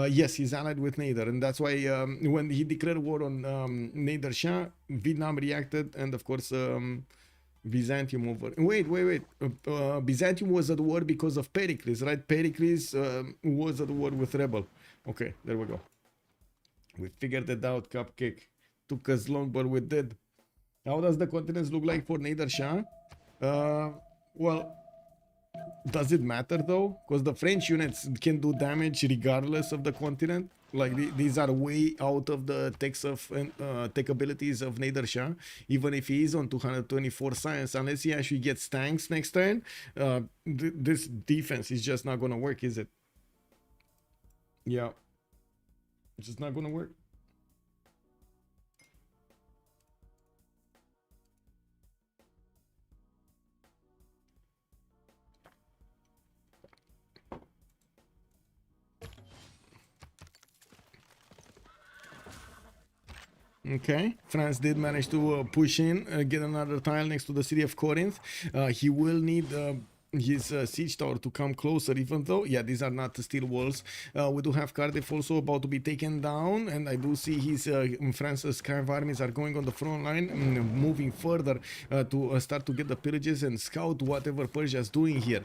Yes, he's allied with Nader, and that's why when he declared war on Nader Shah, Vietnam reacted, and of course Byzantium over. Wait. Byzantium was at war because of Pericles, right? Pericles was at war with Rebel. Okay, there we go. We figured it out, Cupcake. Took us long, but we did. How does the continents look like for Nader Shah? Well, does it matter though? Because the French units can do damage regardless of the continent. Like these are way out of the tech abilities of Nader Shah. Even if he is on 224 science, unless he actually gets tanks next turn, this defense is just not gonna work, is it? Yeah, it's just not gonna work. Okay, France did manage to push in, get another tile next to the city of Corinth. He will need his siege tower to come closer, even though, yeah, these are not steel walls. We do have Cardiff also about to be taken down, and I do see his France's Scav armies are going on the front line, moving further to start to get the pillages and scout whatever Persia is doing here.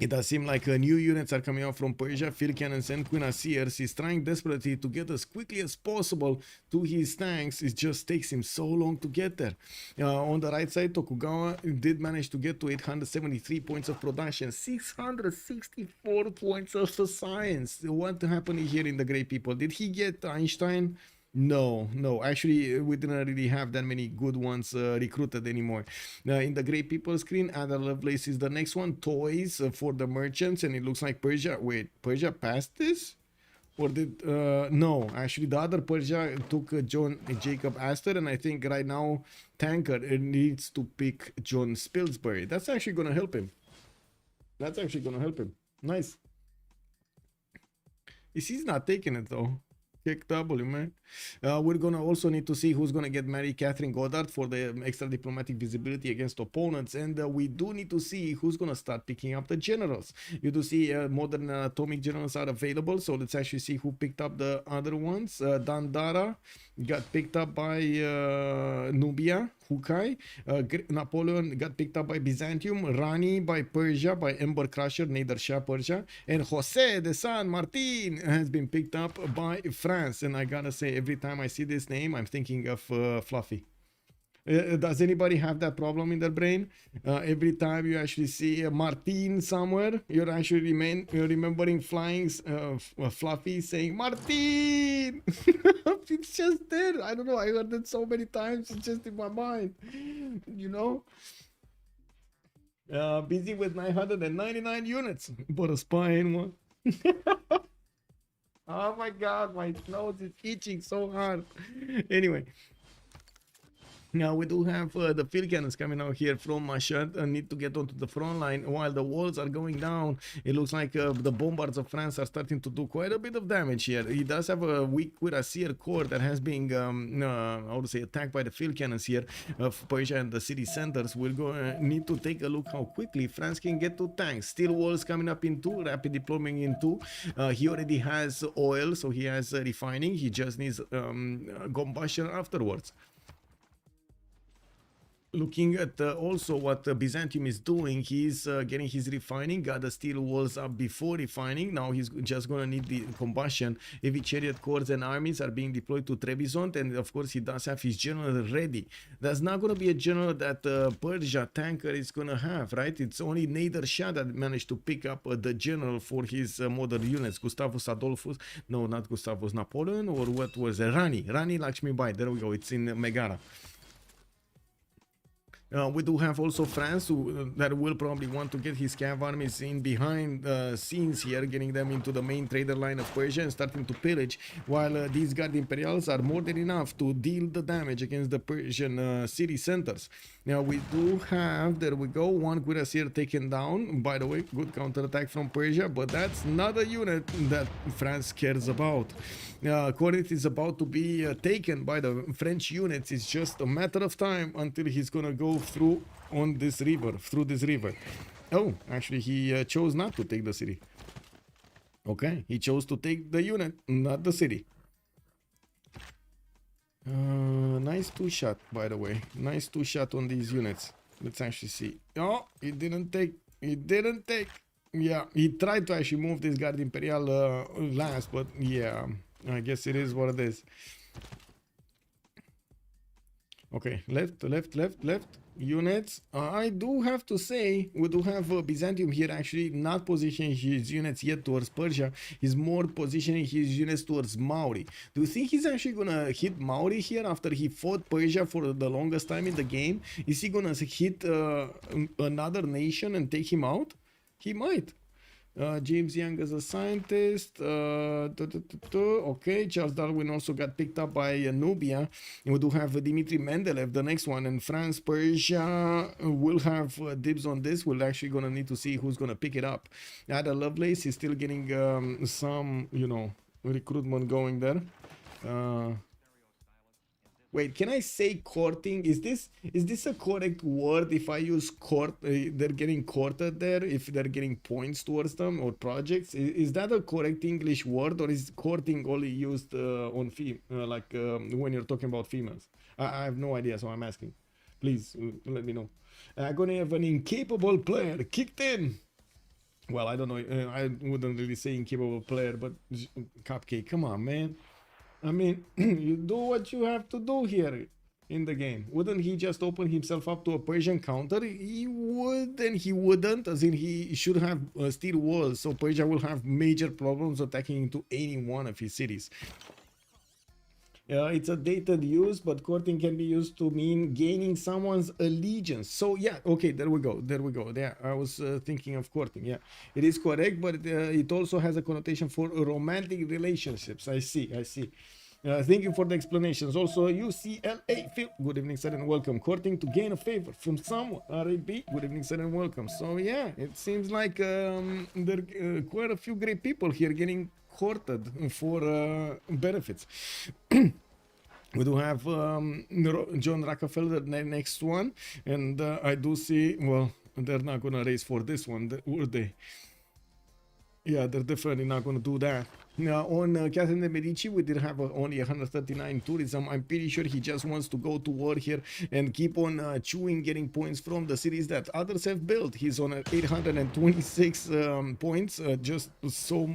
It does seem like new units are coming out from Persia, field cannons and cuirassiers. He's trying desperately to get as quickly as possible to his tanks. It just takes him so long to get there. On the right side, Tokugawa did manage to get to 873 points of production, 664 points of science. What happened here in the Great People? Did he get Einstein? No, actually we didn't really have that many good ones recruited anymore. In the Great People screen, Ada Lovelace is the next one. Toys for the merchants, and it looks like Persia. Wait, Persia passed this? Or did no? Actually, the other Persia took John Jacob Astor, and I think right now Tanker it needs to pick John Spilsbury. That's actually gonna help him. That's actually gonna help him. Nice. He's not taking it though. Kick W, man. We're gonna also need to see who's gonna get Mary Catherine Goddard for the extra diplomatic visibility against opponents, and we do need to see who's gonna start picking up the generals. You do see modern atomic generals are available, so let's actually see who picked up the other ones. Dandara got picked up by Nubia, Hukai. Napoleon got picked up by Byzantium, Rani by Persia, by Ember Crusher, Nader Shah Persia, and Jose de San Martin has been picked up by France. And I gotta say, every time I see this name, I'm thinking of Fluffy. Does anybody have that problem in their brain? Every time you actually see Martin somewhere, you're actually remembering flying Fluffy saying Martin. It's just there. I don't know. I heard it so many times. It's just in my mind. You know. Busy with 999 units, but a spy in one. Oh my God, my nose is itching so hard. Anyway. Now we do have the field cannons coming out here from Mashhad and need to get onto the front line while the walls are going down. It looks like the bombards of France are starting to do quite a bit of damage here. He does have a weak cuirassier corps that has been, I would say, attacked by the field cannons here of Persia and the city centers. We're going to need to take a look how quickly France can get to tanks. Steel walls coming up in 2, rapid deployment in 2. He already has oil, so he has refining. He just needs combustion afterwards. Looking at also what Byzantium is doing, he's getting his refining, got the steel walls up before refining. Now he's just going to need the combustion. Heavy chariot corps and armies are being deployed to Trebizond, and of course he does have his general ready. That's not going to be a general that Persia tanker is going to have, right? It's only Nader Shah that managed to pick up the general for his modern units. Gustavus Adolphus, no, not Gustavus, Napoleon, or what was it? Rani Lakshmi Bai, there we go, it's in Megara. We do have also France that will probably want to get his cav armies in behind the scenes here, getting them into the main trader line of Persia and starting to pillage, while these Guard Imperials are more than enough to deal the damage against the Persian city centers. Now we do have, there we go, one cuirassier taken down. By the way, good counterattack from Persia, but that's not a unit that France cares about. Corinth is about to be taken by the French units. It's just a matter of time until he's gonna go through this river. Oh, actually he chose not to take the city. Okay, he chose to take the unit, not the city. Nice 2-shot, by the way. Nice 2-shot on these units. Let's actually see. Oh, he didn't take. Yeah, he tried to actually move this Guard Imperial last, but yeah, I guess it is what it is. Okay, left units. I do have to say, we do have Byzantium here actually not positioning his units yet towards Persia. He's more positioning his units towards Mauri. Do you think he's actually gonna hit Mauri here after he fought Persia for the longest time in the game? Is he gonna hit another nation and take him out? He might. James Young as a scientist. Okay, Charles Darwin also got picked up by Nubia. And we do have Dmitry Mendeleev, the next one. And France, Persia will have dibs on this. We're actually going to need to see who's going to pick it up. Ada Lovelace is still getting some, you know, recruitment going there. Wait, can I say courting? Is this a correct word if I use court? They're getting courted there if they're getting points towards them or projects. Is that a correct English word, or is courting only used on when you're talking about females? I have no idea, so I'm asking. Please let me know. I'm gonna have an incapable player kicked in. Well, I don't know. I wouldn't really say incapable player, but Cupcake, come on, man. I mean, you do what you have to do here in the game. Wouldn't he just open himself up to a Persian counter? He would, and he wouldn't, as in he should have steel walls, so Persia will have major problems attacking into any one of his cities. It's a dated use, but courting can be used to mean gaining someone's allegiance. So yeah, okay, there we go. Yeah, I was thinking of courting. Yeah, it is correct, but it also has a connotation for romantic relationships. I see. Thank you for the explanations. Also, UCLA Phil, good evening, sir, and welcome. Courting to gain a favor from someone. RAB, good evening, sir, and welcome. So yeah, it seems like there are quite a few great people here getting courted for benefits. We do have John Rockefeller, the next one, and I do see, well, they're not gonna race for this one, were they? Yeah, they're definitely not going to do that. Now, on Catherine de Medici, we did have only 139 tourism. I'm pretty sure he just wants to go to war here and keep on chewing, getting points from the cities that others have built. He's on 826 points, just so,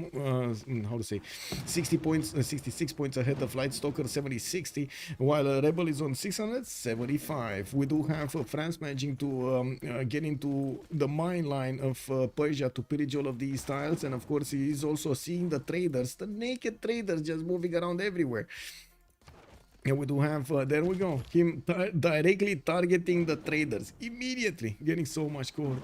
how to say, 60 points, 66 points ahead of Light Stalker, 70-60, while Rebel is on 675. We do have France managing to get into the mine line of Persia to pillage all of these tiles, and of course he is also seeing the traders, the naked traders, just moving around everywhere. And we do have, there we go, him directly targeting the traders, immediately getting so much gold,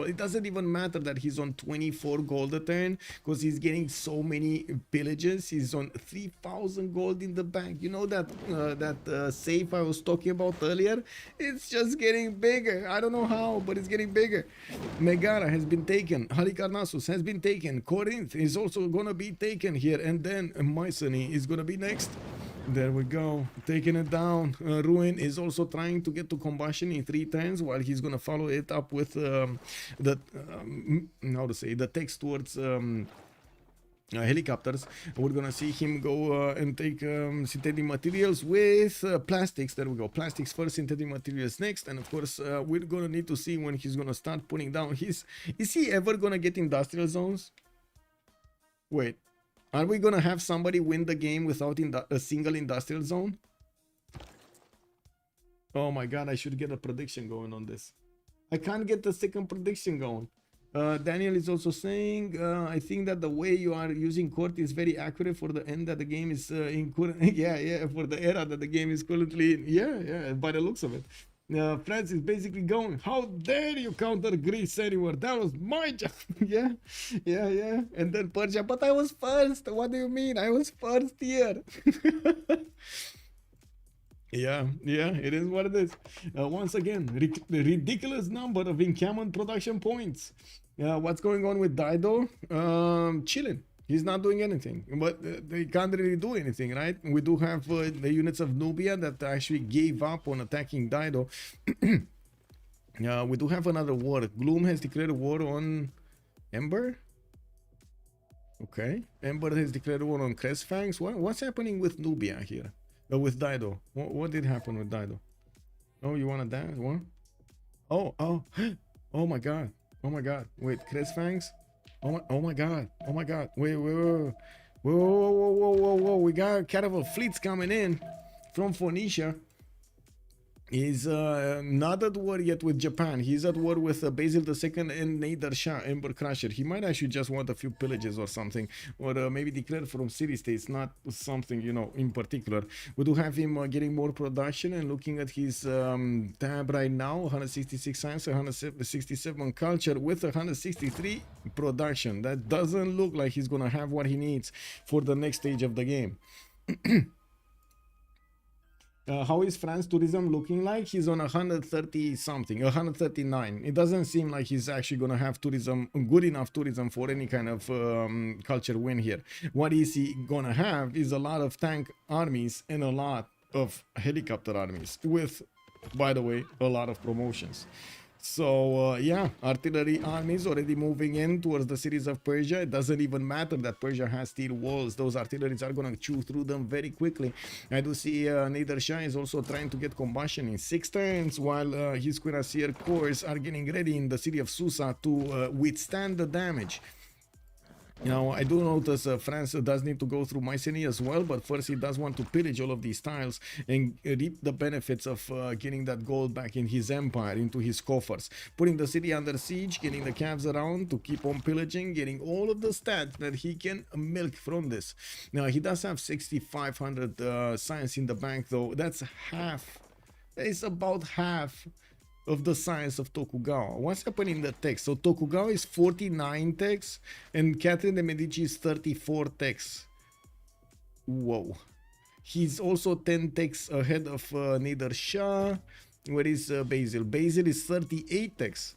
It doesn't even matter that he's on 24 gold a turn, because he's getting so many pillages. He's on 3,000 gold in the bank. You know that safe I was talking about earlier? It's just getting bigger. I don't know how, but it's getting bigger. Megara has been taken. Halicarnassus has been taken. Corinth is also gonna be taken here, and then Mycenae is gonna be next. There we go, taking it down. Ruin is also trying to get to combustion in 3 turns, while he's gonna follow it up with the text towards helicopters. We're gonna see him go and take synthetic materials with plastics. There we go, plastics first, synthetic materials next, and of course we're gonna need to see when he's gonna start putting down his. Is he ever gonna get industrial zones? Wait. Are we gonna have somebody win the game without a single industrial zone? Oh my god, I should get a prediction going on this. I can't get the second prediction going. Daniel is also saying, I think that the way you are using court is very accurate for the end that the game is in current. Yeah, for the era that the game is currently in. Yeah, by the looks of it. France is basically going, how dare you counter Greece anywhere? That was my job. yeah. And then Persia, but I was first. What do you mean? I was first here. Yeah, it is what it is. Once again, ridiculous number of encampment production points. What's going on with Dido? Chilling. He's not doing anything, but they can't really do anything, right? We do have the units of Nubia that actually gave up on attacking Dido. We do have another war. Gloom has declared war on Ember. Okay, Ember has declared war on Crestfangs. What's happening with Nubia here? With Dido. What did happen with Dido? Oh, you wanna dance? What? Oh my god. Wait, Crestfangs? Oh my god. Wait. Whoa. We got caravel fleets coming in from Phoenicia. He's not at war yet with Japan. He's at war with Basil II and Nader Shah, Ember Crusher. He might actually just want a few pillages or something, or maybe declare from city-states, not something, in particular. We do have him getting more production, and looking at his tab right now, 166 science, 167 culture with 163 production. That doesn't look like he's gonna have what he needs for the next stage of the game. How is France tourism looking like? He's on 130 something, 139. It doesn't seem like he's actually gonna have tourism, good enough tourism for any kind of culture win here. What is he gonna have is a lot of tank armies and a lot of helicopter armies with, by the way, a lot of promotions. So yeah, artillery armies already moving in towards the cities of Persia. It doesn't even matter that Persia has steel walls. Those artilleries are gonna chew through them very quickly. I do see Nader Shah is also trying to get combustion in 6 turns, while his cuirassier corps are getting ready in the city of Susa to withstand the damage. Now, I do notice France does need to go through Mycenae as well, but first he does want to pillage all of these tiles and reap the benefits of getting that gold back in his empire, into his coffers. Putting the city under siege, getting the cabs around to keep on pillaging, getting all of the stats that he can milk from this. Now, he does have 6,500 science in the bank, though. That's half. It's about half of the size of Tokugawa. What's happening in the text? So Tokugawa is 49 techs and Catherine de Medici is 34 techs. Whoa. He's also 10 techs ahead of Nader Shah. Where is Basil? Basil is 38 techs.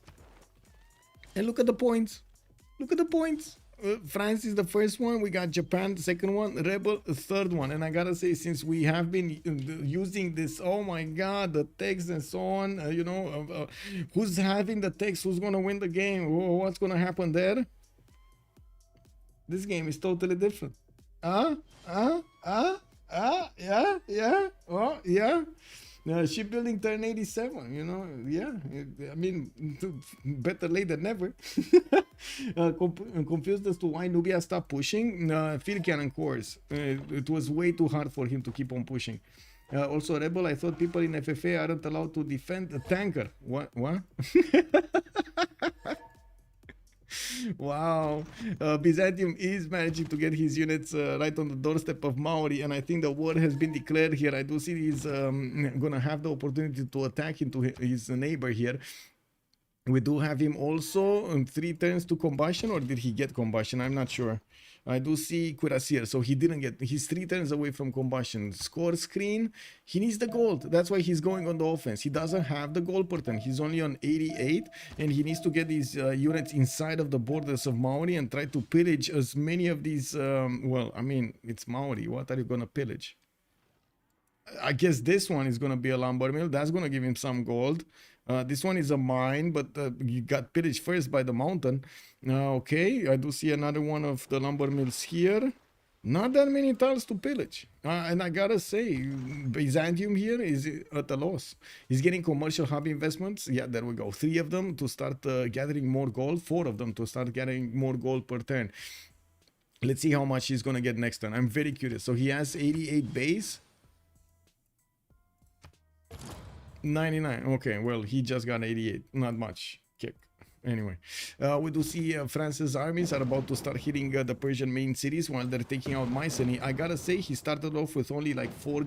And look at the points. Look at the points. France is the first one. We got Japan, the second one. Rebel, the third one. And I gotta say, since we have been using this, oh my god, the text and so on, who's having the text, who's gonna win the game, what's gonna happen there? This game is totally different. Shipbuilding turn 87, I mean, better late than never. Confused as to why Nubia stopped pushing. Field cannon cores. It was way too hard for him to keep on pushing. Also, Rebel, I thought people in FFA aren't allowed to defend a tanker. What? Wow. Byzantium is managing to get his units right on the doorstep of Maori, and I think the war has been declared here. I do see he's gonna have the opportunity to attack into his neighbor here. We do have him also on 3 turns to combustion, or did he get combustion? I'm not sure. I do see Cuirassier, so he didn't get. He's 3 turns away from combustion. Score screen. He needs the gold. That's why he's going on the offense. He doesn't have the gold per turn. He's only on 88, and he needs to get these units inside of the borders of Maori and try to pillage as many of these. Well, I mean, it's Maori. What are you gonna pillage? I guess this one is gonna be a lumber mill. That's gonna give him some gold. This one is a mine, but you got pillaged first by the mountain. Okay, I do see another one of the lumber mills here. Not that many tiles to pillage. And I gotta say, Byzantium here is at a loss. He's getting commercial hub investments. Yeah, there we go. 3 of them to start gathering more gold. 4 of them to start getting more gold per turn. Let's see how much he's gonna get next turn. I'm very curious. So he has 88 base. 99. Okay, well, he just got 88. Not much kick. Anyway, we do see France's armies are about to start hitting the Persian main cities while they're taking out Mycenae. I gotta say, he started off with only like 4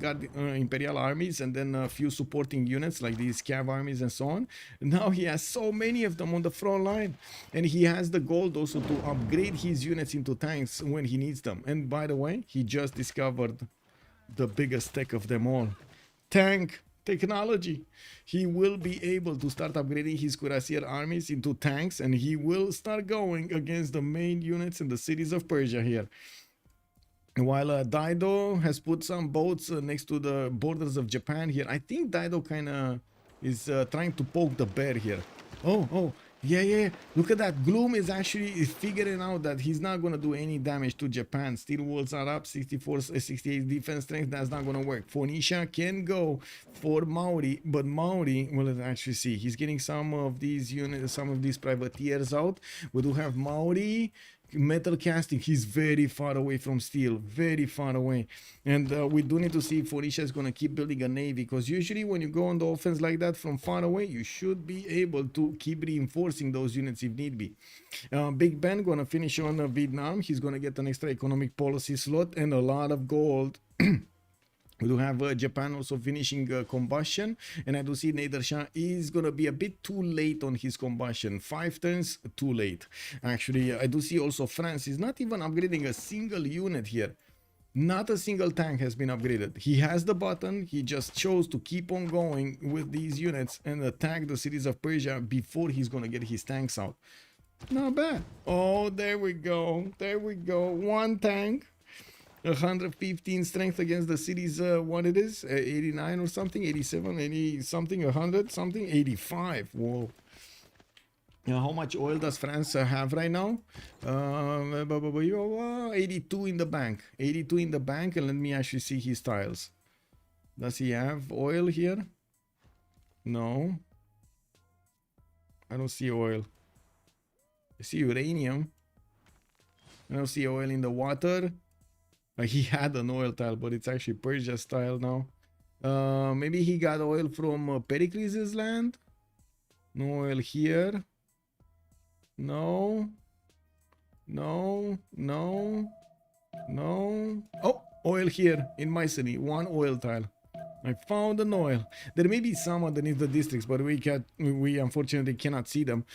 imperial armies and then a few supporting units like these cav armies and so on. Now he has so many of them on the front line, and he has the gold also to upgrade his units into tanks when he needs them. And by the way, he just discovered the biggest tech of them all: tank technology. He will be able to start upgrading his Cuirassier armies into tanks, and he will start going against the main units in the cities of Persia here. While Daido has put some boats next to the borders of Japan here. I think Daido kind of is trying to poke the bear here. Oh, yeah. Look at that. Gloom is actually figuring out that he's not going to do any damage to Japan. Steel walls are up. 68 defense strength. That's not going to work. Phoenicia can go for Maori, but Maori, well, let's actually see. He's getting some of these units, some of these privateers out. We do have Maori. Metal casting, he's very far away from steel, very far away, and we do need to see if Phoenicia is going to keep building a navy, because usually when you go on the offense like that from far away, you should be able to keep reinforcing those units if need be. Big Ben going to finish on Vietnam. He's going to get an extra economic policy slot and a lot of gold. We do have Japan also finishing combustion, and I do see Nader Shah is going to be a bit too late on his combustion. 5 turns, too late. Actually, I do see also France is not even upgrading a single unit here. Not a single tank has been upgraded. He has the button, he just chose to keep on going with these units and attack the cities of Persia before he's going to get his tanks out. Not bad. Oh, there we go. 1 tank. 115 strength against the cities, what it is, 89 or something, 87, 80 something, 100 something, 85. Whoa. How much oil does France have right now? 82 in the bank. 82 in the bank, and let me actually see his tiles. Does he have oil here? No. I don't see oil. I see uranium. I don't see oil in the water. He had an oil tile, but it's actually Persia style now. Maybe he got oil from Pericles' land. No oil here. No. No. No. No. Oh, oil here in Mycenae. One oil tile. I found an oil. There may be some underneath the districts, but we unfortunately cannot see them.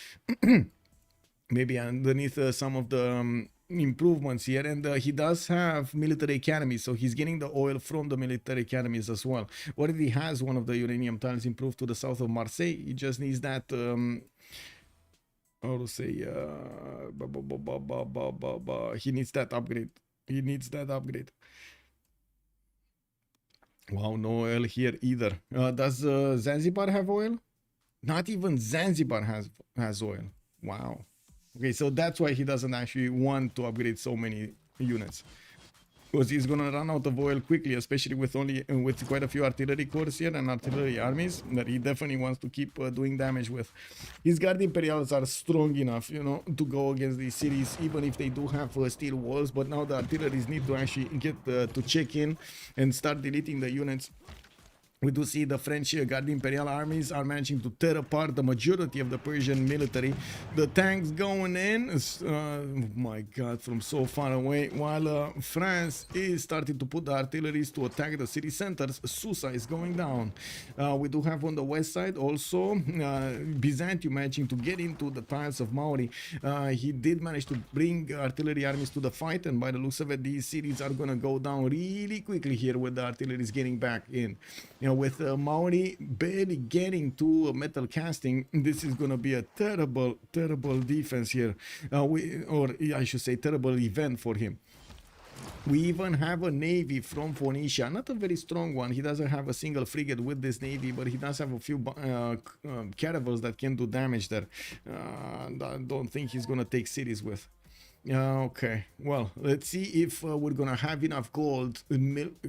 Maybe underneath some of the improvements here, and he does have military academies, so he's getting the oil from the military academies as well. Already has one of the uranium tiles improved to the south of Marseille. He just needs that how to say he needs that upgrade. He needs that upgrade. Wow, no oil here either. Does Zanzibar have oil? Not even Zanzibar has oil. Wow. Okay, so that's why he doesn't actually want to upgrade so many units, because he's gonna run out of oil quickly, especially with quite a few artillery corps here and artillery armies that he definitely wants to keep doing damage with. His Guard Imperials are strong enough, you know, to go against these cities, even if they do have steel walls. But now the artilleries need to actually get to check in and start deleting the units. We do see the French Guard Imperial armies are managing to tear apart the majority of the Persian military. The tanks going in, oh my god, from so far away, while France is starting to put the artilleries to attack the city centers. Susa is going down. We do have on the west side also Byzantium managing to get into the tiles of Mauri. He did manage to bring artillery armies to the fight, and by the looks of it, these cities are going to go down really quickly here with the artillery getting back in. You know, with Mauri barely getting to metal casting, this is going to be a terrible defense here. Or I should say terrible event for him. We even have a navy from Phoenicia, not a very strong one. He doesn't have a single frigate with this navy, but he does have a few caravels that can do damage there. I don't think he's going to take cities with. Okay, well, let's see if we're going to have enough gold,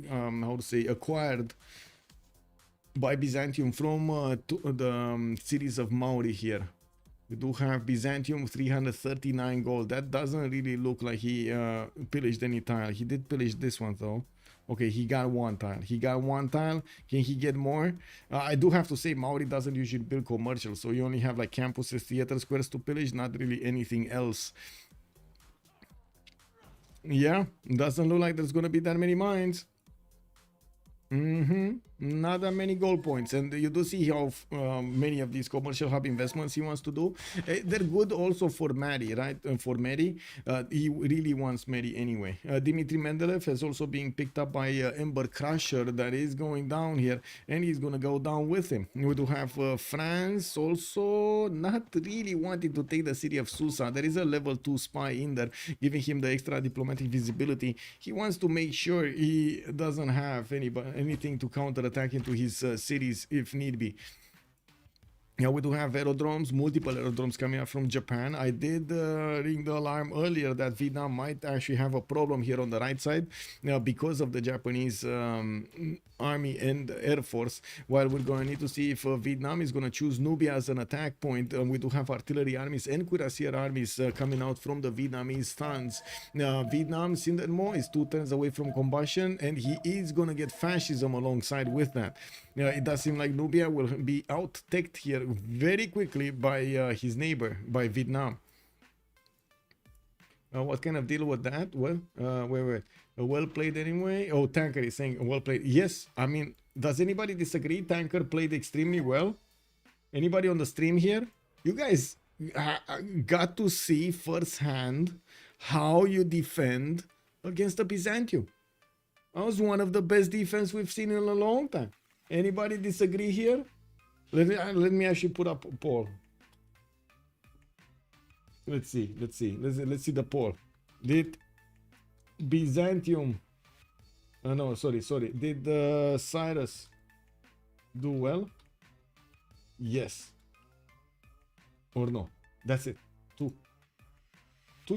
how to say, acquired by Byzantium from the cities of Mauri here. We do have Byzantium 339 gold. That doesn't really look like he pillaged any tile. He did pillage this one though. Okay, he got one tile. He got one tile. Can he get more? I do have to say Mauri doesn't usually build commercial, so you only have like campuses, theater squares to pillage, not really anything else. Yeah, doesn't look like there's gonna be that many mines. Not that many gold points, and you do see how many of these commercial hub investments he wants to do. They're good also for Mary, right? For Mary, he really wants Mary anyway. Dmitry Mendeleev has also been picked up by Ember Crusher that is going down here, and he's gonna go down with him. We do have France also not really wanting to take the city of Susa. There is a level 2 spy in there, giving him the extra diplomatic visibility. He wants to make sure he doesn't have anything to counterattack into his cities if need be. Yeah, we do have aerodromes, multiple aerodromes coming up from Japan. I did ring the alarm earlier that Vietnam might actually have a problem here on the right side because of the Japanese army and air force. While we're going to need to see if Vietnam is going to choose Nubia as an attack point. We do have artillery armies and cuirassier armies coming out from the Vietnamese stands. Vietnam, Sindermo, is 2 turns away from combustion, and he is going to get fascism alongside with that. It does seem like Nubia will be out-teched here very quickly by his neighbor, by Vietnam. What kind of deal with that? Well, wait. Well played anyway. Oh, Tanker is saying well played. Yes, I mean, does anybody disagree? Tanker played extremely well. Anybody on the stream here? You guys got to see firsthand how you defend against the Byzantium. That was one of the best defense we've seen in a long time. Anybody disagree here? Let me actually put up a poll. Let's see the poll. Did Byzantium no, sorry, did Cyrus do well? Yes or no? That's it. Two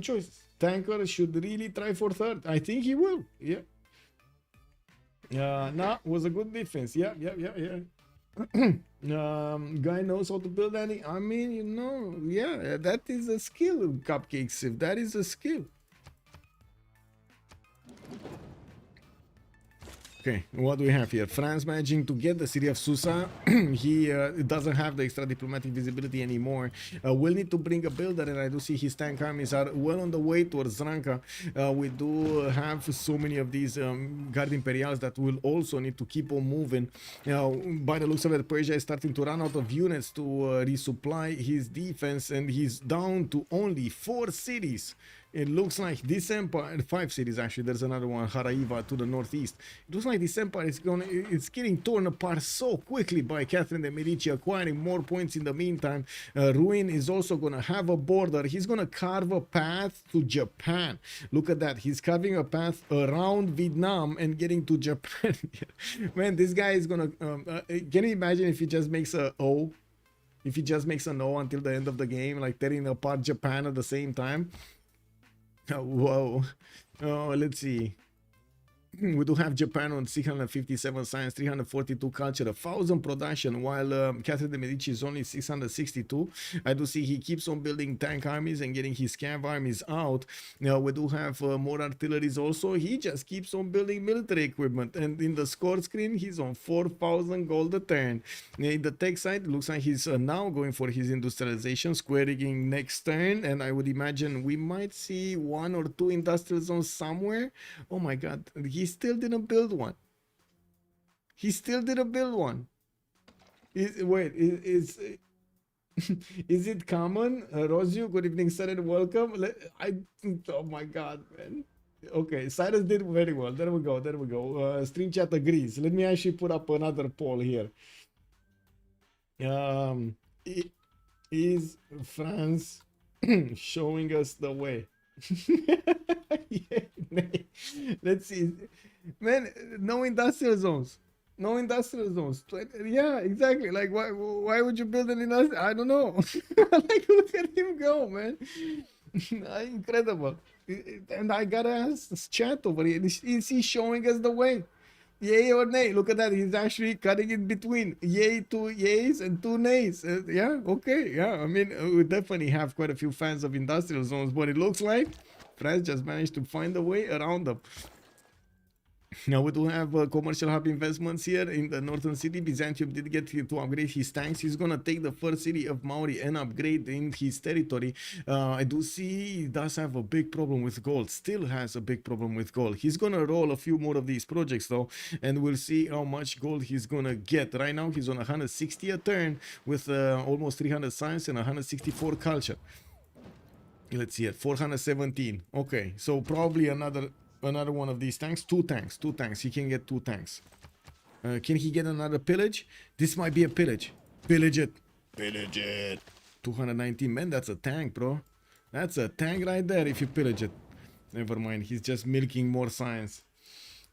choices. Tanker should really try for third. I think he will. Yeah. No, was a good defense. Yeah. Guy knows how to build any. I mean, you know, yeah, that is a skill, Cupcakes. If that is a skill. Okay, what do we have here? France managing to get the city of Susa. He doesn't have the extra diplomatic visibility anymore. We'll need to bring a builder, and I do see his tank armies are well on the way towards Zranka. We do have so many of these Guard Imperials that will also need to keep on moving. By the looks of it, Persia is starting to run out of units to resupply his defense, and he's down to only 4 cities. It looks like this empire, 5 cities actually, there's another one, Haraiva to the northeast. It looks like this empire is it's getting torn apart so quickly by Catherine de Medici, acquiring more points in the meantime. Ruin is also gonna have a border. He's gonna carve a path to Japan. Look at that, he's carving a path around Vietnam and getting to Japan. Man, this guy is gonna, can you imagine if he just makes a O? If he just makes an O until the end of the game, like tearing apart Japan at the same time? Whoa. Oh, let's see. We do have Japan on 657 science, 342 culture, 1,000 production, while Catherine de Medici is only 662. I do see he keeps on building tank armies and getting his cav armies out. We do have more artilleries also. He just keeps on building military equipment, and in the score screen, he's on 4,000 gold a turn. In the tech side, it looks like he's now going for his industrialization, square rigging next turn, and I would imagine we might see 1 or 2 industrial zones somewhere. Oh my god, he still didn't build one. He still didn't build one. Wait, is it common? Rosio, good evening, sir, and welcome. Oh my god, man. Okay, Cyrus did very well. There we go, there we go. Stream chat agrees. Let me actually put up another poll here. Is France showing us the way? Yeah, let's see, man. No industrial zones, no industrial zones. Yeah, exactly. Like, why would you build an industrial? I don't know. Like, look at him go, man. Incredible. And I gotta ask chat over here, is he showing us the way? Yay or nay? Look at that, he's actually cutting in between. Yay, 2 yays and 2 nays. Yeah, okay, yeah. I mean, we definitely have quite a few fans of industrial zones, but it looks like France just managed to find a way around them. Now we do have commercial hub investments here in the northern city. Byzantium did get to upgrade his tanks. He's gonna take the first city of Mauri and upgrade in his territory. I do see he does have a big problem with gold. Still has a big problem with gold. He's gonna roll a few more of these projects though, and we'll see how much gold he's gonna get. Right now he's on 160 a turn with almost 300 science and 164 culture. Let's see it, 417. Okay, so probably another one of these tanks. 2 tanks. He can get 2 tanks. Can he get another pillage? This might be a pillage. Pillage it. 219. Man, that's a tank, bro. That's a tank right there if you pillage it. Never mind, he's just milking more science.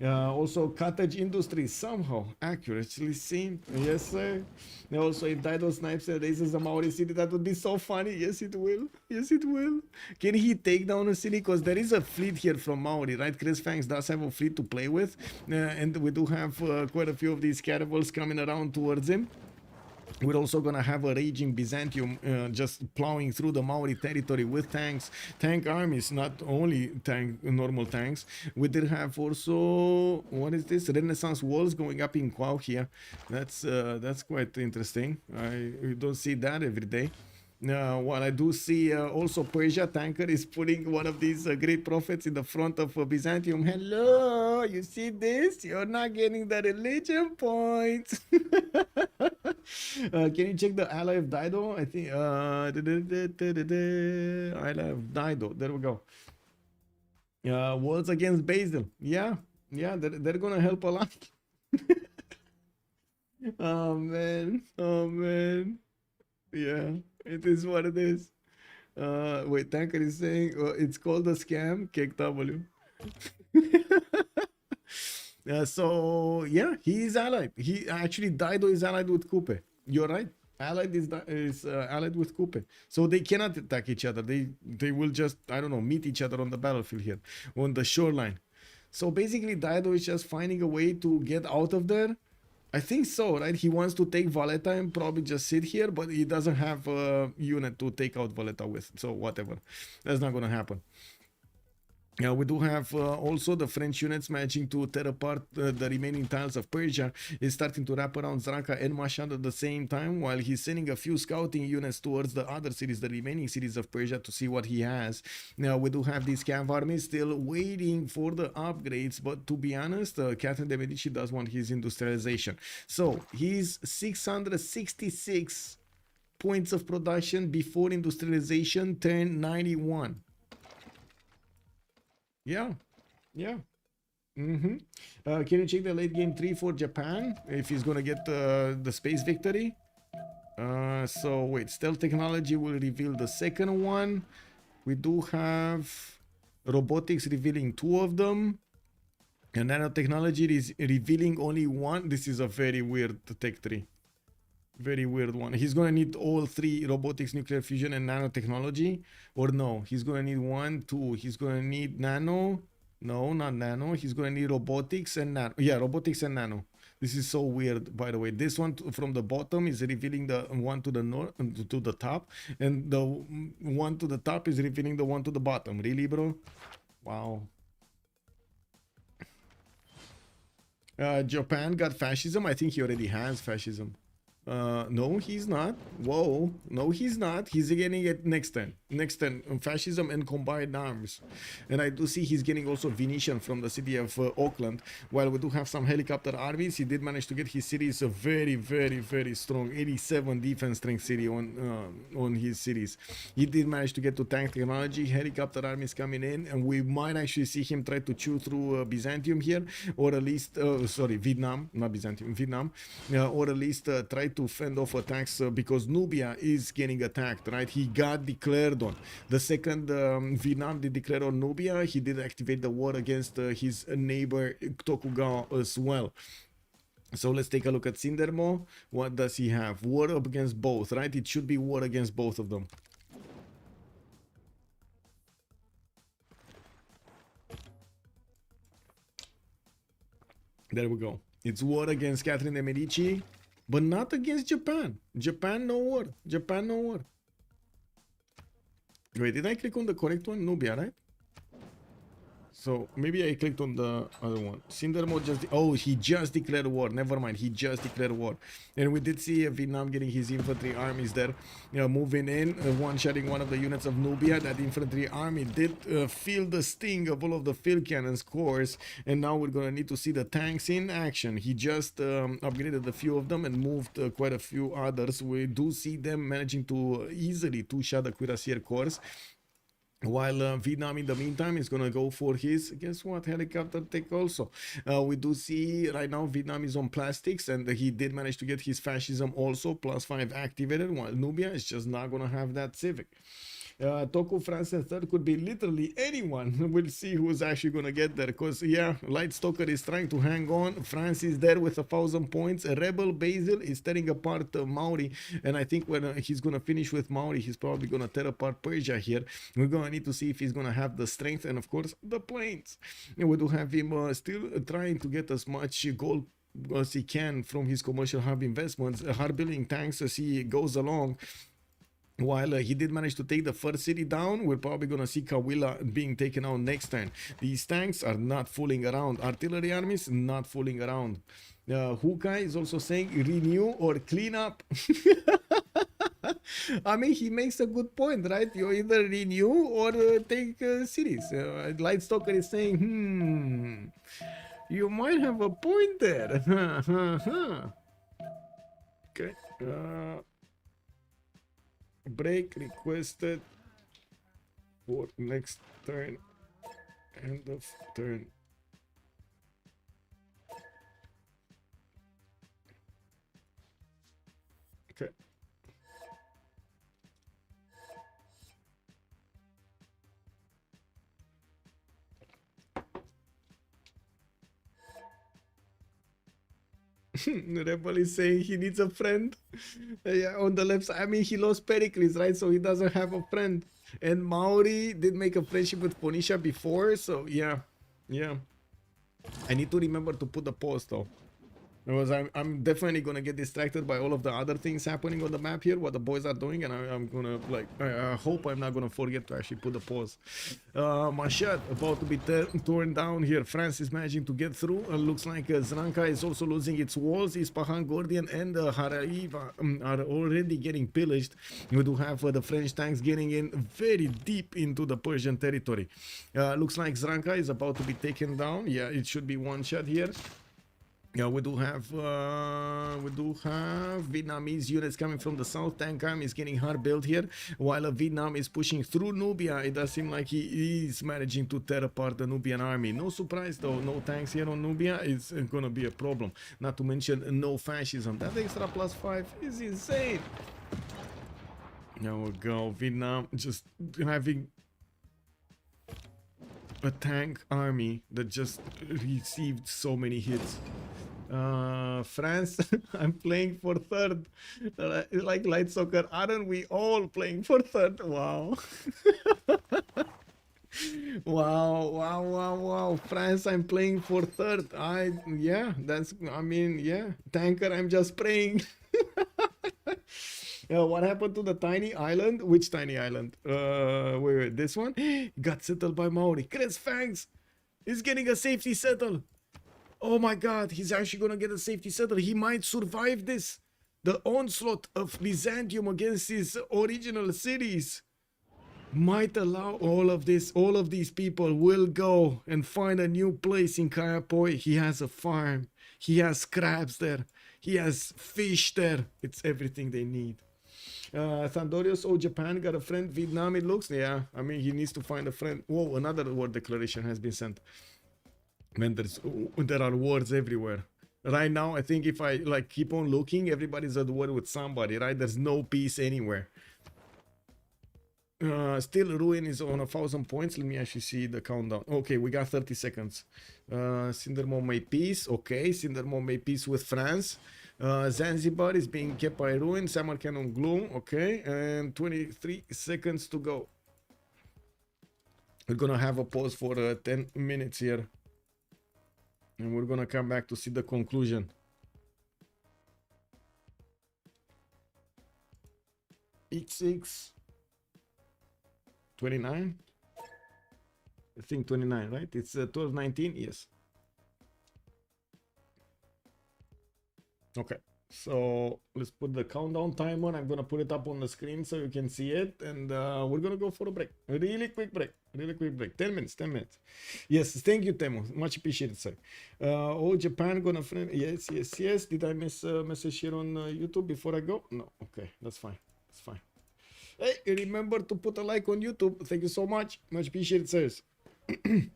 Also, cottage industry somehow accurately seen. Yes, sir. Also, if Dido snipes and raises a Maori city, that would be so funny. Yes, it will. Yes, it will. Can he take down a city? Because there is a fleet here from Maori, right? Chris Fangs does have a fleet to play with. And we do have quite a few of these caravels coming around towards him. We're also gonna have a raging Byzantium just plowing through the Maori territory with tanks, tank armies, not only normal tanks. We did have also, what is this? Renaissance walls going up in Quao here. That's quite interesting. I don't see that every day. What I do see also Persia tanker is putting one of these great prophets in the front of Byzantium. Hello, you see this? You're not getting the religion points. Can you check the ally of Dido? I think ally of Dido. There we go. Wars against Basil. Yeah, they're gonna help a lot. Oh man. Yeah, it is what it is. Wait, Tanker is saying it's called a scam. Cake W. So yeah, he is allied. He actually Dido is allied with Coupe. You're right. Allied is allied with Coupe. So they cannot attack each other. They will just, I don't know, meet each other on the battlefield here on the shoreline. So basically Dido is just finding a way to get out of there. I think so, right? He wants to take Valletta and probably just sit here, but he doesn't have a unit to take out Valletta with. So whatever. That's not gonna happen. We do have also the French units managing to tear apart the remaining tiles of Persia. Is starting to wrap around Zraka and Mashhad at the same time, while he's sending a few scouting units towards the other cities, the remaining cities of Persia, to see what he has. Now we do have these Cav armies still waiting for the upgrades, but to be honest, Catherine de Medici does want his industrialization. So he's 666 points of production before industrialization, turn 91. Yeah. Can you check the late game 3 for Japan if he's gonna get the space victory? So wait, stealth technology will reveal the second one. We do have robotics revealing 2 of them, and nanotechnology is revealing only 1. This is a very weird tech tree. Very weird one. He's gonna need all 3: robotics, nuclear fusion, and nanotechnology. Or no, he's gonna need 1, 2. He's gonna need nano. No, not nano. He's gonna need robotics and nano. Yeah, robotics and nano. This is so weird, by the way. This one from the bottom is revealing the one to the north, to the top, and the one to the top is revealing the one to the bottom. Really, bro? Wow. Japan got fascism. I think he already has fascism. No, he's not. Whoa, no, he's not. He's getting it next turn. Next turn, fascism and combined arms. And I do see he's getting also Venetian from the city of Auckland. While we do have some helicopter armies, he did manage to get his cities a very, very, very strong 87 defense strength city on his cities. He did manage to get to tank technology, helicopter armies coming in, and we might actually see him try to chew through Byzantium here, or at least, sorry, Vietnam, not Byzantium, Vietnam, or at least try to fend off attacks because Nubia is getting attacked, right? He got declared on. The second Vietnam did declare on Nubia, he did activate the war against his neighbor Tokugawa as well. So let's take a look at Sindermo. What does he have? War up against both, right? It should be war against both of them. There we go. It's war against Catherine de Medici, but not against Japan. Japan, no war. Japan, no war. Wait, did I click on the correct one? Nubia, right? So maybe I clicked on the other one. Sindermo just... Oh, he just declared war. Never mind. He just declared war. And we did see Vietnam getting his infantry armies there, moving in, one-shotting one of the units of Nubia. That infantry army did feel the sting of all of the field cannons cores. And now we're going to need to see the tanks in action. He just upgraded a few of them and moved quite a few others. We do see them managing to easily two-shot the cuirassier corps. While Vietnam in the meantime is gonna go for his, guess what, helicopter tech also. We do see right now Vietnam is on plastics, and he did manage to get his fascism also +5 activated, while Nubia is just not gonna have that civic. Toku France and third could be literally anyone. We'll see who's actually gonna get there, because yeah, Light Stalker is trying to hang on. France is there with 1,000 points. Rebel Basil is tearing apart Maori, and I think when he's gonna finish with Maori, he's probably gonna tear apart Persia here. We're gonna need to see if he's gonna have the strength and of course the planes. And we do have him still trying to get as much gold as he can from his commercial hub investments, hard building tanks as he goes along. While he did manage to take the first city down, we're probably going to see Kawila being taken out next turn. These tanks are not fooling around. Artillery armies, not fooling around. Hukai is also saying renew or clean up. I mean, he makes a good point, right? You either renew or take cities. Light Stalker is saying, you might have a point there. Okay. Break requested for next turn. End of turn. Okay. Rebel is saying he needs a friend. Yeah, on the left side. I mean, he lost Pericles, right? So he doesn't have a friend. And Maori did make a friendship with Phoenicia before. So yeah. I need to remember to put the pause though. Because I'm definitely gonna get distracted by all of the other things happening on the map here, what the boys are doing, and I'm gonna like I hope I'm not gonna forget to actually put the pause. My shot about to be torn down here. France is managing to get through. Looks like Zranka is also losing its walls. Ispahan, Gordian, and Haraiva are already getting pillaged. We do have the French tanks getting in very deep into the Persian territory. Looks like Zranka is about to be taken down. Yeah, it should be one shot here. Yeah, we do have Vietnamese units coming from the south. Tank army is getting hard built here, while Vietnam is pushing through Nubia. It does seem like he is managing to tear apart the Nubian army. No surprise though, no tanks here on Nubia. It's gonna be a problem. Not to mention no fascism. That extra +5 is insane. There we go. Vietnam just having a tank army that just received so many hits. France, I'm playing for third. Like light soccer, aren't we all playing for third? Wow. wow. France, I'm playing for third. Yeah, tanker, I'm just praying. What happened to the tiny island? Which tiny island? Wait, this one? Got settled by Maori. Chris Fangs is getting a safety settle. Oh my god, he's actually gonna get a safety settle. He might survive this. The onslaught of Byzantium against his original cities might allow all of these people will go and find a new place in Kayapoi. He has a farm. He has crabs there. He has fish there. It's everything they need. Thandorius, Japan got a friend. Vietnam, it looks. Yeah, I mean, he needs to find a friend. Whoa, another war declaration has been sent. Man, there are wars everywhere. Right now, I think if I like keep on looking, everybody's at war with somebody, right? There's no peace anywhere. Still, Ruin is on 1,000 points. Let me actually see the countdown. Okay, we got 30 seconds. Sindermo made peace. Okay, Sindermo made peace with France. Zanzibar is being kept by Ruin. Samarkand on Gloom. Okay, and 23 seconds to go. We're gonna have a pause for 10 minutes here. And we're gonna come back to see the conclusion. H6 29. I think 29, right? It's 12:19. Yes. Okay. So let's put the countdown timer. I'm gonna put it up on the screen so you can see it, and we're gonna go for a break. A really quick break. 10 minutes. Yes, thank you, Temo. Much appreciated, sir. Japan gonna friend. Yes. Did I miss a message here on YouTube before I go? No. Okay, that's fine. It's fine. Hey, remember to put a like on YouTube. Thank you so much. Much appreciated, sirs. Be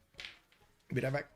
right back.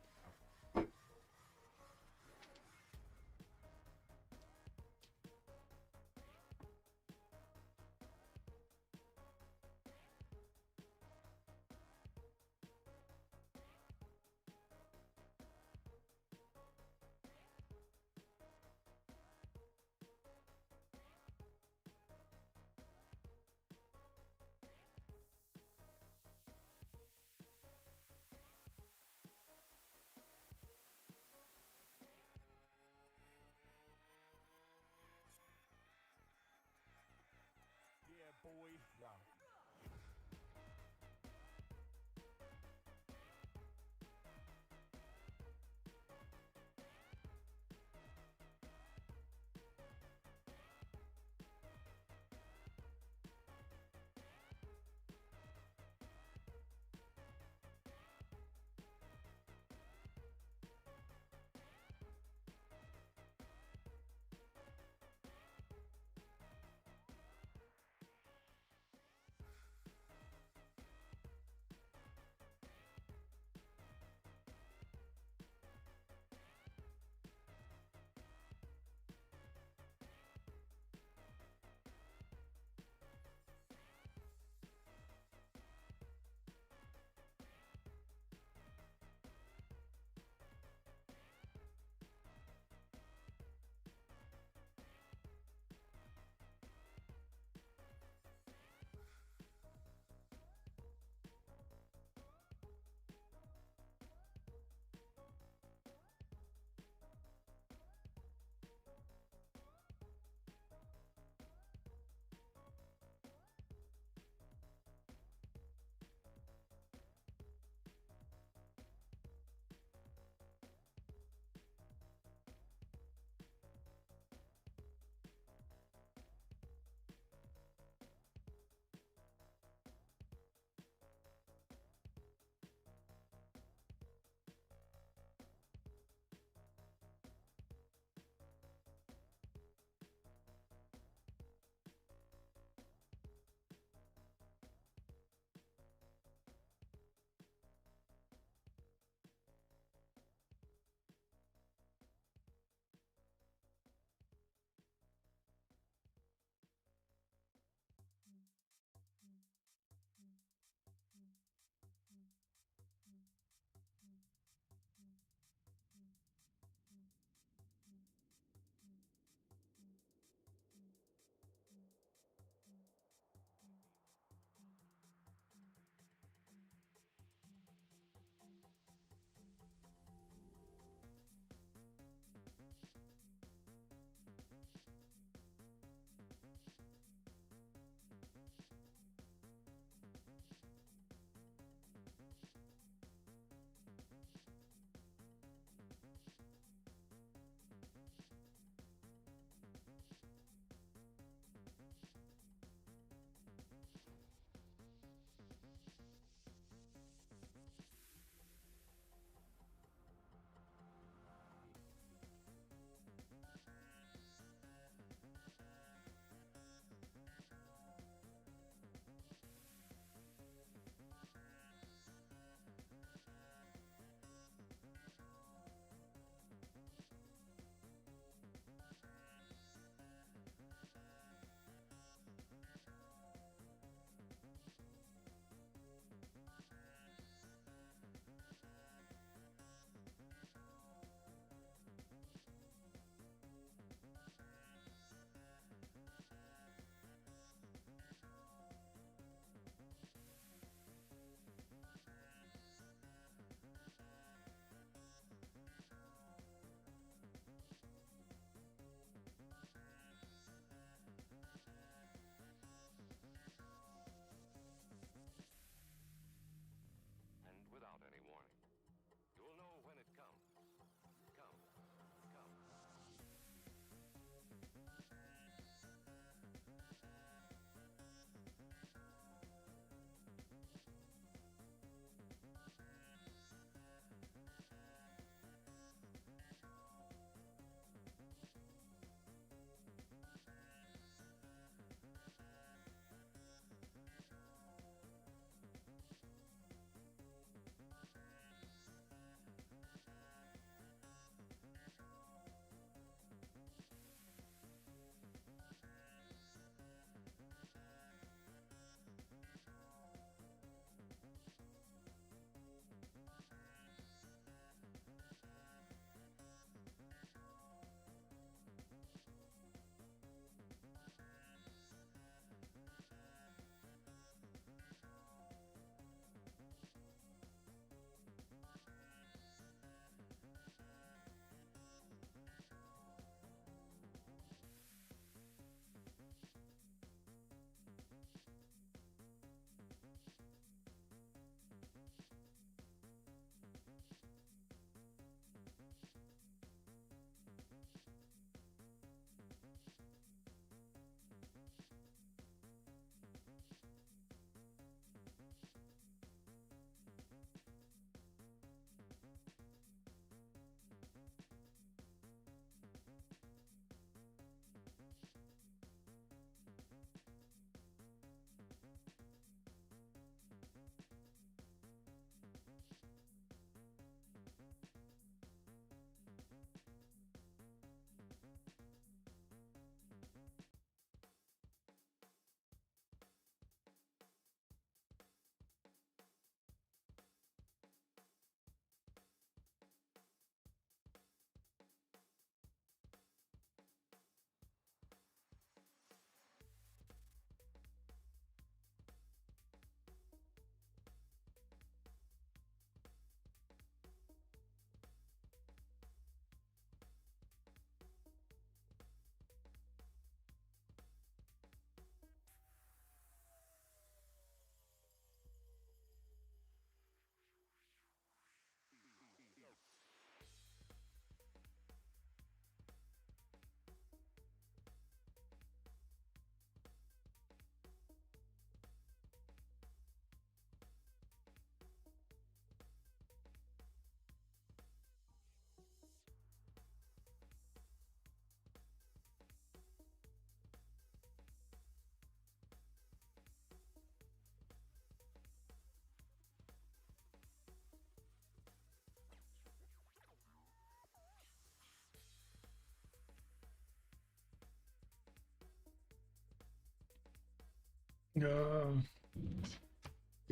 Okay,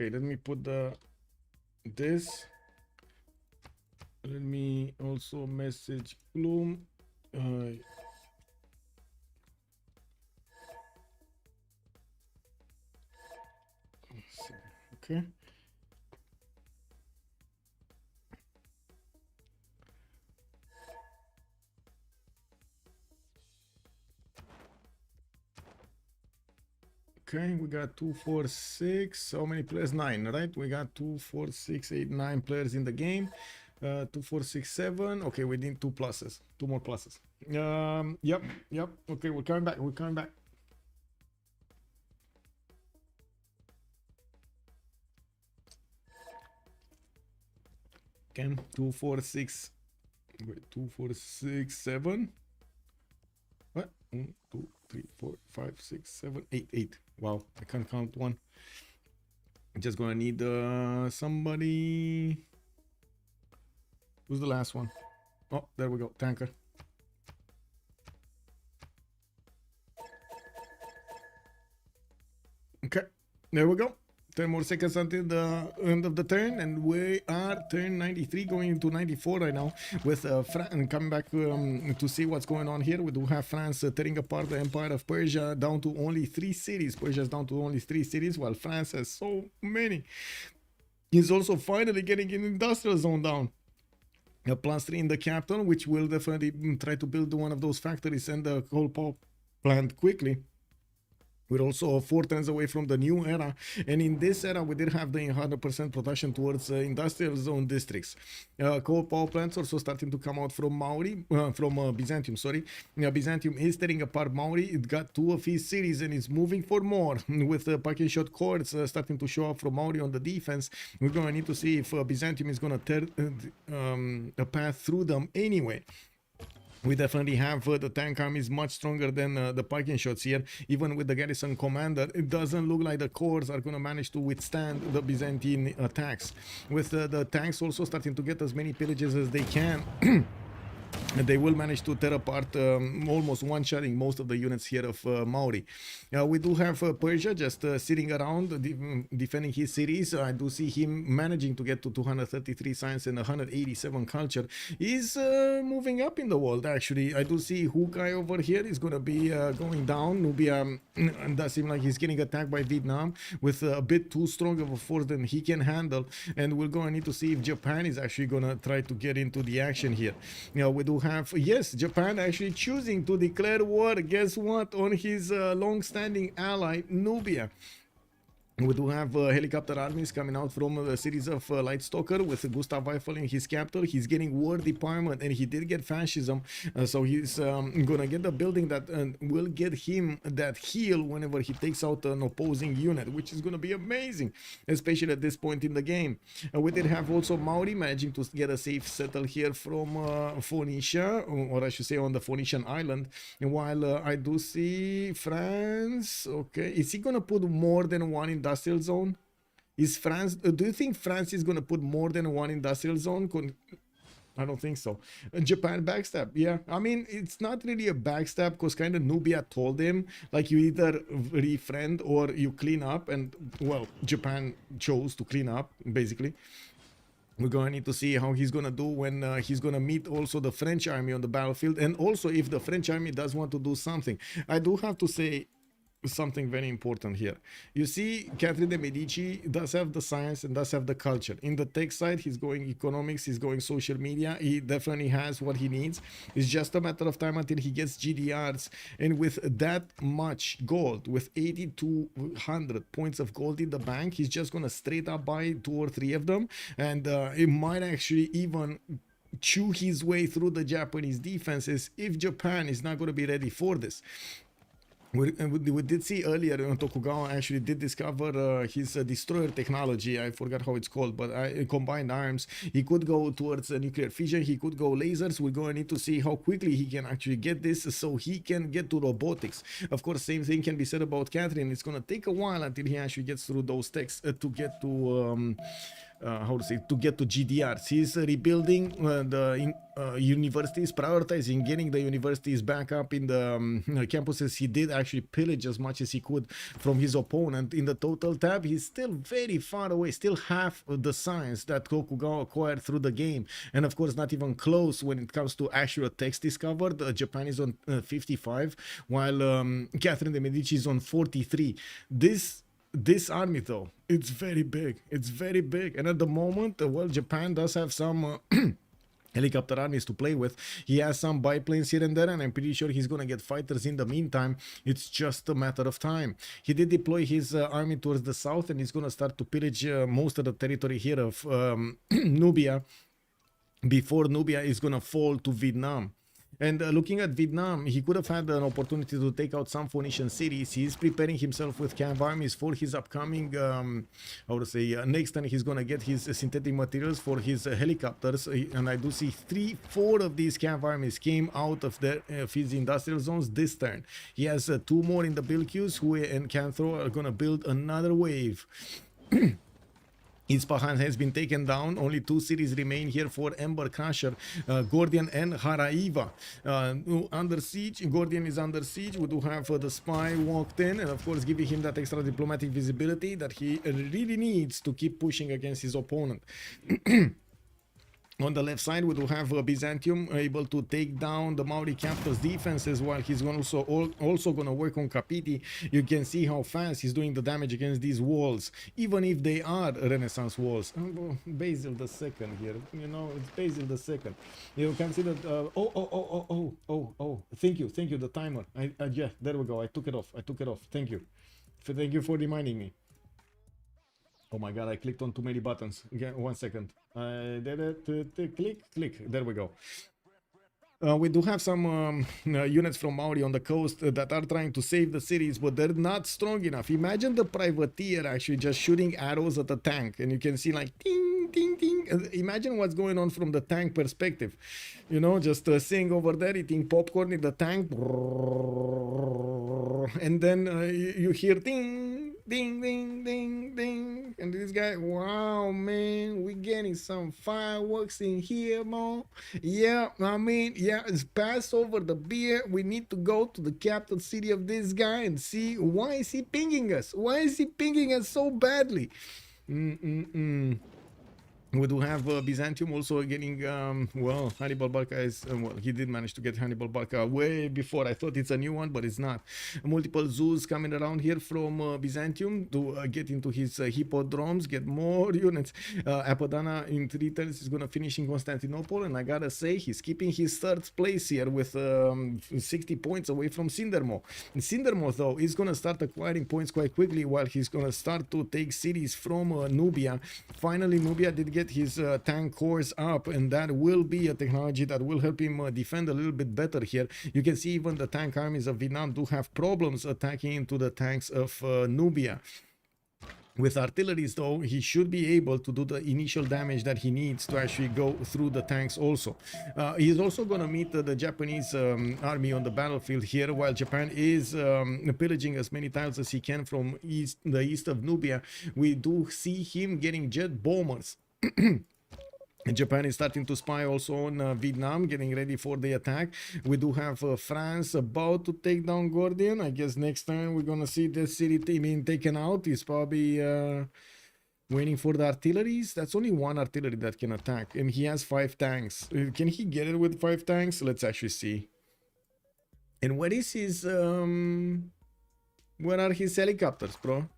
let me put this. Let me also message Bloom. Okay. Okay, we got 2, 4, 6. How many players? 9, right? We got 2, 4, 6, 8, 9 players in the game. 2, 4, 6, 7. Okay, we need 2 pluses. 2 more pluses. Yep. Okay, we're coming back. We're coming back. Okay, 2, 4, 6. Wait, 2, 4, 6, 7. What? 1, 2, 3, 4, 5, 6, 7, 8, 8. Wow, I can't count one. I'm just gonna need somebody. Who's the last one? Oh, there we go. Tanker. Okay, there we go. 10 more seconds until the end of the turn, and we are turn 93 going into 94 right now with France coming back to see what's going on here. We do have France tearing apart the Empire of Persia down to only 3 cities. Persia is down to only 3 cities, while France has so many. He's also finally getting an industrial zone down. A +3 in the capital, which will definitely try to build one of those factories and the coal power plant quickly. We're also 4 turns away from the new era, and in this era we did have the 100% production towards industrial zone districts. Coal power plants also starting to come out from Byzantium. Sorry, Byzantium is tearing apart Mauri. It got 2 of his cities and it's moving for more. With parking shot cords starting to show up from Mauri on the defense, we're gonna need to see if Byzantium is gonna tear a path through them anyway. We definitely have the tank army is much stronger than the parking shots here. Even with the garrison commander, it doesn't look like the corps are going to manage to withstand the Byzantine attacks. With the tanks also starting to get as many pillages as they can. They will manage to tear apart almost one-shotting most of the units here of Mauri. We do have Persia just sitting around defending his cities. I do see him managing to get to 233 science and 187 culture. He's moving up in the world, actually. I do see Hukai over here is going to be going down. Nubia does seem like he's getting attacked by Vietnam with a bit too strong of a force than he can handle. And we're going to need to see if Japan is actually going to try to get into the action here. We do have, yes, Japan actually choosing to declare war, guess what, on his long-standing ally, Nubia. We do have helicopter armies coming out from the cities of Light Stalker with Gustav Eiffel in his capital. He's getting war department and he did get fascism. So he's gonna get the building that will get him that heal whenever he takes out an opposing unit, which is gonna be amazing, especially at this point in the game. We did have also Mauri managing to get a safe settle here from Phoenicia, or I should say on the Phoenician island. And while I do see France, okay, is he gonna put more than one industrial zone? Is France, do you think France is going to put more than one industrial zone? I don't think so. Japan backstab, yeah. I mean, it's not really a backstab because kind of Nubia told him, like, you either refriend or you clean up, and well, Japan chose to clean up, basically. We're going to need to see how he's going to do when he's going to meet also the French army on the battlefield, and also if the French army does want to do something. I do have to say something very important here. You see, Catherine de Medici does have the science and does have the culture. In the tech side, he's going economics, he's going social media. He definitely has what he needs. It's just a matter of time until he gets GDRs. And with that much gold, with 8,200 points of gold in the bank, he's just going to straight up buy 2 or 3 of them. And it might actually even chew his way through the Japanese defenses if Japan is not going to be ready for this. We did see earlier Tokugawa actually did discover his destroyer technology. I forgot how it's called, but combined arms. He could go towards nuclear fission. He could go lasers. We're going to need to see how quickly he can actually get this so he can get to robotics. Of course, same thing can be said about Catherine. It's going to take a while until he actually gets through those techs to get to how to say, to get to GDRs. He's rebuilding the universities, prioritizing getting the universities back up in the campuses. He did actually pillage as much as he could from his opponent. In the total tab, he's still very far away, still half of the science that Tokugawa acquired through the game, and of course not even close when it comes to actual text discovered. Japan is on 55, while Catherine de Medici is on 43. This army though, it's very big, and at the moment, well, Japan does have some helicopter armies to play with. He has some biplanes here and there, and I'm pretty sure he's gonna get fighters in the meantime. It's just a matter of time. He did deploy his army towards the south, and he's gonna start to pillage most of the territory here of Nubia before Nubia is gonna fall to Vietnam. And looking at Vietnam, he could have had an opportunity to take out some Phoenician cities. He's preparing himself with cav armies for his upcoming, how to say, next time he's going to get his synthetic materials for his helicopters. And I do see 3-4 of these cav armies came out of his industrial zones this turn. He has 2 more in the build queues. Hue and Canthro are going to build another wave. Ispahan has been taken down. Only 2 cities remain here for Ember Crusher, Gordian and Haraiva. Under siege, Gordian is under siege. We do have the spy walked in, and of course giving him that extra diplomatic visibility that he really needs to keep pushing against his opponent. On the left side, we do have Byzantium able to take down the Maori capital's defenses, while he's also going to work on Kapiti. You can see how fast he's doing the damage against these walls, even if they are Renaissance walls. Basil the Second here, you know, it's Basil the Second. You can see that. Thank you, the timer. Yeah, there we go. I took it off. Thank you for reminding me. Oh my god, I clicked on too many buttons. Okay, 1 second. I did it. Click. There we go. We do have some units from Maori on the coast that are trying to save the cities, but they're not strong enough. Imagine the privateer actually just shooting arrows at the tank, and you can see like ding, ding, ding. Imagine what's going on from the tank perspective. You know, just seeing over there, eating popcorn in the tank. And then you hear ding, ding, ding, ding, ding. And this guy, wow, man, we getting some fireworks in here, man. Yeah, I mean, yeah, it's pass over the beer. We need to go to the capital city of this guy and see why is he pinging us? Why is he pinging us so badly? We do have Byzantium also getting, well, Hannibal Barca is, well, he did manage to get Hannibal Barca way before. I thought it's a new one, but it's not. Multiple zoos coming around here from Byzantium to get into his hippodromes, get more units. Apadana in 3 turns is going to finish in Constantinople, and I gotta say, he's keeping his 3rd place here with 60 points away from Sindermo. Sindermo, though, is going to start acquiring points quite quickly, while he's going to start to take cities from Nubia. Finally, Nubia did get his tank cores up, and that will be a technology that will help him defend a little bit better here. You can see even the tank armies of Vietnam do have problems attacking into the tanks of Nubia. With artilleries, though, he should be able to do the initial damage that he needs to actually go through the tanks also. He's also going to meet the Japanese army on the battlefield here, while Japan is pillaging as many tiles as he can from the east of Nubia. We do see him getting jet bombers. Japan is starting to spy also on Vietnam, getting ready for the attack. We do have France about to take down Gordian. I guess next time we're gonna see this city being taken out. He's probably waiting for the artilleries. That's only 1 artillery that can attack, and he has 5 tanks. Can he get it with 5 tanks? Let's actually see. And what is his where are his helicopters, bro?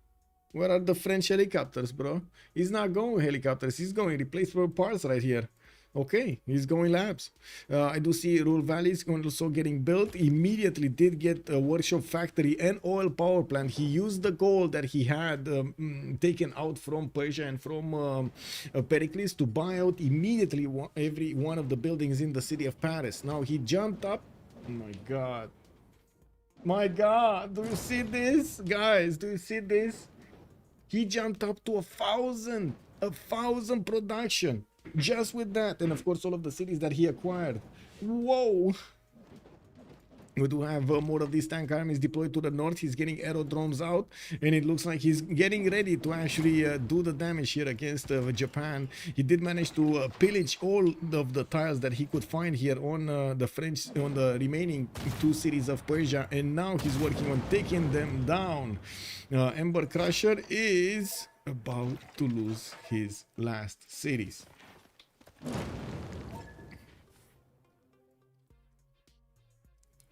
Where are the French helicopters, bro? He's not going helicopters. He's going replacement parts right here. Okay, he's going labs. I do see Rural Valley is also getting built. Immediately did get a workshop factory and oil power plant. He used the gold that he had taken out from Persia and from Pericles to buy out immediately every one of the buildings in the city of Paris. Now he jumped up. Oh my God. My God, do you see this? Guys, do you see this? He jumped up to 1,000 production just with that, and of course all of the cities that he acquired. Whoa, We do have more of these tank armies deployed to the north. He's getting aerodromes out, and it looks like he's getting ready to actually do the damage here against Japan. He did manage to pillage all of the tiles that he could find here on the remaining 2 cities of Persia, and now he's working on taking them down. Ember Crusher is about to lose his last cities.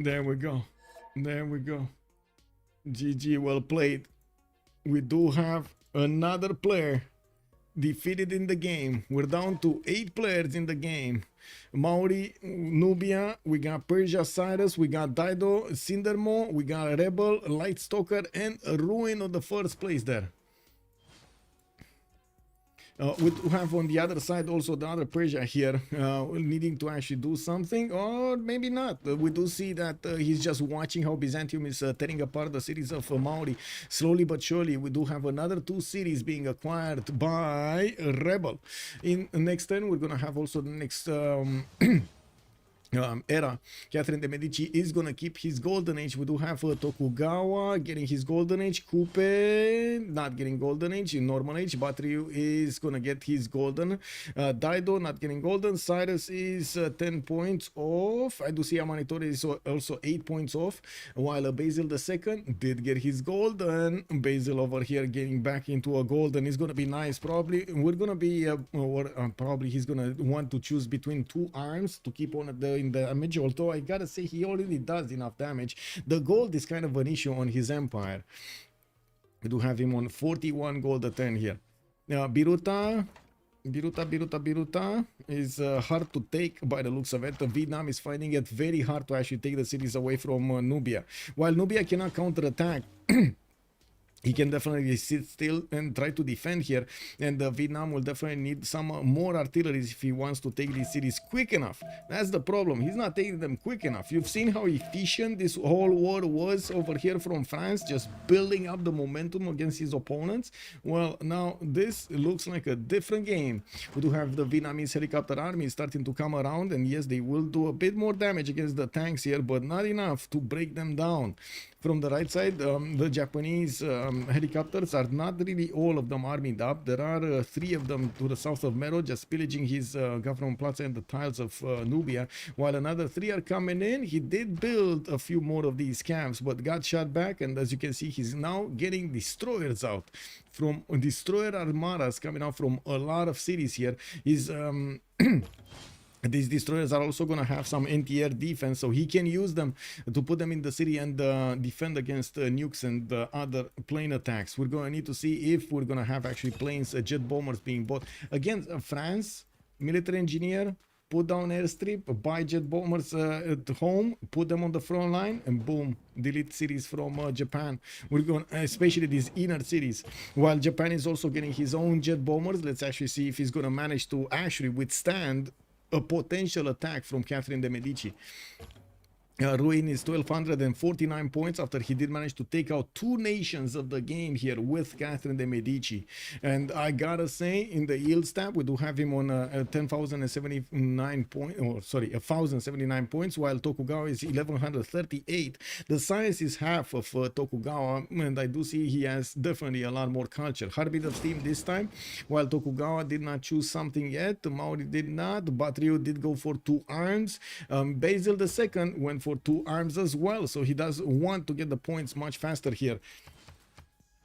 There we go. There we go. GG, well played. We do have another player defeated in the game. We're down to 8 players in the game. Maori, Nubia, we got Persia, Cyrus, we got Dido, Cindermo, we got Rebel, Light Stalker, and Ruin of the first place there. We have on the other side also the other Persia here needing to actually do something, or maybe not. We do see that he's just watching how Byzantium is tearing apart the cities of Maori. Slowly but surely, we do have another 2 cities being acquired by Rebel. In next turn, we're going to have also the next era. Catherine de Medici is gonna keep his golden age. We do have Tokugawa getting his golden age, Kupe not getting golden age, in normal age. Batryu is gonna get his golden, Daido not getting golden. Cyrus is 10 points off. I do see Amanitore is also 8 points off, while Basil II did get his golden. Basil over here getting back into a golden is gonna be nice. Probably we're gonna be probably he's gonna want to choose between 2 arms to keep on the damage, although I gotta say he already does enough damage. The gold is kind of an issue on his empire. We do have him on 41 gold a turn here. Now Biruta is hard to take by the looks of it. Vietnam is finding it very hard to actually take the cities away from Nubia. While Nubia cannot counterattack, he can definitely sit still and try to defend here, and Vietnam will definitely need some more artillery if he wants to take these cities quick enough. That's the problem. He's not taking them quick enough. You've seen how efficient this whole war was over here from France, just building up the momentum against his opponents. Well, now this looks like a different game. We do have the Vietnamese helicopter army starting to come around, and yes, they will do a bit more damage against the tanks here, but not enough to break them down. From the right side, the Japanese helicopters are not really all of them armed up. There are 3 of them to the south of Mero, just pillaging his government plaza and the tiles of Nubia, while another 3 are coming in. He did build a few more of these camps, but got shot back, and as you can see, he's now getting destroyers out. From destroyer armadas coming out from a lot of cities here. He's these destroyers are also going to have some anti-air defense, so he can use them to put them in the city and defend against nukes and other plane attacks. We're going to need to see if we're going to have actually planes, jet bombers being bought. Against France, military engineer, put down airstrip, buy jet bombers at home, put them on the front line, and boom, delete cities from Japan. We're going, especially these inner cities. While Japan is also getting his own jet bombers, let's actually see if he's going to manage to actually withstand a potential attack from Catherine de Medici. Ruin is 1249 points after he did manage to take out 2 nations of the game here with Catherine de Medici. And I gotta say, in the yields tab, we do have him on 10,079 points, or sorry, 1,079 points, while Tokugawa is 1,138. The size is half of Tokugawa, and I do see he has definitely a lot more culture. Heartbeat of Steam this time, while Tokugawa did not choose something yet, Maori did not, Batryu did go for 2 arms, Basil II went for 2 arms as well, so he does want to get the points much faster here.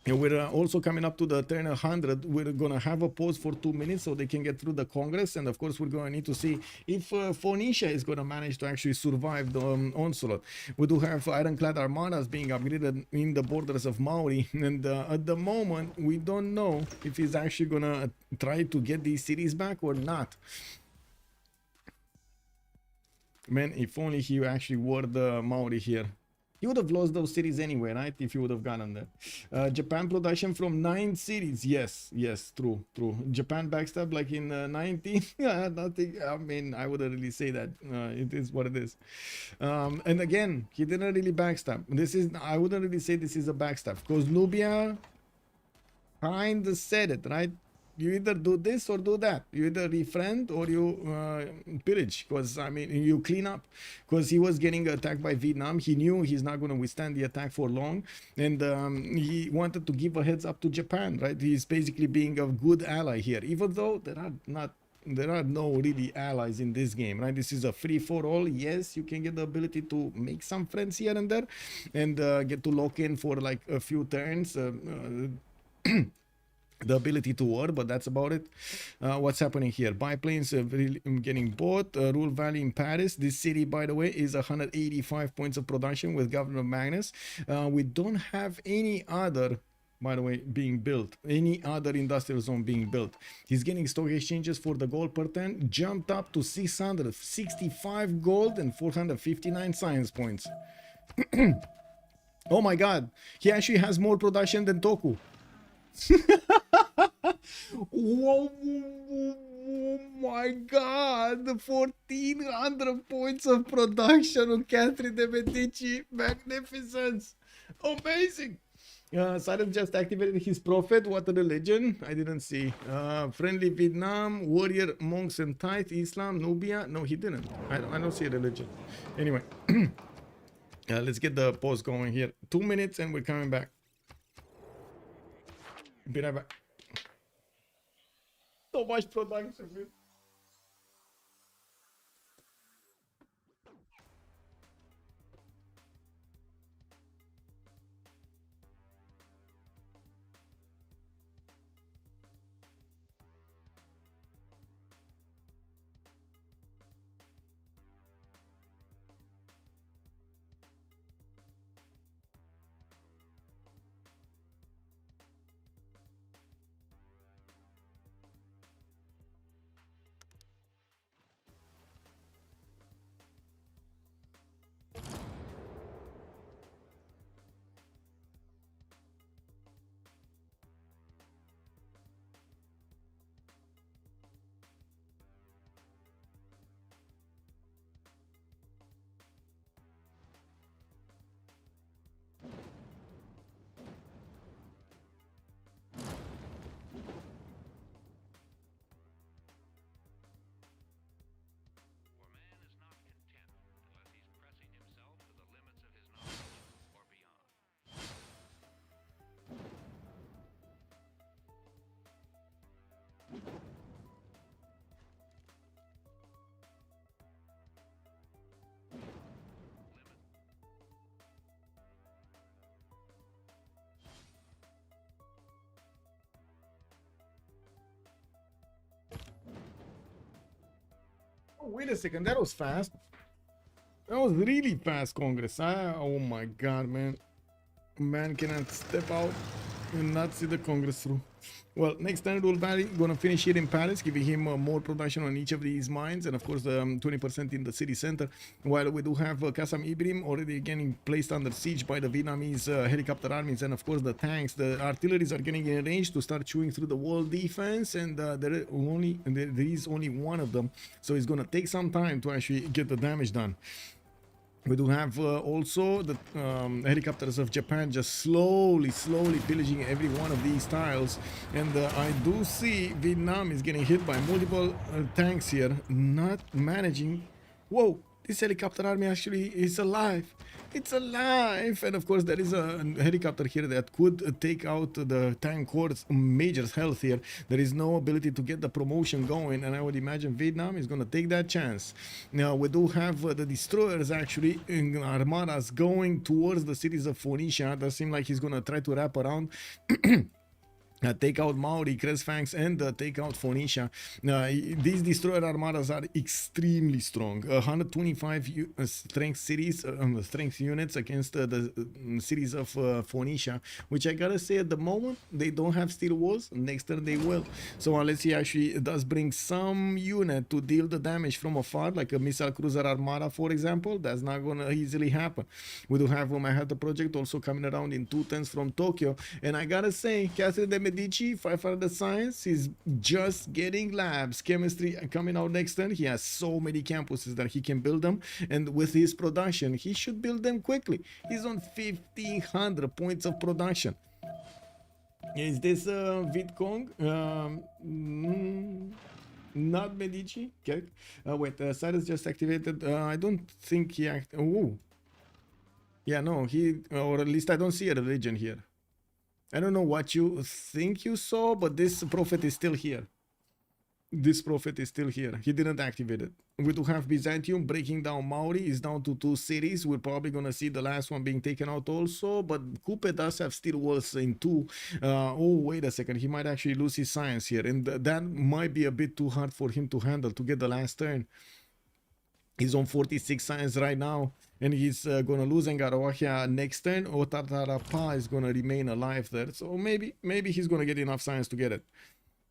And we're also coming up to the turn 100. We're gonna have a pause for 2 minutes so they can get through the Congress, and of course we're gonna need to see if Phoenicia is gonna manage to actually survive the onslaught. We do have ironclad armadas being upgraded in the borders of Maori, and at the moment we don't know if he's actually gonna try to get these cities back or not. Man, if only he actually were the Maori here. He would have lost those cities anyway, right? If he would have gotten there. Japan production from 9 cities. Yes, true. Japan backstab like in 19. Yeah, nothing. I mean, I wouldn't really say that. It is what it is. And again, he didn't really backstab. I wouldn't really say this is a backstab, because Nubia kind of said it, right? You either do this or do that. You either refriend or you pillage. Because, I mean, you clean up. Because he was getting attacked by Vietnam. He knew he's not going to withstand the attack for long. And he wanted to give a heads up to Japan, right? He's basically being a good ally here. Even though there are no really allies in this game, right? This is a free-for-all. Yes, you can get the ability to make some friends here and there and get to lock in for like a few turns. The ability to war, but that's about it. What's happening here? Biplanes getting bought. Rule Valley in Paris. This city, by the way, is 185 points of production with Governor Magnus. We don't have any other, by the way, being built. Any other industrial zone being built. He's getting stock exchanges for the gold per 10. Jumped up to 665 gold and 459 science points. Oh my god. He actually has more production than Toku. Whoa, oh my god, 1400 points of production on Catherine de Medici. Magnificence. Amazing. Cyrus just activated his prophet. What a religion. I didn't see. Friendly Vietnam, warrior, monks and tithe, Islam, Nubia. No, he didn't. I don't see a religion. Anyway, let's get the post going here. 2 minutes and we're coming back. Be right back. So much production, man. Oh, wait a second, that was fast. That was really fast, Congress. Oh my god, man. Man cannot step out and not see the Congress through. Well, next time Rule Valley gonna finish here in Paris, giving him more production on each of these mines, and of course the 20% in the city center. While we do have Kasam Ibrim already getting placed under siege by the Vietnamese helicopter armies, and of course the tanks, the artilleries are getting in range to start chewing through the wall defense, and there is only one of them, so it's gonna take some time to actually get the damage done. We do have also the helicopters of Japan just slowly pillaging every one of these tiles. And I do see Vietnam is getting hit by multiple tanks here, not managing. Whoa, this helicopter army actually is alive. It's alive. And of course there is a helicopter here that could take out the tank corps major's health here. There is no ability to get the promotion going, and I would imagine Vietnam is going to take that chance. Now we do have the destroyers actually in armadas going towards the cities of Phoenicia. Does seem like he's going to try to wrap around. Take out Maori, Cresfangs, and take out Phoenicia. These destroyer armadas are extremely strong. 125 strength cities, strength units against the cities of Phoenicia, which I gotta say at the moment they don't have steel walls. Next turn they will. So unless he actually does bring some unit to deal the damage from afar, like a missile cruiser armada, for example, that's not gonna easily happen. We do have Manhattan Project also coming around in 2 turns from Tokyo, and I gotta say, Catherine de Medici, Firefighter the Science, is just getting labs. Chemistry coming out next turn. He has so many campuses that he can build them, and with his production, he should build them quickly. He's on 1,500 points of production. Is this Vitkong? Not Medici. Okay. Wait, Cyrus just activated. I don't think he oh. Yeah, no, or at least I don't see a religion here. I don't know what you think you saw, but this prophet is still here. This prophet is still here. He didn't activate it. We do have Byzantium breaking down Mauri. Is down to 2 cities. We're probably going to see the last one being taken out also. But Kupe does have steel walls in 2. Oh, wait a second. He might actually lose his science here. And that might be a bit too hard for him to handle to get the last turn. He's on 46 science right now. And he's going to lose Engaroahia next turn. Otartarapa is going to remain alive there. So maybe he's going to get enough science to get it.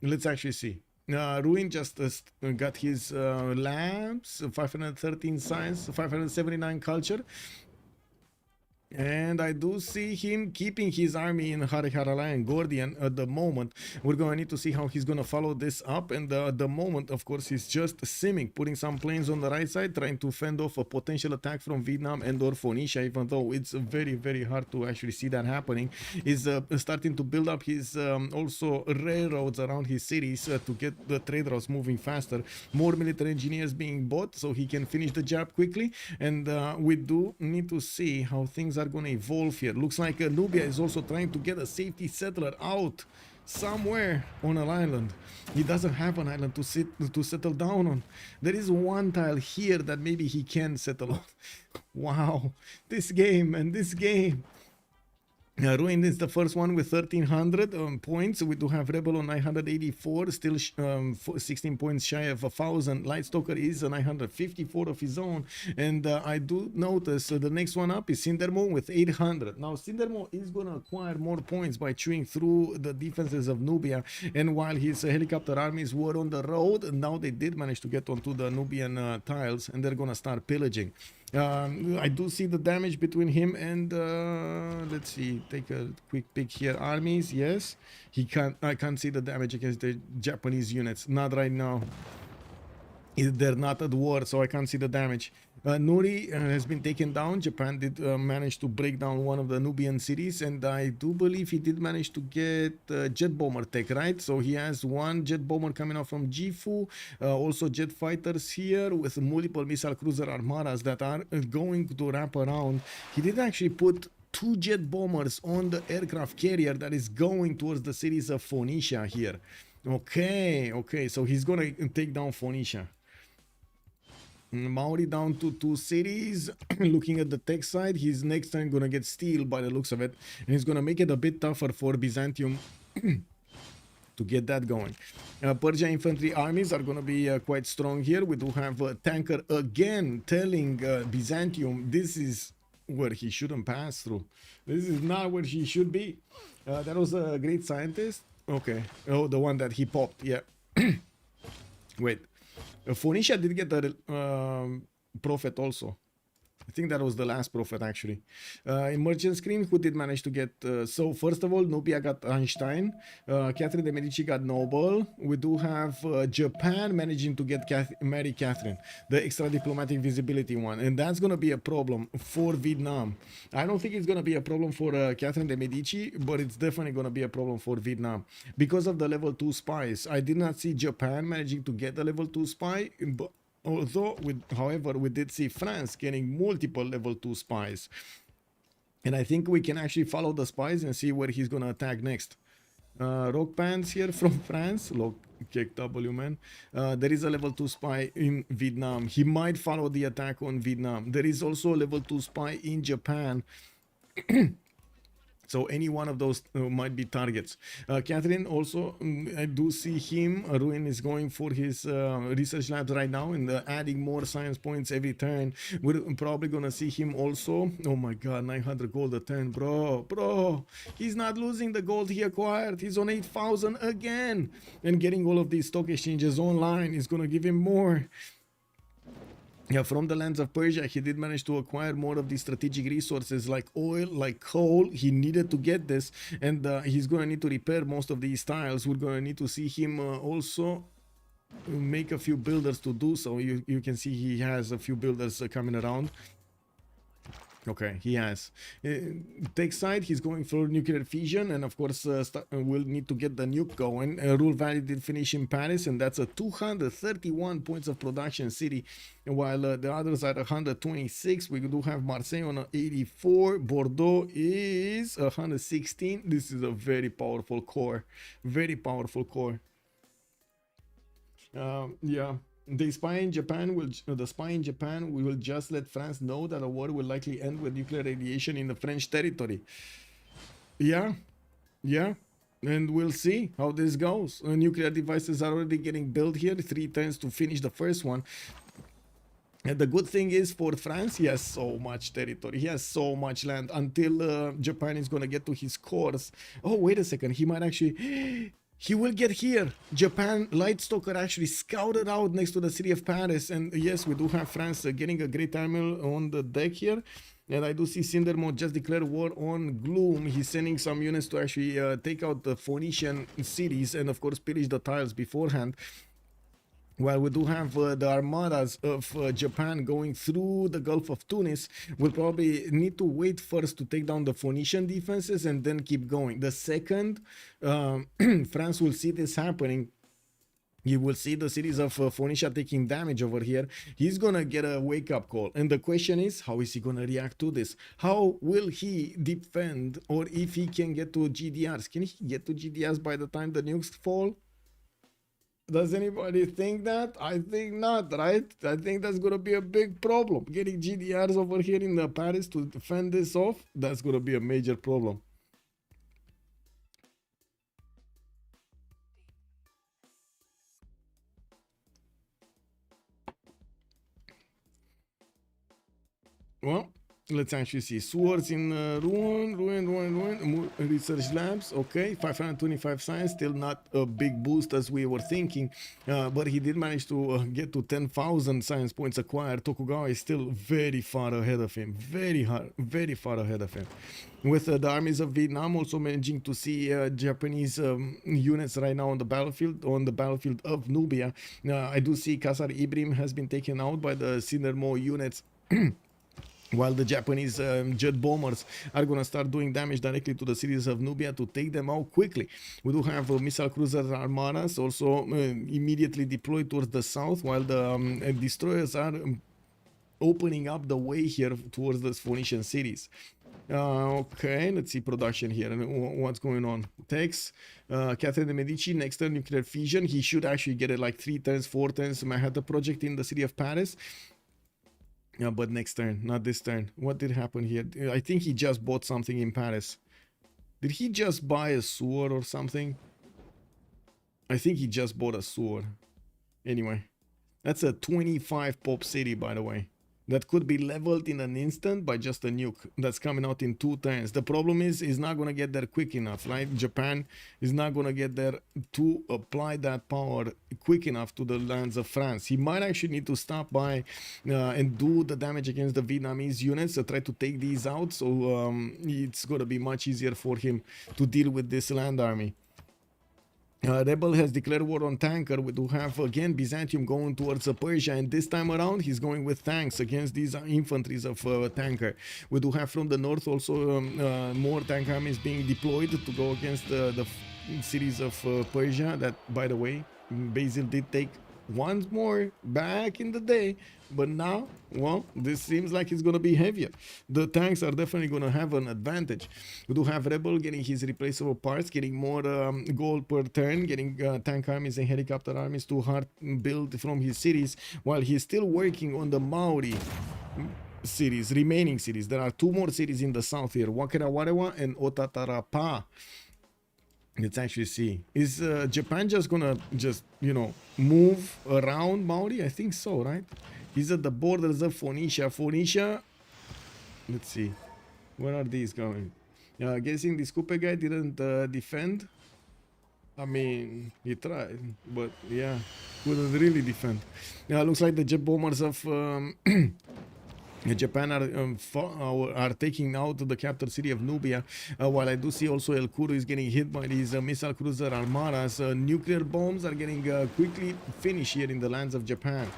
Let's actually see. Ruin just got his labs, 513 science, 579 culture. And I do see him keeping his army in Hariharalai and Gordian at the moment. We're going to need to see how he's going to follow this up. And at the moment, of course, he's just simming, putting some planes on the right side, trying to fend off a potential attack from Vietnam and or Phoenicia, even though it's very, very hard to actually see that happening. He's starting to build up his also railroads around his cities to get the trade routes moving faster. More military engineers being bought so he can finish the job quickly. And we do need to see how things are going to evolve here. Looks like Nubia is also trying to get a safety settler out somewhere on an island. He doesn't have an island to settle down on. There is one tile here that maybe he can settle on. Wow, this game and this game. Ruin is the first one with 1300 points. We do have Rebel on 984, still 16 points shy of 1000. Lightstalker is 954 of his own. And I do notice the next one up is Cindermo with 800. Now Cindermo is going to acquire more points by chewing through the defenses of Nubia. And while his helicopter armies were on the road, now they did manage to get onto the Nubian tiles, and they're going to start pillaging. I do see the damage between him and let's see, take a quick peek here. Armies, yes. I can't see the damage against the Japanese units. Not right now. They're not at war, so I can't see the damage. Nuri has been taken down. Japan did manage to break down one of the Nubian cities, and I do believe he did manage to get jet bomber tech, right? So he has one jet bomber coming out from Gifu, also jet fighters here with multiple missile cruiser armadas that are going to wrap around. He did actually put 2 jet bombers on the aircraft carrier that is going towards the cities of Phoenicia here. Okay, so he's gonna take down Phoenicia. Maori down to 2 cities. Looking at the tech side, he's next time gonna get steel by the looks of it, and he's gonna make it a bit tougher for Byzantium to get that going. Persia infantry armies are gonna be quite strong here. We do have a tanker again telling Byzantium this is where he shouldn't pass through. This is not where he should be. That was a great scientist. Okay. Oh, the one that he popped. Yeah. Wait. Phoenicia did get a prophet also. I think that was the last prophet actually. Emergent screen, who did manage to get... so first of all, Nubia got Einstein. Catherine de Medici got Noble. We do have Japan managing to get Mary Catherine, the extra diplomatic visibility one. And that's going to be a problem for Vietnam. I don't think it's going to be a problem for Catherine de Medici, but it's definitely going to be a problem for Vietnam. Because of the level 2 spies. I did not see Japan managing to get the level 2 spy, but... although, however, we did see France getting multiple level 2 spies. And I think we can actually follow the spies and see where he's going to attack next. Rock Pants here from France. Look, kick W, man. There is a level 2 spy in Vietnam. He might follow the attack on Vietnam. There is also a level 2 spy in Japan. So any one of those might be targets. Catherine also, I do see him. Ruin is going for his research labs right now and adding more science points every turn. We're probably going to see him also. Oh my god, 900 gold a turn, bro. He's not losing the gold he acquired. He's on 8,000 again. And getting all of these stock exchanges online is going to give him more. Yeah, from the lands of Persia, he did manage to acquire more of these strategic resources like oil, like coal. He needed to get this, and he's going to need to repair most of these tiles. We're going to need to see him also make a few builders to do so. You can see he has a few builders coming around. Okay, he has. Take side, he's going for nuclear fission, and of course, we'll need to get the nuke going. Rule Valley did finish in Paris, and that's a 231 points of production city, while the others are 126. We do have Marseille on 84. Bordeaux is 116. This is a very powerful core. Very powerful core. Yeah. The spy in Japan we will just let France know that a war will likely end with nuclear radiation in the French territory. Yeah, and we'll see how this goes. Nuclear devices are already getting built here, 3 turns to finish the first one. And the good thing is for France, he has so much territory, he has so much land until Japan is gonna get to his cores. Oh, wait a second, he might actually... He will get here. Japan Light Stalker actually scouted out next to the city of Paris. And yes, we do have France getting a great armor on the deck here. And I do see Cindermo just declared war on Gloom. He's sending some units to actually take out the Phoenician cities and of course pillage the tiles beforehand. While we do have the armadas of Japan going through the Gulf of Tunis, we'll probably need to wait first to take down the Phoenician defenses and then keep going. The second France will see this happening, you will see the cities of Phoenicia taking damage over here. He's gonna get a wake-up call. And the question is, how is he gonna react to this? How will he defend, or if he can get to GDRs? Can he get to GDRs by the time the nukes fall? Does anybody think that? I think not, right? I think that's gonna be a big problem. Getting GDRs over here in Paris to defend this off, that's gonna be a major problem. Well, let's actually see. Swords in ruin. Research labs. Okay, 525 science. Still not a big boost as we were thinking. But he did manage to get to 10,000 science points acquired. Tokugawa is still very far ahead of him. Very far ahead of him. With the armies of Vietnam also managing to see Japanese units right now on the battlefield of Nubia. I do see Kasar Ibrim has been taken out by the Sindermo units. While the Japanese jet bombers are going to start doing damage directly to the cities of Nubia to take them out quickly. We do have missile cruiser armadas also immediately deployed towards the south, while the destroyers are opening up the way here towards the Phoenician cities. Okay, let's see production here and what's going on. Takes Catherine de Medici, next turn nuclear fission. He should actually get it like 3 turns, 4 turns. Manhattan project in the city of Paris. Yeah, but next turn, not this turn. What did happen here? I think he just bought something in Paris. Did he just buy a sewer or something? I think he just bought a sewer. Anyway, that's a 25 pop city, by the way. That could be leveled in an instant by just a nuke that's coming out in 2 turns. The problem is he's not going to get there quick enough, right? Japan is not going to get there to apply that power quick enough to the lands of France. He might actually need to stop by and do the damage against the Vietnamese units, try to take these out. So it's going to be much easier for him to deal with this land army. Rebel has declared war on tanker. We do have again Byzantium going towards Persia, and this time around he's going with tanks against these infantries of tanker. We do have from the north also more tank armies being deployed to go against the cities of Persia. That, by the way, Basil did take once more back in the day, but now, well, this seems like it's gonna be heavier. The tanks are definitely gonna have an advantage. We do have Rebel getting his replaceable parts, getting more gold per turn, getting tank armies and helicopter armies to hard build from his cities, while he's still working on the Maori cities, remaining cities. There are 2 more cities in the south here, Wakerawarewa and Otatarapa. Let's actually see. Is Japan just gonna move around Maori? I think so, right? He's at the borders of Phoenicia. Phoenicia, let's see. Where are these going? Guessing this Coupe guy didn't defend. I mean, he tried, but yeah, couldn't really defend. Looks like the jet bombers of Japan are taking out the capital city of Nubia, while I do see also El Kuru is getting hit by these missile cruiser armadas. Nuclear bombs are getting quickly finished here in the lands of Japan.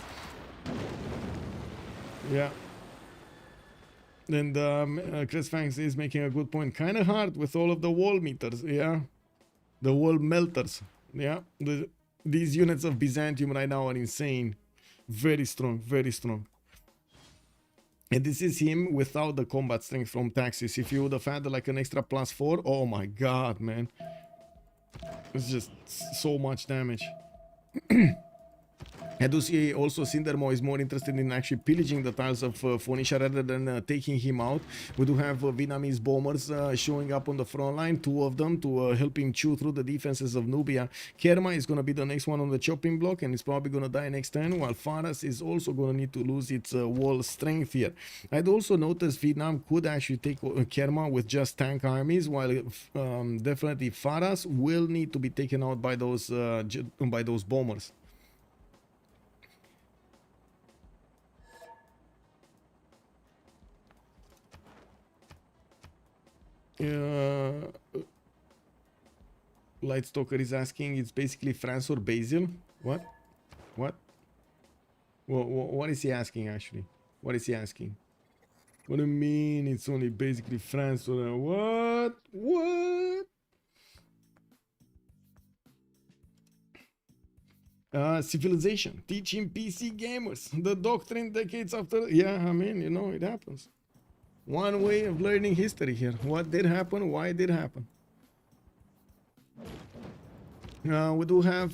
Yeah. And Chris Fangs is making a good point. Kind of hard with all of the wall meters, yeah. The wall melters, yeah. These units of Byzantium right now are insane. Very strong, very strong. And this is him without the combat strength from Taxis. If you would have had like an extra +4, oh my god, man. It's just so much damage. I do see also Cindermo is more interested in actually pillaging the tiles of Phoenicia rather than taking him out. We do have Vietnamese bombers showing up on the front line, 2 of them, to help him chew through the defenses of Nubia. Kerma is going to be the next one on the chopping block and is probably going to die next turn, while Faras is also going to need to lose its wall strength here. I'd also noticed Vietnam could actually take Kerma with just tank armies, while definitely Faras will need to be taken out by those bombers. Lightstalker is asking, it's basically France or Basil. What? What is he asking actually? What is he asking? What do you mean it's only basically France or what? Civilization, teaching PC gamers the doctrine decades after. Yeah, I mean, you know, it happens. One way of learning history here. What did happen? Why did happen? We do have,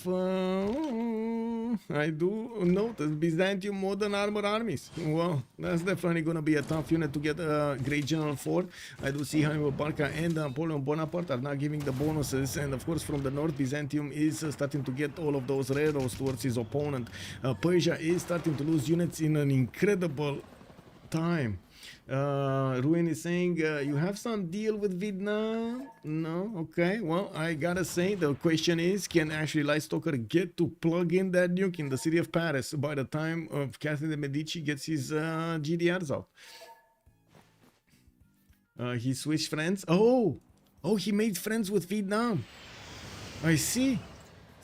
I do notice Byzantium modern armor armies. Well, that's definitely going to be a tough unit to get a Great General for. I do see Hannibal Barca and Napoleon Bonaparte are now giving the bonuses. And of course, from the north, Byzantium is starting to get all of those railroads towards his opponent. Persia is starting to lose units in an incredible time. Ruin is saying, you have some deal with Vietnam? No? Okay. Well, I gotta say, the question is, can actually Lightstalker get to plug in that nuke in the city of Paris by the time of Catherine de Medici gets his GDRs out? He switched friends. Oh, he made friends with Vietnam. I see.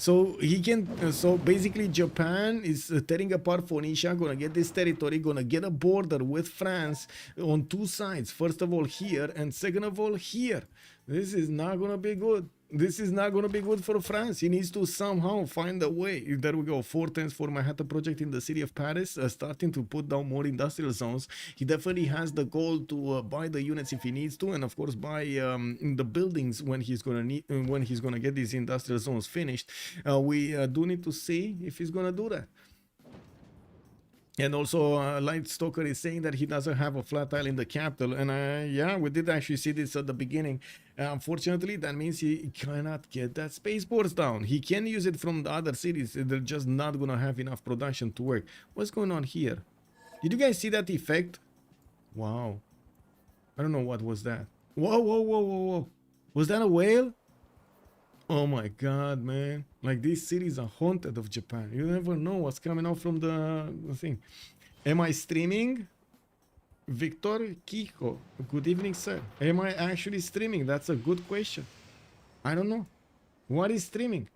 So he can, so basically Japan is tearing apart Phoenicia, gonna get this territory, gonna get a border with France on 2 sides. First of all here, and second of all here. This is not gonna be good. This is not gonna be good for France. He needs to somehow find a way. There we go, 4 tens for Manhattan project in the city of Paris, starting to put down more industrial zones. He definitely has the goal to buy the units if he needs to, and of course buy the buildings when he's gonna get these industrial zones finished. We do need to see if he's gonna do that. And also, Lightstalker is saying that he doesn't have a flat tile in the capital. And yeah, we did actually see this at the beginning. Unfortunately, that means he cannot get that spaceports down. He can use it from the other cities. They're just not going to have enough production to work. What's going on here? Did you guys see that effect? Wow. I don't know what was that. Whoa. Was that a whale? Oh my god, man. Like, these cities are haunted of Japan. You never know what's coming out from the thing. Am I streaming? Victor Kiko. Good evening, sir. Am I actually streaming? That's a good question. I don't know. What is streaming?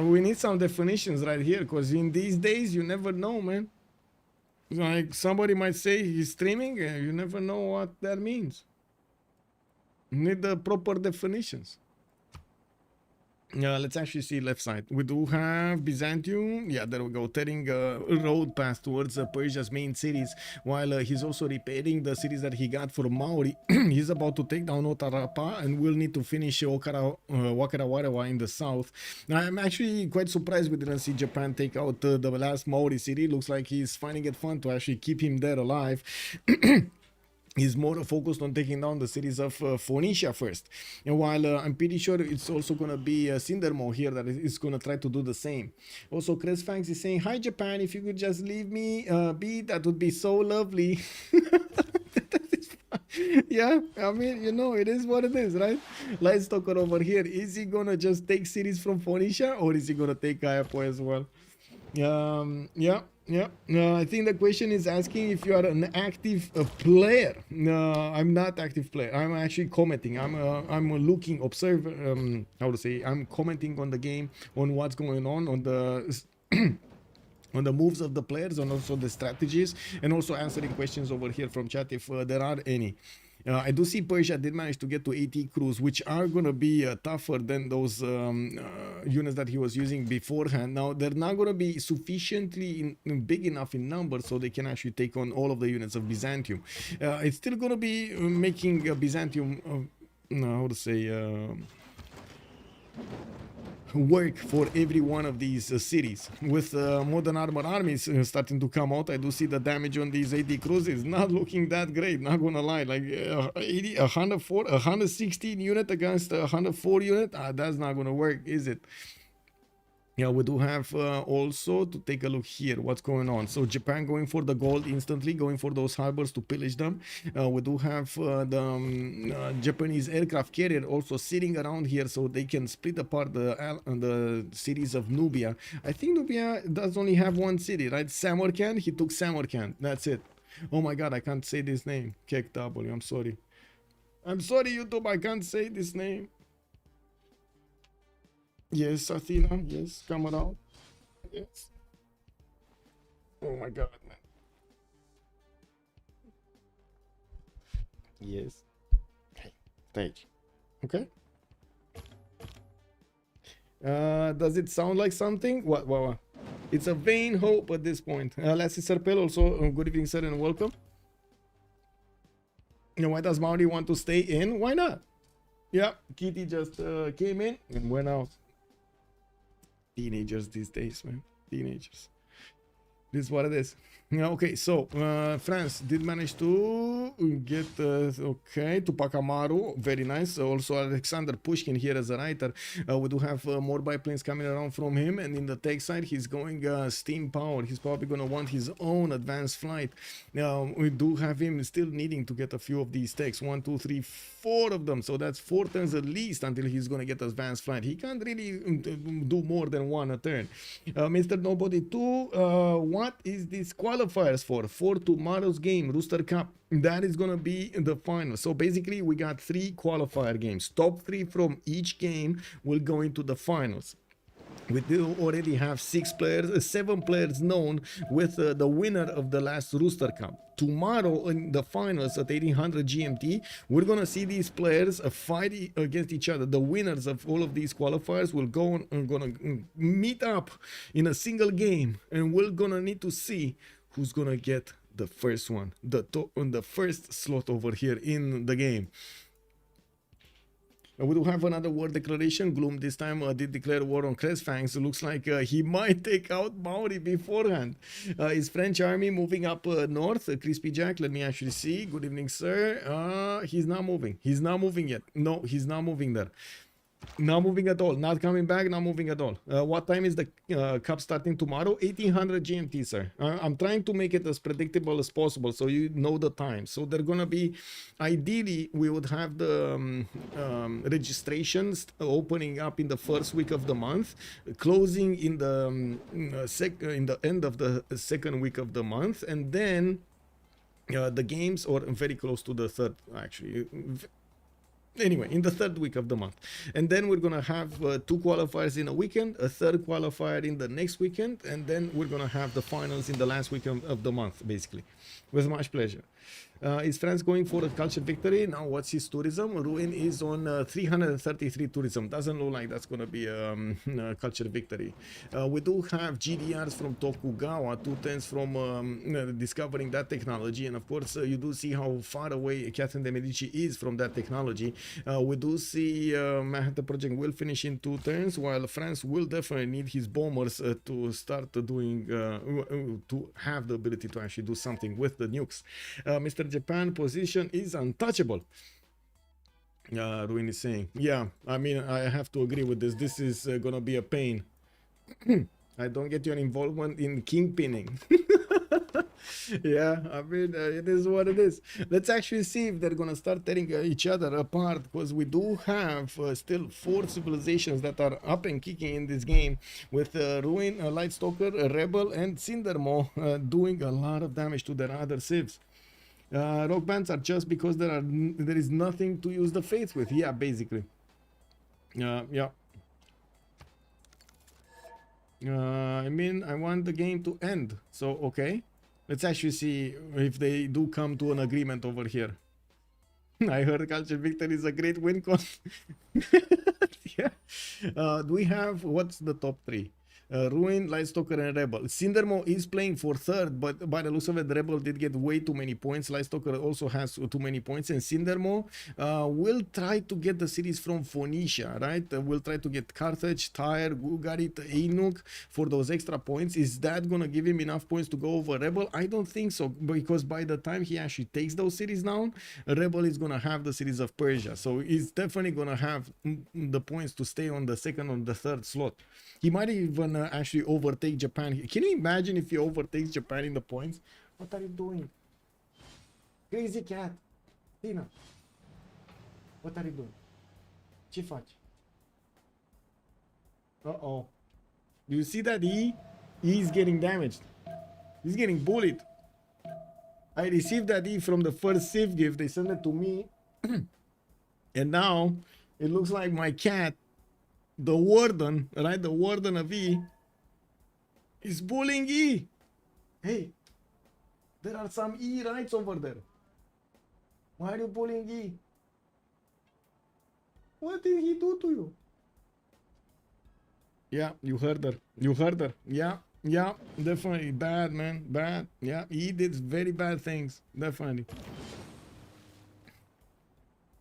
We need some definitions right here, because in these days, you never know, man. Like, somebody might say he's streaming, and you never know what that means. Need the proper definitions. Let's actually see left side. We do have Byzantium. Yeah, there we go. Tearing a road path towards Persia's main cities, while he's also repairing the cities that he got for Maori. He's about to take down Otarapa and will need to finish Wakarawarawa in the south. Now, I'm actually quite surprised we didn't see Japan take out the last Maori city. Looks like he's finding it fun to actually keep him there alive. He's more focused on taking down the cities of Phoenicia first. And while I'm pretty sure it's also going to be Cindermo here that is going to try to do the same. Also, Chris Fangs is saying, hi Japan, if you could just leave me be, that would be so lovely. Yeah, I mean, you know, it is what it is, right? Lightstalker over here, is he going to just take cities from Phoenicia, or is he going to take Kayako as well? Yeah. I think the question is asking if you are an active player. No, I'm not active player. I'm actually commenting. I'm looking, observer. How to say? I'm commenting on the game, on what's going on the on the moves of the players and also the strategies, and also answering questions over here from chat if there are any. I do see Persia did manage to get to 80 crews, which are going to be tougher than those units that he was using beforehand. Now, they're not going to be sufficiently big enough in numbers so they can actually take on all of the units of Byzantium. It's still going to be making Byzantium, how to say, work for every one of these cities. With modern armor armies starting to come out, I do see the damage on these 80 cruisers not looking that great, not gonna lie. Like 116 unit against 104 unit, that's not gonna work, is it? Yeah, we do have also to take a look here what's going on. So Japan going for the gold instantly, going for those harbors to pillage them. We do have the Japanese aircraft carrier also sitting around here so they can split apart the cities of Nubia. I think Nubia does only have one city, right? Samarkand, he took Samarkand, that's it. Oh my god, I can't say this name. Kek W, I'm sorry. I'm sorry, YouTube, I can't say this name. Yes, Athena. Yes, come around. Yes. Oh my god, man. Yes. Okay. Stage. Okay. Does it sound like something? What? It's a vain hope at this point. Lassie Serpel also, good evening, sir, and welcome. Why does Maori want to stay in? Why not? Yeah, Kitty just came in and went out. Teenagers these days, man. Teenagers. This is what it is. Yeah, okay, so France did manage to get okay, Tupac Amaru, very nice. Also Alexander Pushkin here as a writer. We do have more biplanes coming around from him, and in the tech side he's going steam power. He's probably going to want his own advanced flight. Now we do have him still needing to get a few of these techs, 1 2 3 4 of them, so that's 4 turns at least until he's going to get advanced flight. He can't really do more than 1 a turn. Mr. Nobody 2, what is this qualifiers for tomorrow's game, Rooster Cup? That is gonna be the final. So basically we got 3 qualifier games. Top 3 from each game will go into the finals. We do already have 7 players known, with the winner of the last Rooster Cup. Tomorrow in the finals at 1800 GMT, we're gonna see these players fight against each other. The winners of all of these qualifiers will go on and gonna meet up in a single game, and we're gonna need to see who's gonna get the first one, the first slot over here in the game. We do have another war declaration. Gloom this time did declare war on Cresfangs. It looks like he might take out Maori beforehand. Is French army moving up north? Crispy Jack, let me actually see. Good evening, sir. He's not moving. He's not moving yet. No, he's not moving there. Not moving at all. Not coming back. Not moving at all. What time is the cup starting tomorrow? 1800 GMT, sir. I'm trying to make it as predictable as possible so you know the time. So they're gonna be, ideally, we would have the registrations opening up in the first week of the month, closing in the in the end of the second week of the month, and then the games, or very close to the third, actually. Anyway, in the third week of the month. And then we're gonna have 2 qualifiers in a weekend, a third qualifier in the next weekend, and then we're gonna have the finals in the last week of the month, basically. With much pleasure. Is France going for a culture victory? Now, what's his tourism? Ruin is on 333 tourism. Doesn't look like that's going to be a culture victory. We do have GDRs from Tokugawa, 210s from discovering that technology. And of course, you do see how far away Catherine de Medici is from that technology. We do see Manhattan Project will finish in 2 turns, while France will definitely need his bombers to start doing, to have the ability to actually do something with the nukes. Mr. Japan position is untouchable. Ruin is saying, yeah, I mean, I have to agree with this. This is gonna be a pain. I don't get your involvement in kingpinning. Yeah, I mean, it is what it is. Let's actually see if they're gonna start tearing each other apart, because we do have still 4 civilizations that are up and kicking in this game, with Ruin, Lightstalker, Rebel, and Cindermo doing a lot of damage to their other civs. Rock bands are just because there is nothing to use the faith with. Yeah, basically. Yeah. I mean, I want the game to end. So, okay. Let's actually see if they do come to an agreement over here. I heard Culture Victory is a great win con. Yeah. Do we have, what's the top three? Ruin, Lightstalker, and Rebel. Cindermo is playing for third, but by the looks of it, the Rebel did get way too many points. Lightstalker also has too many points, and Cindermo will try to get the cities from Phoenicia, right? We'll try to get Carthage, Tyre, Gugarit, Anuk for those extra points. Is that gonna give him enough points to go over Rebel? I don't think so, because by the time he actually takes those cities down, Rebel is gonna have the cities of Persia, so he's definitely gonna have the points to stay on the second or the third slot. He might even actually overtake Japan. Can you imagine if he overtakes Japan in the points? What are you doing? Crazy cat. Tina. What are you doing? Ce faci? Uh-oh. You see that he's getting damaged. He's getting bullied. I received that from the first Civ gift. They sent it to me. And now it looks like my cat, the warden, right? The warden of is bullying Hey, there are some rights over there. Why are you bullying What did he do to you? Yeah, you heard her. You heard her. Yeah, definitely. Bad, man. Bad. Yeah, he did very bad things. Definitely.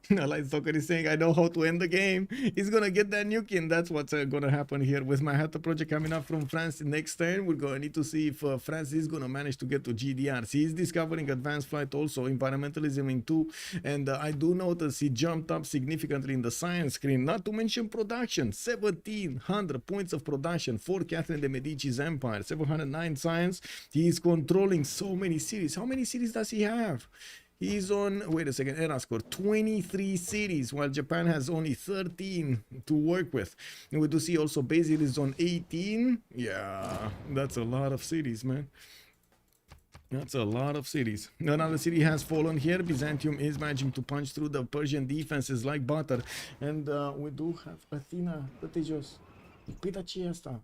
Lightstalker is saying, I know how to end the game. He's gonna get that nuke in. That's what's gonna happen here. With my Hatter project coming up from France next turn, we're gonna need to see if France is gonna manage to get to GDRs. He's discovering advanced flight also, environmentalism in 2, and I do notice he jumped up significantly in the science screen. Not to mention production, 1700 points of production for Catherine de Medici's empire, 709 science. He's controlling so many cities. How many cities does he have? He's on, wait a second, era score, 23 cities, while Japan has only 13 to work with. And we do see also Basil is on 18. Yeah, that's a lot of cities, man. That's a lot of cities. Another city has fallen here. Byzantium is managing to punch through the Persian defenses like butter. And we do have Athena. Dă-te jos. Pita ce asta?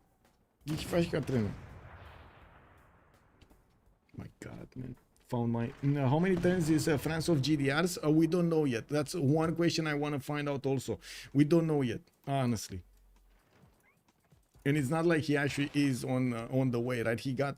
Ce faci, Catherine? My God, man. Found my how many turns is France of GDRs? We don't know yet. That's one question I want to find out also. We don't know yet, honestly. And it's not like he actually is on the way, right? He got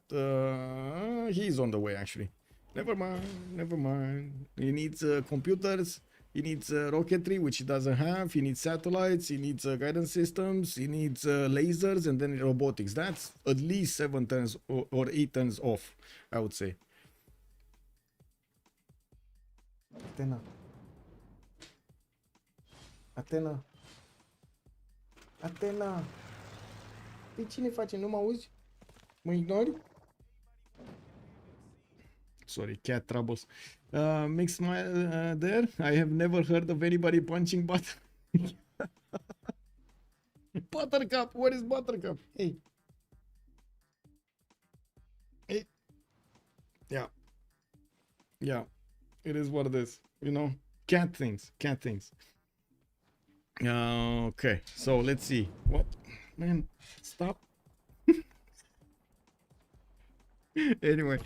he's on the way actually. Never mind. He needs computers. He needs rocketry, which he doesn't have. He needs satellites. He needs guidance systems. He needs lasers, and then robotics. That's at least 7 turns or 8 turns off, I would say. Athena. Athena. Athena. Pe cine face? Nu mă auzi? Mă ignori? Sorry, cat troubles. Mixed smile there. I have never heard of anybody punching butter. Buttercup. What is Buttercup? Hey. Hey. Yeah. It is what it is, you know. Cat things. Okay, so let's see. What, man? Stop. Anyway,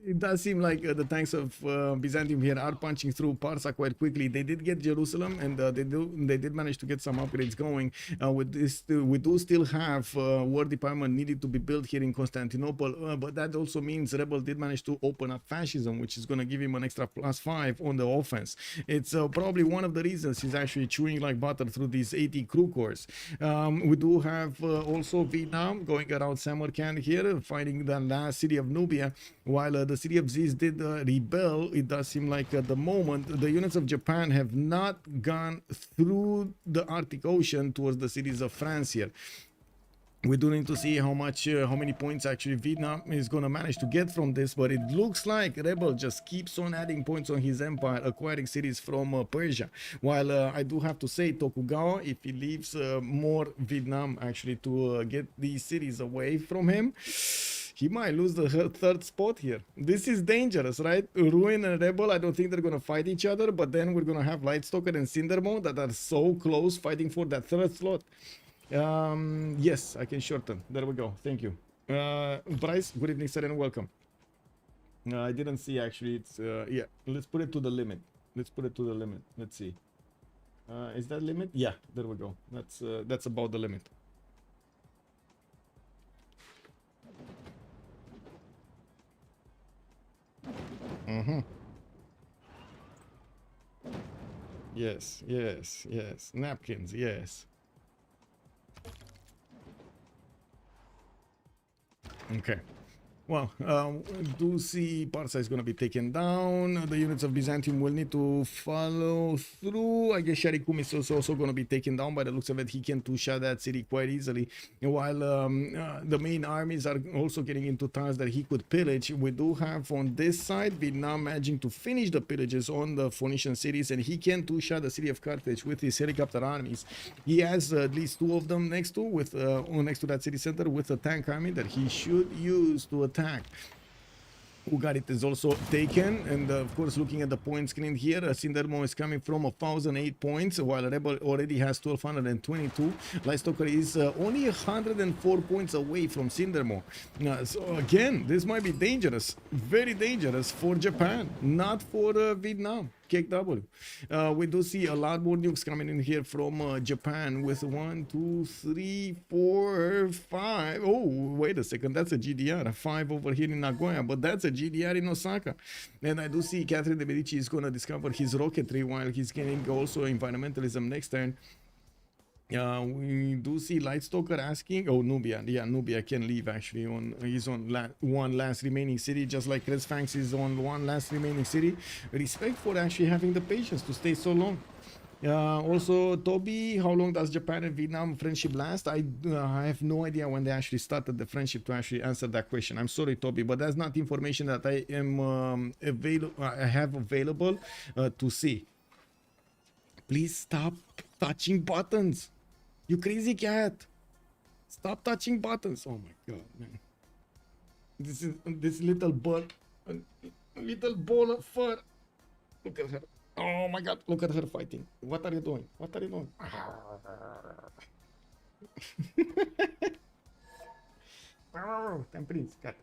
it does seem like the tanks of Byzantium here are punching through Parsa quite quickly. They did get Jerusalem, and they did manage to get some upgrades going. With this, we do still have war department needed to be built here in Constantinople, but that also means Rebel did manage to open up fascism, which is going to give him an extra +5 on the offense. It's probably one of the reasons he's actually chewing like butter through these 80 crew corps. We do have also Vietnam going around Samarkand here, fighting the last city of Nubia, while the city of Ziz did rebel. It does seem like at the moment the units of Japan have not gone through the Arctic Ocean towards the cities of France here. We do need to see how many points actually Vietnam is going to manage to get from this, but it looks like Rebel just keeps on adding points on his empire, acquiring cities from Persia. While I do have to say, Tokugawa, if he leaves more Vietnam actually to get these cities away from him, he might lose the third spot here. This is dangerous, right? Ruin and Rebel, I don't think they're going to fight each other, but then we're going to have Lightstalker and Cindermo that are so close fighting for that third slot. Yes, I can shorten. There we go. Thank you. Bryce, good evening, sir, and welcome. I didn't see actually. It's yeah. Let's put it to the limit. Let's put it to the limit. Let's see. Is that limit? Yeah, there we go. That's about the limit. Mm-hmm. Yes, yes, yes. Napkins, yes. Okay. Well, do see Parsa is going to be taken down. The units of Byzantium will need to follow through. I guess Sharikum is also going to be taken down. By the looks of it, he can two-shot that city quite easily. While the main armies are also getting into towns that he could pillage. We do have on this side Vietnam managing to finish the pillages on the Phoenician cities, and he can two-shot the city of Carthage with his helicopter armies. He has at least two of them next to that city center with a tank army that he should use to attack. Ugarit is also taken, and of course, looking at the point screen here, Sindermo is coming from 1,008 points, while Rebel already has 1,222. Lightstoker is only 104 points away from Sindermo. So again, this might be dangerous, very dangerous for Japan, not for Vietnam. KW. We do see a lot more nukes coming in here from Japan with 1, 2, 3, 4, 5. Oh, wait a second. That's a GDR. 5 over here in Nagoya, but that's a GDR in Osaka. And I do see Catherine de Medici is going to discover his rocketry while he's getting also environmentalism next turn. We do see Lightstalker asking, oh, Nubia, yeah, Nubia can leave actually. He's on one last remaining city, just like Red Sphinx is on one last remaining city. Respect for actually having the patience to stay so long. Also, Toby, how long does Japan and Vietnam friendship last? I have no idea when they actually started the friendship to actually answer that question. I'm sorry, Toby, but that's not information that I am available to see. Please stop touching buttons. You crazy cat. Stop touching buttons. Oh my god, man. This little bird, little ball of fur. Look at her. Oh my god, look at her fighting. What are you doing? What are you doing? Temperance. Cat.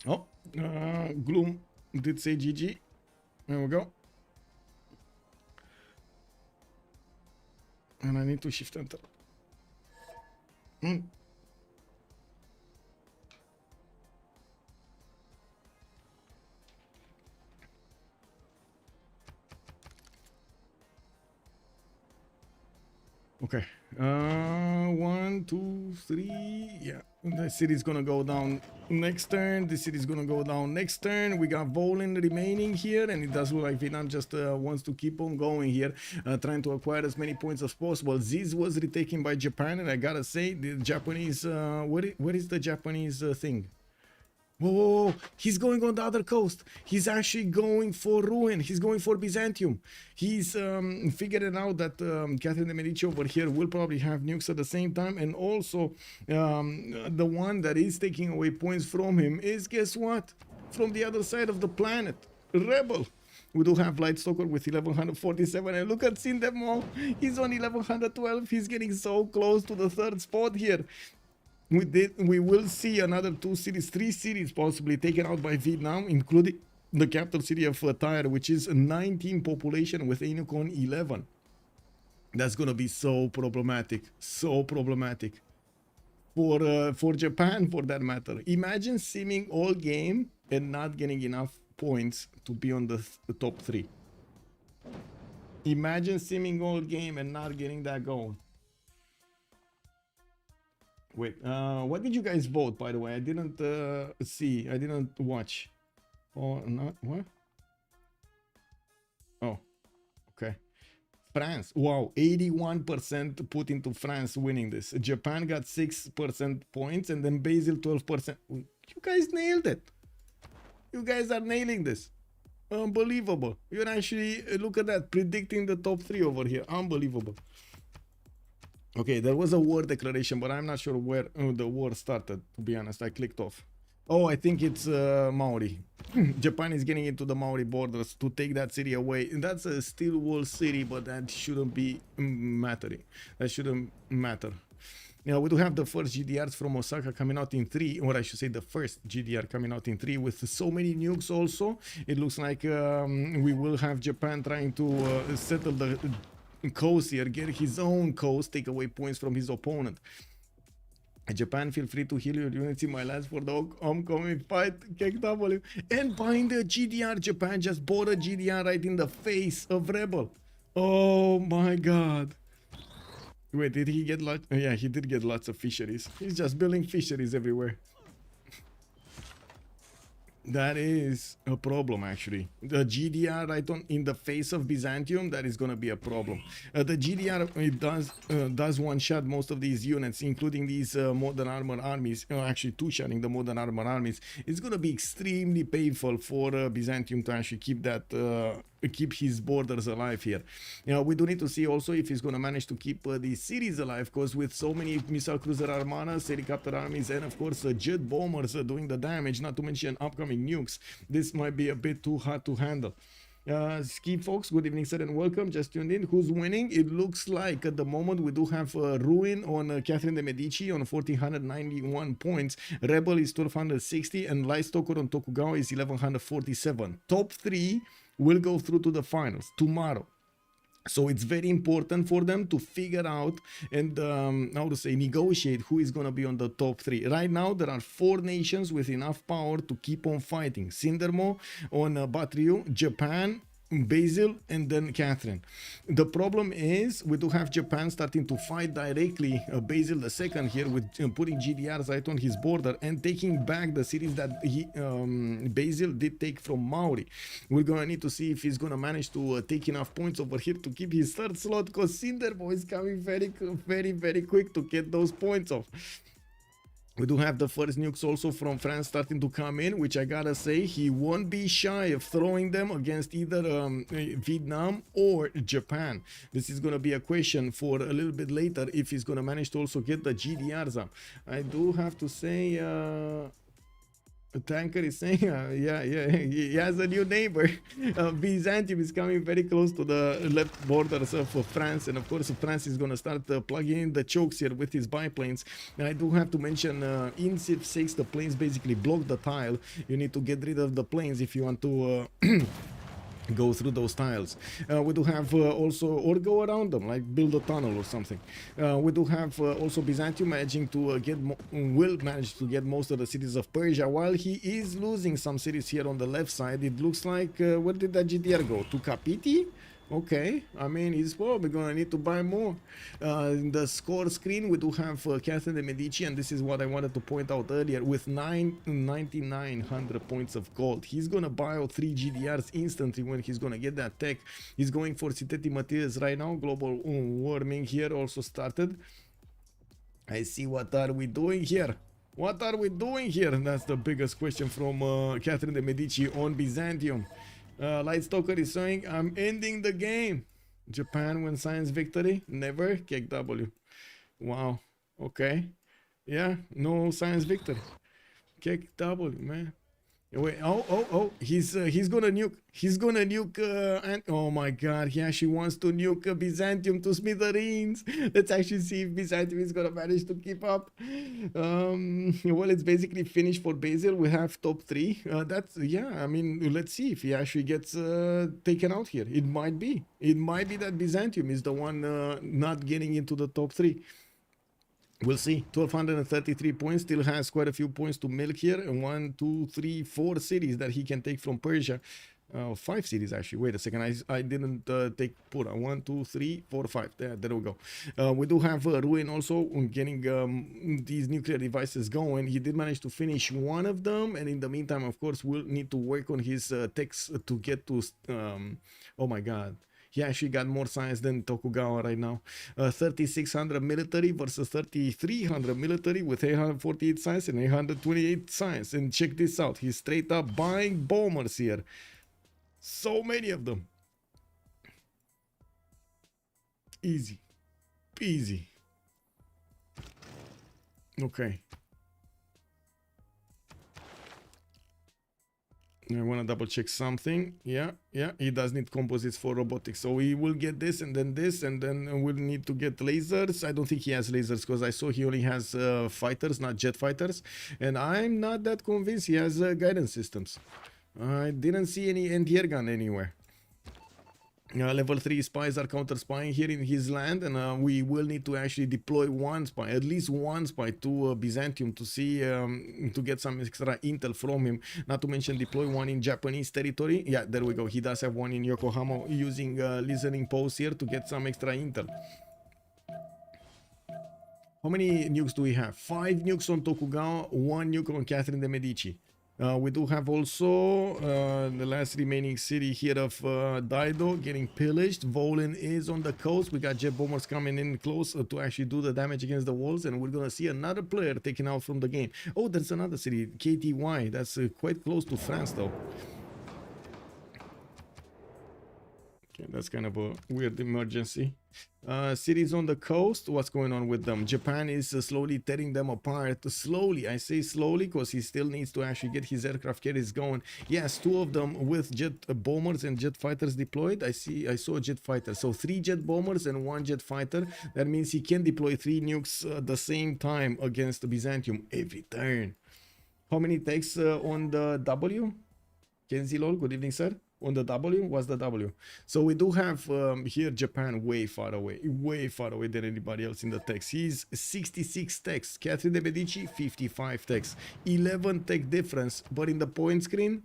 Oh, Gloom did say GG. There we go. And I need to shift enter. Okay. 1, 2, 3. Yeah. The city's gonna go down next turn. The city's gonna go down next turn. We got Volin remaining here, and it does look like Vietnam just wants to keep on going here, trying to acquire as many points as possible. This was retaken by Japan, and I gotta say, the Japanese. Where is the Japanese thing? Whoa, he's going on the other coast. He's actually going for ruin. He's going for Byzantium. He's figured out that Catherine de Medici over here will probably have nukes at the same time. And also, the one that is taking away points from him is, guess what? From the other side of the planet. Rebel. We do have Lightstalker with 1147. And look at Sindemo. He's on 1112. He's getting so close to the third spot here. We will see another 2 cities, 3 cities possibly taken out by Vietnam, including the capital city of Tyre, which is 19 population with Anukon 11. That's gonna be so problematic for Japan, for that matter. Imagine simming all game and not getting enough points to be on the top 3. Imagine simming all game and not getting that going. Wait, what did you guys vote, by the way? I didn't see. I didn't watch. Oh, not what? Oh, okay. France. Wow, 81% put into France winning this. Japan got 6% points, and then Basil 12%. You guys nailed it. You guys are nailing this. Unbelievable. You're actually, look at that, predicting the top 3 over here. Unbelievable. Okay, there was a war declaration, but I'm not sure where the war started, to be honest. I clicked off. Oh, I think it's Maori. Japan is getting into the Maori borders to take that city away. And that's a steel wall city, but that shouldn't be mattering. That shouldn't matter. Now, we do have the first GDRs from Osaka coming out in 3, or I should say the first GDR coming out in 3 with so many nukes also. It looks like we will have Japan trying to settle the coast here, get his own coast, take away points from his opponent. Japan, feel free to heal your unity, my lads, for the oncoming fight. KW. And buying the GDR, Japan just bought a GDR right in the face of Rebel. Oh my god. Wait, did he get lots? Yeah, he did get lots of fisheries. He's just building fisheries everywhere. That is a problem, actually. The GDR right on in the face of Byzantium, that is going to be a problem. The GDR, it does one-shot most of these units, including these modern armor armies. Actually, two-shotting the modern armor armies. It's going to be extremely painful for Byzantium to actually keep his borders alive here. We do need to see also if he's going to manage to keep the cities alive, because with so many missile cruiser armadas, helicopter armies, and of course jet bombers doing the damage, not to mention upcoming nukes, this might be a bit too hard to handle. Ski folks, good evening, sir, and welcome. Just tuned in. Who's winning? It looks like at the moment we do have Ruin on Catherine de Medici on 1491 points. Rebel is 1260, and Lightstalker on Tokugawa is 1147. Top 3 will go through to the finals tomorrow. So it's very important for them to figure out and how to say, negotiate who is going to be on the top 3. Right now there are 4 nations with enough power to keep on fighting. Sindermo on Batriu, Japan, Basil, and then Catherine. The problem is we do have Japan starting to fight directly Basil II here with putting GDRs right on his border and taking back the cities that Basil did take from Maori. We're gonna need to see if he's gonna manage to take enough points over here to keep his 3rd slot, because Cinderbo is coming very quick to get those points off. We do have the first nukes also from France starting to come in, which I gotta say, he won't be shy of throwing them against either Vietnam or Japan. This is gonna be a question for a little bit later if he's gonna manage to also get the GDRs up. I do have to say, Tanker is saying, he has a new neighbor. Byzantium is coming very close to the left borders of France, and of course France is going to start plugging in the chokes here with his biplanes. And I do have to mention, in Civ6 the planes basically block the tile. You need to get rid of the planes if you want to go through those tiles. We do have also, or go around them, like build a tunnel or something. We do have also Byzantium managing to will manage to get most of the cities of Persia, while he is losing some cities here on the left side. It looks like, where did that GDR go? To Kapiti? Okay, I mean, he's probably gonna need to buy more. In the score screen, we do have Catherine de Medici, and this is what I wanted to point out earlier. With 9,900 points of gold, he's gonna buy out 3 GDRs instantly when he's gonna get that tech. He's going for synthetic materials right now. Global warming here also started. I see. What are we doing here? What are we doing here? That's the biggest question from Catherine de Medici on Byzantium. Lightstalker is saying, I'm ending the game. Japan win science victory? Never. KW. Wow. Okay. Yeah, no science victory. KW, man. Wait, oh, he's gonna nuke. He's gonna nuke, and oh my god, he actually wants to nuke Byzantium to smithereens. Let's actually see if Byzantium is gonna manage to keep up. Well, it's basically finished for Basil. We have top 3. That's, yeah, I mean, let's see if he actually gets taken out here. It might be that Byzantium is the one not getting into the top 3. We'll see. 1233 points, still has quite a few points to milk here. And 1, 2, 3, 4 cities that he can take from Persia. 5 cities actually. Wait a second, I didn't take Pura. 1, 2, 3, 4, 5. There we go. We do have Ruin also getting these nuclear devices going. He did manage to finish one of them, and in the meantime, of course, we'll need to work on his techs to get to. Oh my god. He actually got more science than Tokugawa right now. 3,600 military versus 3,300 military with 848 science and 828 science. And check this out. He's straight up buying bombers here. So many of them. Easy. Peasy. I want to double check something. Yeah, he does need composites for robotics, so we will get this, and then we'll need to get lasers. I don't think he has lasers because I saw he only has fighters, not jet fighters, and I'm not that convinced he has guidance systems. I didn't see any anti-air gun anywhere. Level 3 spies are counter spying here in his land, and we will need to actually deploy one spy, at least one spy, to Byzantium to see, to get some extra intel from him. Not to mention deploy one in Japanese territory. Yeah, there we go. He does have one in Yokohama using listening posts here to get some extra intel. How many nukes do we have? 5 nukes on Tokugawa, 1 nuke on Catherine de Medici. We do have also the last remaining city here of Daido getting pillaged. Volin is on the coast. We got jet bombers coming in close to actually do the damage against the walls, and we're gonna see another player taken out from the game. Oh, there's another city, KTY. That's quite close to France though. Okay, that's kind of a weird emergency. Cities on the coast, what's going on with them? Japan is slowly tearing them apart. Slowly, I say slowly because he still needs to actually get his aircraft carriers going. Yes, 2 of them with jet bombers and jet fighters deployed. I saw a jet fighter. So 3 jet bombers and 1 jet fighter. That means he can deploy 3 nukes at the same time against Byzantium every turn. How many takes on the W? Kenzie Lol, good evening, sir. On the W, what's the W? So we do have here Japan way far away than anybody else in the text. He's 66 techs, Catherine de Medici 55 techs, 11 tech difference, but in the point screen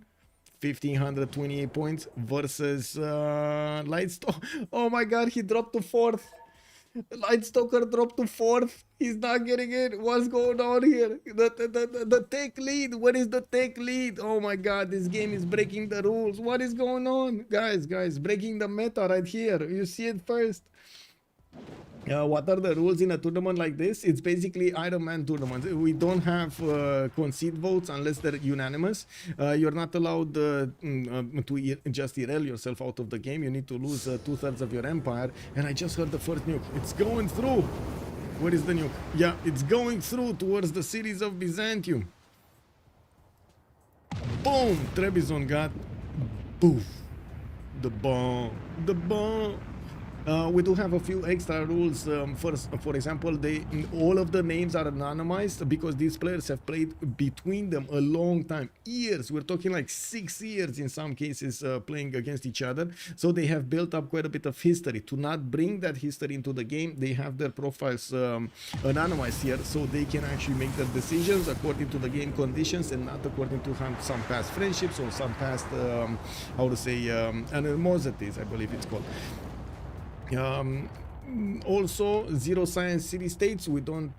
1528 points versus Lightstock. Oh my god, he dropped to 4th. Lightstalker dropped to 4th. He's not getting it. What's going on here? The tech lead. What is the tech lead? Oh my god, this game is breaking the rules. What is going on? Guys, breaking the meta right here. You see it first. What are the rules in a tournament like this? It's basically Ironman tournaments. We don't have concede votes unless they're unanimous. You're not allowed to just erase yourself out of the game. You need to lose 2/3 of your empire. And I just heard the first nuke. It's going through. Where is the nuke? Yeah, it's going through towards the cities of Byzantium. Boom! Trebizond got poof. The bomb. The bomb. We do have a few extra rules. First, for example, all of the names are anonymized because these players have played between them a long time, years. We're talking like 6 years in some cases, playing against each other. So they have built up quite a bit of history. To not bring that history into the game, they have their profiles anonymized here, so they can actually make their decisions according to the game conditions and not according to some past friendships or some past, how to say, animosities, I believe it's called. Also, zero science city states, we don't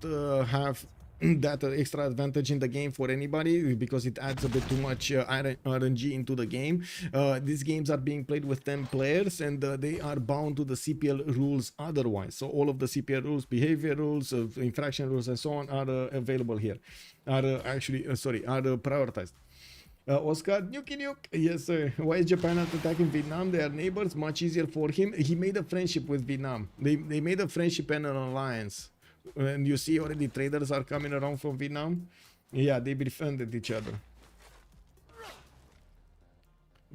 have that extra advantage in the game for anybody because it adds a bit too much RNG into the game. These games are being played with 10 players and they are bound to the CPL rules otherwise. So all of the CPL rules, behavior rules, infraction rules and so on are available here. Are prioritized. Oscar, nuke. Yes, sir. Why is Japan not attacking Vietnam? They are neighbors. Much easier for him. He made a friendship with Vietnam. They made a friendship and an alliance. And you see already traders are coming around from Vietnam. Yeah, they befriended each other.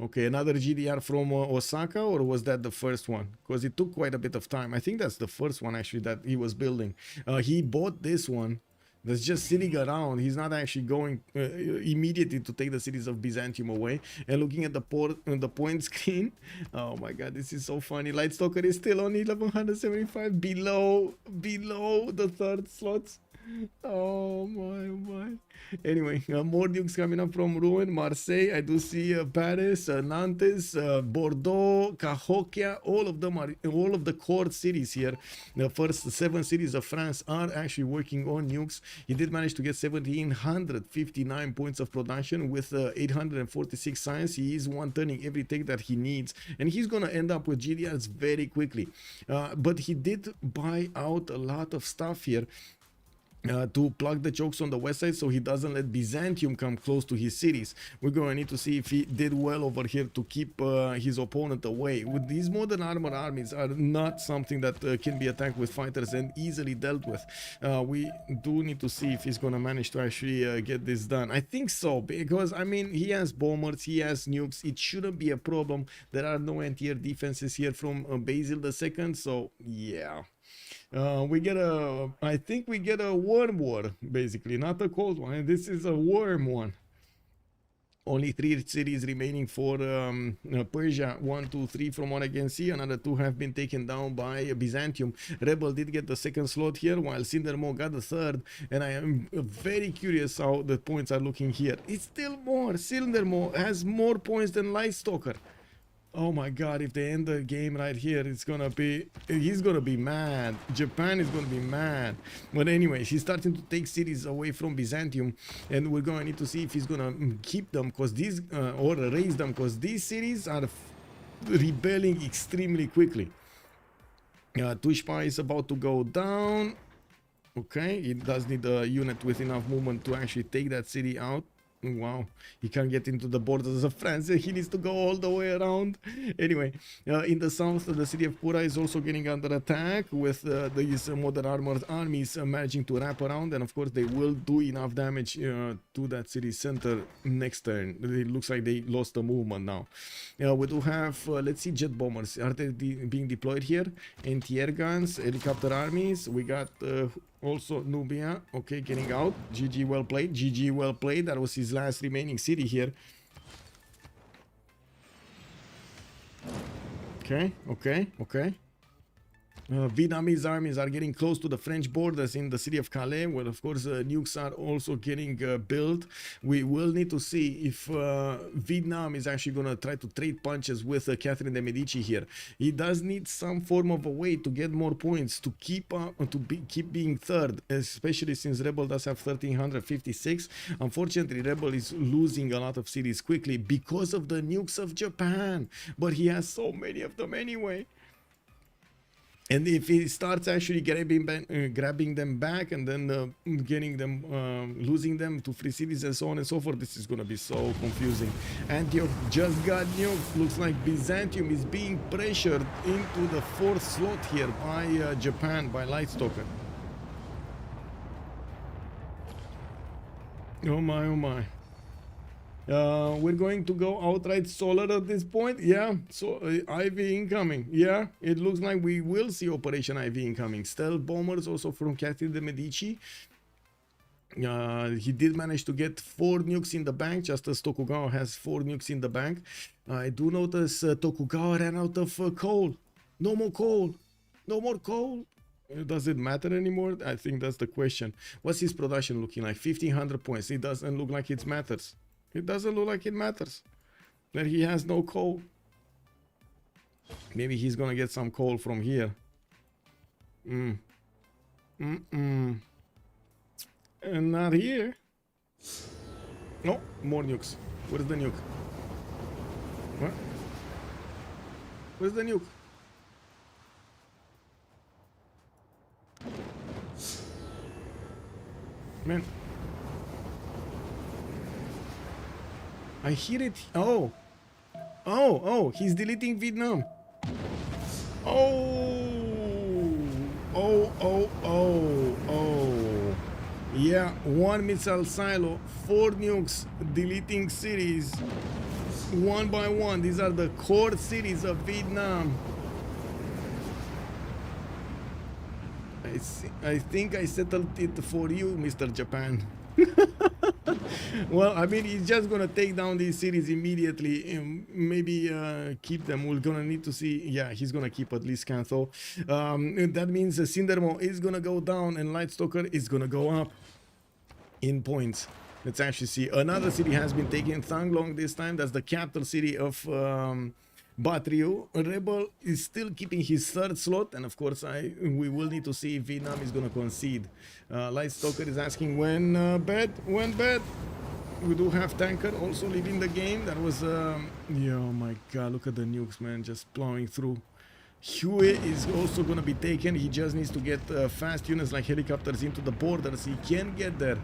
Okay, another GDR from Osaka, or was that the first one? Because it took quite a bit of time. I think that's the first one actually that he was building. He bought this one. That's just sitting around. He's not actually going immediately to take the cities of Byzantium away. And looking at the point screen, oh my god, this is so funny. Lightstalker is still on 1175, below the 3rd slots. Oh my. Anyway, more nukes coming up from Rouen, Marseille. I do see Paris, Nantes, Bordeaux, Cahokia. All of the core cities here. The first 7 cities of France are actually working on nukes. He did manage to get 1759 points of production with 846 science. He is one-turning every take that he needs, and he's gonna end up with GDRs very quickly. But he did buy out a lot of stuff here. to plug the chokes on the west side so he doesn't let Byzantium come close to his cities. We're going to need to see if he did well over here to keep his opponent away. With these modern armor armies are not something that can be attacked with fighters and easily dealt with. We do need to see if he's going to manage to actually get this done. I think so, because I mean he has bombers, he has nukes. It shouldn't be a problem. There are no anti-air defenses here from Basil II, so yeah. We get a, I think we get a warm war, basically, not a cold one. This is a warm one. Only 3 cities remaining for Persia. 1, 2, 3 from what I can see. Another 2 have been taken down by Byzantium. Rebel did get the 2nd slot here, while Cindermo got the 3rd. And I am very curious how the points are looking here. It's still more. Cindermo has more points than Lightstalker. Oh my god, if they end the game right here, it's gonna be, he's gonna be mad. Japan is gonna be mad. But anyway, he's starting to take cities away from Byzantium, and we're gonna need to see if he's gonna keep them, because these, or raise them, because these cities are rebelling extremely quickly. Tushpa is about to go down. Okay, it does need a unit with enough movement to actually take that city out. Wow, he can't get into the borders of France. He needs to go all the way around. Anyway, in the south, the city of Pura is also getting under attack, with these modern armored armies managing to wrap around, and of course they will do enough damage to that city center next turn. It looks like they lost the movement now. We do have, let's see, jet bombers. Are they being deployed here? Anti-air guns, helicopter armies. We got also Nubia, okay, getting out. GG, well played. GG, well played. That was his last remaining city here. Okay, okay, okay. Vietnamese armies are getting close to the French borders in the city of Calais, where of course nukes are also getting built. We will need to see if Vietnam is actually going to try to trade punches with Catherine de Medici here. He does need some form of a way to get more points to keep keep being third, especially since Rebel does have 1356. Unfortunately, Rebel is losing a lot of cities quickly because of the nukes of Japan, but he has so many of them anyway. And if he starts actually grabbing them back and then getting them, losing them to free cities and so on and so forth, this is going to be so confusing. Antioch just got nuked. Looks like Byzantium is being pressured into the 4th slot here by Japan, by Lightstalker. Oh my, oh my. We're going to go outright solar at this point. Yeah, so IV incoming. Yeah, it looks like we will see Operation IV incoming. Stealth bombers also from Catherine de Medici. He did manage to get 4 nukes in the bank, just as Tokugawa has 4 nukes in the bank. I do notice Tokugawa ran out of coal. No more coal. No more coal. Does it matter anymore? I think that's the question. What's his production looking like? 1500 points. It doesn't look like it matters. It doesn't look like it matters that he has no coal. Maybe he's gonna get some coal from here. And not here. No, more nukes. Where's the nuke? What? Where's the nuke? Man. I hear it. Oh. Oh, he's deleting Vietnam. Oh. Yeah, 1 missile silo, 4 nukes, deleting cities, one by one. These are the core cities of Vietnam. I think I settled it for you, Mr. Japan. Well, I mean, he's just gonna take down these cities immediately and maybe keep them. We're gonna need to see. Yeah, he's gonna keep at least Cantho. That means Cindermo is gonna go down and Lightstalker is gonna go up in points. Let's actually see. Another city has been taken, Thang Long this time. That's the capital city of Batriu. Rebel is still keeping his 3rd slot, and of course we will need to see if Vietnam is gonna concede. Lightstalker is asking when bet. We do have Tanker also leaving the game. That was yeah, oh my god, look at the nukes, man, just plowing through. Hue is also gonna be taken. He just needs to get fast units like helicopters into the borders. He can get there.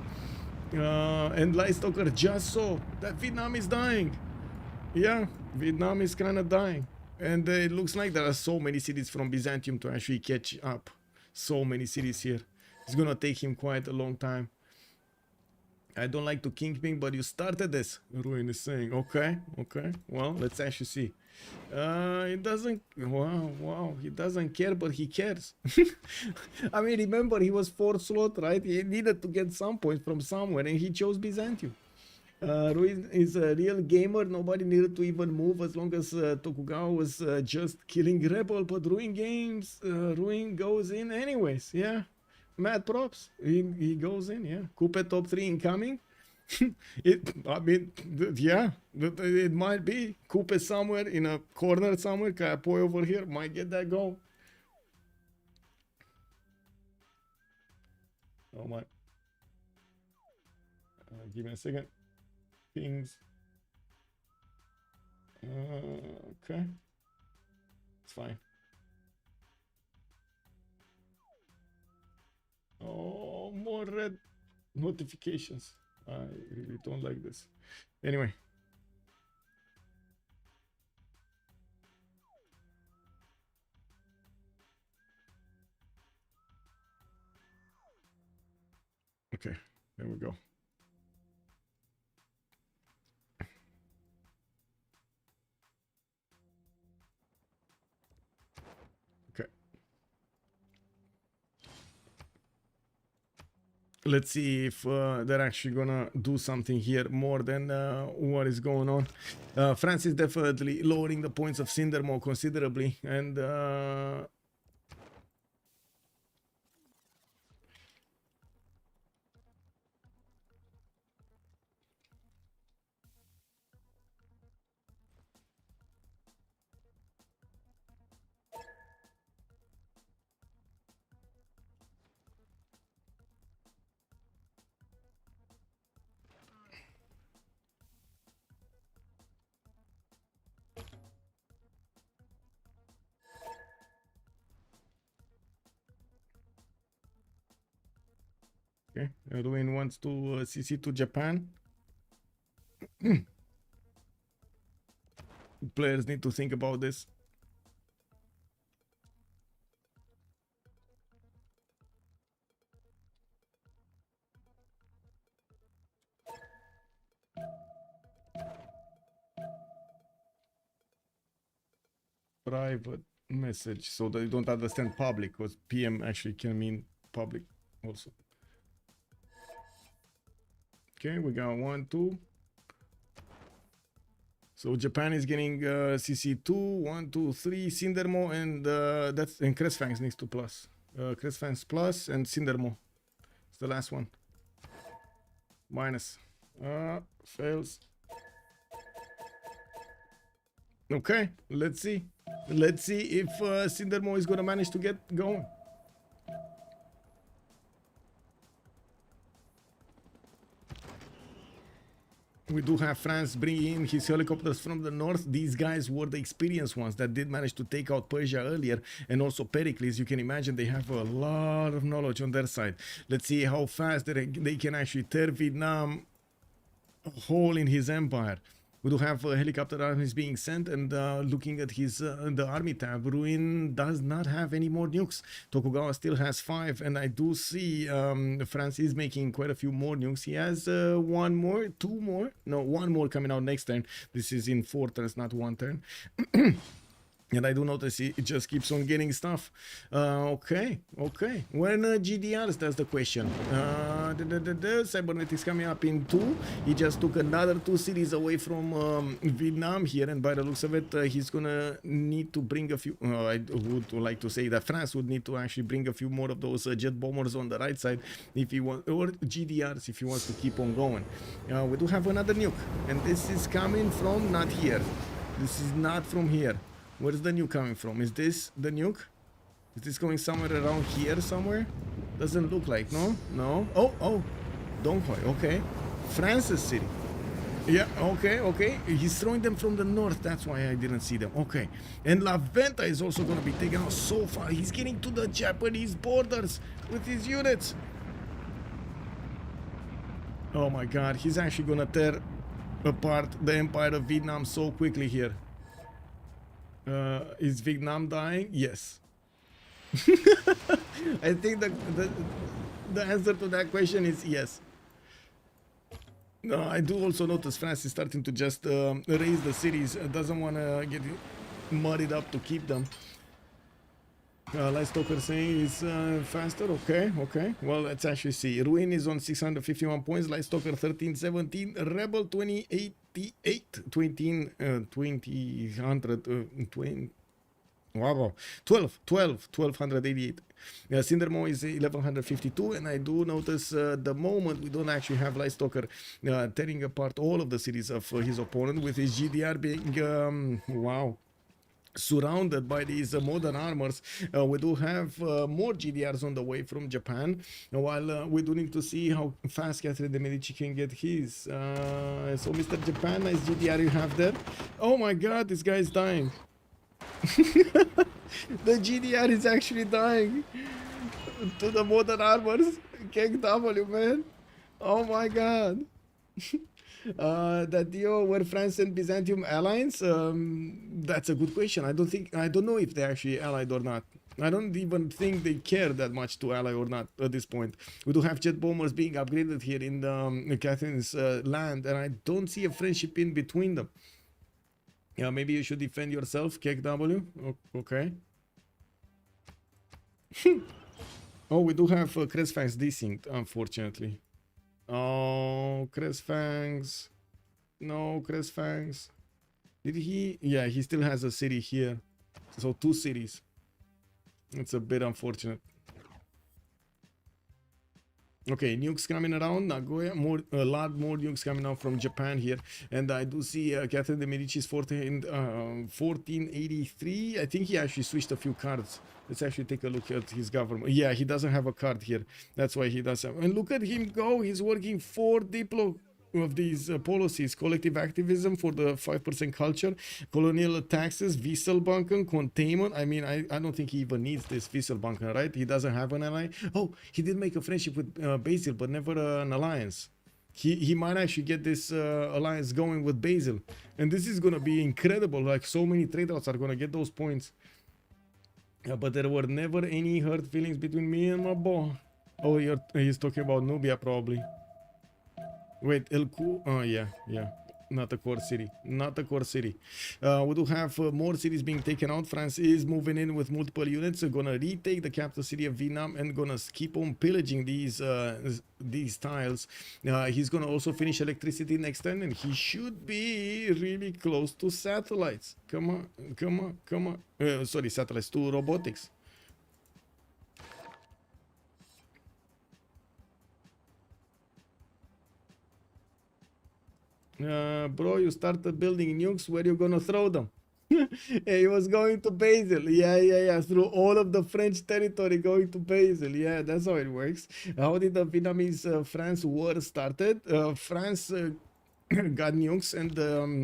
And Lightstalker just saw that Vietnam is dying. Yeah, Vietnam is kind of dying. And it looks like there are so many cities from Byzantium to actually catch up. So many cities here. It's gonna take him quite a long time. I don't like to kingpin, but you started this, Ruin is saying. Okay, okay. Well, let's actually see. He doesn't... Wow, he doesn't care, but he cares. I mean, remember, he was 4th slot, right? He needed to get some points from somewhere, and he chose Byzantium. Ruin is a real gamer. Nobody needed to even move as long as Tokugawa was just killing Rebel. But Ruin goes in anyways, yeah. Mad props. He goes in, yeah. Coupe top 3 incoming. I mean, yeah, it might be. Coupe somewhere in a corner somewhere. Kapoy over here might get that goal. Oh my. Give me a second. Things. Okay. It's fine. Oh, more red notifications. I really don't like this. Anyway. Okay, there we go. Let's see if they're actually gonna do something here more than what is going on. France is definitely lowering the points of Sindermo considerably, and okay, Ruin wants to CC to Japan. Players need to think about this. Private message, so they don't understand public, because PM actually can mean public also. Okay, we got 1, 2. So Japan is getting CC2, 1, 2, 3, Sindermo, and that's and Cresfangs needs to plus. Cresfangs plus and Sindermo. It's the last one. Minus. Fails. Okay, let's see. Let's see if Sindermo is gonna manage to get going. We do have France bringing in his helicopters from the north. These guys were the experienced ones that did manage to take out Persia earlier, and also Pericles. You can imagine they have a lot of knowledge on their side. Let's see how fast they can actually tear Vietnam a hole in his empire. We do have helicopter armies being sent, and looking at his the army tab, Ruin does not have any more nukes. Tokugawa still has 5, and I do see France is making quite a few more nukes. He has 1 more, 2 more, no, 1 more coming out next turn. This is in 4 turns, not 1 turn. And I do notice it just keeps on getting stuff. Okay. When GDRs, that's the question. Cybernetics coming up in 2. He just took another 2 cities away from Vietnam here, and by the looks of it, he's gonna need to bring a few. I would like to say that France would need to actually bring a few more of those jet bombers on the right side if he wants, or GDRs if he wants to keep on going. We do have another nuke, and this is coming from not here. This is not from here. Where's the nuke coming from? Is this the nuke? Is this going somewhere around here somewhere? Doesn't look like, no? No? Oh, Donghoy, okay. France's city. Yeah, okay, okay. He's throwing them from the north. That's why I didn't see them. Okay. And La Venta is also going to be taken out so far. He's getting to the Japanese borders with his units. Oh my god. He's actually going to tear apart the Empire of Vietnam so quickly here. Is Vietnam dying? Yes. I think the answer to that question is yes. No, I do also notice France is starting to just raise the cities. Doesn't want to get muddied up to keep them. Lightstalker saying is faster. Okay, okay. Well, let's actually see. Ruin is on 651 points. Lightstalker 1317. Rebel 2088. 20. Wow, 1288. Cindermo is 1152, and I do notice the moment we don't actually have Lightstalker tearing apart all of the cities of his opponent, with his GDR being wow, surrounded by these modern armors. We do have more GDRs on the way from Japan, while we do need to see how fast Catherine de Medici can get his. So Mr. Japan, nice GDR you have there. Oh my god, this guy is dying. The GDR is actually dying to the modern armors. KW, man. Oh my god. That deal were France and Byzantium alliance? That's a good question. I don't know if they actually allied or not. I don't even think they care that much to ally or not at this point. We do have jet bombers being upgraded here in the Catherine's land, and I don't see a friendship in between them. Yeah, maybe you should defend yourself, KW. Okay. Oh, we do have Cresfangs desynced, unfortunately. Oh, Cresfangs. No, Cresfangs. Did he? Yeah, he still has a city here. So 2 cities. It's a bit unfortunate. Okay, nukes coming around Nagoya, a lot more nukes coming out from Japan here, and I do see Catherine de Medici's 1483. I think he actually switched a few cards. Let's actually take a look at his government. Yeah, he doesn't have a card here. That's why he doesn't have. And look at him go. He's working 4 diplo of these policies: collective activism for the 5% culture, colonial taxes, Wieselbanken, containment. I mean, I don't think he even needs this Wieselbanken, right? He doesn't have an ally. Oh, he did make a friendship with Basil, but never an alliance. He might actually get this alliance going with Basil, and this is gonna be incredible. Like, so many trade routes are gonna get those points. But there were never any hurt feelings between me and my boy. Oh, he's talking about Nubia probably. Wait, oh yeah. Not a core city. Not a core city. We do have more cities being taken out. France is moving in with multiple units. Gonna retake the capital city of Vietnam and gonna keep on pillaging these tiles. He's gonna also finish electricity next turn, and he should be really close to satellites. Come on. Sorry, satellites, to robotics. Bro, you started building nukes. Where you gonna throw them? He was going to Basil. Yeah. Through all of the French territory, going to Basil. Yeah, that's how it works. How did the Vietnamese France war started? France got nukes, and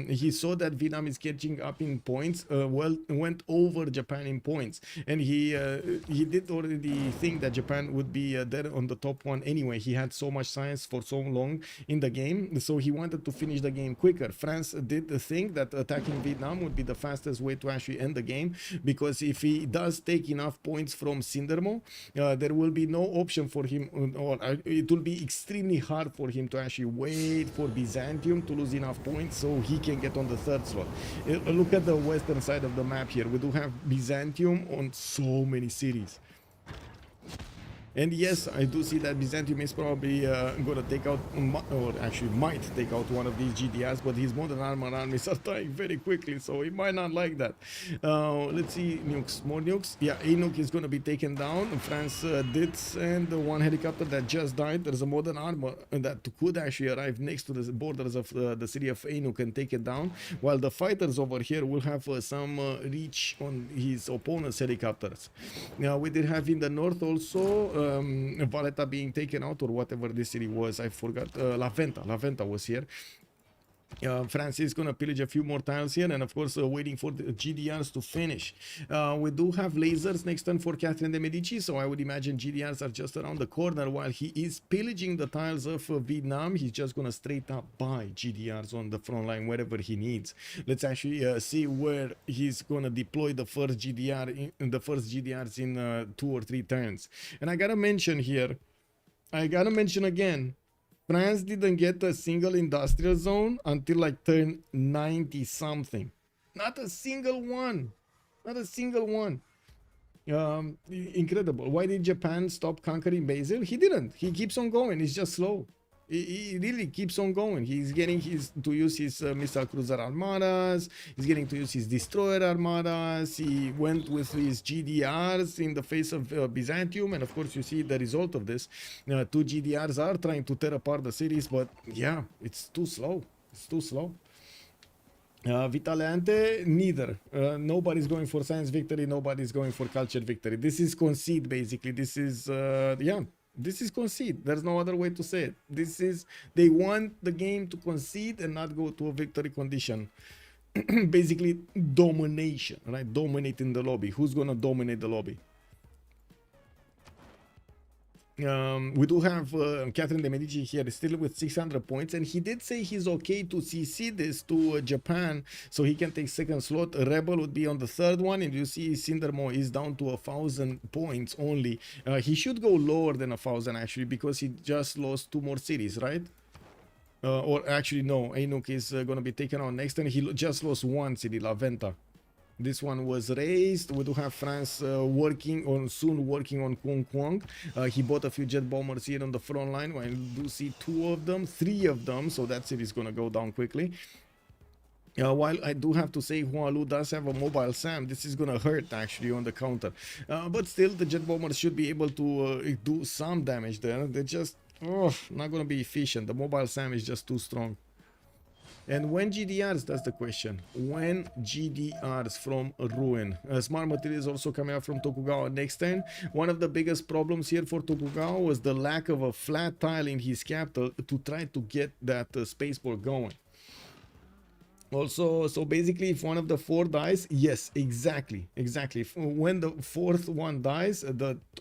he saw that Vietnam is catching up in points. Went over Japan in points, and he did already think that Japan would be there on the top one anyway. He had so much science for so long in the game, so he wanted to finish the game quicker. France did think that attacking Vietnam would be the fastest way to actually end the game, because if he does take enough points from Cindermo, there will be no option for him, or it will be extremely hard for him to actually wait for Byzantium to lose enough points so he can get on the 3rd slot. Look at the western side of the map here. We do have Byzantium on so many cities. And yes, I do see that Byzantium is probably going to take out, or actually might take out one of these GDRs, but his modern armor armies are dying very quickly, so he might not like that. Let's see, nukes, more nukes. Yeah, a nuke is going to be taken down. France did send one helicopter that just died. There's a modern armor that could actually arrive next to the borders of the city of Anuk and take it down, while the fighters over here will have some reach on his opponent's helicopters. Now, we did have in the north also Valletta being taken out, or whatever this city was. I forgot. La Venta was here. France is going to pillage a few more tiles here, and of course waiting for the GDRs to finish. We do have lasers next turn for Catherine de Medici, so I would imagine GDRs are just around the corner. While he is pillaging the tiles of Vietnam, he's just going to straight up buy GDRs on the front line wherever he needs. Let's actually see where he's going to deploy the first GDRs in 2 or 3 turns. And I gotta mention here, again, France didn't get a single industrial zone until like turn 90 something. Not a single one. Not a single one. Incredible. Why did Japan stop conquering Basil? He didn't. He keeps on going. It's just slow. He really keeps on going. He's getting to use his missile cruiser armadas. He's getting to use his destroyer armadas. He went with his GDRs in the face of Byzantium, and of course you see the result of this. 2 GDRs are trying to tear apart the cities, but yeah, it's too slow. It's too slow. Vitaleante, neither. Nobody's going for science victory. Nobody's going for culture victory. This is concede, basically. This is yeah. This is concede. There's no other way to say it. This is, they want the game to concede and not go to a victory condition. Basically, domination, right? Dominating the lobby. Who's gonna dominate the lobby? We do have Catherine de Medici here still with 600 points, and he did say he's okay to CC this to Japan so he can take second slot. Rebel would be on the third one, and you see Sindermo is down to 1,000 points only. He should go lower than 1,000 actually, because he just lost 2 more cities, right? Or actually no, Ainuk is gonna be taken on next, and he just lost 1 city, La Venta. This one was raised. We do have France soon working on Kong Kwang. He bought a few jet bombers here on the front line. I do see 2 of them, 3 of them, so that city is gonna go down quickly. While I do have to say Hualu does have a mobile SAM, this is gonna hurt actually on the counter. But still, the jet bombers should be able to do some damage there. They're just not gonna be efficient. The mobile SAM is just too strong. And when GDRs, that's the question. When GDRs from Ruin. Smart materials also coming out from Tokugawa next turn. One of the biggest problems here for Tokugawa was the lack of a flat tile in his capital to try to get that spaceport going. Also, so basically, if one of the 4 dies, yes, exactly. When the 4th one dies,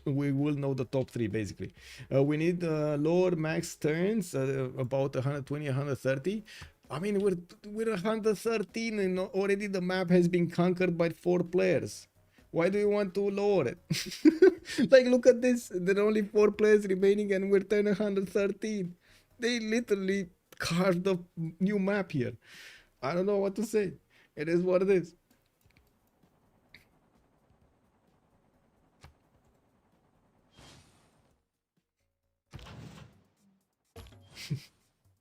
we will know the top 3 basically. We need lower max turns, about 120, 130. I mean, we're 113 and already the map has been conquered by 4 players. Why do you want to lower it? Like, look at this. There are only 4 players remaining and we're turning 113. They literally carved a new map here. I don't know what to say. It is what it is.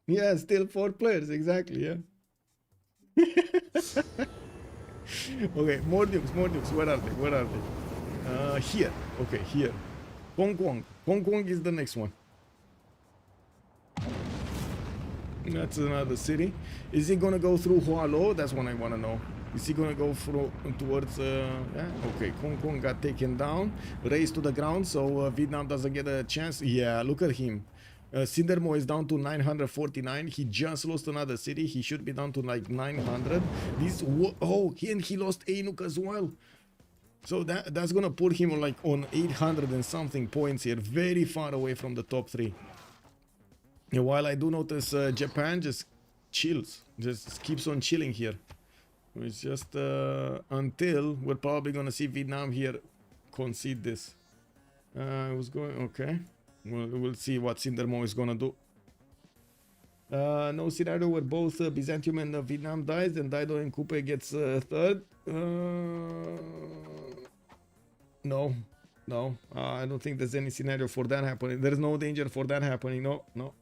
Yeah, still 4 players, exactly, yeah. Okay, more nukes, where are they? Here, okay, here. Hong Kong is the next one. That's another city. Is he gonna go through Hualo? That's what I wanna know. Is he gonna go through towards yeah, okay, Hong Kong got taken down, raised to the ground, so Vietnam doesn't get a chance. Yeah, look at him. Sindermo is down to 949. He just lost another city. He should be down to like 900. And he lost Ainuk as well. So that's gonna put him like on 800 and something points here, very far away from the top 3. And while I do notice Japan just chills, just keeps on chilling here. It's just until we're probably gonna see Vietnam here concede this. I was going okay. We'll see what Sindermo is gonna do. No scenario where both Byzantium and Vietnam dies, and Daido and Coupe gets 3rd. No. I don't think there's any scenario for that happening. There's no danger for that happening. No.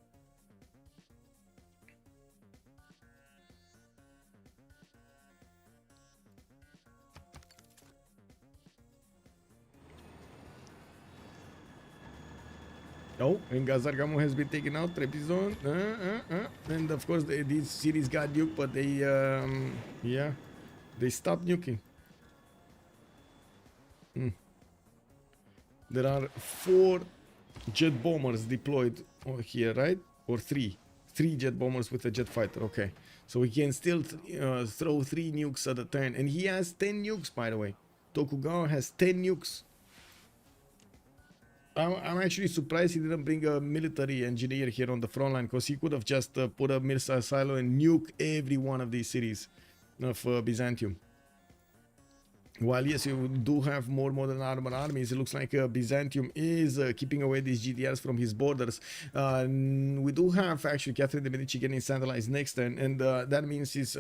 Oh, and Gazargamo has been taken out. Trepizon. And of course, these cities got nuked, but they, yeah, they stopped nuking. There are 4 jet bombers deployed here, right? Or 3. 3 jet bombers with a jet fighter. Okay, so we can still throw 3 nukes at a turn, and he has 10 nukes, by the way. Tokugawa has 10 nukes. I'm actually surprised he didn't bring a military engineer here on the front line, because he could have just put a missile silo and nuke every one of these cities of Byzantium. While yes, you do have more modern armored armies, it looks like Byzantium is keeping away these GDRs from his borders. We do have actually Catherine de' Medici getting centralized next turn, and that means it's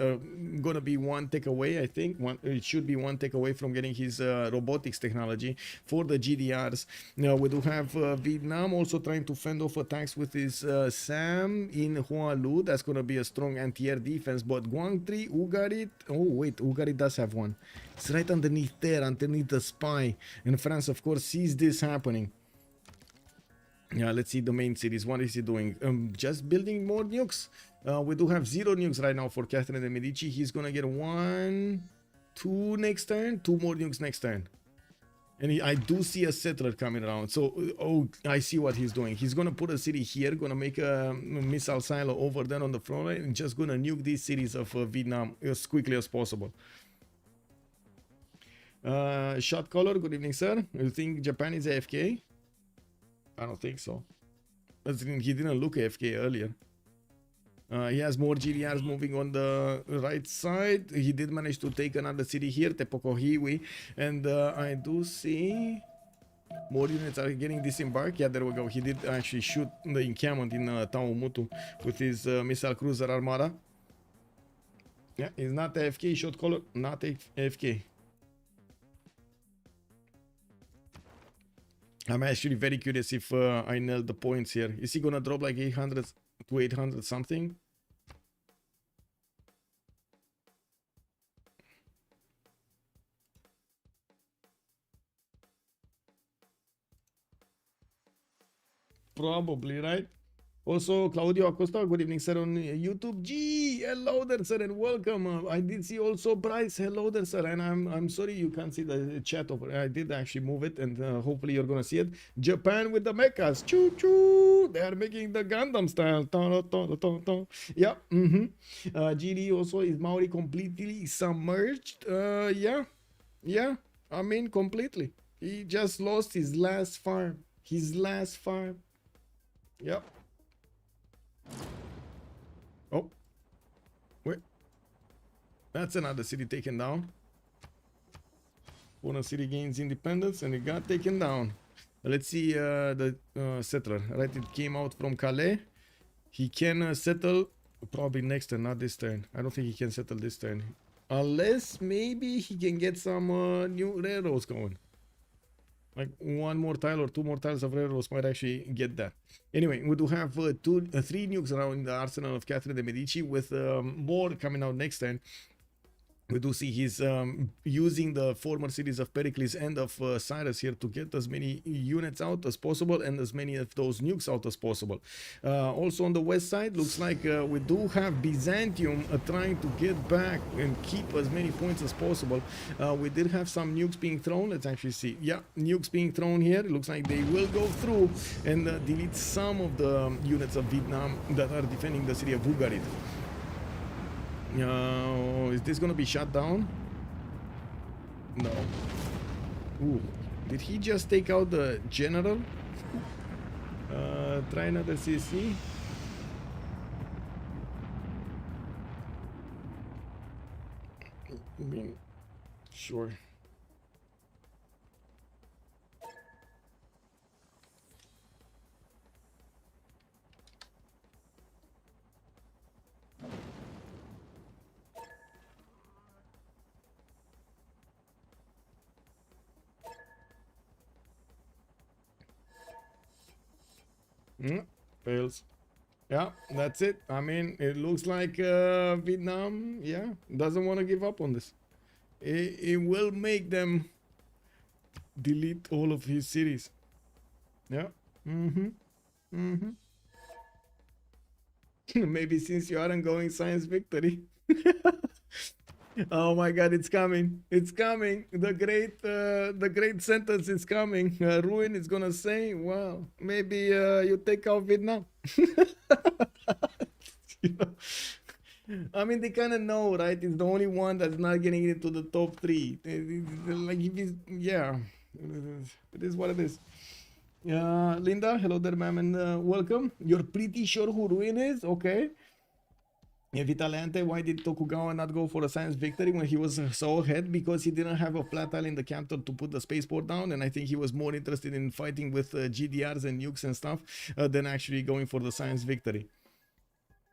gonna be one take away. I think it should be one take away from getting his robotics technology for the GDRs. Now we do have Vietnam also trying to fend off attacks with his SAM in Hoa Lu. That's gonna be a strong anti-air defense. But Guang Tri, Ugarit. Oh wait, Ugarit does have one. It's right underneath there, underneath the spy. And France, of course, sees this happening. Yeah, let's see the main cities. What is he doing? Just building more nukes. We do have 0 nukes right now for Catherine de' Medici. He's gonna get 1, 2 next turn, 2 more nukes next turn. And I do see a settler coming around. So, oh, I see what he's doing. He's gonna put a city here, gonna make a missile silo over there on the front line, and just gonna nuke these cities of Vietnam as quickly as possible. Shot caller, good evening, sir. You think Japan is AFK? I don't think so. He didn't look AFK earlier. He has more GDRs moving on the right side. He did manage to take another city here, Tepokohiwi. And I do see more units are getting disembarked. Yeah, there we go. He did actually shoot the encampment in Taumutu with his missile cruiser armada. Yeah, he's not AFK. Shot caller, not AFK. I'm actually very curious if I nailed the points here. Is he gonna drop like 800 to 800 something? Probably, right? Also, Claudio Acosta, good evening, sir, on YouTube. Gee, hello there, sir, and welcome. I did see also Bryce. Hello there, sir, and I'm sorry you can't see the chat over. I did actually move it, and hopefully you're gonna see it. Japan with the mechas, choo choo. They are making the Gundam style. Yeah. GD also is Maori completely submerged. Yeah. I mean, completely. He just lost his last farm. Yep. Oh, wait. That's another city taken down. One city gains independence and it got taken down. Let's see the settler. Right, it came out from Calais. He can settle probably next turn, not this turn. I don't think he can settle this turn. Unless maybe he can get some new railroads going. Like 1 more tile or 2 more tiles of railroads might actually get that. Anyway, we do have 3 nukes around the arsenal of Catherine de' Medici, with more coming out next turn. We do see he's using the former cities of Pericles and of Cyrus here to get as many units out as possible and as many of those nukes out as possible. Also on the west side, looks like we do have Byzantium trying to get back and keep as many points as possible. We did have some nukes being thrown. Let's actually see. Yeah, nukes being thrown here. It looks like they will go through and delete some of the units of Vietnam that are defending the city of Ugarit. Is this gonna be shut down? No. Ooh, did he just take out the general? Try another CC. I mean, sure. Fails. Yeah, that's it. I mean, it looks like Vietnam, yeah, doesn't want to give up on this. It will make them delete all of his cities. Yeah. Maybe since you aren't going science victory. Oh my God, it's coming! It's coming! The great sentence is coming. Ruin is gonna say, "Well, maybe you take out Vietnam." You know? I mean, they kind of know, right? It's the only one that's not getting into the top three. Like, if he's, yeah, it is what it is. Linda, hello there, ma'am, and welcome. You're pretty sure who Ruin is? Okay. Vitaliante, why did Tokugawa not go for a science victory when he was so ahead? Because he didn't have a flat tile in the capital to put the spaceport down, and I think he was more interested in fighting with GDRs and nukes and stuff than actually going for the science victory.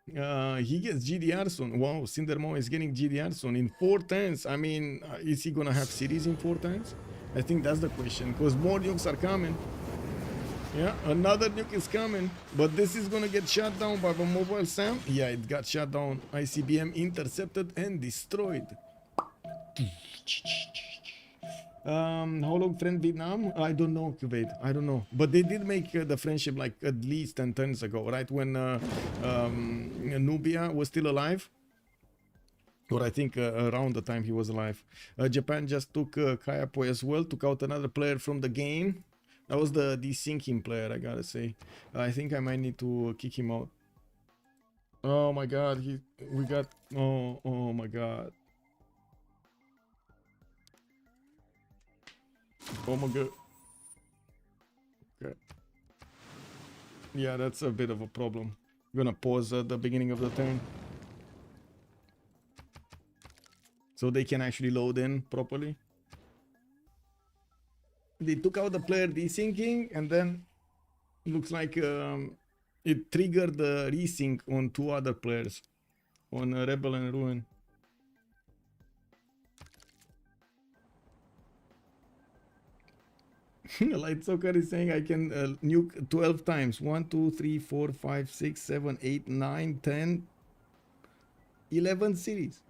He gets GDR soon. Wow, Cindermo is getting GDR soon in 4 turns. I mean, is he gonna have series in 4 turns? I think that's the question, because more nukes are coming. Yeah, another nuke is coming, but this is gonna get shot down by the mobile SAM. Yeah, it got shot down. ICBM intercepted and destroyed. How long friend Vietnam? I don't know, Kuwait. I don't know. But they did make the friendship like at least 10 turns ago, right? When Nubia was still alive. Or I think around the time he was alive. Japan just took Kayapo as well, took out another player from the game. That was the desyncing player, I gotta say. I think I might need to kick him out. Oh my god, oh my god. Oh my god. Okay. Yeah, that's a bit of a problem. I'm gonna pause at the beginning of the turn, so they can actually load in properly. They took out the player desyncing, and then looks like it triggered the resync on 2 other players, on Rebel and Ruin. Light Soccer is saying I can nuke 12 times. 1, 2, 3, 4, 5, 6, 7, 8, 9, 10, 11 series.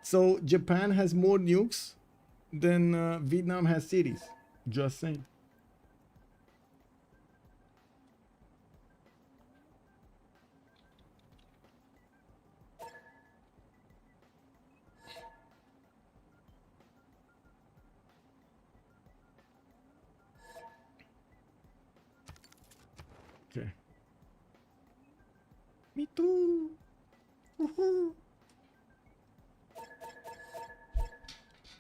So Japan has more nukes than Vietnam has series. Just saying. Okay. Me too. Woohoo.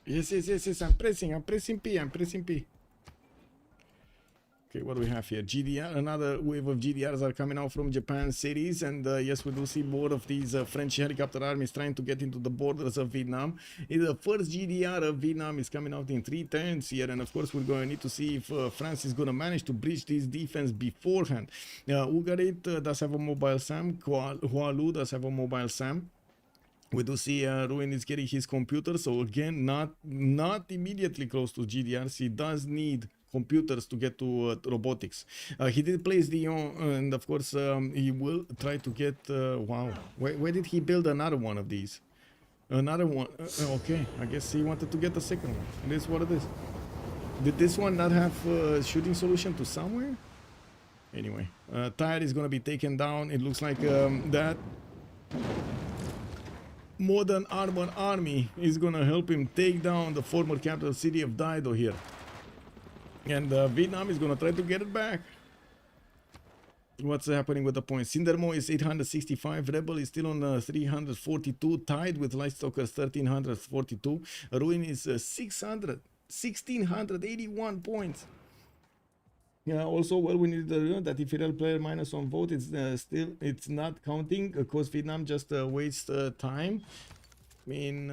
Yes. I'm pressing P. Okay, what do we have here? GDR, another wave of GDRs are coming out from Japan cities, and yes, we do see more of these French helicopter armies trying to get into the borders of Vietnam. The first GDR of Vietnam is coming out in 3 turns here, and of course we're going to need to see if France is going to manage to breach this defense beforehand. Ugarit does have a mobile SAM, Hualu does have a mobile SAM. We do see Ruin is getting his computer, so again, not immediately close to GDRs. He does need computers to get to robotics. He did place Dion, and of course he will try to get wow, where did he build another one of these? Another one. Okay, I guess he wanted to get the second one. It is what it is. Did this one not have shooting solution to somewhere? Anyway, Tire is gonna be taken down. It looks like that modern armored army is gonna help him take down the former capital city of Daido here. And Vietnam is gonna try to get it back. What's happening with the points? Cindermo is 865. Rebel is still on 342, tied with Lightstalkers 1342. Ruin is 1681 points. Also, well, we need to know that if Fidel player minus 1 vote, it's not counting because Vietnam just wastes time. I mean,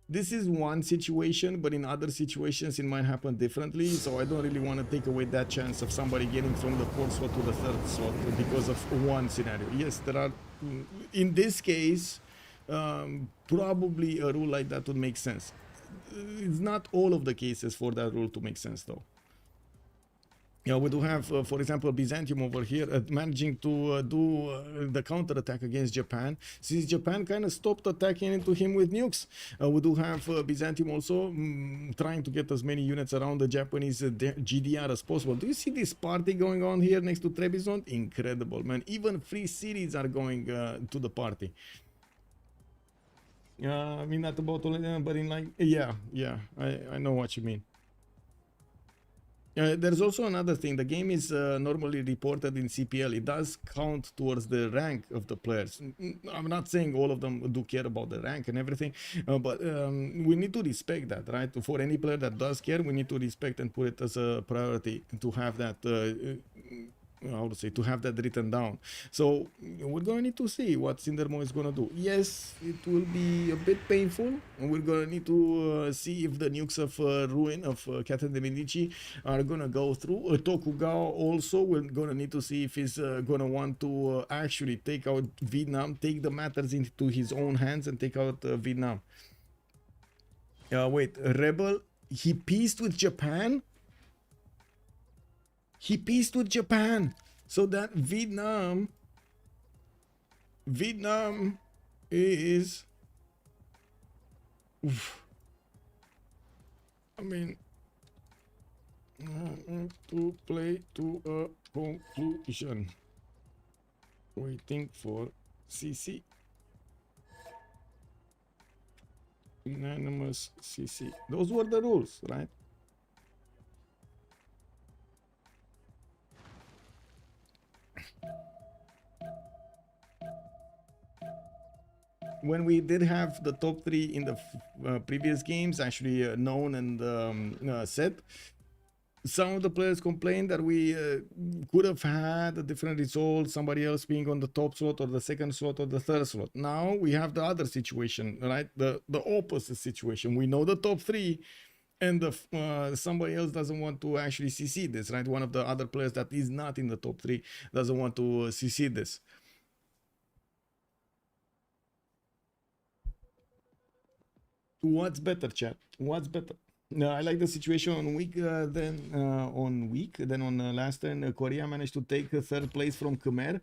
this is one situation, but in other situations it might happen differently. So I don't really want to take away that chance of somebody getting from the 4th slot to the 3rd slot because of one scenario. Yes, there are. In this case, probably a rule like that would make sense. It's not all of the cases for that rule to make sense, though. Yeah, we do have, for example, Byzantium over here managing to do the counterattack against Japan, since Japan kind of stopped attacking into him with nukes. We do have Byzantium also trying to get as many units around the Japanese GDR as possible. Do you see this party going on here next to Trebizond? Incredible, man. Even free cities are going to the party. I mean, not about all of them, but in like, yeah, I know what you mean. There's also another thing. The game is normally reported in CPL. It does count towards the rank of the players. I'm not saying all of them do care about the rank and everything, but we need to respect that, right? For any player that does care, we need to respect and put it as a priority to have that. How to say, to have that written down. So we're going to need to see what Cindermo is going to do. Yes, it will be a bit painful, and we're going to need to see if the nukes of Ruin of Catherine de Medici are going to go through. Tokugawa also, we're going to need to see if he's going to want to actually take out Vietnam, take the matters into his own hands and take out Vietnam. Wait, Rebel, he peaced with Japan? He peaced with Japan, so that Vietnam is, oof. I mean, to play to a conclusion. Waiting for CC. Unanimous CC. Those were the rules, right? When we did have the top 3 in the previous games actually known and set, some of the players complained that we could have had a different result, somebody else being on the top slot or the second slot or the third slot. Now we have the other situation, right? The opposite situation. We know the top 3 and somebody else doesn't want to actually CC this, right? One of the other players that is not in the top 3 doesn't want to CC this. What's better, chat? What's better? I like the situation on week then on last turn Korea managed to take third place from Khmer.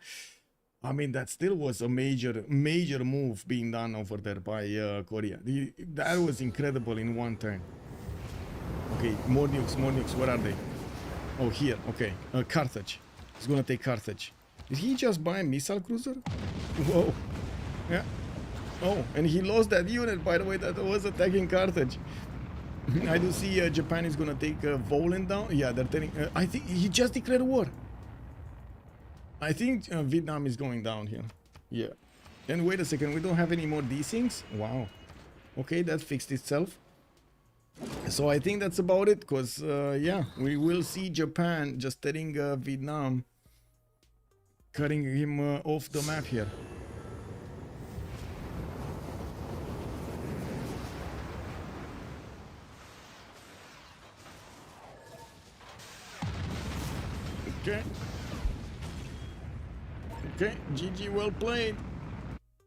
I mean, that still was a major move being done over there by Korea. That was incredible in one turn. Okay, more nukes. Where are they? Oh, here. Okay, Carthage. He's gonna take Carthage. Did he just buy a missile cruiser? Whoa. Yeah. Oh, and he lost that unit, by the way, that was attacking Carthage. I do see Japan is gonna take Volan down. Yeah, they're telling. I think he just declared war. I think Vietnam is going down here. Yeah. And wait a second, we don't have any more D-Syncs? Wow. Okay, that fixed itself. So I think that's about it, because, yeah, we will see Japan just telling Vietnam, cutting him off the map here. Okay, GG, well played.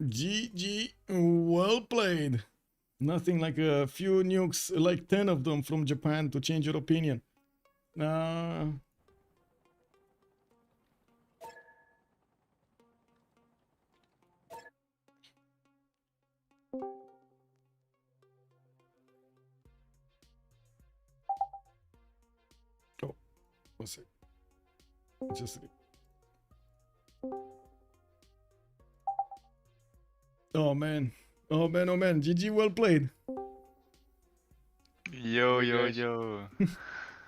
GG, well played. Nothing like a few nukes, like 10 of them from Japan to change your opinion. Oh, what's it? Just. Oh man. GG, well played. Yo.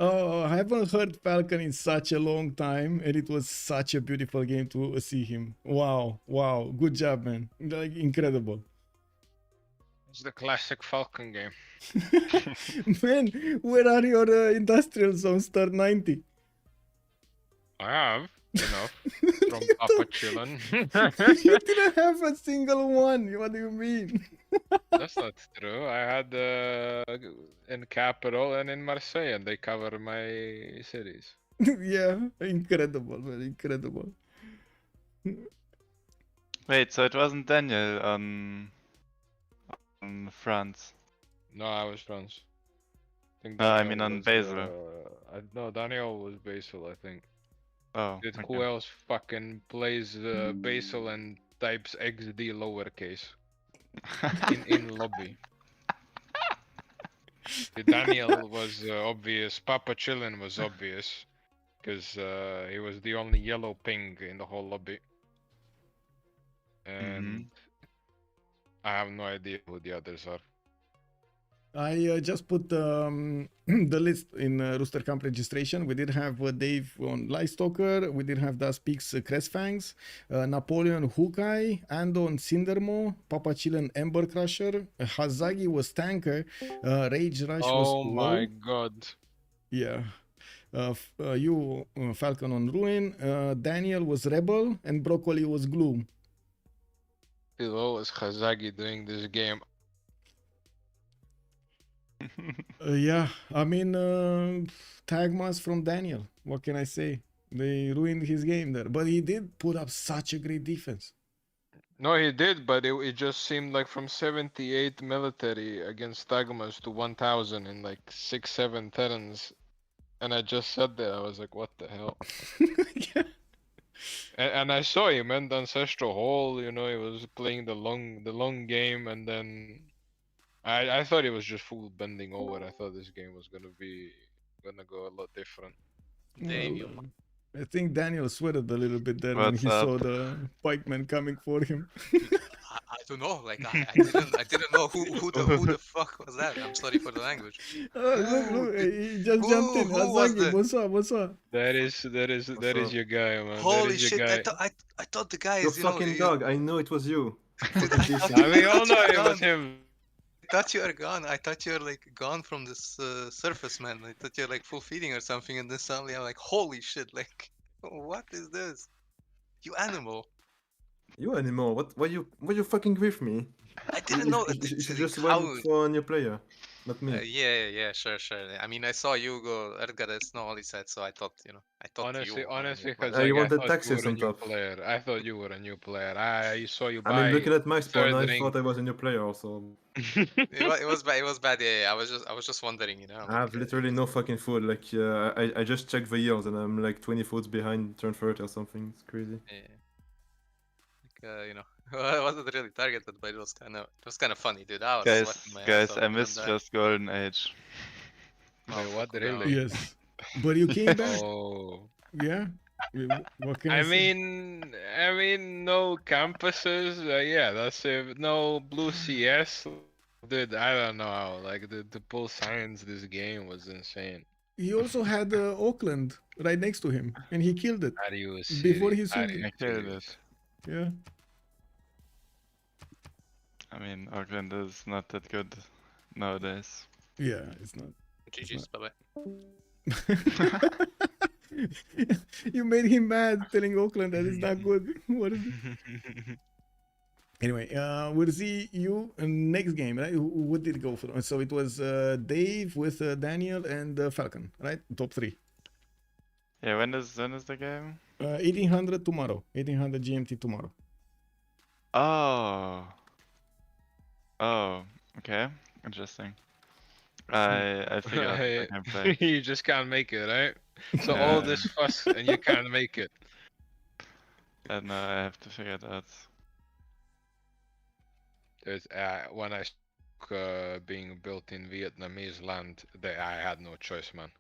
Oh, I haven't heard Falcon in such a long time, and it was such a beautiful game to see him. Wow. Good job, man. Like, incredible. It's the classic Falcon game. Man, where are your industrial zones, star 90? I have enough from Papa Chillin. You didn't have a single one. What do you mean? That's not true. I had in Capital and in Marseille, and they cover my cities. Yeah, incredible, man, incredible. Wait, so it wasn't Daniel on France? No, I was France. I mean on Basel. No, Daniel was Basel, I think. Oh, Who else fucking plays Basel and types XD lowercase in lobby? Daniel was obvious. Papa Chillin was obvious because he was the only yellow ping in the whole lobby, and I have no idea who the others are. I just put the list in Rooster Camp registration. We did have Dave on Lightstalker. We did have Das Peaks Crestfangs, Napoleon Hawkeye, Andon Cindermo, Papa Chilen Ember Crusher, Hazagi was Tanker, Rage Rush was Oh my Low. god. Yeah. You, Falcon on Ruin, Daniel was Rebel, and Broccoli was Gloom. Below is Hazagi doing this game. Yeah, I mean, Tagmas from Daniel. What can I say? They ruined his game there, but he did put up such a great defense. No, he did, but it just seemed like from 78 military against Tagmas to 1000 in like 6-7 turns. And I just sat there, I was like, what the hell? Yeah. And I saw him in the Ancestral Hall, you know, he was playing the long game, and then I thought he was just full bending over. I thought this game was gonna go a lot different. Well, I think Daniel sweated a little bit there when What's he saw up? the pikemen coming for him. I don't know. Like I didn't know who the fuck was that. I'm sorry for the language. Look, he just jumped in. Who was Azagi, the- what's up? That is your guy, man. Holy that is shit! your guy. I thought the guy You is fucking dog, I know it was you. I mean, all know it was him. I thought you were gone. I thought you were like gone from this surface, man. I thought you're like full feeding or something, and then suddenly I'm like, holy shit! Like, what is this? You animal! You animal, why you fucking with me? I didn't know that. You should like, just how. wait for a new player, not me. Yeah, sure. I mean, I saw you go Ergares Snowly said, so I thought, I thought you. Honestly, were- because you want the thought taxes you were a on new top. player. I thought you were a new player. I saw you buy. I mean, looking at my spawn, third I ring. thought I was a new player also. It was bad. It was bad. Yeah. I was just wondering, I have literally no fucking food, like, I just checked the years and I'm like 20 foods behind turn 30 or something, it's crazy. Yeah. I wasn't really targeted, but it was kind of funny, dude. I was Guys, sweating my ass guys, off, I man, missed that- just Golden Age. Wait, what? fuck Really? no. Yes, but you came back. Oh. Yeah. What can I say? I mean, no campuses. Yeah, that's it. No blue CS. Dude, I don't know how. Like the pull science this game was insane. He also had Auckland right next to him, and he killed it. Are you Before serious? he Are switched you I killed serious? it. Yeah. I mean, Auckland is not that good nowadays. Yeah, it's not. GG's, bye bye. You made him mad telling Auckland that it's not good. What is it? Anyway, we'll see you next game, right? What did it go for? So it was Dave with Daniel and Falcon, right? Top 3. Yeah, when is the game? 1800 tomorrow. 1800 GMT tomorrow. Oh, okay, interesting. I figured out I can play. You just can't make it, right? So all Yeah. this fuss and you can't make it. And now I have to figure it out. There's, when I being built in Vietnamese land, I had no choice, man.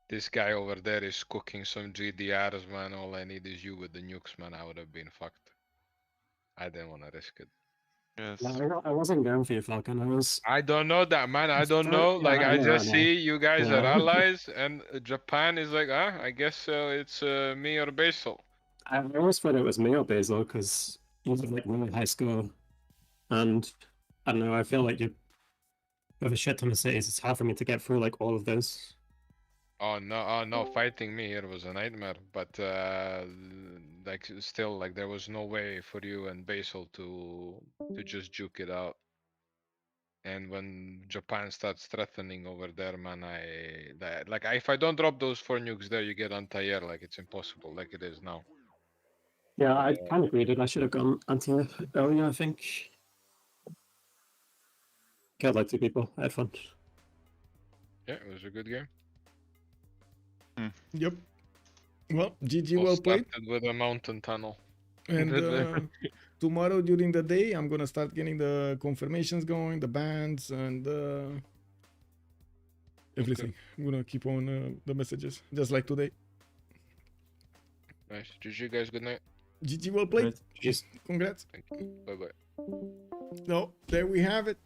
This guy over there is cooking some GDRs, man. All I need is you with the nukes, man. I would have been fucked. I didn't want to risk it. Yes. No, I wasn't going for you, Falcon. I don't know that, man. I don't Sorry, know. yeah, Like, I I know, just I know. see you guys are Yeah. allies, and Japan is like, I guess it's me or Basil. I always thought it was me or Basil because you have like really high score, and I don't know. I feel like you have a shit ton of cities. It's hard for me to get through like all of those. Oh no! Fighting me here was a nightmare. But like, still, like, there was no way for you and Basil to just juke it out. And when Japan starts threatening over there, man, if I don't drop those 4 nukes there, you get anti-air. Like, it's impossible, like it is now. Yeah, I kind of agreed. I should have gone anti earlier. I think. Killed like 2 people. I had fun. Yeah, it was a good game. Yep. Well, GG, All well played. started with a mountain tunnel. And Did tomorrow during the day, I'm gonna start getting the confirmations going, the bands, and everything. I'm gonna keep on the messages, just like today. Nice. GG, guys. Good night. GG, well played. Right. Just Congrats. Thank you. Bye bye. No, there we have it.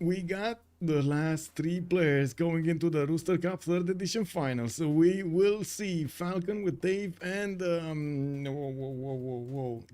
we got the last 3 players going into the Rooster Cup 3rd edition finals. So we will see Falcon with Dave and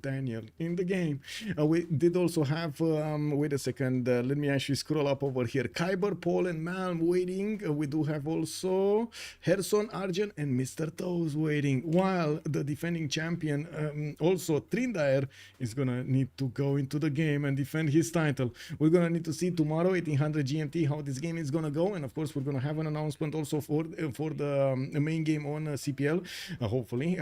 Daniel in the game. We did also have, wait a second, let me actually scroll up over here. Kyber, Paul, and Malm waiting. We do have also Herson, Arjun, and Mr. Toes waiting. While the defending champion, also Trindair, is gonna need to go into the game and defend his title. We're gonna need to see tomorrow 1800 GMT how this game is gonna go, and of course we're gonna have an announcement also for the main game on CPL, hopefully.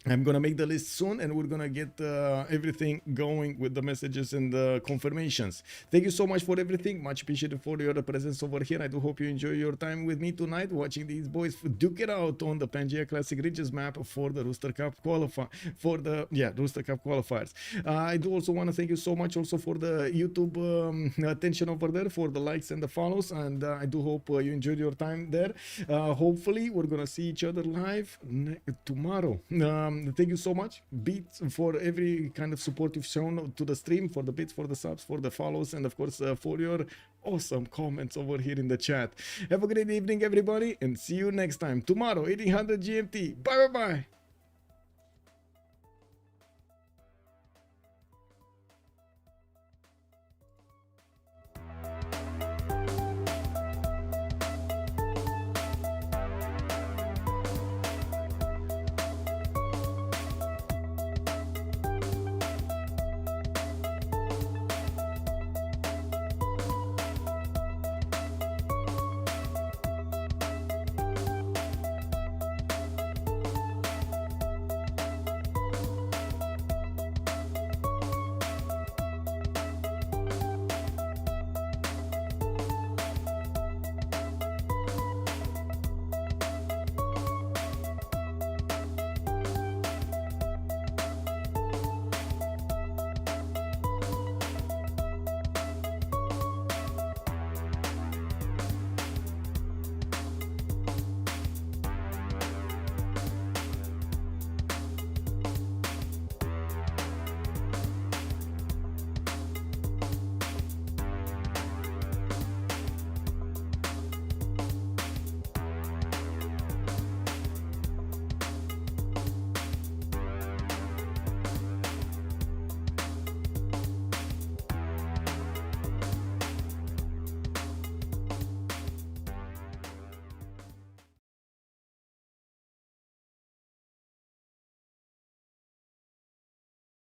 I'm gonna make the list soon, and we're gonna get everything going with the messages and the confirmations. Thank you so much for everything. Much appreciated for your presence over here. I do hope you enjoy your time with me tonight, watching these boys duke it out on the Pangea Classic Ridges map for the Rooster Cup Rooster Cup qualifiers. I do also want to thank you so much also for the YouTube attention over there, for the likes and the follows, and I do hope you enjoyed your time there. Hopefully we're gonna see each other live tomorrow. Thank you so much, Beats, for every kind of support you've shown to the stream, for the bits, for the subs, for the follows, and of course for your awesome comments over here in the chat. Have a great evening, everybody, and see you next time tomorrow, 1800 GMT. Bye bye bye.